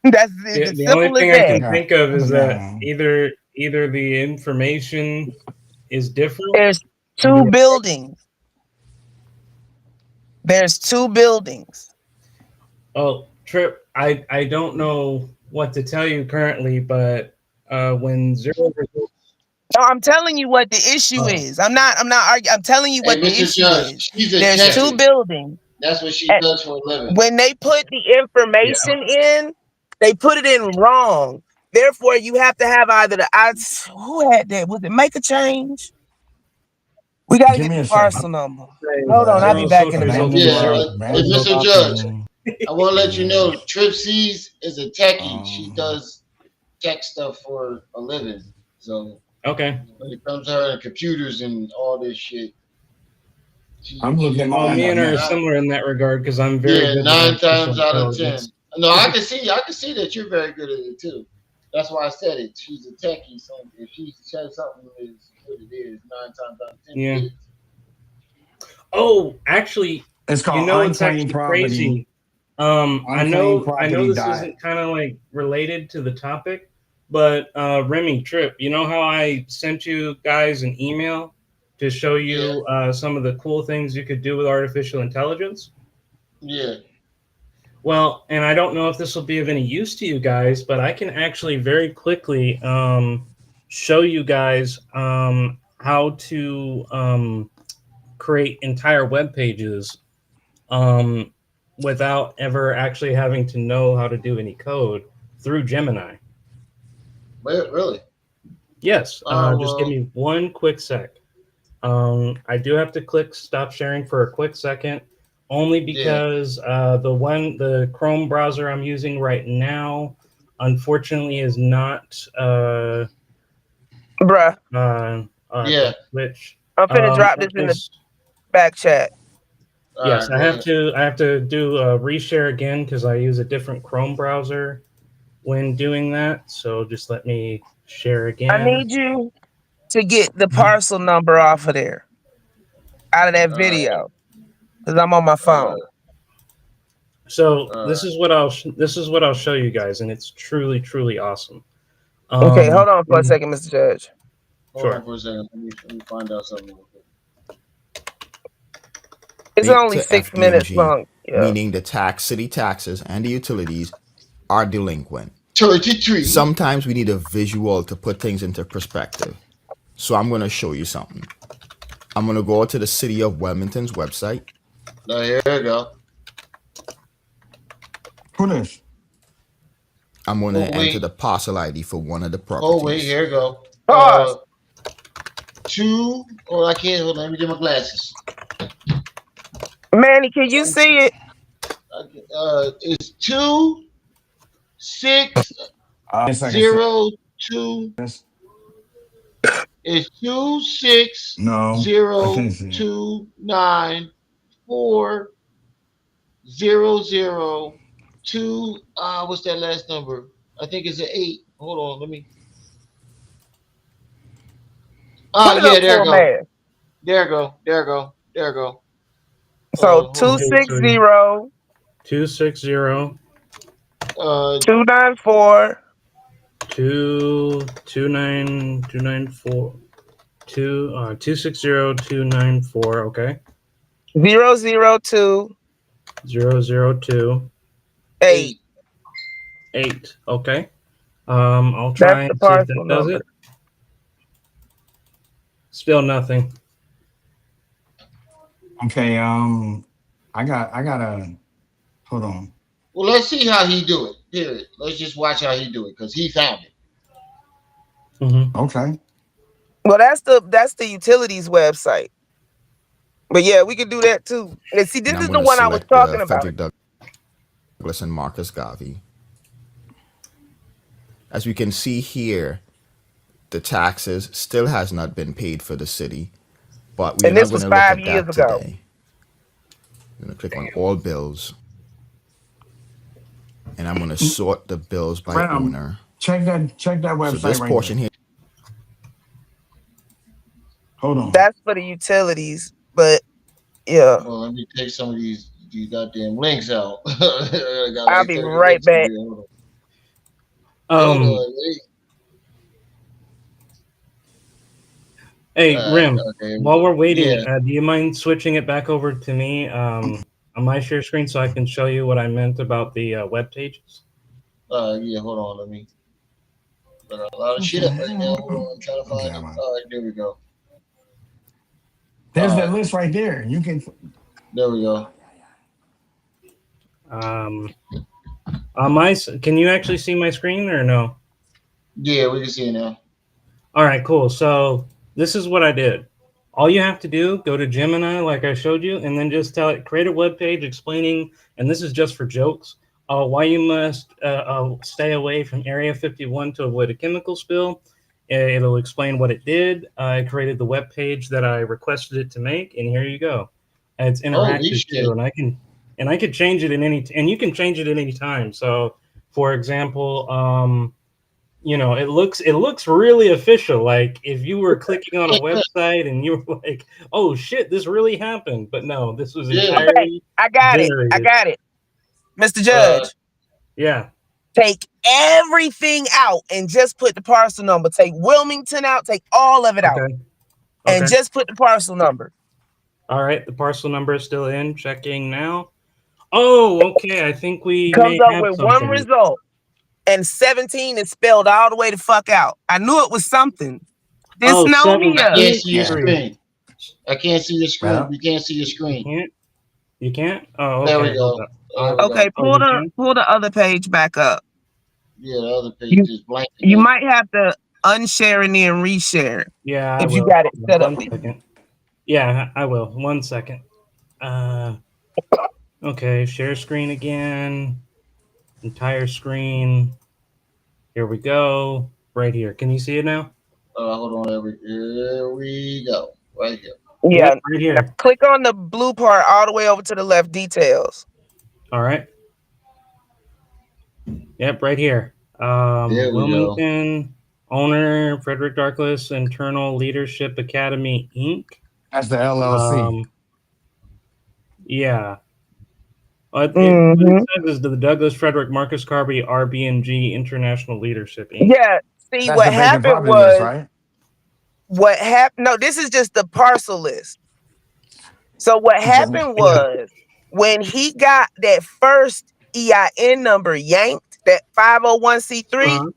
That's as The only simple as thing I can that. think of is that down. either the information is different. There's 2 buildings. There's 2 buildings. Oh, Trip, I don't know what to tell you currently, but when 0 results. No, I'm telling you what the issue is. I'm not arguing. I'm telling you what the Mr. issue Judge, is. she's a There's techie. 2 buildings. That's what she And does for a living. when they put the information in, they put it in wrong. Therefore, you have to have either who had that? Was it Make a Change? We got to Give get me the a parcel second. number. Hold on, I'll be back in a minute. Yeah, Mr. Judge, Blocking. I want to let you know, Trip C's is a techie. She does tech stuff for a living. So okay, when it comes to her and computers and all this shit, I'm looking well, mine me up and her are now. similar in that regard because I'm very good with 9 artificial times out of 10. intelligence. No, I can see that you're very good at it too. That's why I said it. She's a techie, so if she says something is what it is, 9 times out of 10. Yeah. It is. Oh, actually, It's called it's unclaimed actually property. crazy. I Unclaimed know property this diet. isn't kind of like related to the topic, but Remy Tripp, you know how I sent you guys an email to show you some of the cool things you could do with artificial intelligence? Yeah. Well, and I don't know if this will be of any use to you guys, but I can actually very quickly show you guys how to create entire web pages without ever actually having to know how to do any code through Gemini. Really? Yes. Oh, Just give well, me one quick sec. I do have to click stop sharing for a quick second, only yeah. because the Chrome browser I'm using right now, unfortunately, is not Bruh, Yeah. Twitch. I'm finna drop this in the back chat. All Yes, right, I go have ahead. to do a reshare again because I use a different Chrome browser when doing that. So just let me share again. I need you to get the parcel number off of there, out of that video, because I'm on my phone. So this is what I'll show you guys, and it's truly awesome. Okay, hold on for a second, Mr. Judge. Hold on for a second. Let me find out something real quick. It's only 6 minutes long. Yeah. Meaning the city taxes and the utilities are delinquent. 33. Sometimes we need a visual to put things into perspective. So I'm going to show you something. I'm going to go to the City of Wilmington's website. No, here we go. Who this? I'm going to enter the parcel ID for one of the properties. Oh, wait, here we go. Two. Oh, I can't. Hold on. Let me get my glasses. Manny, can you see it? It's 2 6 0 2. It's 2 6 0 2 9 4 0 0 2. What's that last number? I think it's an 8. Hold on, let me. Oh, yeah, there we go. There we go. There we go. There we go. So 260 260 294 294 260 294. Okay. 002 002 8. 8. Okay. I'll try and see if that does it. Still nothing. Okay, I gotta hold on. Well, let's see how he do it. Period. Let's just watch how he do it because he found it. Okay. Well, that's the utilities website. But yeah, we could do that too. And see, this is the one I was talking about. Frederick Douglass and Marcus Garvey. As we can see here, the taxes still has not been paid for the city, but we're not going to look at that today. I'm going to click on all bills, and I'm going to sort the bills by owner. Check that website. So this portion here. Hold on. That's for the utilities, but yeah. Well, let me take some of these goddamn links out. I'll be right back. Hey, Rim, while we're waiting, do you mind switching it back over to me on my share screen so I can show you what I meant about the web pages? Yeah, hold on. Let me. Got a lot of shit up right now. Hold on, I'm trying to find it. All right, there we go. There's that list right there. You can. There we go. Can you actually see my screen or no? Yeah, we can see it now. All right, cool. So this is what I did. All you have to do, go to Gemini like I showed you, and then just tell it, create a web page explaining, and this is just for jokes, why you must stay away from Area 51 to avoid a chemical spill. It'll explain what it did. I created the web page that I requested it to make, and here you go. And it's interactive too, and I can change it and you can change it at any time. So, for example, you know, it looks really official. Like if you were clicking on a website and you were like, "Oh shit, this really happened," but no, this was Yeah. Okay, entirely I got it. generated. Mr. Judge, Yeah. take everything out and just put the parcel number. Take Wilmington out, take all of it out, Okay. and Okay. just put the parcel number. All right. The parcel number is still in. Checking now. Oh, okay. I think we Comes may up have with one something. result, and 17 is spelled all the way the fuck out. I knew it was something. Oh, I can't 17 see your screen. I can't see your screen. Well, You can't see your screen. You can't? Oh, okay. There we go. Hold up. There we Okay, go. Oh, you can? pull the other page back up. Yeah, the other page is blank You again. might have to unshare and then reshare. Yeah, I if you will. got it set up. One second. Yeah, I will. 1 second. Okay, share screen again. Entire screen. Here we go. Right here. Can you see it now? Hold on. Here we go. Right here. Yeah, Yep, right here. now click on the blue part all the way over to the left. Details. All right. Yep, right here. There we go. Wilmington, owner Frederick Douglass Internal Leadership Academy, Inc. That's the LLC. Yeah. What it says is the Douglas Frederick Marcus Garvey RB&G International Leadership, Inc. Yeah. See, That's what the vacant happened property was list, right? what happened. No, this is just the parcel list. So what happened was when he got that first EIN number yanked, that 501c3,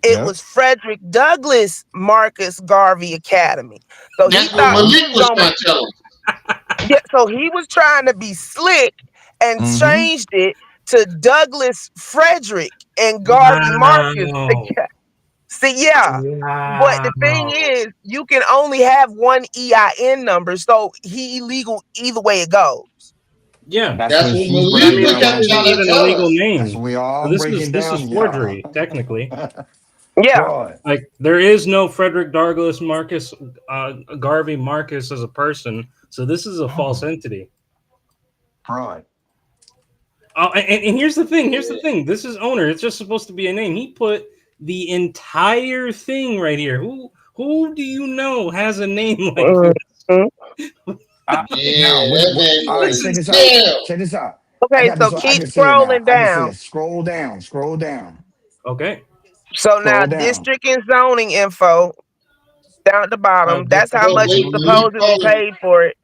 it was Frederick Douglass Marcus Garvey Academy. So That's he what thought he Malik was gonna trying to tell us. Yeah, so he was trying to be slick and changed it to Douglas Frederick and Garvey Marcus. See, yeah. But the thing is, you can only have one EIN number, so he illegal either way it goes. Yeah, That's what Malik was trying to even a tell legal us. name. That's what we all So breaking this down, is forgery, technically. Yeah. Like there is no Frederick Douglass Marcus Garvey Marcus as a person, so this is a false entity. Right. Oh, and here's the thing. Here's the thing. This is owner. It's just supposed to be a name. He put the entire thing right here. Who do you know has a name like this? All right, check this out. Check this out. Okay, so I keep can see it now. scrolling I can see down. it. Scroll down. Scroll down. Okay. So now Scroll down. district and zoning info down at the bottom. That's how much he supposedly paid for it,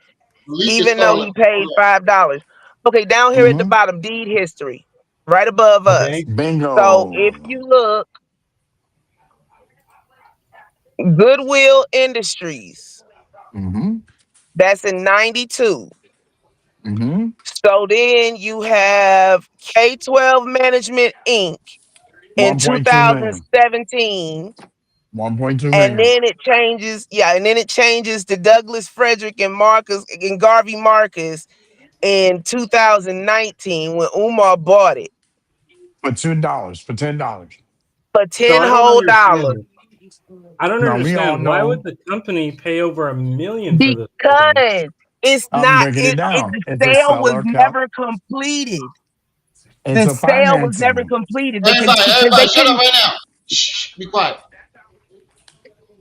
even though he paid $5. Okay, down here at the bottom, deed history, right above us. Bingo. So if you look, Goodwill Industries, that's in 92. So then you have K-12 Management Inc. in 2017. 1.2 million. And then it changes, and then it changes to Douglas Frederick and Marcus and Garvey Marcus in 2019 when Umar bought it. For $2. For $10. For $10 whole dollars. I don't Now, we all understand. Why know- would the company pay over $1 million for this? Because it's I'm not, breaking it down. the It's a sale was seller account. never completed. It's The a sale was never financing. completed. Everybody, shut up right now. Shh, be quiet.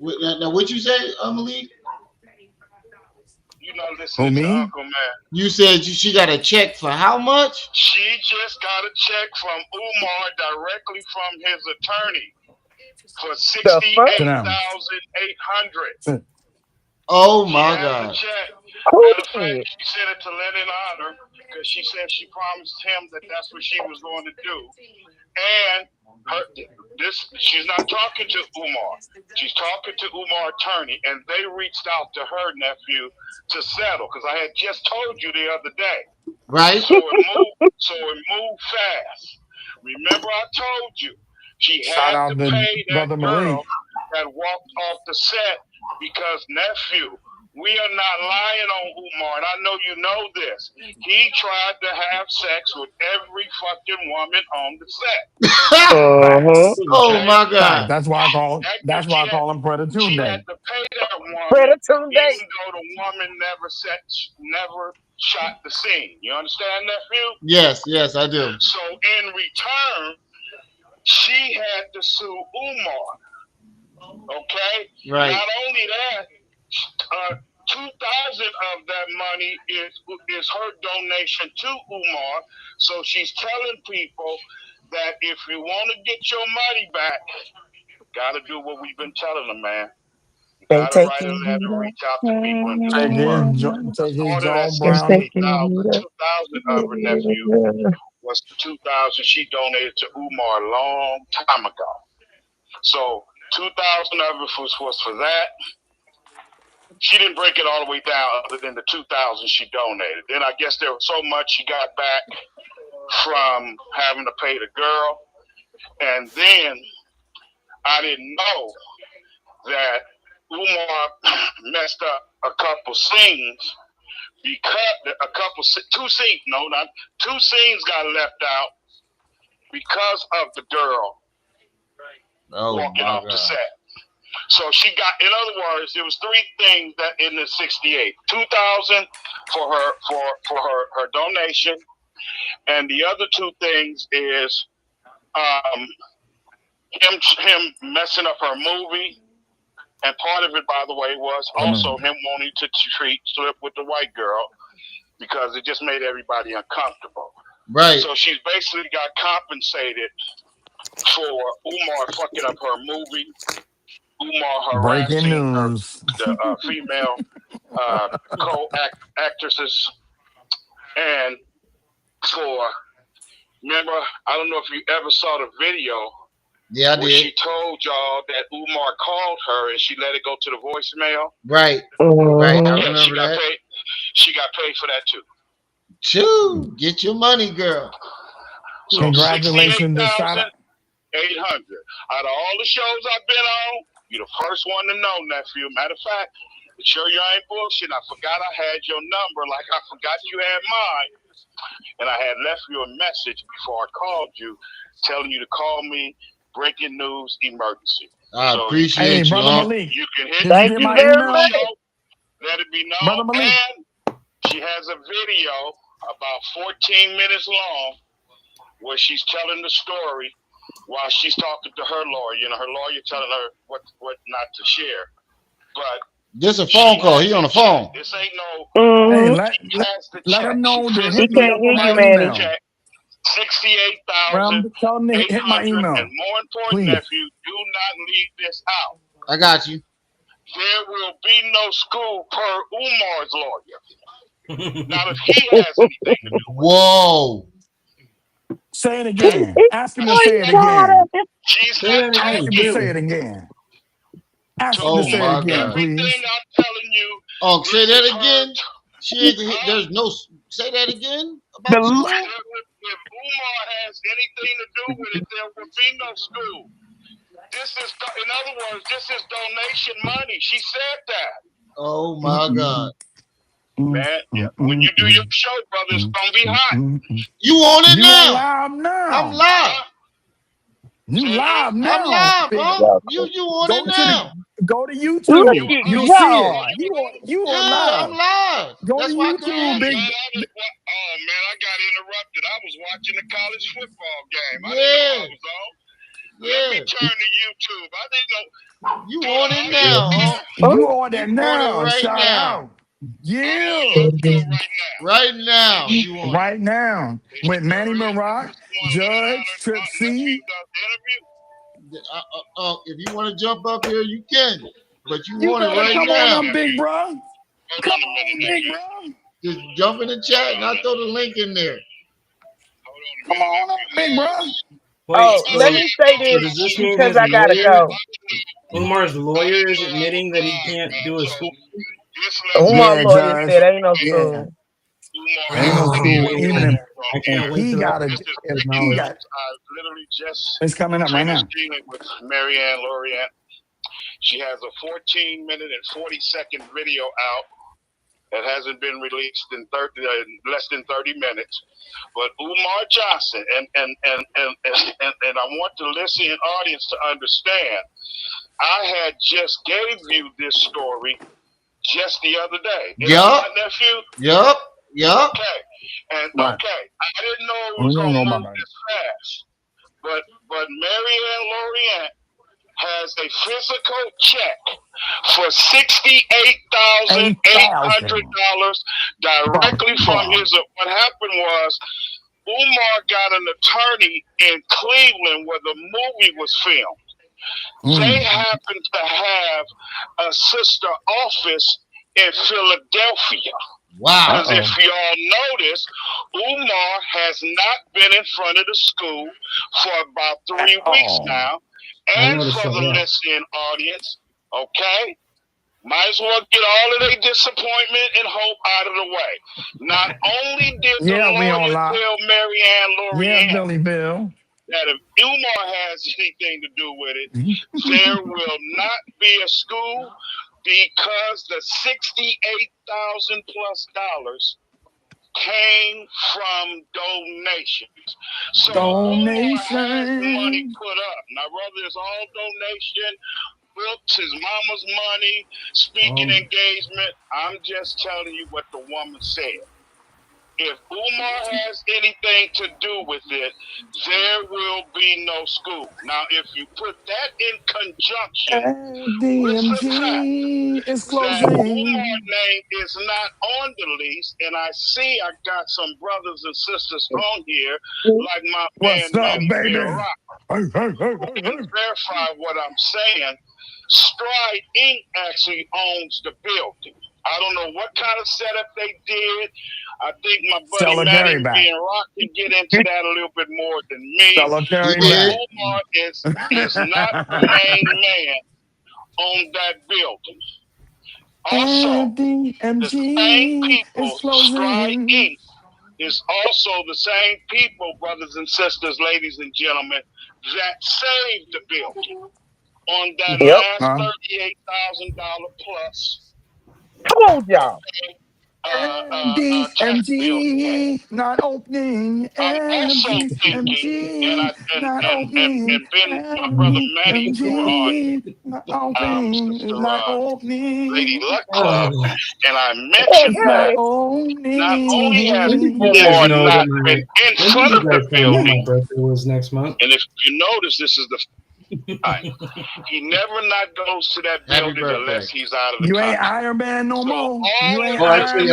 Now, what'd you say, Malik? You know, listen to Uncle Man. You said she got a check for how much? She just got a check from Umar directly from his attorney for $68,800. Oh my God! Matter of fact, she said it to let it honor because she said she promised him that that's what she was going to do. And she's not talking to Umar. She's talking to Umar's attorney, and they reached out to her nephew to settle because I had just told you the other day. Right. So it moved fast. Remember, I told you she had to pay that girl that walked off the set because nephew. We are not lying on Umar, and I know you know this. He tried to have sex with every fucking woman on the set. Oh my God! That's why I call him Predator Tuesday. She had to pay that woman, Predator Tuesday. even though the woman never shot the scene. You understand, nephew? Yes, I do. So in return, she she had to sue Umar. Okay? Right. Not only that, 2,000 of that money is her donation to Umar. So she's telling people that if you want to get your money back, gotta do what we've been telling them, man. You gotta write a letter, reach out to people, and do some work. Take his Order that John Brown. 68,000, 2,000 of her nephew was 2,000 she donated to Umar a long time ago. So 2,000 of it was for that. She didn't break it all the way down other than the 2,000 she donated. Then I guess there was so much she got back from having to pay the girl. And then I didn't know that Umar messed up a couple scenes because two scenes got left out because of the girl walking off the set. So she got, in other words, there was three things that in the 68, 2,000 for her donation, and the other two things is him messing up her movie, and part of it, by the way, was also him wanting to slip with the white girl because it just made everybody uncomfortable. Right. So she's basically got compensated for Umar fucking up her movie, Umar Breaking harassing news. the female co-actresses, and remember, I don't know if you ever saw the video. Yeah, I where did. She told y'all that Umar called her and she let it go to the voicemail. Right. Right. I remember that. She got paid for that too. Shoo! Get your money, girl. So Congratulations, 68,800. Out of all the shows I've been on, you're the first one to know, nephew. Matter of fact, to show you I ain't bullshit, I forgot I had your number like I forgot you had mine. And I had left you a message before I called you telling you to call me. Breaking news emergency. I appreciate you, Brother huh? Malik. You can hit Thank you very much. show, let it be known. Brother Malik. And she has a video about 14 minutes long where she's telling the story while she's talking to her lawyer. You know, her lawyer telling her what not to share. But this is a phone call. He on the phone. this ain't no. Hey, let him know to hit me up on my email. 68,000. Tell him to hit my email. And more important, nephew, do not leave this out. I got you. There will be no school per Umar's lawyer. Now, if he has anything to do with Whoa. Say it again. Ask him to say it again. Ask him to say it again. Ask him to say it again, please. Everything I'm telling you. Oh, say that again. There's no. Say that again about school. If Umar has anything to do with it, there will be no school. This is, in other words, this is donation money. She said that. Oh my God. Man, when you do your show, brother, it's gonna be hot. You on it now? Live now. I'm live. You live now. I'm live, bro. You on it now? Go to YouTube. You'll see it. You on live. I'm live. Go That's to why YouTube, big. Oh man, I got interrupted. I was watching the college football game. I Yeah. didn't know I was on. Let me turn to YouTube. I didn't know. You on it now, huh? You on that now. Right Shout now. out. Yeah. Right now. You on right now. With Manny Maroc, Judge, Trip C. If you want to jump up here, you can. But you want it better right come now. on, big bro. Come on, big bro. Just jump in the chat and I'll throw the link in there. Come on, big bro. Let me say this because I gotta go. Umar's lawyer is admitting that he can't do a school. Umar's lawyer said ain't no school. Ain't no school. Even if I can't wait he to got it. He got. Literally just. It's coming up right now. With Marianne Lorient. She has a 14-minute and 40-second video out that hasn't been released in less than 30 minutes. But Umar Johnson, and I want the listening audience to understand, I had just gave you this story just the other day. Yup. Nephew? Yup. Okay. And okay, I didn't know it was going to move this fast. But Marianne Lorient has a physical check for $68,800 directly from his. What happened was Umar got an attorney in Cleveland where the movie was filmed. They happen to have a sister office in Philadelphia. Wow. Because if y'all notice, Umar has not been in front of the school for about 3 weeks now. And for the listening audience, okay? Might as well get all of their disappointment and hope out of the way. Not only did the lawyer tell Marianne Lorient that if Umar has anything to do with it, there will not be a school because the $68,000+ came from donations. So Umar has money put up. Now, whether it's all donation, books, his mama's money, speaking engagement, I'm just telling you what the woman said. If Umar has anything to do with it, there will be no school. Now, if you put that in conjunction with the fact that Umar's name is not on the lease, and I see I got some brothers and sisters on here, like my man Manny Rock, who can verify what I'm saying. Stride Inc. actually owns the building. I don't know what kind of setup they did. I think my buddy Manny and Rock can get into that a little bit more than me. Umar is not the main man on that building. Also, the same people, Stride Inc. is also the same people, brothers and sisters, ladies and gentlemen, that saved the building on that last $38,000 plus. Told y'all. MG not opening. I'm also thinking, and Ben, my brother Manny, who were on Lady Luck Club, and I mentioned that not only has Umar not been in front of the building, my birthday was next month. and if you notice, this is the time. He never not goes to that building unless he's out of the country. You ain't Iron Man no more. You ain't actually,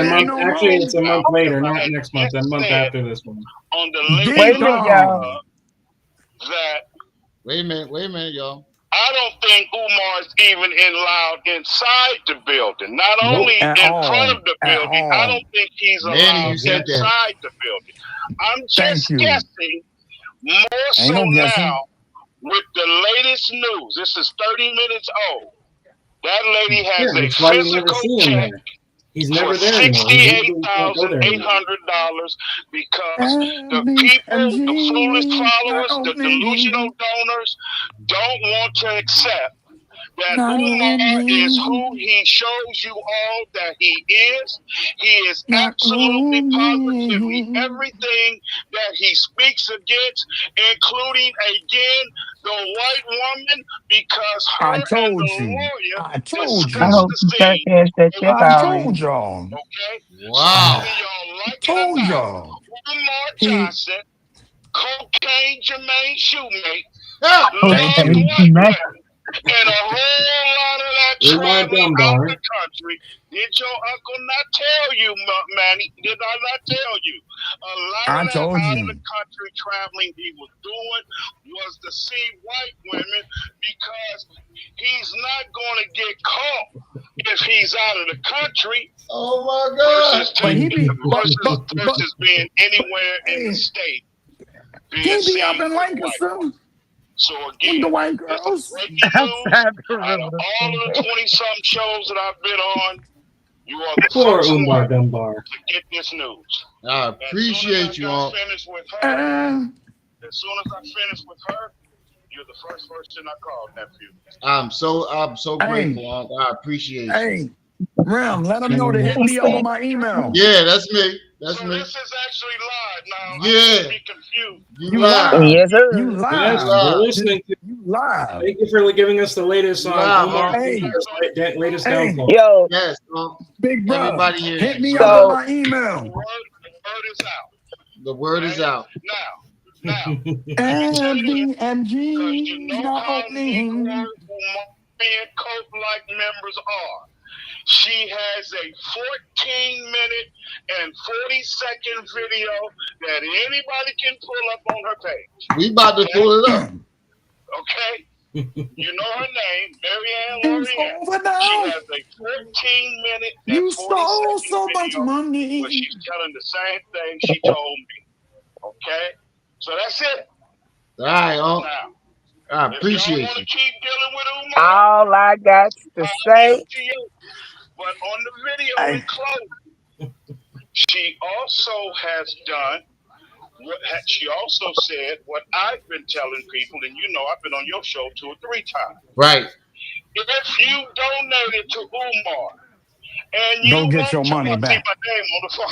it's a month later, not next month. A month after this one. On the Wait a minute, y'all. Wait a minute, y'all. I don't think Umar is even allowed inside the building. Not only in front of the building, I don't think he's allowed inside the building. I'm just guessing more so now with the latest news. This is 30 minutes old. That lady has a physical check. He's never there $68,800 because the people, the foolish followers, the delusional donors don't want to accept that Umar is who he shows you all that he is. He is absolutely positively everything that he speaks against, including, again, the white woman, because her and the lawyer discussed the scene. I told y'all. Okay? Wow. Y'all like told y'all. Umar Johnson, Cocaine Jermaine Shoemate, and a whole lot of that traveling out the country. Did your uncle not tell you, Manny? Did I not tell you? A lot of that out of the country traveling he was doing was to see white women because he's not going to get caught if he's out of the country. Oh my God! Versus being anywhere in the state. He be up in Lancaster. So again, the white girls. Breaking news, out of all of the 20-something shows that I've been on, you are the first one to get this news. I appreciate you all. As soon as I finish with her, you're the first person I called, nephew. I'm so grateful, Uncle. I appreciate you. Hey, Ram, let them know to hit me up on my email. Yeah, that's me. That's me. This is actually live now. Yeah. Be confused. You live. Yes, sir. You live. Yes, we're listening to you live. Thank you for giving us the latest on latest downfall. Yo, yes, big bro. Everybody here. Hit me up on my email. The word is out. The word is out. Now, Now, MG, you know not how opening. Negro and cult-like members are. She has a 14-minute and 40-second video that anybody can pull up on her page. We about to pull it up. Okay? You know her name, Marianne It's Lorraine. over now. She has a 14-minute and You stole 40-second so much video money. where she's telling the same thing she told me. Okay? So that's it. All right, Now, I appreciate if y'all want you. to keep dealing with Umar, All I got to say. to you. But on the video Hey. in closing, she also has done she also said what I've been telling people, and you know I've been on your show 2 or 3 times. Right. If you donated to Umar and you Go get your want money I back. see my name on the phone.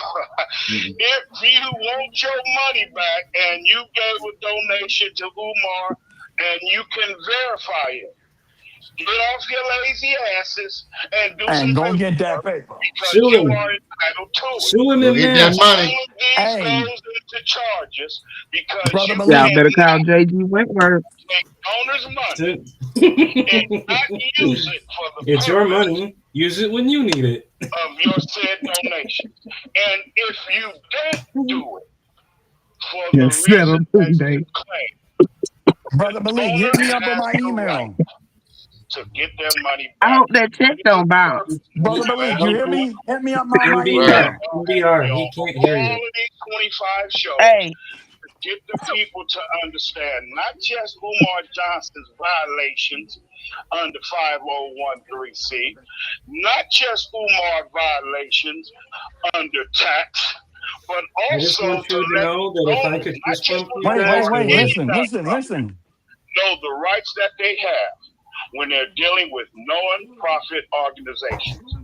If you want your money back and you gave a donation to Umar and you can verify it, get off your lazy asses and do some And go paperwork get that paper. because you are entitled to it. Sue him Go in get there. that money. All of these Hey. goes into charges because Brother you Malik. Y'all can't better call JG Wentworth. take owner's money and not use it for the It's your purpose money. Use it when you need it. of your said donation. And if you don't do it for the Yes, settle reason that today. you claim, Brother Malik, hit owners me up on have my the email. right to get their money I back. hope that check don't bounce. Brother Malik, you hear me? Hit me up on my MBR. email. MBR. He can't hear All you. of these 25 shows Hey, to get the people to understand not just Umar Johnson's violations under 5013C, not just Umar violations under tax, but I just also want you to let know that if I owners, could not just just bump you Umar, guys, Wait, anybody listen. know the rights that they have when they're dealing with non-profit organizations.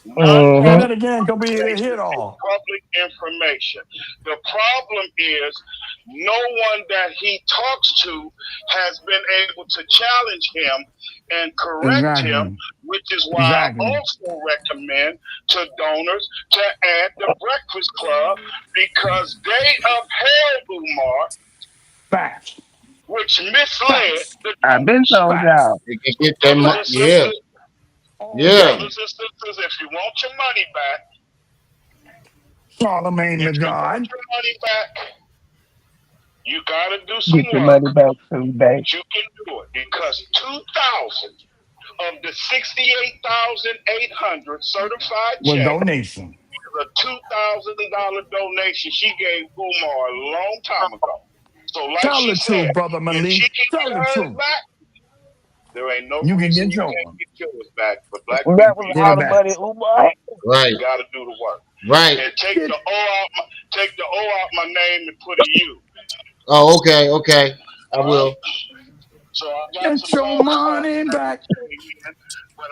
Say that again, go be a hit all. Public information. The problem is no one that he talks to has been able to challenge him and correct him, which is why I also recommend to donors to add the Breakfast Club because they upheld Umar, Facts. which misled the I've been told y'all. You can get that money. Yeah. Brothers and sisters, if you want your money back, Charlemagne the if you God. want your money back, you gotta do some Get your work. money back today. You can do it because 2,000 of the 68,800 certified With checks donation. is a $2,000 donation she gave Umar a long time ago. So, like Tell she the said, truth, Brother if Malik. she can Tell get the hers truth. back, there ain't no You can reason get you yours. can't get yours back. But black That people, was you all the money, Umar. Right. gotta do the work. Right. And take the O out my name and put a U. Oh, okay. Okay. I will. So I got Get some your calls money back. but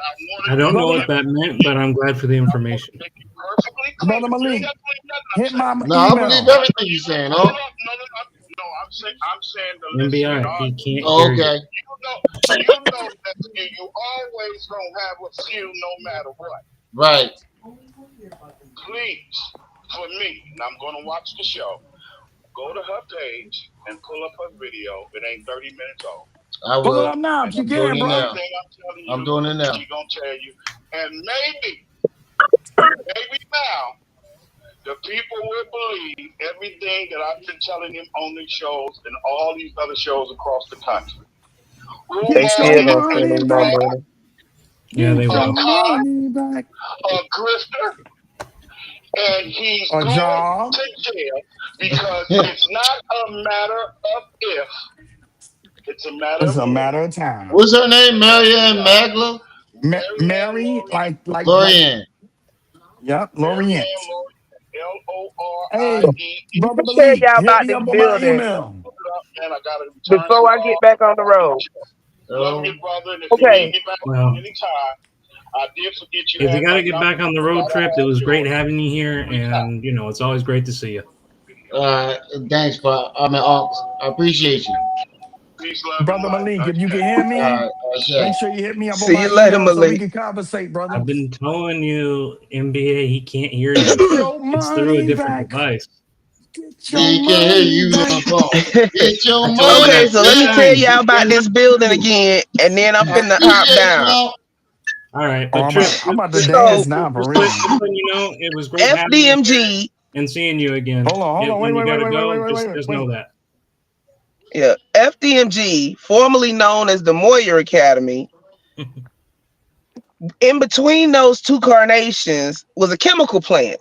I I don't know Brother what that meant, but I'm glad for the information. perfectly clear. Brother Malik, hit my No, I believe email. everything you're saying. No, Oh. I'm saying the listener. MBR, he can't Oh, hear you. okay. You know that you always gonna have a few no matter what. Right. Please, for me, and I'm gonna watch the show, go to her page and pull up her video. It ain't 30 minutes old. I Pull it will. up now if you I'm doing can, it bro. now. I'm doing it now. She gonna tell you, and maybe now the people will believe everything that I've been telling them on these shows and all these other shows across the country. They still don't send me no money. Yeah, they Get your will. money back. A grifter, and he's A going job. to jail because it's not a matter of if, it's a matter It's of a when. matter of time. What's her name? Marianne Magla? Mary, like. Lorianne. Yep, Lorient. L-O-R-I-E. Hey, Brother Let me tell Malik, y'all hit about me this up on my building email. And I gotta return before I get back on the road. Love you, brother. And if you Okay. need me back Well, anytime, I did forget you. if had you got my to get number. back on the road trip, it was great having you here, and it's always great to see you. Thanks, Pop. I appreciate you. Peace, love, Brother Malik, if you can hear me, okay. make sure you hit me up on See my you later, email so we Malik. can conversate, brother. I've been telling you, NBA, he can't hear Get you. your It's through a money different back. device. Get Yeah, you can't hear you on the phone. Get your Okay, money so let me tell y'all about this building again, and then I'm finna hop down. All right, Oh, but Trip, I'm about to So dance now for real. just letting you know, it was great having you FDMG. and seeing you again. Hold on. When you gotta go, Wait. just know that. Yeah, FDMG, formerly known as the Moyer Academy. In between those two carnations was a chemical plant.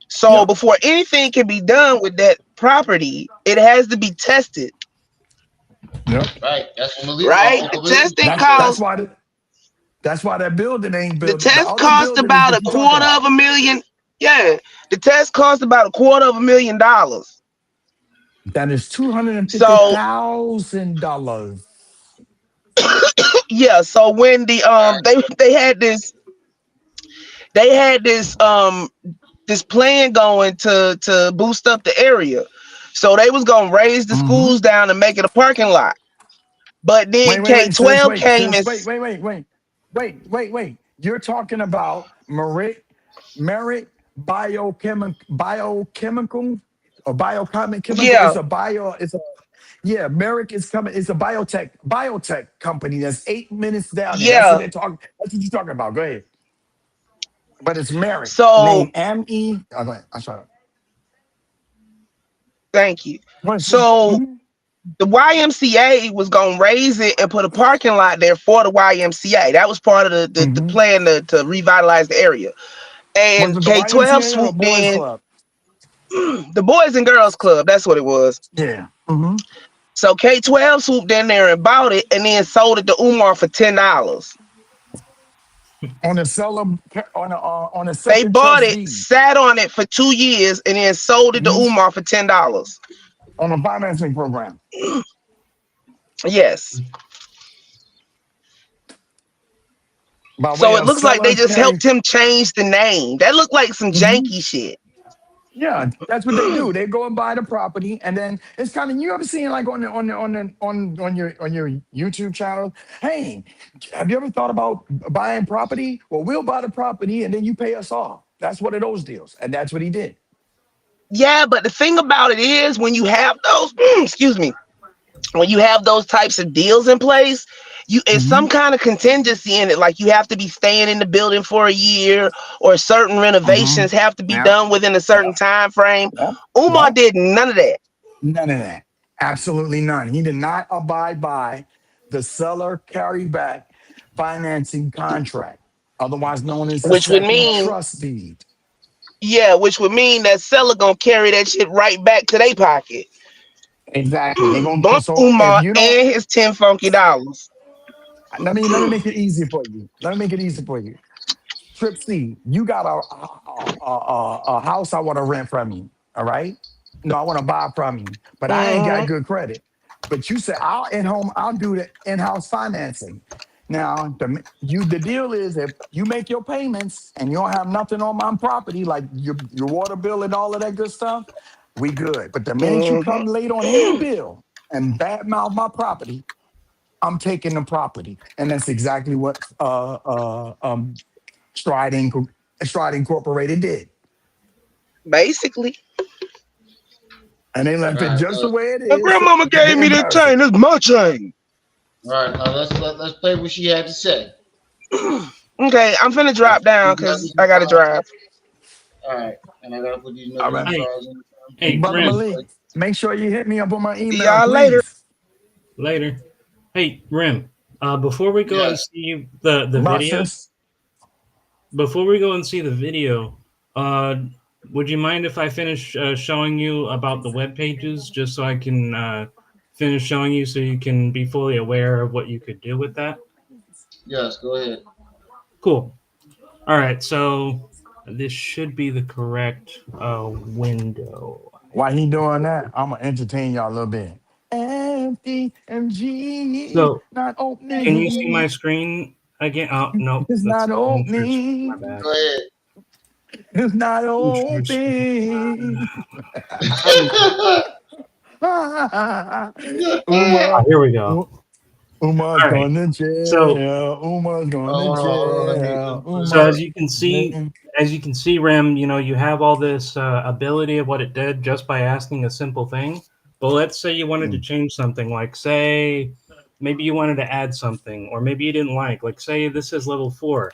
So before anything can be done with that property, it has to be tested. Yep. Right. That's what Malik. Right. The testing cost. That's why that building ain't The built. The test other cost building is about what you talking about. $250,000. Yeah, the test cost about $250,000. That is $250,000. Yeah. So when the they had this this plan going to boost up the area. So they was gonna raise the schools down and make it a parking lot. But then K-12 came and Wait. You're talking about Merrick biochemical or biochemical. Yeah. Merrick is coming. It's a biotech company that's 8 minutes down there. That's what Yeah. they're talking. That's what you're talking about. Go ahead. But it's Merrick. So Name M-E. Oh, go ahead. I'm sorry. Thank you. So the YMCA was gonna raise it and put a parking lot there for the YMCA. That was part of the plan to revitalize the area. And Was it the K-12 YMCA or the swooped Boys in. Club? The Boys and Girls Club, that's what it was. Yeah. So K-12 swooped in there and bought it and then sold it to Umar for $10. On a second They bought trust it, deed. sat on it for 2 years, and then sold it to Umar for $10. On a financing program. Yes. So it looks like they just helped him change the name. That looked like some janky shit. Yeah, that's what they do. They go and buy the property, and then it's kind of, you ever seen like on your YouTube channel? Hey, have you ever thought about buying property? Well, we'll buy the property, and then you pay us off. That's one of those deals, and that's what he did. Yeah, but the thing about it is, when you have those, excuse me, when you have those types of deals in place, it's some kind of contingency in it. Like you have to be staying in the building for a year, or certain renovations have to be done within a certain time frame. Umar did none of that. None of that. Absolutely none. He did not abide by the seller carryback financing contract, otherwise known as the Which would second mean, trust deed. yeah, which would mean that seller gonna carry that shit right back to their pocket. Exactly. They're gonna Bump so if Umar you don't and his $10 funky. let me make it easy for you. Trip C, you got a house I want to rent from you. All right. No, I want to buy from you, but I ain't got good credit. But you said I'll do the in-house financing. Now the deal is, if you make your payments and you don't have nothing on my property, like your water bill and all of that good stuff, we good. But the minute you come late on any bill and badmouth my property, I'm taking the property. And that's exactly what Stride Incorporated did. Basically. And they left it just the way it is. My grandmama gave me this chain. This is my chain. All right, now let's play what she had to say. Okay, I'm finna drop down because I gotta drive. All right, and I gotta put these numbers in. Hey, Brother Rim. Malik, make sure you hit me up on my email. See y'all later. Later. Hey, Rim. Before we go and see the video, before we go and see the video, would you mind if I finish showing you about the web pages, just so I can finish showing you, so you can be fully aware of what you could do with that? Yes, go ahead. Cool. All right, so this should be the correct window. While he doing that, I'm gonna entertain y'all a little bit. FDMG, So, not opening. can you see my screen again? Oh no, it's not opening. Go ahead. It's not opening. Here we go. Umar's All right. going to jail. So Umar's going to Hold on, let me jail. put So this Umar. up. as you can see, Rem, you know, you have all this ability of what it did just by asking a simple thing. But let's say you wanted to change something, like say maybe you wanted to add something, or maybe you didn't like say this is level 4.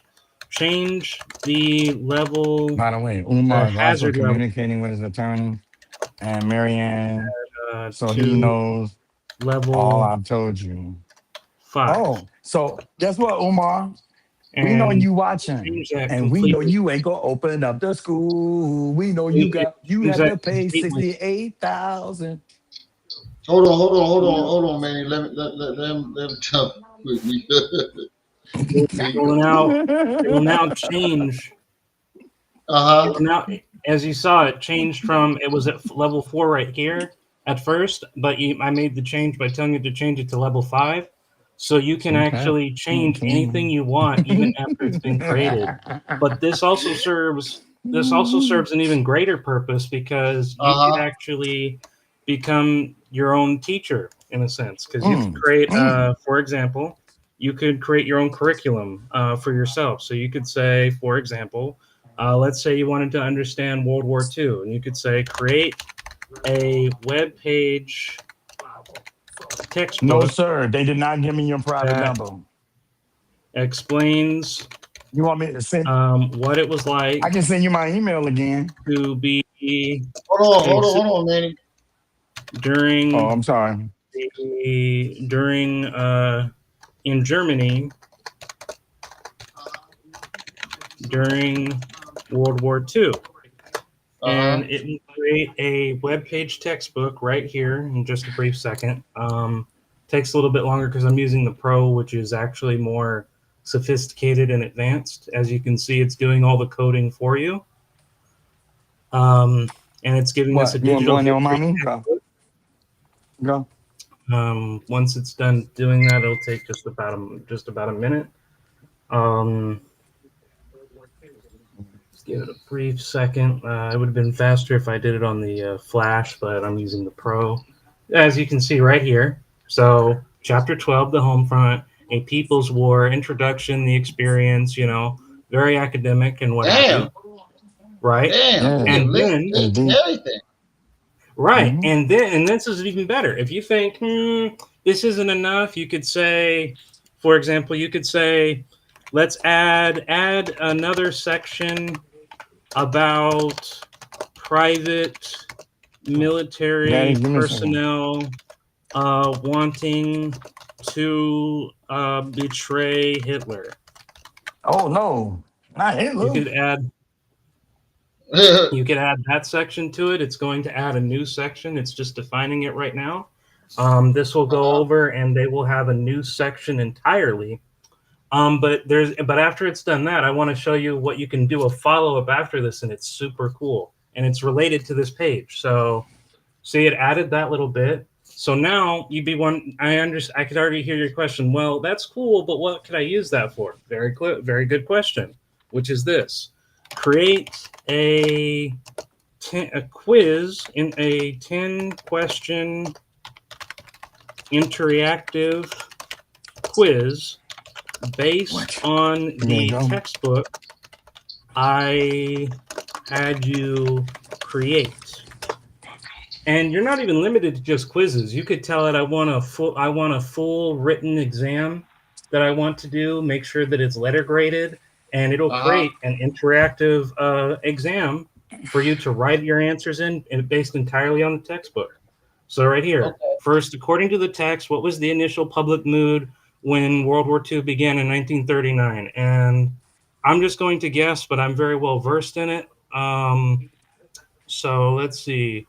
Change the level, By the way, the Umar is also hazard level communicating with his attorney and Marianne, so he to knows all level I've told you. 5. Oh, so guess what, Umar? We know And you watching, change that and we know completely. you ain't gonna open up the school. We know you Change had that to pay completely. 68,000. Hold on, man. Let him jump with me. It will now change. Uh huh. Now, as you saw, it changed from it was at level 4 right here at first, but I made the change by telling it to change it to level 5, so you can Okay. actually change anything you want even after it's been created. But this also serves an even greater purpose, because you could actually become your own teacher in a sense, because you could create, for example, you could create your own curriculum for yourself. So you could say, for example, let's say you wanted to understand World War II, and you could say, create a web page textbook. No, sir. They did not give me your private that number. explains You want me to send? What it was like. I can send you my email again. To be Hold on, Manny. During. Oh, I'm sorry. During in Germany during World War II. And it will create a web page textbook right here in just a brief second. Takes a little bit longer because I'm using the Pro, which is actually more sophisticated and advanced. As you can see, it's doing all the coding for you. And it's giving us a digital You want history. mommy? Go. Once it's done doing that, it'll take just about a minute. Let's give it a brief second. It would have been faster if I did it on the Flash, but I'm using the Pro. As you can see right here. So, Chapter 12, The Home Front, A People's War, Introduction, the Experience, you know, very academic and what have you. Right? Damn. And then, Everything. right. And this is even better. If you think, this isn't enough, you could say, for example, let's add another section about private military personnel wanting to betray Hitler. Oh no, not Hitler. You could add that section to it. It's going to add a new section. It's just defining it right now. This will go over, and they will have a new section entirely. But after it's done that, I want to show you what you can do a follow-up after this, and it's super cool. And it's related to this page. So see, it added that little bit. So now you'd be I could already hear your question. Well, that's cool, but what could I use that for? Very good question, which is this. Create a quiz in a 10-question interactive quiz based on the textbook I had you create. And you're not even limited to just quizzes. You could tell it I want a full written exam that I want to do. Make sure that it's letter graded, and it'll create an interactive exam for you to write your answers in, and based entirely on the textbook. So right here, first, according to the text, what was the initial public mood when World War II began in 1939? And I'm just going to guess, but I'm very well versed in it. So let's see.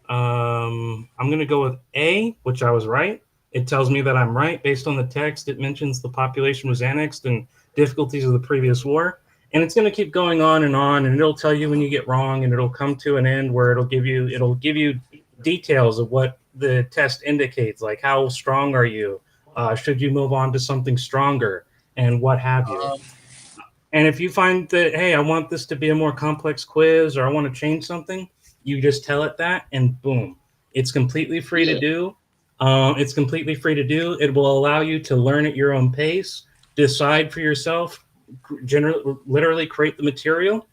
I'm going to go with A, which I was right. It tells me that I'm right based on the text. It mentions the population was annexed and difficulties of the previous war. And it's going to keep going on, and it'll tell you when you get wrong, and it'll come to an end where it'll give you details of what the test indicates, like how strong are you? Should you move on to something stronger, and what have you? And if you find that, hey, I want this to be a more complex quiz, or I want to change something, you just tell it that, and boom, it's completely free to do. It's completely free to do. It will allow you to learn at your own pace, decide for yourself, literally create the material.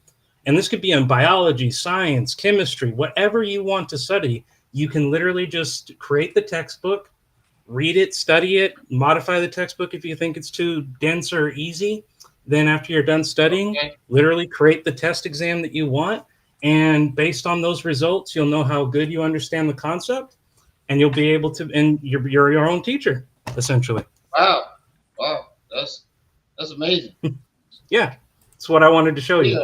And this could be in biology, science, chemistry, whatever you want to study. You can literally just create the textbook, read it, study it, modify the textbook if you think it's too dense or easy. Then after you're done studying, literally create the test exam that you want. And based on those results, you'll know how good you understand the concept, and you'll be able to, and you're your own teacher, essentially. Wow. That's amazing. Yeah, that's what I wanted to show you.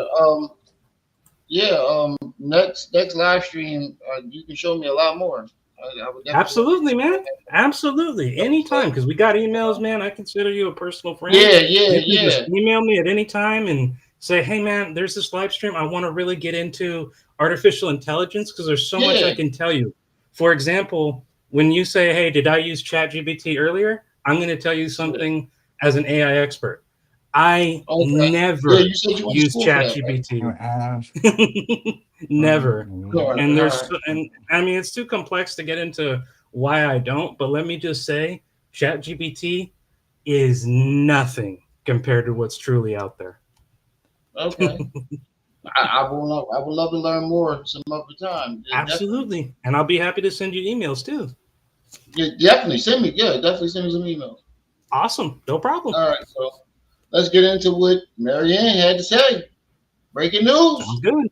Next live stream, you can show me a lot more. I would Absolutely, man. Absolutely. Anytime, because we got emails, man. I consider you a personal friend. Yeah. You can just email me at any time and say, hey, man, there's this live stream. I want to really get into artificial intelligence because there's so much I can tell you. For example, when you say, hey, did I use ChatGPT earlier? I'm going to tell you something as an AI expert. I never use ChatGPT. Never. And I mean, it's too complex to get into why I don't, but let me just say, ChatGPT is nothing compared to what's truly out there. Okay. I would love to learn more some other time. Absolutely. Definitely. And I'll be happy to send you emails too. Yeah, definitely send me. Yeah, definitely send me some emails. Awesome. No problem. All right, so let's get into what Marianne had to say. Breaking news. Sounds good.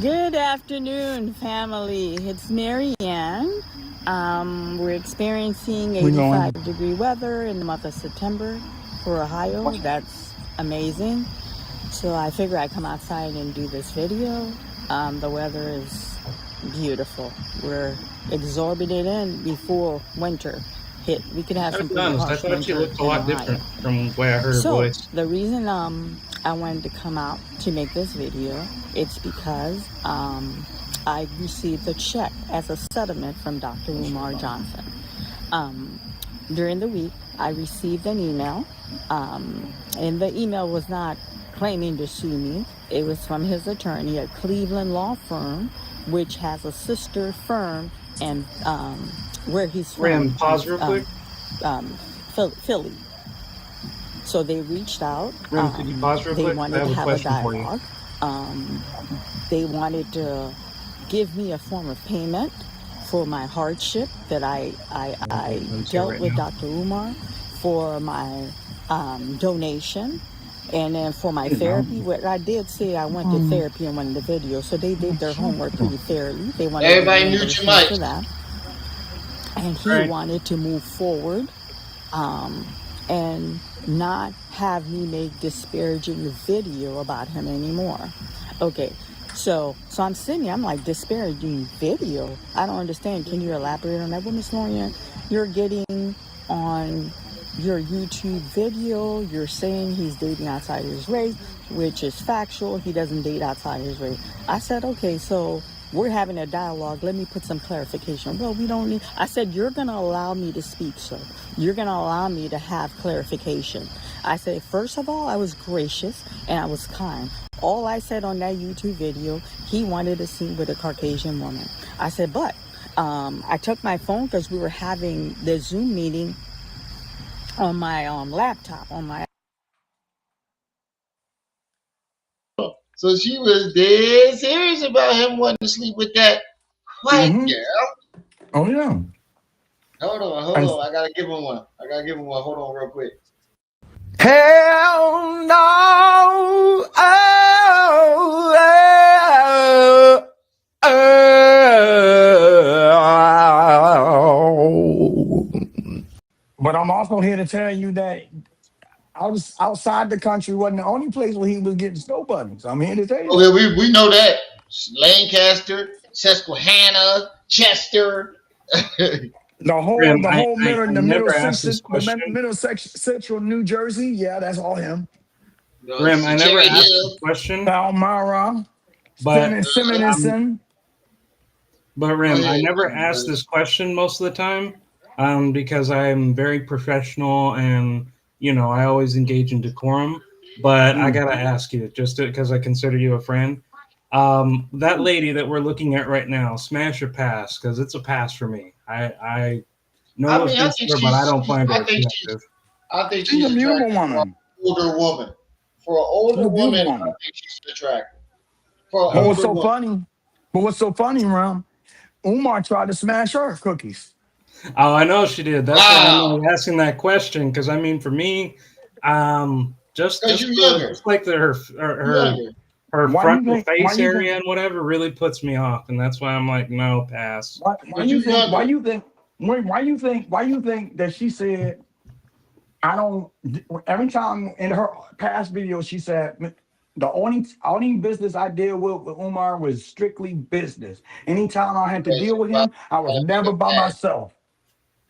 Good afternoon, family. It's Marianne. We're experiencing 85-degree weather in the month of September for Ohio. That's amazing. So I figure I'd come outside and do this video. The weather is beautiful. We're exorbitant in before winter hit. We could have some pretty harsh I thought you looked a lot different from the way I heard her voice. The reason I wanted to come out to make this video, it's because I received a check as a settlement from Dr. Umar Johnson. During the week, I received an email, and the email was not claiming to sue me. It was from his attorney at Cleveland law firm, which has a sister firm and where he's from. Pause real quick. Philly. So they reached out. Could you pause real quick? They wanted to have a dialogue. They wanted to give me a form of payment for my hardship that I dealt with Dr. Umar, for my donation, and then for my therapy. What I did say, I went to therapy in one of the videos, so they did their homework pretty thoroughly. They wanted everybody mute your mic for that, and he wanted to move forward, and not have me make disparaging video about him anymore. Okay. So I'm sitting here, I'm like, disparaging video? I don't understand. Can you elaborate on that? Well, Ms. Lorian, you're getting on your YouTube video, you're saying he's dating outside his race, which is factual. He doesn't date outside his race. I said, okay, so we're having a dialogue. Let me put some clarification. Well, we don't need, I said, you're going to allow me to speak, sir. You're going to allow me to have clarification. I said, first of all, I was gracious and I was kind. All I said on that YouTube video, he wanted to see with a Caucasian woman. I said, but I took my phone because we were having the Zoom meeting on my laptop, on my. So she was dead serious about him wanting to sleep with that white girl. Oh, yeah. Hold on. I gotta give him one. Hold on real quick. Hell no. But I'm also here to tell you that outside the country wasn't the only place where he was getting snow bunnies. I'm here to tell you. Oh, yeah, we know that. Lancaster, Susquehanna, Chester. The middle central New Jersey, yeah, that's all him. Grim, I never asked this question. Palmyra, but Simonson. But Rim, I never ask this question most of the time, because I'm very professional and I always engage in decorum. But I gotta ask you, just because I consider you a friend. That lady that we're looking at right now, smash or pass? Because it's a pass for me. I no I offense think to her, but I don't find her I think attractive. She's a she's beautiful attractive for an woman. older woman. For an She's older a beautiful woman, I woman. think she's attractive. For an But what's older so woman. funny? But what's so funny, Ram? Umar tried to smash her cookies. Oh, I know she did. That's why Wow. I'm asking that question. Because I mean, for me, just Because you're younger. like her Younger. her Why you frontal think? Why face you think? area and whatever really puts me off, and that's why I'm like, no, pass. Why Because you you're think? Why younger. you think? Wait, why you think that she said? I don't. Every time in her past videos, she said the only business I deal with Umar was strictly business. Anytime I had to Because deal you with probably him, I was trying to make never a by pass. myself.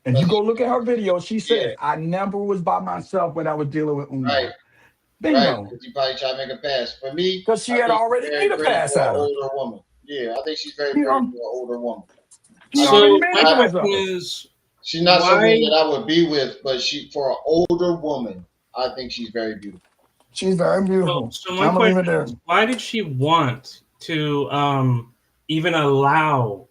If you Because go look at her video, she yeah, says I never was by myself when I was dealing with right. Umar. Right. Bingo, Because you probably trying to make a pass. For me, because she I had think she's already very made a pretty pass for an at her. older woman. Yeah, I think she's very You pretty know, for an older woman. she I So think already made a my pass question at her. is, she's not someone why? that I would be with, but for an older woman, I think she's very beautiful. She's very So, beautiful. so my I'm gonna leave question it there. is, why did she want to even allow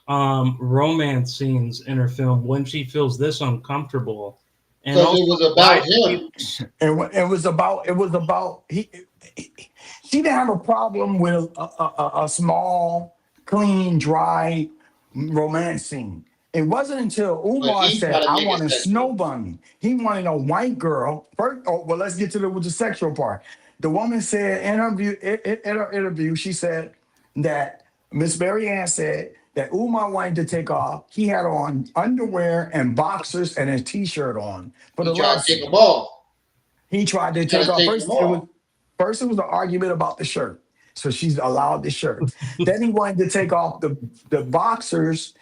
romance scenes in her film when she feels this uncomfortable? And Because also, it was why about did him. she? It was about she didn't have a problem with a small, clean, dry romance scene. It wasn't until But Umar he said, tried to I make it want a sexual. snow bunny. He wanted a white girl. First, oh, well, let's get to the sexual part. The woman said in her interview, she said that Miss Berry Ann said that Umar wanted to take off. He had on underwear and boxers and a t-shirt on for He the tried love to take scene. them off. He tried to He tried take to off take them first. off. First it was an argument about the shirt, so she's allowed the shirt. Then he wanted to take off the boxers,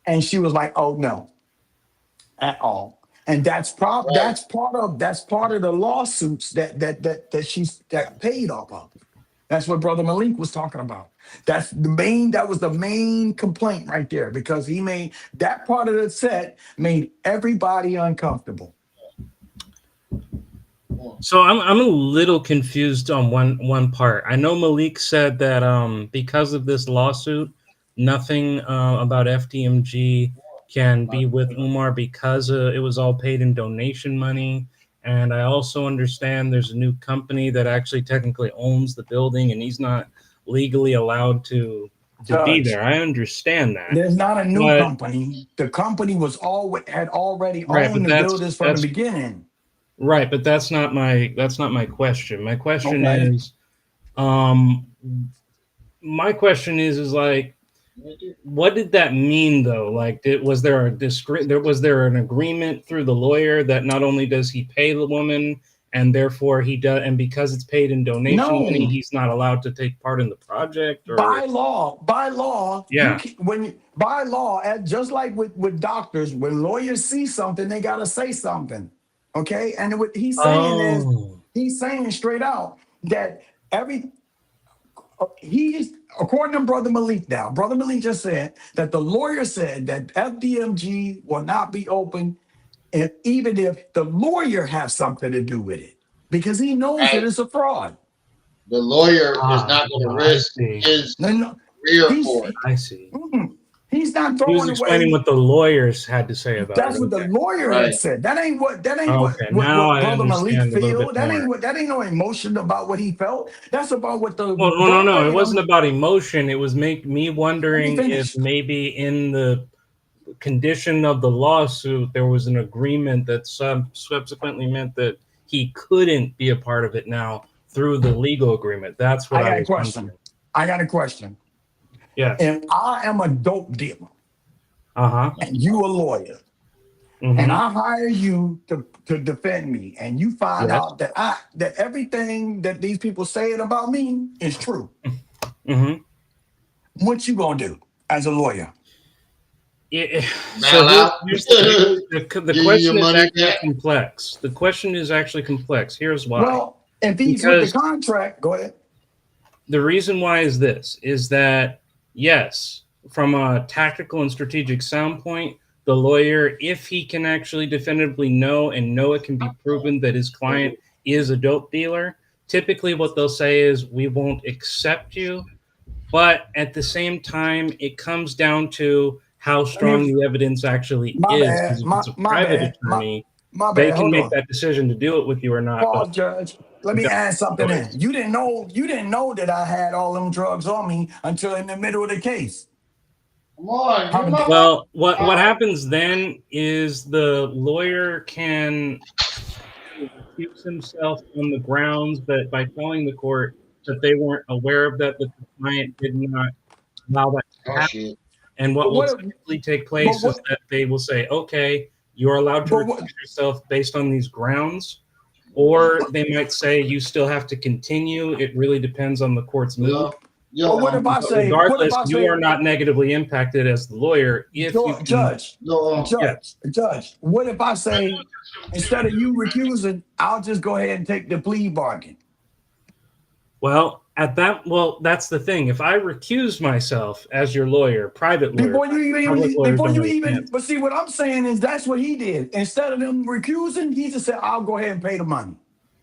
and she was like, "Oh no, at all." And Right. that's part of the lawsuits that she's that paid off of. That's what Brother Malik was talking about. That was the main complaint right there because he made that part of the set made everybody uncomfortable. So I'm a little confused on one part. I know Malik said that because of this lawsuit, nothing about FDMG can be with Umar because it was all paid in donation money. And I also understand there's a new company that actually technically owns the building, and he's not legally allowed to be Judge. there. I understand that, There's not a new but company. The company had already right, owned but the buildings from the that's beginning. right, but that's not my question. My question Okay. is, um, my question is like, what did that mean though? Like, was there was there an agreement through the lawyer that not only does he pay the woman and therefore he does, and because it's paid in donation money, No, he's not allowed to take part in the project? Or by law, you yeah. can, by law, just like with doctors, when lawyers see something, they gotta say something. Okay, and what Oh. he's saying straight out that every he's according to Brother Malik now. Brother Malik just said that the lawyer said that FDMG will not be open, and even if the lawyer has something to do with it, because he knows that Right. it's a fraud. The lawyer is Ah, not going to I risk see. his No, no, career he's for it. I see. he's not He was throwing explaining away. what the lawyers had to say about it. That's what the Okay. lawyer had Right. said. That ain't Okay. Now what I Brother Malik understand a little feel. bit more. That ain't no emotion about what he felt. That's about what the Well, no. It wasn't verbatim. about emotion. It was make me Let me wondering if finish. maybe in the condition of the lawsuit there was an agreement that subsequently meant that he couldn't be a part of it now through the legal agreement. That's what I I got a was question. wondering. I got a question. Yes. If I am a dope dealer Uh-huh. and you a lawyer, and Mm-hmm. I hire you to defend me, and you find Yes. out that everything that these people saying about me is true, Mm-hmm. what you gonna do as a lawyer? So Bow out. here's the Give you your question is money actually back. complex. The question is actually complex. Here's why. Well, if he's with the Because contract, go ahead. the reason why is this, is that, yes, from a tactical and strategic sound point, the lawyer, if he can actually definitively know it can be proven that his client is a dope dealer, typically what they'll say is, we won't accept you, But at the same time, it comes down to how strong the evidence actually is. Because if it's a private attorney, they can make that decision to do it with you or not. Pause, Judge. Let me add something in. You didn't know that I had all them drugs on me until in the middle of the case. Well, what happens then is the lawyer can accuse himself on the grounds that by telling the court that they weren't aware of that the client did not allow that to happen. And what will typically take place is that they will say, okay, you're allowed to recuse yourself based on these grounds, or they might say you still have to continue. It really depends on the court's mood. What if I say, regardless, you are not negatively impacted as the lawyer if you can, Judge, what if I say, instead of you recusing, I'll just go ahead and take the plea bargain? Well, that's the thing. If I recuse myself as your lawyer, private lawyer, but see, what I'm saying is that's what he did. Instead of them recusing, he just said, I'll go ahead and pay the money.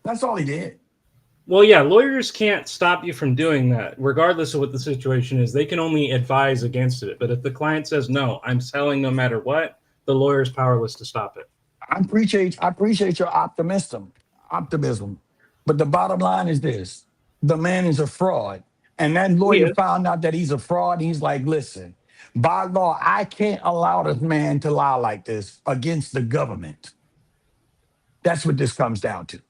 That's all he did. Well, yeah, lawyers can't stop you from doing that, regardless of what the situation is. They can only advise against it. But if the client says, no, I'm selling no matter what, the lawyer is powerless to stop it. I appreciate your optimism. But the bottom line is this. The man is a fraud. And that lawyer found out that he's a fraud. He's like, listen, by law, I can't allow this man to lie like this against the government. That's what this comes down to.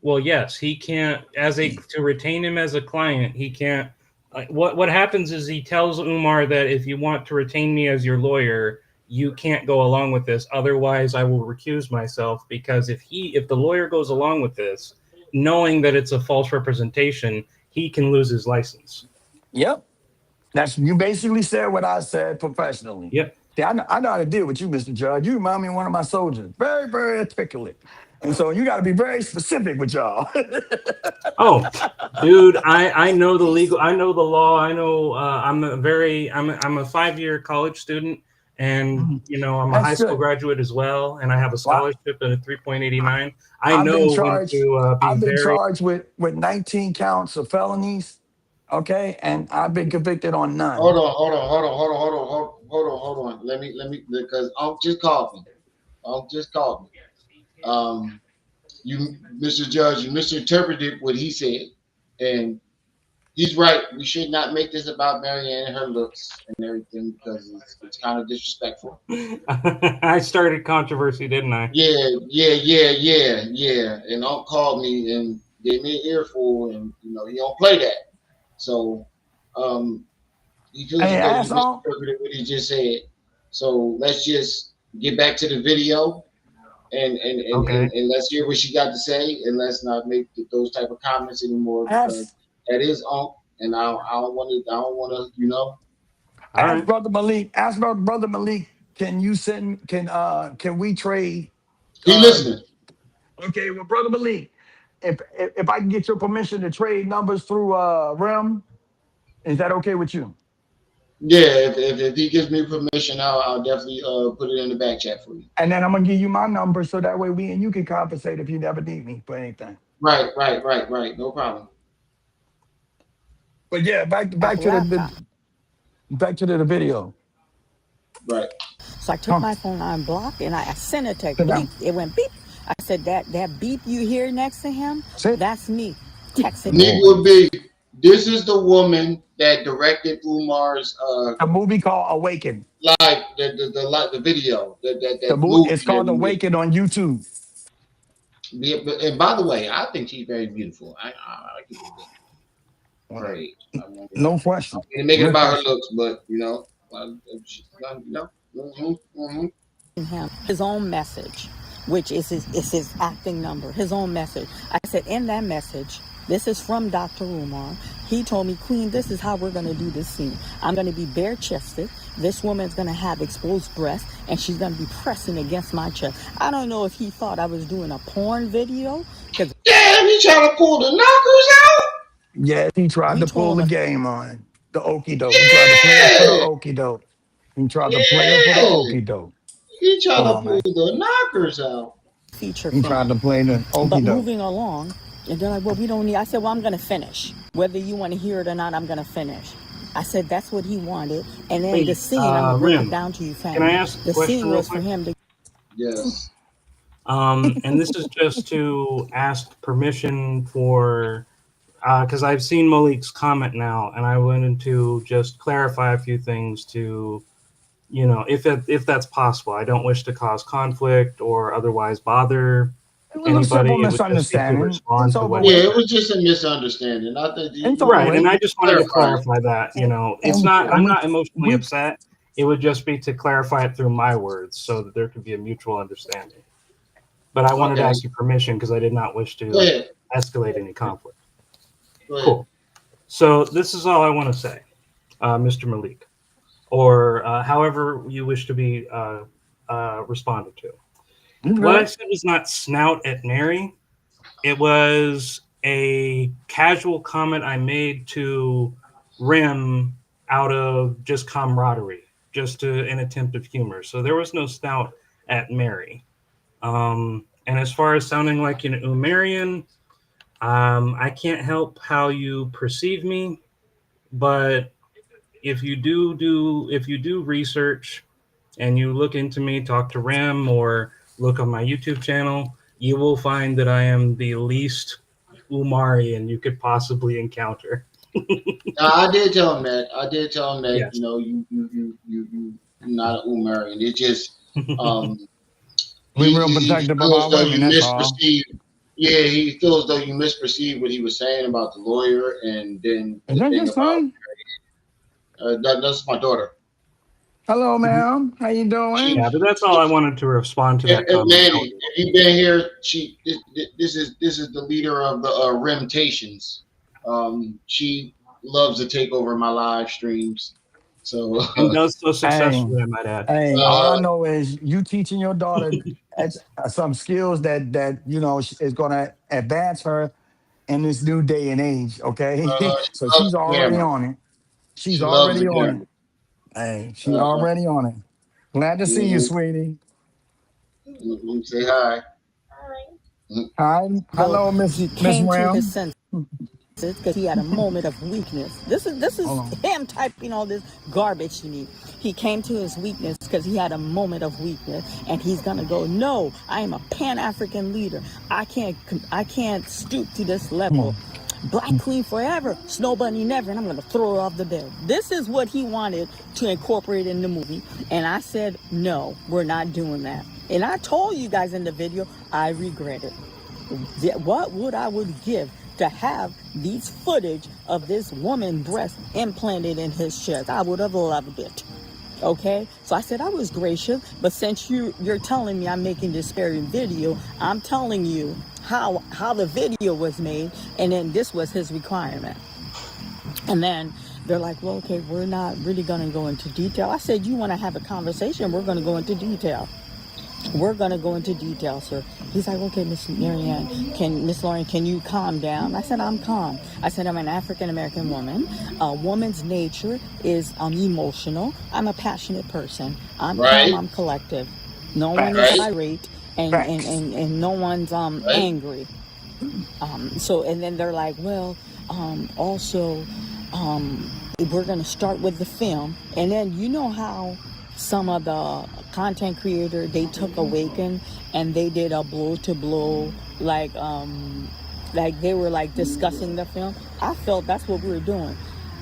Well, yes, he can't, to retain him as a client, he can't. What happens is he tells Umar that if you want to retain me as your lawyer, you can't go along with this. Otherwise, I will recuse myself, because if the lawyer goes along with this, knowing that it's a false representation, he can lose his license. Yep. You basically said what I said professionally. Yep. See, I know how to deal with you, Mr. Judge. You remind me of one of my soldiers. Very, very articulate. And so you got to be very specific with y'all. Oh, dude, I know the legal, I know the law. I know I'm a 5-year college student, and I'm a high school graduate as well, and I have a scholarship at a 3.89. I've been charged with 19 counts of felonies. Okay, and I've been convicted on none. Hold on. Let me, because Unc just called me. You, Mr. Judge, you misinterpreted what he said, and he's right. We should not make this about Marianne and her looks and everything, because it's kind of disrespectful. I started controversy, didn't I? Yeah. And Unc called me and gave me an earful, and he don't play that. So he feels he misinterpreted what he just said. So let's just get back to the video. And let's hear what she got to say, and let's not make those type of comments anymore, because that is Unc, and I don't want to. Ask Brother Malik. Can you send? Can we trade? He listening. Okay, well, Brother Malik, if I can get your permission to trade numbers through REM, is that okay with you? Yeah, if he gives me permission, I'll definitely put it in the back chat for you. And then I'm gonna give you my number, so that way we and you can compensate if you never need me for anything. Right. No problem. But yeah, back to the video. Right. So I took my phone on block and I sent a text. Beep. It went beep. I said that beep you hear next to him, that's me texting. Negro B. This is the woman that directed Umar's a movie called Awaken. Live the video. The movie. It's called Awaken on YouTube. And by the way, I think she's very beautiful. I give it great. No question. I didn't make it about her looks, but his own message, which is his acting number, his own message. I said, in that message, this is from Dr. Umar. He told me, Queen, this is how we're going to do this scene. I'm going to be bare-chested. This woman's going to have exposed breasts, and she's going to be pressing against my chest. I don't know if he thought I was doing a porn video. Damn, he trying to pull the knockers out? Yes, he tried to pull the game on the okie doke. He tried to play it for the okie doke. He tried to play it for the okie doke. He tried to pull the knockers out. Feature he tried to play the okie doke. But moving along, and they're like, well, we don't need. I said, well, I'm going to finish. Whether you want to hear it or not, I'm going to finish. I said that's what he wanted. And then the scene, I'm going to break it down to you, family. Can I ask a question real quick? For him to... Yes. And this is just to ask permission for, because I've seen Malik's comment now, and I wanted to just clarify a few things to, you know, if that's possible. I don't wish to cause conflict or otherwise bother anybody. It would just be to respond to what. Yeah, it was just a misunderstanding. I think Right, and I just wanted to clarify that. You know, it's not. I'm not emotionally upset. It would just be to clarify it through my words, so that there could be a mutual understanding. But I wanted to ask you permission because I did not wish to escalate any conflict. Cool. So this is all I want to say, Mr. Malik, or however you wish to be responded to. What I said was not snout at Mary. It was a casual comment I made to Rim out of just camaraderie, just to an attempt of humor. So there was no snout at Mary. And as far as sounding like an Umarian, I can't help how you perceive me, but if you do research and you look into me, talk to Rim or look on my YouTube channel, you will find that I am the least Umarian you could possibly encounter. I did tell him that. Yes. You know, you're not an Umarian. It's just we real protective of our women. That's all. Yeah, he feels though you misperceived what he was saying about the lawyer, and then is that your son? That's my daughter. Hello, ma'am. How you doing? Yeah, but that's all I wanted to respond to that comment. Manny, if you've been here, this is the leader of the Rimtations. She loves to take over my live streams. So and does so successfully, I might add. Hey, all I know is you teaching your daughter some skills that you know is going to advance her in this new day and age. Okay, so she's already on it. She's already on it. Hey, she's already on it. Glad to see you, sweetie. Say hi. Hi. Hello, Miss Ram. Because he had a moment of weakness. This is him typing all this garbage to me. He came to his weakness because he had a moment of weakness, and he's gonna go, no, I am a Pan-African leader. I can't stoop to this level. Black Queen forever, Snow Bunny never, and I'm gonna throw her off the bed. This is what he wanted to incorporate in the movie, and I said, no, we're not doing that. And I told you guys in the video, I regret it. What I would give to have these footage of this woman breast implanted in his chest. I would have loved it. Okay, so I said I was gracious, but since you're telling me I'm making this disparaging video, I'm telling you how the video was made, and then this was his requirement. And then they're like, well, okay, we're not really going to go into detail. I said, you want to have a conversation, we're going to go into detail. We're going to go into detail, sir. He's like, okay, Miss Marianne, Miss Lauren, can you calm down? I said, I'm calm. I said, I'm an African-American woman. A woman's nature is emotional. I'm a passionate person. I'm calm, I'm collective. No one is irate, and no one's angry. So, and then they're like, well, also, we're going to start with the film. And then you know how some of the content creator, they took Awaken and they did a blow to blow, like they were like discussing the film. I felt that's what we were doing.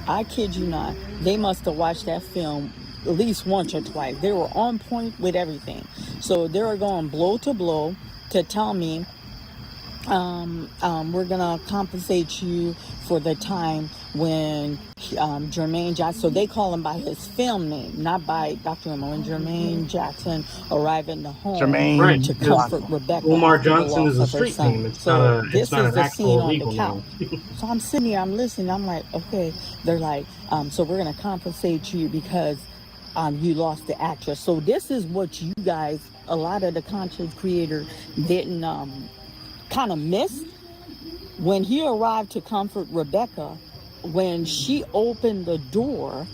I kid you not, they must have watched that film at least once or twice. They were on point with everything. So they were going blow to blow to tell me, we're gonna compensate you for the time when Jermaine Jackson, so they call him by his film name, not by Dr. Umar. When Jermaine Jackson arrived in the home to comfort Rebecca. Umar Johnson is a street name. It's so not this an is the actual scene on legal the couch. name. So I'm sitting here, I'm listening, I'm like, okay. They're like, so we're gonna compensate you because you lost the actress. So this is what you guys, a lot of the content creators didn't kind of miss. When he arrived to comfort Rebecca, when she opened the door,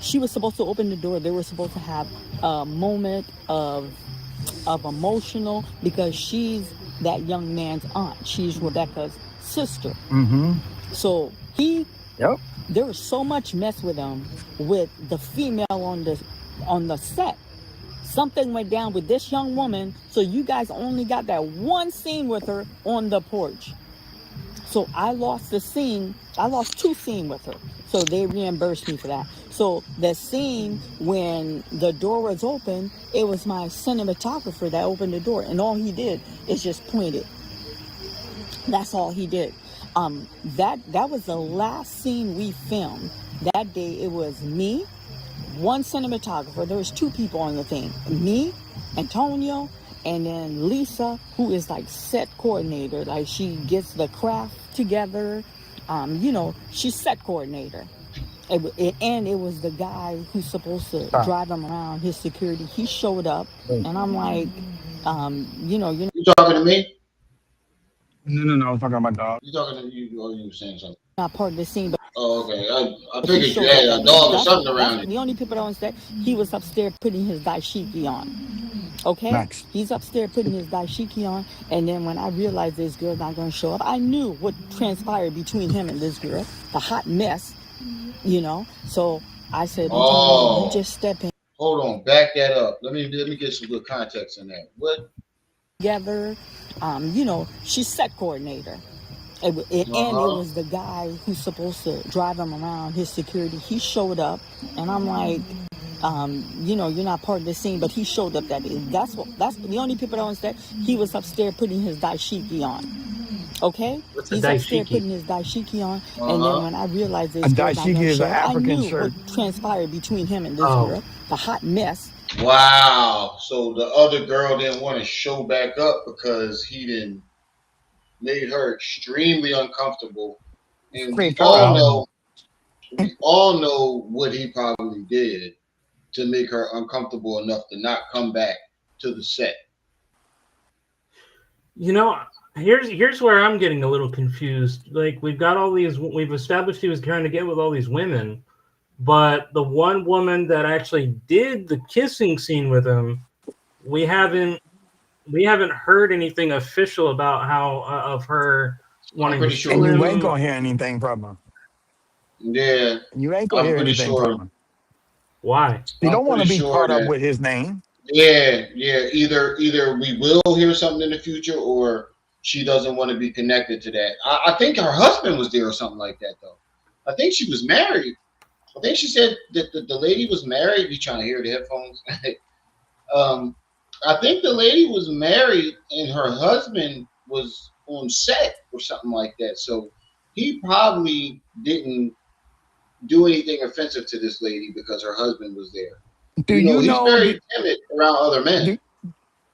she was supposed to open the door. They were supposed to have a moment of emotional, because she's that young man's aunt. She's Rebecca's sister. Mm-hmm. So he There was so much mess with him with the female on the set. Something went down with this young woman, so you guys only got that one scene with her on the porch. So I lost the scene. I lost 2 scenes with her. So they reimbursed me for that. So the scene when the door was open, it was my cinematographer that opened the door, and all he did is just point it. That's all he did. That was the last scene we filmed. That day it was me, one cinematographer. There was 2 people on the thing. Me, Antonio, and then Lisa, who is like set coordinator. Like she gets the craft together. She's set coordinator. And it was the guy who's supposed to drive him around, his security. He showed up, and I'm like, You talking to me? No, I was talking about dog. You talking to you, or you were saying something? Not part of the scene, but oh, okay. I figured you had a dog or something around it. The only people that don't say he was upstairs putting his dashiki on. Okay? Max. He's upstairs putting his dashiki on, and then when I realized this girl's not going to show up, I knew what transpired between him and this girl, the hot mess, So I said, you just step in. Hold on, back that up. Let me get some good context in that. What? Together, she's set coordinator. And it was the guy who's supposed to drive him around, his security. He showed up, and I'm like, you're not part of the scene, but he showed up that day. That's the only people that understand. He was upstairs putting his dashiki on. Okay? He's upstairs putting his dashiki on, and then when I realized this girl not gonna show up, I knew what transpired between him and this girl, the hot mess. Wow. So the other girl didn't want to show back up because he didn't made her extremely uncomfortable. And we all know what he probably did to make her uncomfortable enough to not come back to the set. Here's where I'm getting a little confused. Like we've established he was trying to get with all these women, but the one woman that actually did the kissing scene with him, we haven't heard anything official about how of her wanting to. Sure. And you ain't gonna hear anything from her. Yeah, you ain't gonna hear anything from her. Why? You don't want to be caught up with his name. Yeah. Either we will hear something in the future, or she doesn't want to be connected to that. I think her husband was there or something like that, though. I think she was married. I think she said that the lady was married. You trying to hear the headphones? I think the lady was married and her husband was on set or something like that. So he probably didn't do anything offensive to this lady because her husband was there. He's very timid around other men.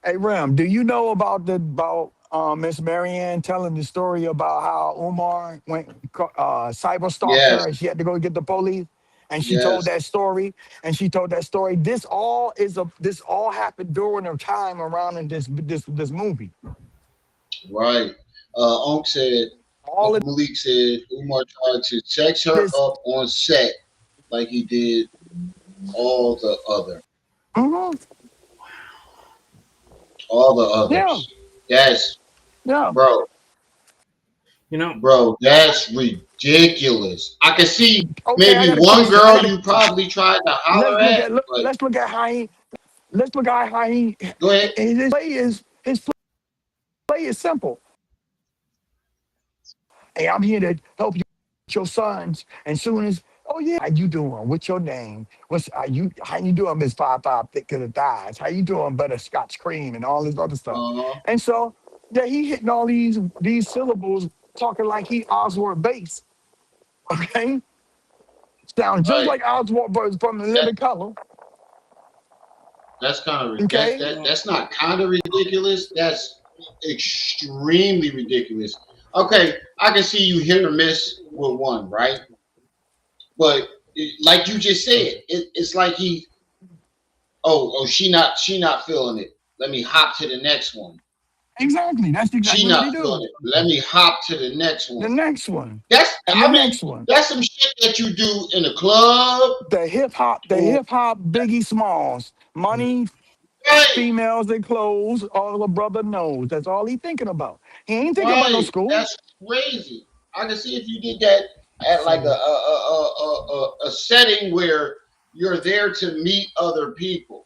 Hey, Rem, do you know about Miss Marianne telling the story about how Umar went cyber stalked her and she had to go get the police? And she told that story, This all happened during her time around in this movie. Right. Malik said Umar tried to sex her up on set like he did all the other. All the others. Bro. Bro, that's ridiculous. I can see maybe one girl you probably tried to holler at. Let's look at how he. Go ahead. His play is simple. Hey, I'm here to help you with your sons. And soon as, how you doing? What's your name? How you doing, Miss 5'5" thick of the thighs? How you doing, butterscotch cream and all this other stuff? And so he hitting all these syllables, talking like he Oswald Bass. Okay? Sounds just like Oswald Bass from The Living Color. That's kind of ridiculous. That's not kind of ridiculous. That's extremely ridiculous. Okay, I can see you hit or miss with one, right? But like you just said, it's like she not feeling it. Let me hop to the next one. Exactly. That's exactly she what not he do. feeling it. Let me hop to the next one. The next one. That's some shit that you do in a club. The hip hop Biggie Smalls. Money, females and clothes, all the brother knows. That's all he thinking about. He ain't thinking about no school. That's crazy. I can see if you did that at like a setting where you're there to meet other people,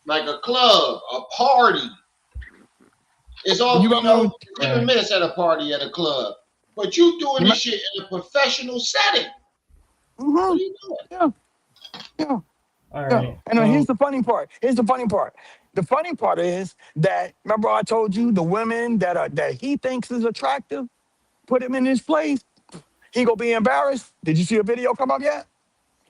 like a club, a party. It's all you know. You can miss at a party at a club, but you doing this shit in a professional setting. What are you doing? Yeah. All right. And here's the funny part. The funny part is that remember I told you the women that he thinks is attractive, put him in his place. He gonna be embarrassed. Did you see a video come up yet?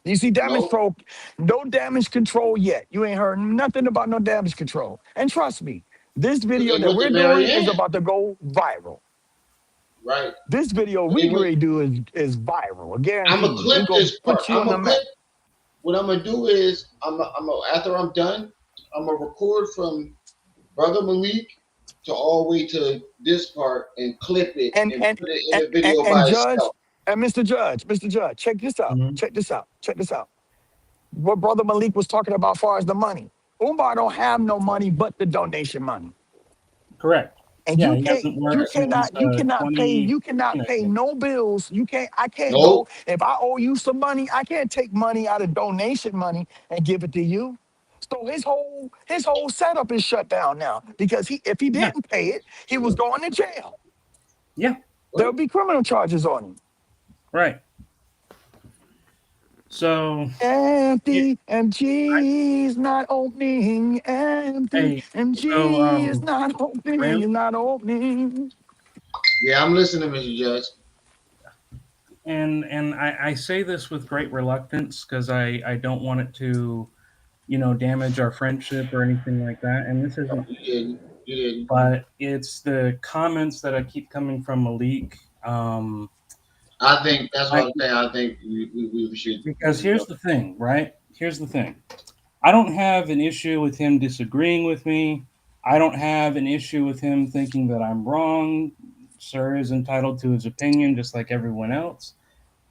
You see damage control? No damage control yet. You ain't heard nothing about no damage control. And trust me, this video that we're doing is about to go viral. Right. This video we gonna do is viral. I guarantee I'm gonna clip this part. What I'm gonna do is after I'm done, I'm gonna record from Brother Malik to all the way to this part and clip it and put it in the video by itself. And Mr. Judge, check this out. Check this out. What Brother Malik was talking about as far as the money. Umar don't have no money but the donation money. Correct. And you cannot pay no bills. I can't go if I owe you some money, I can't take money out of donation money and give it to you. So his whole setup is shut down now because if he didn't pay it, he was going to jail. Yeah. There'll be criminal charges on him. Right. So empty MG is not opening. Empty MG is not opening. Not opening. Yeah, I'm listening, Mr. Judge. And I say this with great reluctance because I don't want it to, damage our friendship or anything like that. And this isn't. You didn't. But it's the comments that I keep coming from Malik. I think that's what I'm saying. I think we should. Because here's the thing, right? Here's the thing. I don't have an issue with him disagreeing with me. I don't have an issue with him thinking that I'm wrong. Sir is entitled to his opinion just like everyone else.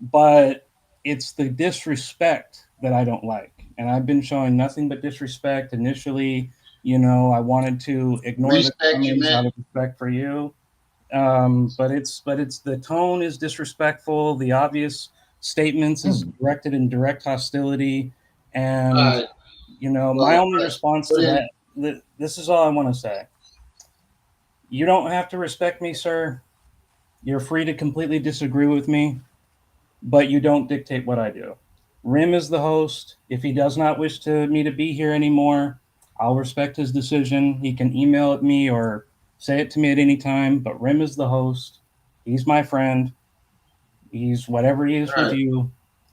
But it's the disrespect that I don't like. And I've been showing nothing but disrespect. Initially, I wanted to ignore the comments out of respect for you. But it's the tone is disrespectful. The obvious statements is directed in direct hostility, and my only response to that. This is all I want to say. You don't have to respect me, sir. You're free to completely disagree with me, but you don't dictate what I do. Rim is the host. If he does not wish me to be here anymore, I'll respect his decision. He can email at me or say it to me at any time, but Rim is the host. He's my friend. He's whatever he is with you.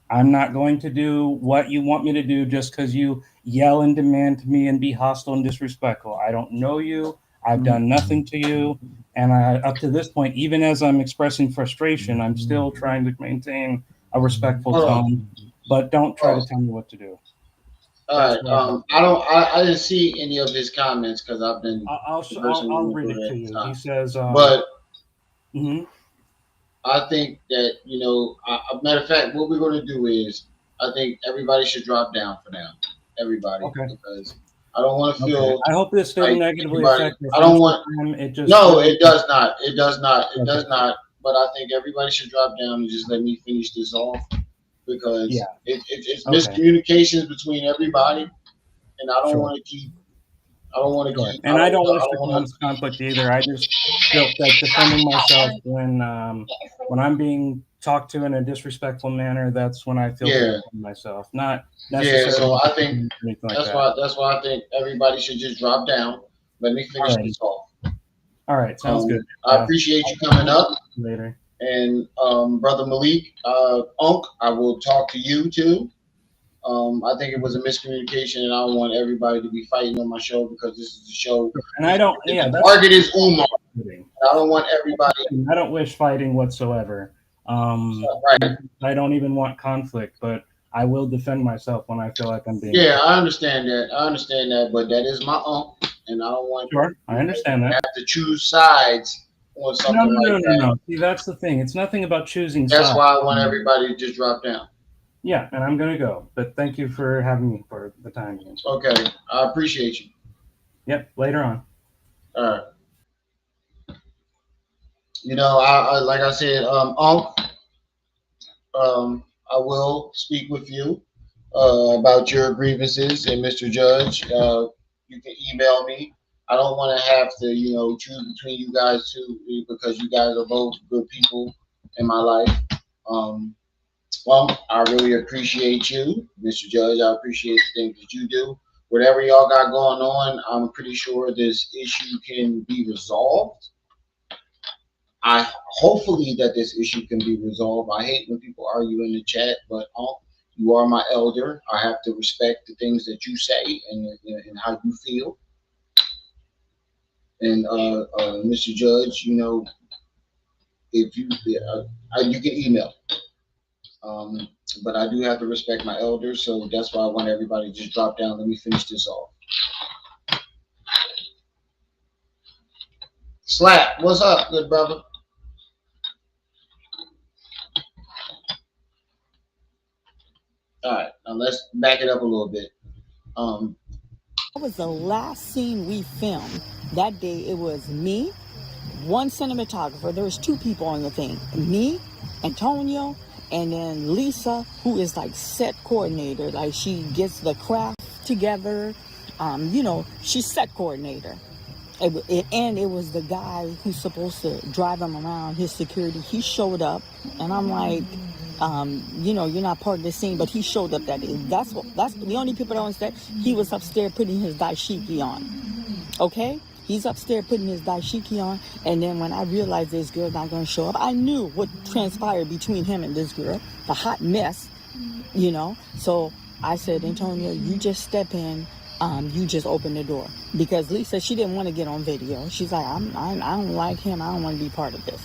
I'm not going to do what you want me to do just because you yell and demand to me and be hostile and disrespectful. I don't know you. I've done nothing to you. And up to this point, even as I'm expressing frustration, I'm still trying to maintain a respectful tone. But don't try to tell me what to do. All right. I didn't see any of his comments because I've been. I'll read it to you. He says, but I think that matter of fact, what we're going to do is I think everybody should drop down for now. Everybody, because I don't want to feel. I hope this doesn't negatively affect your. I don't want. It does not. It does not. But I think everybody should drop down and just let me finish this off. Because it's miscommunications between everybody, and I don't want to keep. I don't want to keep. And I don't wish to cause conflict either. I just feel like defending myself when I'm being talked to in a disrespectful manner. That's when I feel good for myself. Not necessarily. Yeah, so I think that's why I think everybody should just drop down. Let me finish this off. All right, sounds good. I appreciate you coming up later. And Brother Malik, Unc, I will talk to you too. I think it was a miscommunication, and I don't want everybody to be fighting on my show because this is a show. And I don't. Yeah, the target is Umar. I don't want everybody. I don't wish fighting whatsoever. I don't even want conflict, but I will defend myself when I feel like I'm being. Yeah, I understand that, but that is my unc, and I don't want. Sure, I understand that. Have to choose sides. No. See, that's the thing. It's nothing about choosing sides. That's why I want Mm-hmm. everybody to just drop down. Yeah, and I'm going to go. But thank you for having me for the time. Okay, I appreciate you. Yep, later on. All right. I like I said, Unc, I will speak with you about your grievances, and Mr. Judge, you can email me. I don't want to have to, choose between you guys two because you guys are both good people in my life. Well, I really appreciate you, Mr. Judge. I appreciate the things that you do. Whatever y'all got going on, I'm pretty sure this issue can be resolved. I hopefully that this issue can be resolved. I hate when people argue in the chat, but you are my elder. I have to respect the things that you say and how you feel. And Mr. Judge, if you you can email. But I do have to respect my elders, so that's why I want everybody to just drop down. Let me finish this off. Slap, what's up, good brother? All right, now let's back it up a little bit. That was the last scene we filmed. That day it was me, one cinematographer. There was two people on the thing. Me, Antonio, and then Lisa, who is like set coordinator. Like she gets the craft together. She's set coordinator. And it was the guy who's supposed to drive him around, his security. He showed up, and I'm like, you're not part of the scene, but he showed up that day. That's the only people that understand. He was upstairs putting his dashiki on. Okay? He's upstairs putting his dashiki on, and then when I realized this girl's not going to show up, I knew what transpired between him and this girl, the hot mess, So I said, Antonio, you just step in. You just open the door, because Lisa, she didn't want to get on video. She's like, I don't like him. I don't want to be part of this.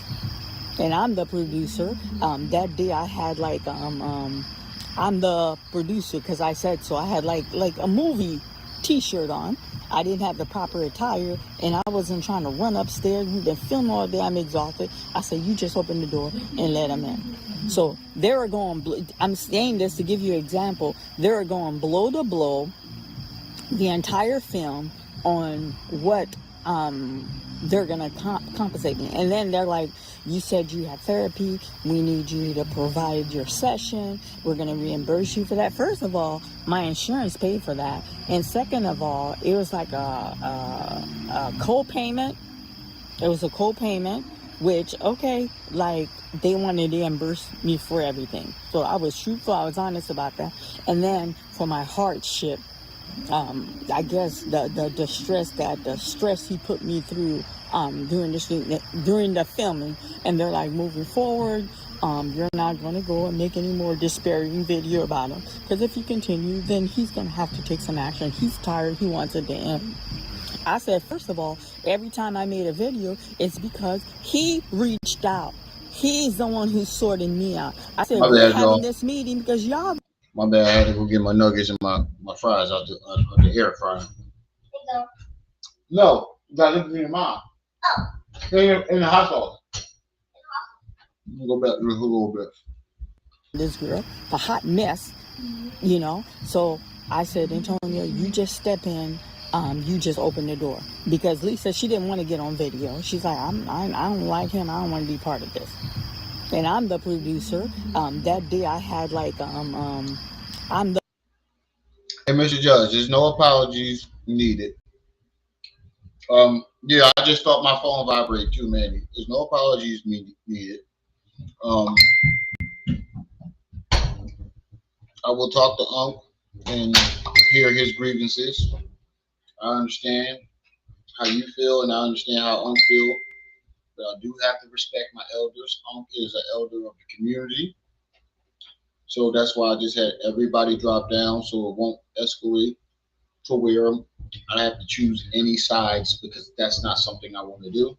And I'm the producer. That day I had I'm the producer because I said so. I had like a movie T-shirt on. I didn't have the proper attire, and I wasn't trying to run upstairs. We've been filming all day. I'm exhausted. I said, you just open the door and let them in. So they were going. I'm saying this to give you an example. They were going blow to blow the entire film on what they're gonna compensate me, and then they're like, you said you had therapy, we need you to provide your session, we're gonna reimburse you for that. First of all, my insurance paid for that, and second of all, it was like a co-payment. It was a co-payment, which like they wanted to reimburse me for everything. So I was truthful, I was honest about that. And then for my hardship, I guess the stress he put me through during the filming, and they're like, moving forward, you're not going to go and make any more disparaging video about him, because if you continue, then he's going to have to take some action. He's tired. He wants it to end. I said, first of all, every time I made a video, it's because he reached out. He's the one who's sorting me out. I said, we're having this meeting because y'all. My bad, I had to go get my nuggets and my fries out the air fryer. No, you gotta look at your mom. Oh. In the hospital. Go back a little bit. This girl, the hot mess, So I said, Antonio, you just step in. You just open the door, because Lisa, she didn't want to get on video. She's like, I don't like him. I don't want to be part of this. And I'm the producer. That day I had I'm the. Hey, Mr. Judge, there's no apologies needed. Yeah, I just thought my phone vibrated too, man. There's no apologies needed. I will talk to Unc and hear his grievances. I understand how you feel, and I understand how Unc feels. But I do have to respect my elders. Unc is an elder of the community. So that's why I just had everybody drop down so it won't escalate to where I have to choose any sides, because that's not something I want to do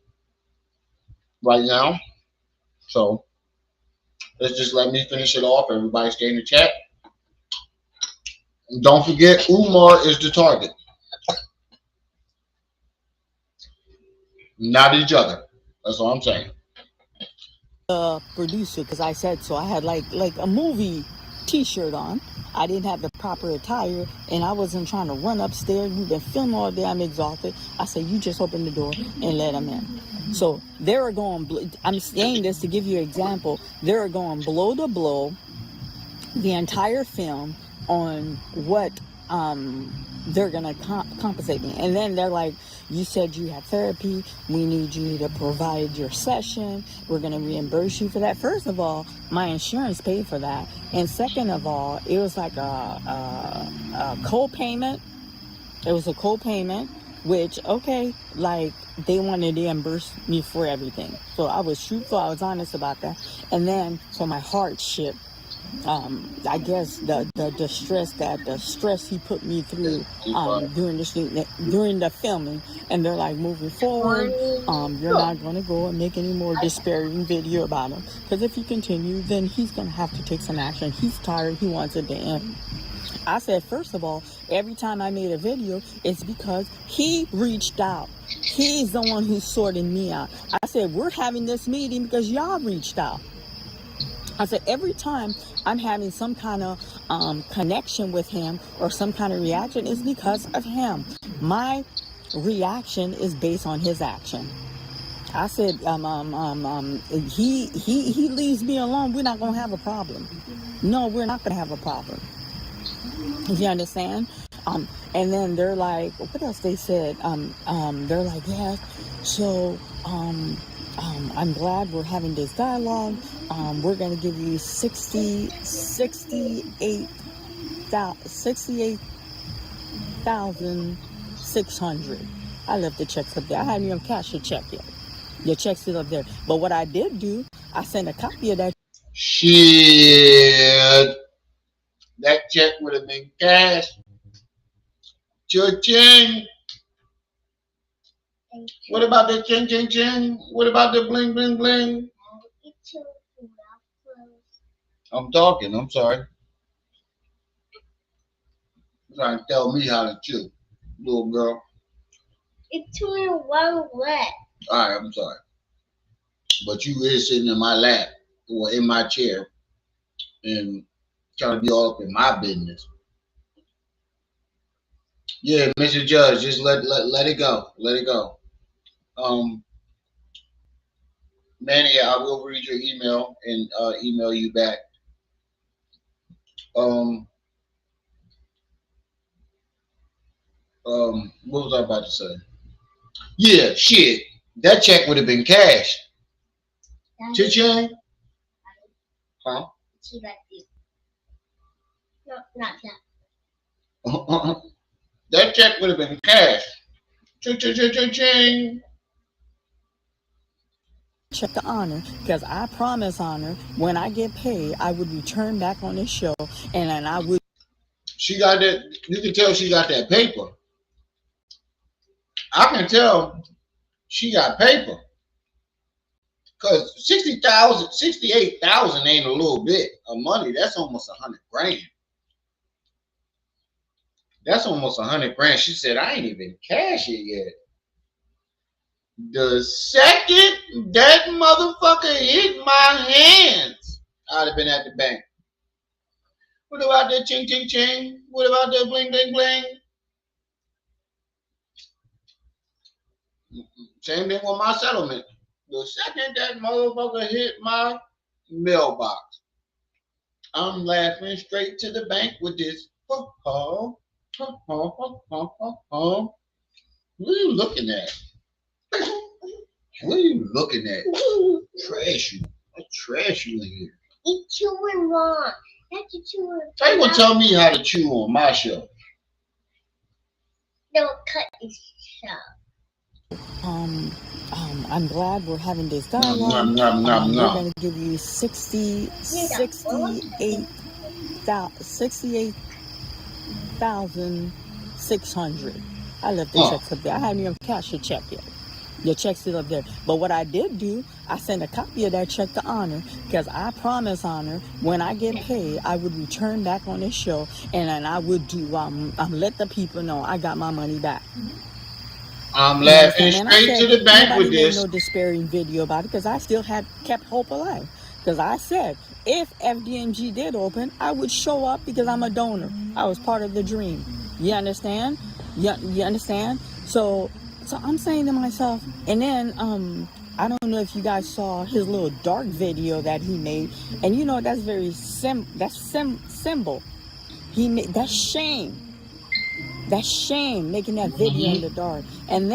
right now. So let's just let me finish it off. Everybody stay in the chat. And don't forget, Umar is the target, not each other. That's all I'm saying. The producer, because I said so. I had like a movie T-shirt on. I didn't have the proper attire, and I wasn't trying to run upstairs. We've been filming all day. I'm exhausted. I said, you just open the door and let them in. So they were going, I'm saying this to give you an example. They were going blow to blow the entire film on what they're gonna compensate me. And then they're like, you said you had therapy, we need you to provide your session, we're gonna reimburse you for that. First of all, my insurance paid for that, and second of all, it was like a co-payment. It was a co-payment, which, okay, like, they wanted to reimburse me for everything. So I was truthful, I was honest about that. And then for my hardship, I guess the stress he put me through during the filming, and they're like, moving forward, you're not going to go and make any more disparaging video about him, because if you continue, then he's going to have to take some action. He's tired, he wants it to end. I said, first of all, every time I made a video, it's because he reached out. He's the one who's sorting me out. I said, we're having this meeting because y'all reached out. I said, every time I'm having some kind of connection with him or some kind of reaction, is because of him. My reaction is based on his action. I said, he leaves me alone, we're not going to have a problem. No, we're not going to have a problem. You understand? And then they're like, what else they said? They're like, yeah, so I'm glad we're having this dialogue. We're going to give you 68,600. I left the checks up there. I hadn't even cashed your check yet. Your check's still up there. But what I did do, I sent a copy of that. Shit. That check would have been cash. Cha-ching. What about the ching ching ching? What about the bling bling bling? I'm talking, I'm sorry. You're trying to tell me how to chew, little girl. It's chewing one way. Alright, I'm sorry. But you is sitting in my lap or in my chair and trying to be all up in my business. Yeah, Mr. Judge, just let it go. Let it go. Manny, I will read your email and email you back. What was I about to say? Yeah, shit. That check would have been cash. Cha-ching? Huh? She got you. No, not that. That check would have been cash. Cha-cha-cha-cha-ching. Check the honor, because I promise, honor, when I get paid, I would return back on this show, and then I would. She got that. You can tell she got that paper. I can tell she got paper. Because 68,000 ain't a little bit of money. That's almost 100 grand. That's almost 100 grand. She said, I ain't even cash it yet. The second that motherfucker hit my hands, I'd have been at the bank. What about that ching ching ching? What about that bling bling bling? Same thing with my settlement. The second that motherfucker hit my mailbox, I'm laughing straight to the bank with this. What are you looking at? What are you looking at? Trash you. I trash you in here. It's chewing wrong. That's a chewing. How you gonna tell me how to chew on my show? Don't cut this show. I'm glad we're having this dialogue. We're going to give you 68,600. I left the checks up there. I hadn't even cashed your check yet. Your check's still up there. But what I did do, I sent a copy of that check to Honor, because I promise, Honor, when I get paid, I would return back on this show, and then I would do let the people know I got my money back. I'm laughing straight to the bank with this. No disparaging video about it, because I still had kept hope alive. Because I said, if FDMG did open, I would show up because I'm a donor. I was part of the dream. You understand? You understand? So I'm saying to myself, and then I don't know if you guys saw his little dark video that he made, and you know that's very symbol. He made that's shame. That's shame, making that video in the dark. And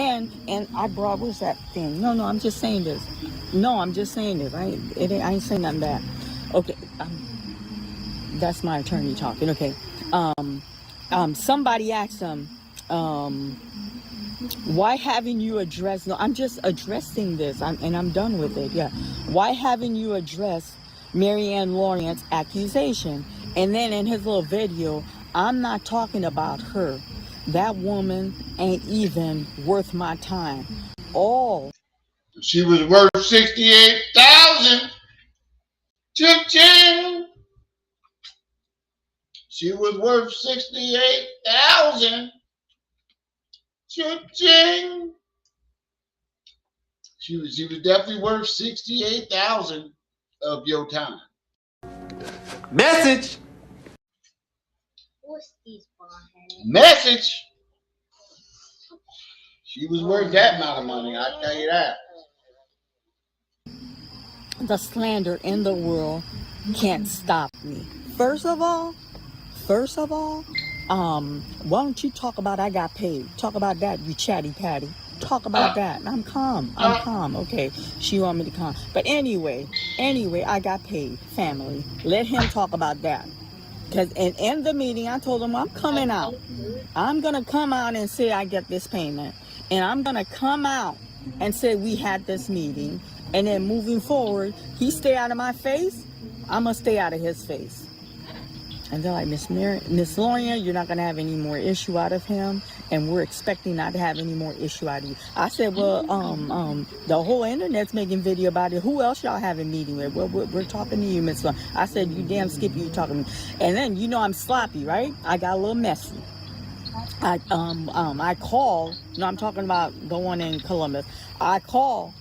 I brought, what's that thing? No, I'm just saying this. No, I'm just saying this. I ain't saying nothing bad. Okay, that's my attorney talking. Okay, somebody asked him, why haven't you addressed? No, I'm just addressing this, and I'm done with it. Yeah, why haven't you addressed Marianne Lawrence's accusation? And then in his little video, I'm not talking about her. That woman ain't even worth my time. She was worth 68,000. Cha-ching. She was worth 68,000. Cha-ching. She was definitely worth 68,000 of your time. Message. What's these ballheads? Message. She was worth that amount of money, I tell you that. The slander in the world can't stop me. First of all, why don't you talk about I got paid? Talk about that, you chatty patty. Talk about that. I'm calm. Okay, she want me to calm. But anyway, I got paid. Family. Let him talk about that. Because in the meeting, I told him I'm coming out. I'm going to come out and say I get this payment. And I'm going to come out and say we had this meeting. And then moving forward, he stay out of my face, I'm going to stay out of his face. And they're like, Miss Lawyer, you're not going to have any more issue out of him. And we're expecting not to have any more issue out of you. I said, well, the whole internet's making video about it. Who else y'all having meeting with? Well, we're talking to you, Miss Lawyer. I said, you damn Skippy, you talking to me. And then, you know, I'm sloppy, right? I got a little messy. I call, no, I'm talking about the one in Columbus. I call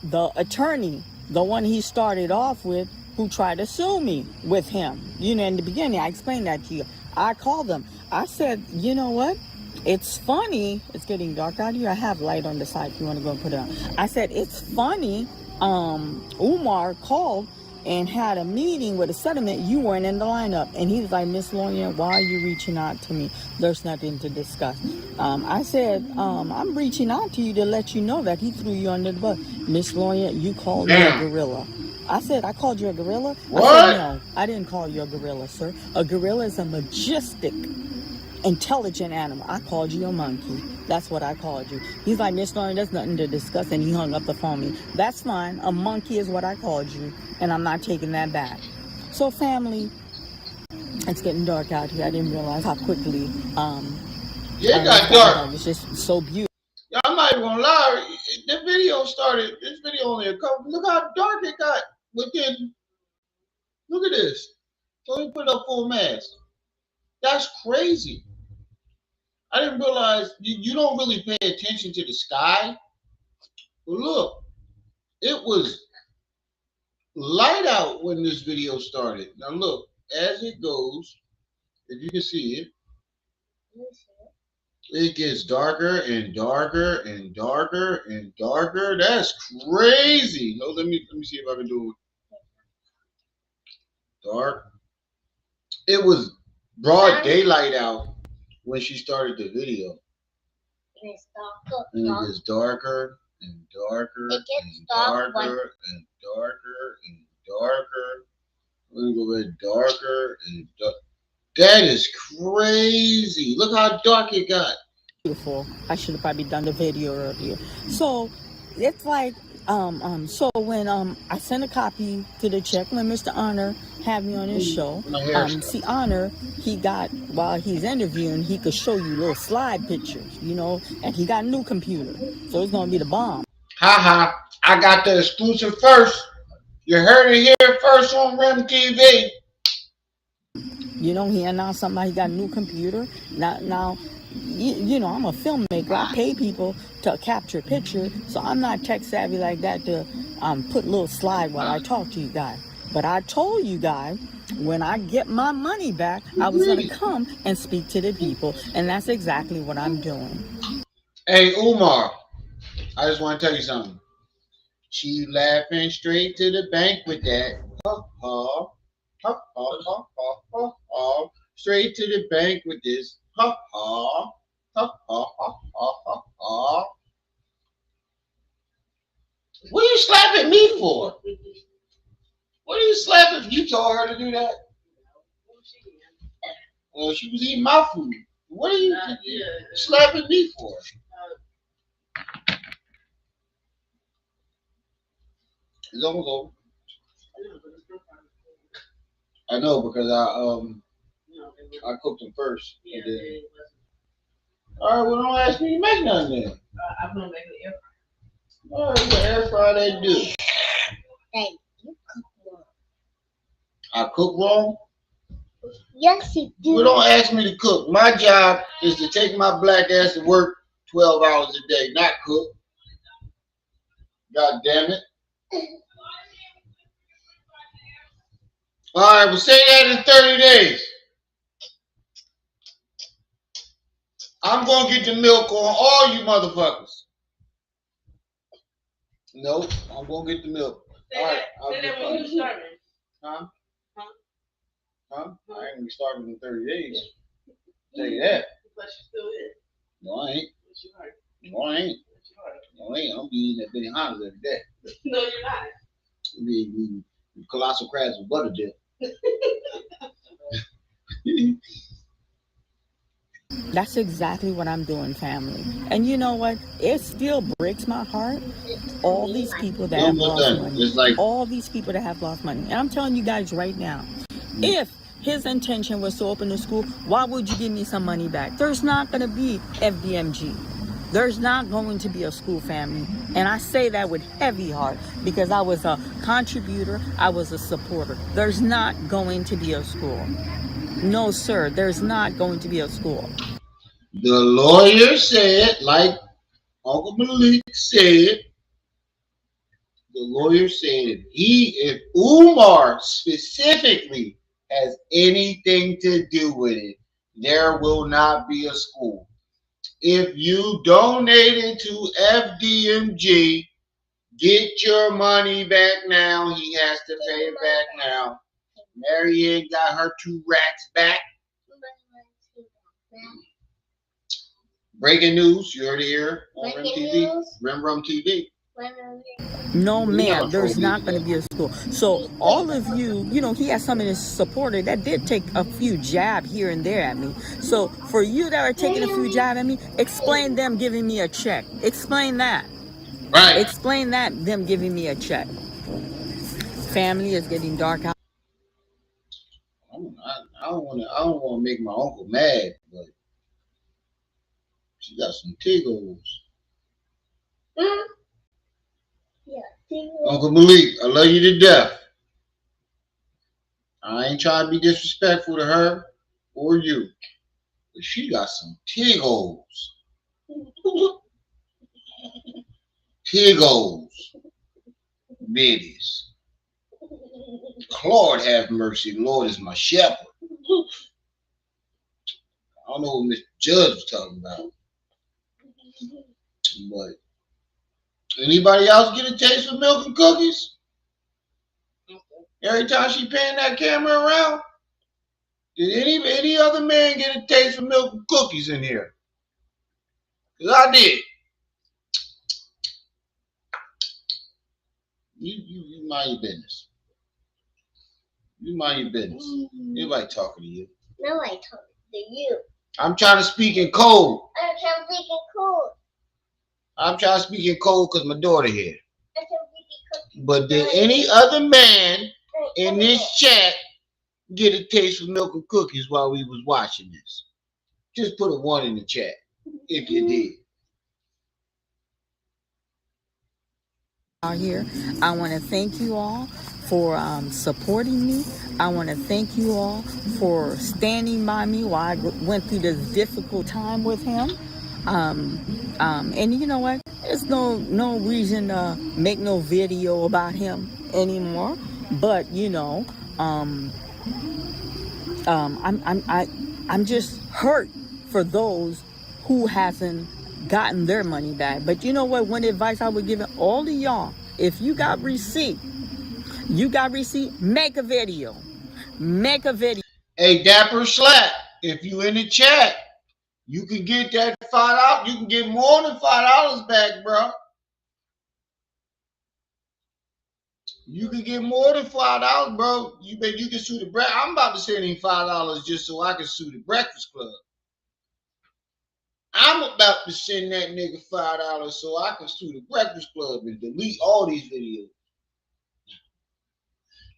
the attorney, the one he started off with, who tried to sue me with him. You know, in the beginning, I explained that to you. I called them. I said, you know what? It's funny. It's getting dark out here. I have light on the side if you want to go and put it on. I said, it's funny. Umar called and had a meeting with a settlement. You weren't in the lineup. And he was like, Miss Lawyer, why are you reaching out to me? There's nothing to discuss. I said, I'm reaching out to you to let you know that he threw you under the bus. Miss Lawyer, you called me a gorilla. I said, I called you a gorilla? What? I said, no, I didn't call you a gorilla, sir. A gorilla is a majestic, intelligent animal. I called you a monkey. That's what I called you. He's like, Miss Lauren, there's nothing to discuss, and he hung up the phone with me. That's fine. A monkey is what I called you, and I'm not taking that back. So, family, it's getting dark out here. I didn't realize how quickly it got dark. It's just so beautiful. I'm not even gonna lie. The video started. This video only a couple. Look how dark it got within. Look at this. So he put up full mask. That's crazy. I didn't realize you don't really pay attention to the sky. But look, it was light out when this video started. Now look, as it goes, if you can see it, it gets darker and darker and darker and darker. That's crazy. No, let me see if I can do it. Dark. It was broad daylight out when she started the video. And it gets darker and darker and darker and darker and darker. Let me go bit darker and darker. That is crazy. Look how dark it got. Beautiful. I should have probably done the video earlier. So it's like, so when I sent a copy to the check when Mr. Honor had me on his show. See, Honor, he got, while he's interviewing, he could show you little slide pictures, you know, and he got a new computer. So it's gonna be the bomb. Haha, I got the exclusive first. You heard it here first on REM TV. You know, he announced somebody got a new computer. Now, you know, I'm a filmmaker. I pay people to capture picture, so I'm not tech savvy like that to put a little slide while I talk to you guys. But I told you guys, when I get my money back, I was going to come and speak to the people. And that's exactly what I'm doing. Hey, Umar, I just want to tell you something. She laughing straight to the bank with that. Straight to the bank with this. What are you slapping me for? What are you slapping? You told her to do that? Well, she was eating my food. What are you slapping me for? It's almost over. I know because I cooked them first. Yeah, then... All right, well, don't ask me to make nothing then. I'm gonna make an air fryer. All right, the air fryer they do. Hey, you cook wrong. I cook wrong? Yes, you do. Well, don't ask me to cook. My job is to take my black ass to work 12 hours a day, not cook. God damn it. All right, well, say that in 30 days. I'm going to get the milk on all you motherfuckers. Nope, I'm going to get the milk. All right, I'll get when you starving. Huh? I ain't going to be starving in 30 days. Tell you that. But you still is. No, I ain't. No, I ain't. No, I ain't. I'm eating that Benny Hanna's every day. No, you're not. I'm eating colossal crabs with butter dip. That's exactly what I'm doing, family. And you know what? It still breaks my heart. All these people that have lost money. All these people that have lost money. And I'm telling you guys right now, if his intention was to open the school, why would you give me some money back? There's not going to be FDMG. There's not going to be a school, family. And I say that with heavy heart because I was a contributor. I was a supporter. There's not going to be a school. No, sir. There's not going to be a school. The lawyer said, like Uncle Malik said, the lawyer said if Umar specifically has anything to do with it, there will not be a school. If you donated to FDMG, get your money back now. He has to pay it back now. Marianne got her 2 rats back. Breaking news, you heard it here on Rim TV. No, ma'am, there's not going to be a school. So all of you, he has some of his supporters that did take a few jabs here and there at me. So for you that are taking a few jabs at me, explain them giving me a check. Explain that. Right. Explain that, them giving me a check. Family is getting dark out. I don't want to make my uncle mad, but she got some tiggles. Yeah, Uncle Malik, I love you to death. I ain't trying to be disrespectful to her or you, but she got some tiggles. Tiggles. Biddies. Lord have mercy. Lord is my shepherd. I don't know what Mr. Judge was talking about. But anybody else get a taste of milk and cookies? Every time she pan that camera around, did any other man get a taste of milk and cookies in here? Because I did. You mind your business. You mind your business. Anybody talking to you? Nobody talking to you. I'm trying to speak in code. I'm trying to speak in code. I'm trying to speak in code because my daughter here. But did any other man in this chat get a taste of milk and cookies while we was watching this? Just put a 1 in the chat if you did. Here, I want to thank you all for supporting me. I want to thank you all for standing by me while I went through this difficult time with him. And you know what? There's no reason to make no video about him anymore. But I'm just hurt for those who hasn't gotten their money back. But you know what? One advice I would give all of y'all: if you got receipt, make a video. Make a video. Hey, Dapper Slap, if you in the chat, you can get that $5. You can get more than $5 back, bro. You can get more than $5, bro. You bet you can sue the breakfast. I'm about to send him $5 just so I can sue the Breakfast Club. I'm about to send that nigga $5 so I can sue the Breakfast Club and delete all these videos.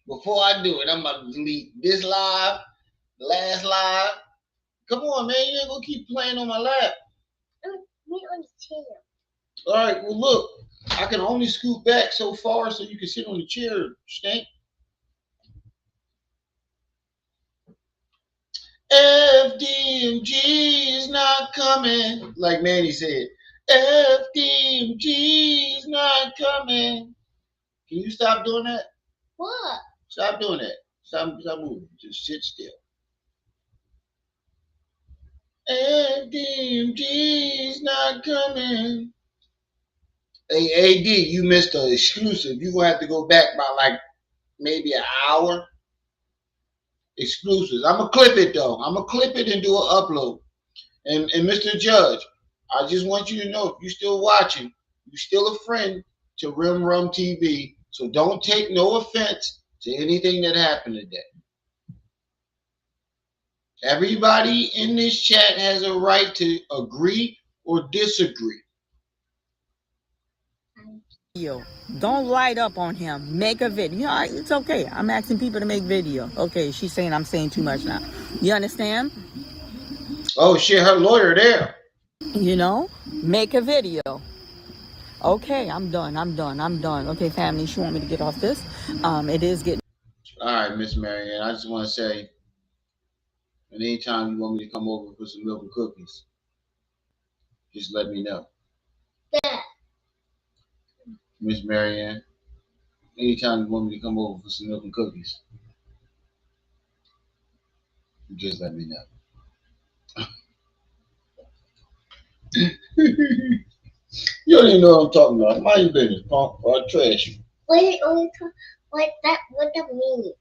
Before I do it, I'm about to delete this live, the last live. Come on, man. You ain't gonna keep playing on my lap. Me on the chair. All right, well, look. I can only scoot back so far so you can sit on the chair, Stank. FDMG is not coming. Like Manny said, FDMG is not coming. Can you stop doing that? What? Stop doing that. Stop moving. Just sit still. FDMG is not coming. Hey, AD, you missed an exclusive. You're going to have to go back by like maybe an hour. Exclusives. I'm going to clip it, though. I'm going to clip it and do an upload. And Mr. Judge, I just want you to know, if you're still watching, you're still a friend to Rim Rum TV. So don't take no offense to anything that happened today. Everybody in this chat has a right to agree or disagree. Don't light up on him. Make a video. It's okay. I'm asking people to make video. Okay, she's saying I'm saying too much now. You understand? Oh shit, her lawyer there. Make a video. Okay, I'm done. Okay, family, she want me to get off this. It is getting. All right, Miss Marianne, I just want to say, anytime you want me to come over for some milk and cookies, just let me know. Yeah. Miss Marianne, anytime you want me to come over for some milk and cookies, just let me know. You don't even know what I'm talking about. Mind your business, punk, or I'll trash you. What that means?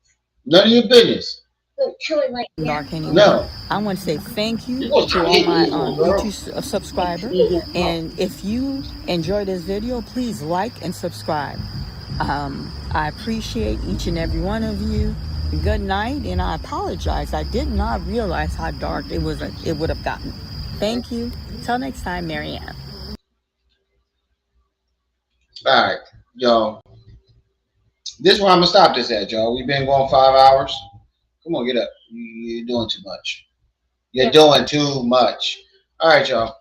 None of your business. No. I want to say thank you to all my YouTube subscribers. And if you enjoy this video, please like and subscribe. I appreciate each and every one of you. Good night, and I apologize. I did not realize how dark it would have gotten. Thank you. Till next time, Marianne. All right, y'all. This is where I'm going to stop this at, y'all. We've been going 5 hours. Come on, get up. You're doing too much. You're doing too much. All right, y'all.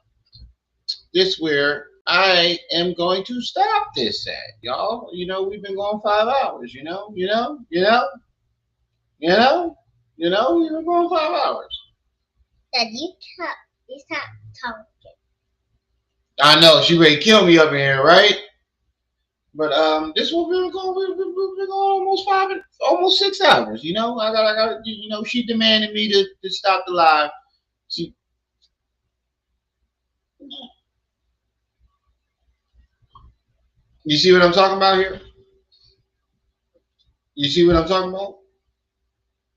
This is where I am going to stop this at, y'all. We've been going 5 hours, We've been going 5 hours. Dad, you stop talking. I know, she ready to kill me up in here, right? But this one we've been going almost 6 hours. I got. She demanded me to stop the live. You see what I'm talking about here? You see what I'm talking about?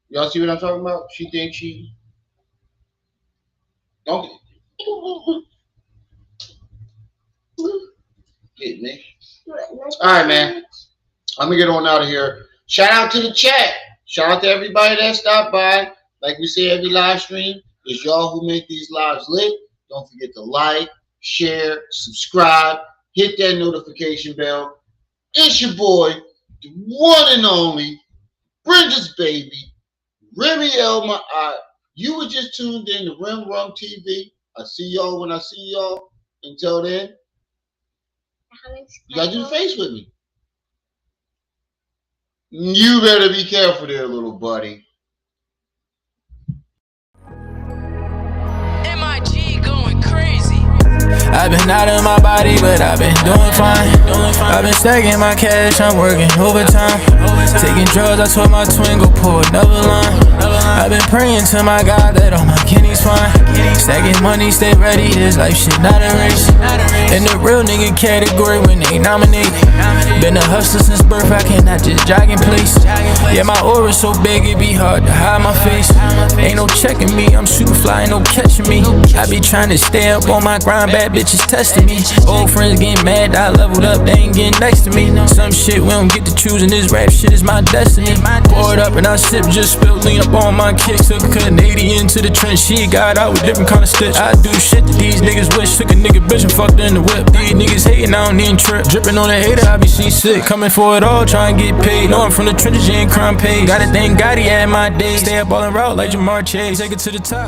Y'all see what I'm talking about? She thinks she. Okay. Get me. All right, man. I'm gonna get on out of here. Shout out to the chat. Shout out to everybody that stopped by. Like we say every live stream, it's y'all who make these lives lit. Don't forget to like, share, subscribe, hit that notification bell. It's your boy, the one and only Brenda's baby, Remy Elma. You were just tuned in to Rim Rum TV. I see y'all when I see y'all. Until then, you gotta do the face with me. You better be careful there, little buddy. MIG going crazy. I've been out of my body, but I've been doing fine. I've been stacking my cash, I'm working overtime. Taking drugs, I told my twin go pull another line. I've been praying to my God that all my kidneys fine. Stacking money, stay ready, this life shit not a race. In the real nigga category when they nominate. Been a hustler since birth, I cannot just jog in place. Yeah, my aura so big, it be hard to hide my face. Ain't no checking me, I'm super fly, ain't no catching me. I be trying to stay up on my grind, bad bitches testing me. Old friends getting mad, I leveled up, they ain't getting next to me. Some shit we don't get to choose, and this rap shit is my destiny. Pour it up and I sip, just spilled lean up on my kicks. Took a Canadian to the trench, she got out with different kind of stitch. I do shit that these niggas wish. Took a nigga bitch and fucked her in the whip. These niggas hating, I don't even trip. Dripping on a hater, I be seasick. Coming for it all, trying to get paid. Know I'm from the trenches, you ain't crime paid. Gotta thank God he had my days. Stay up all in route like Jamar Chase. Take it to the top.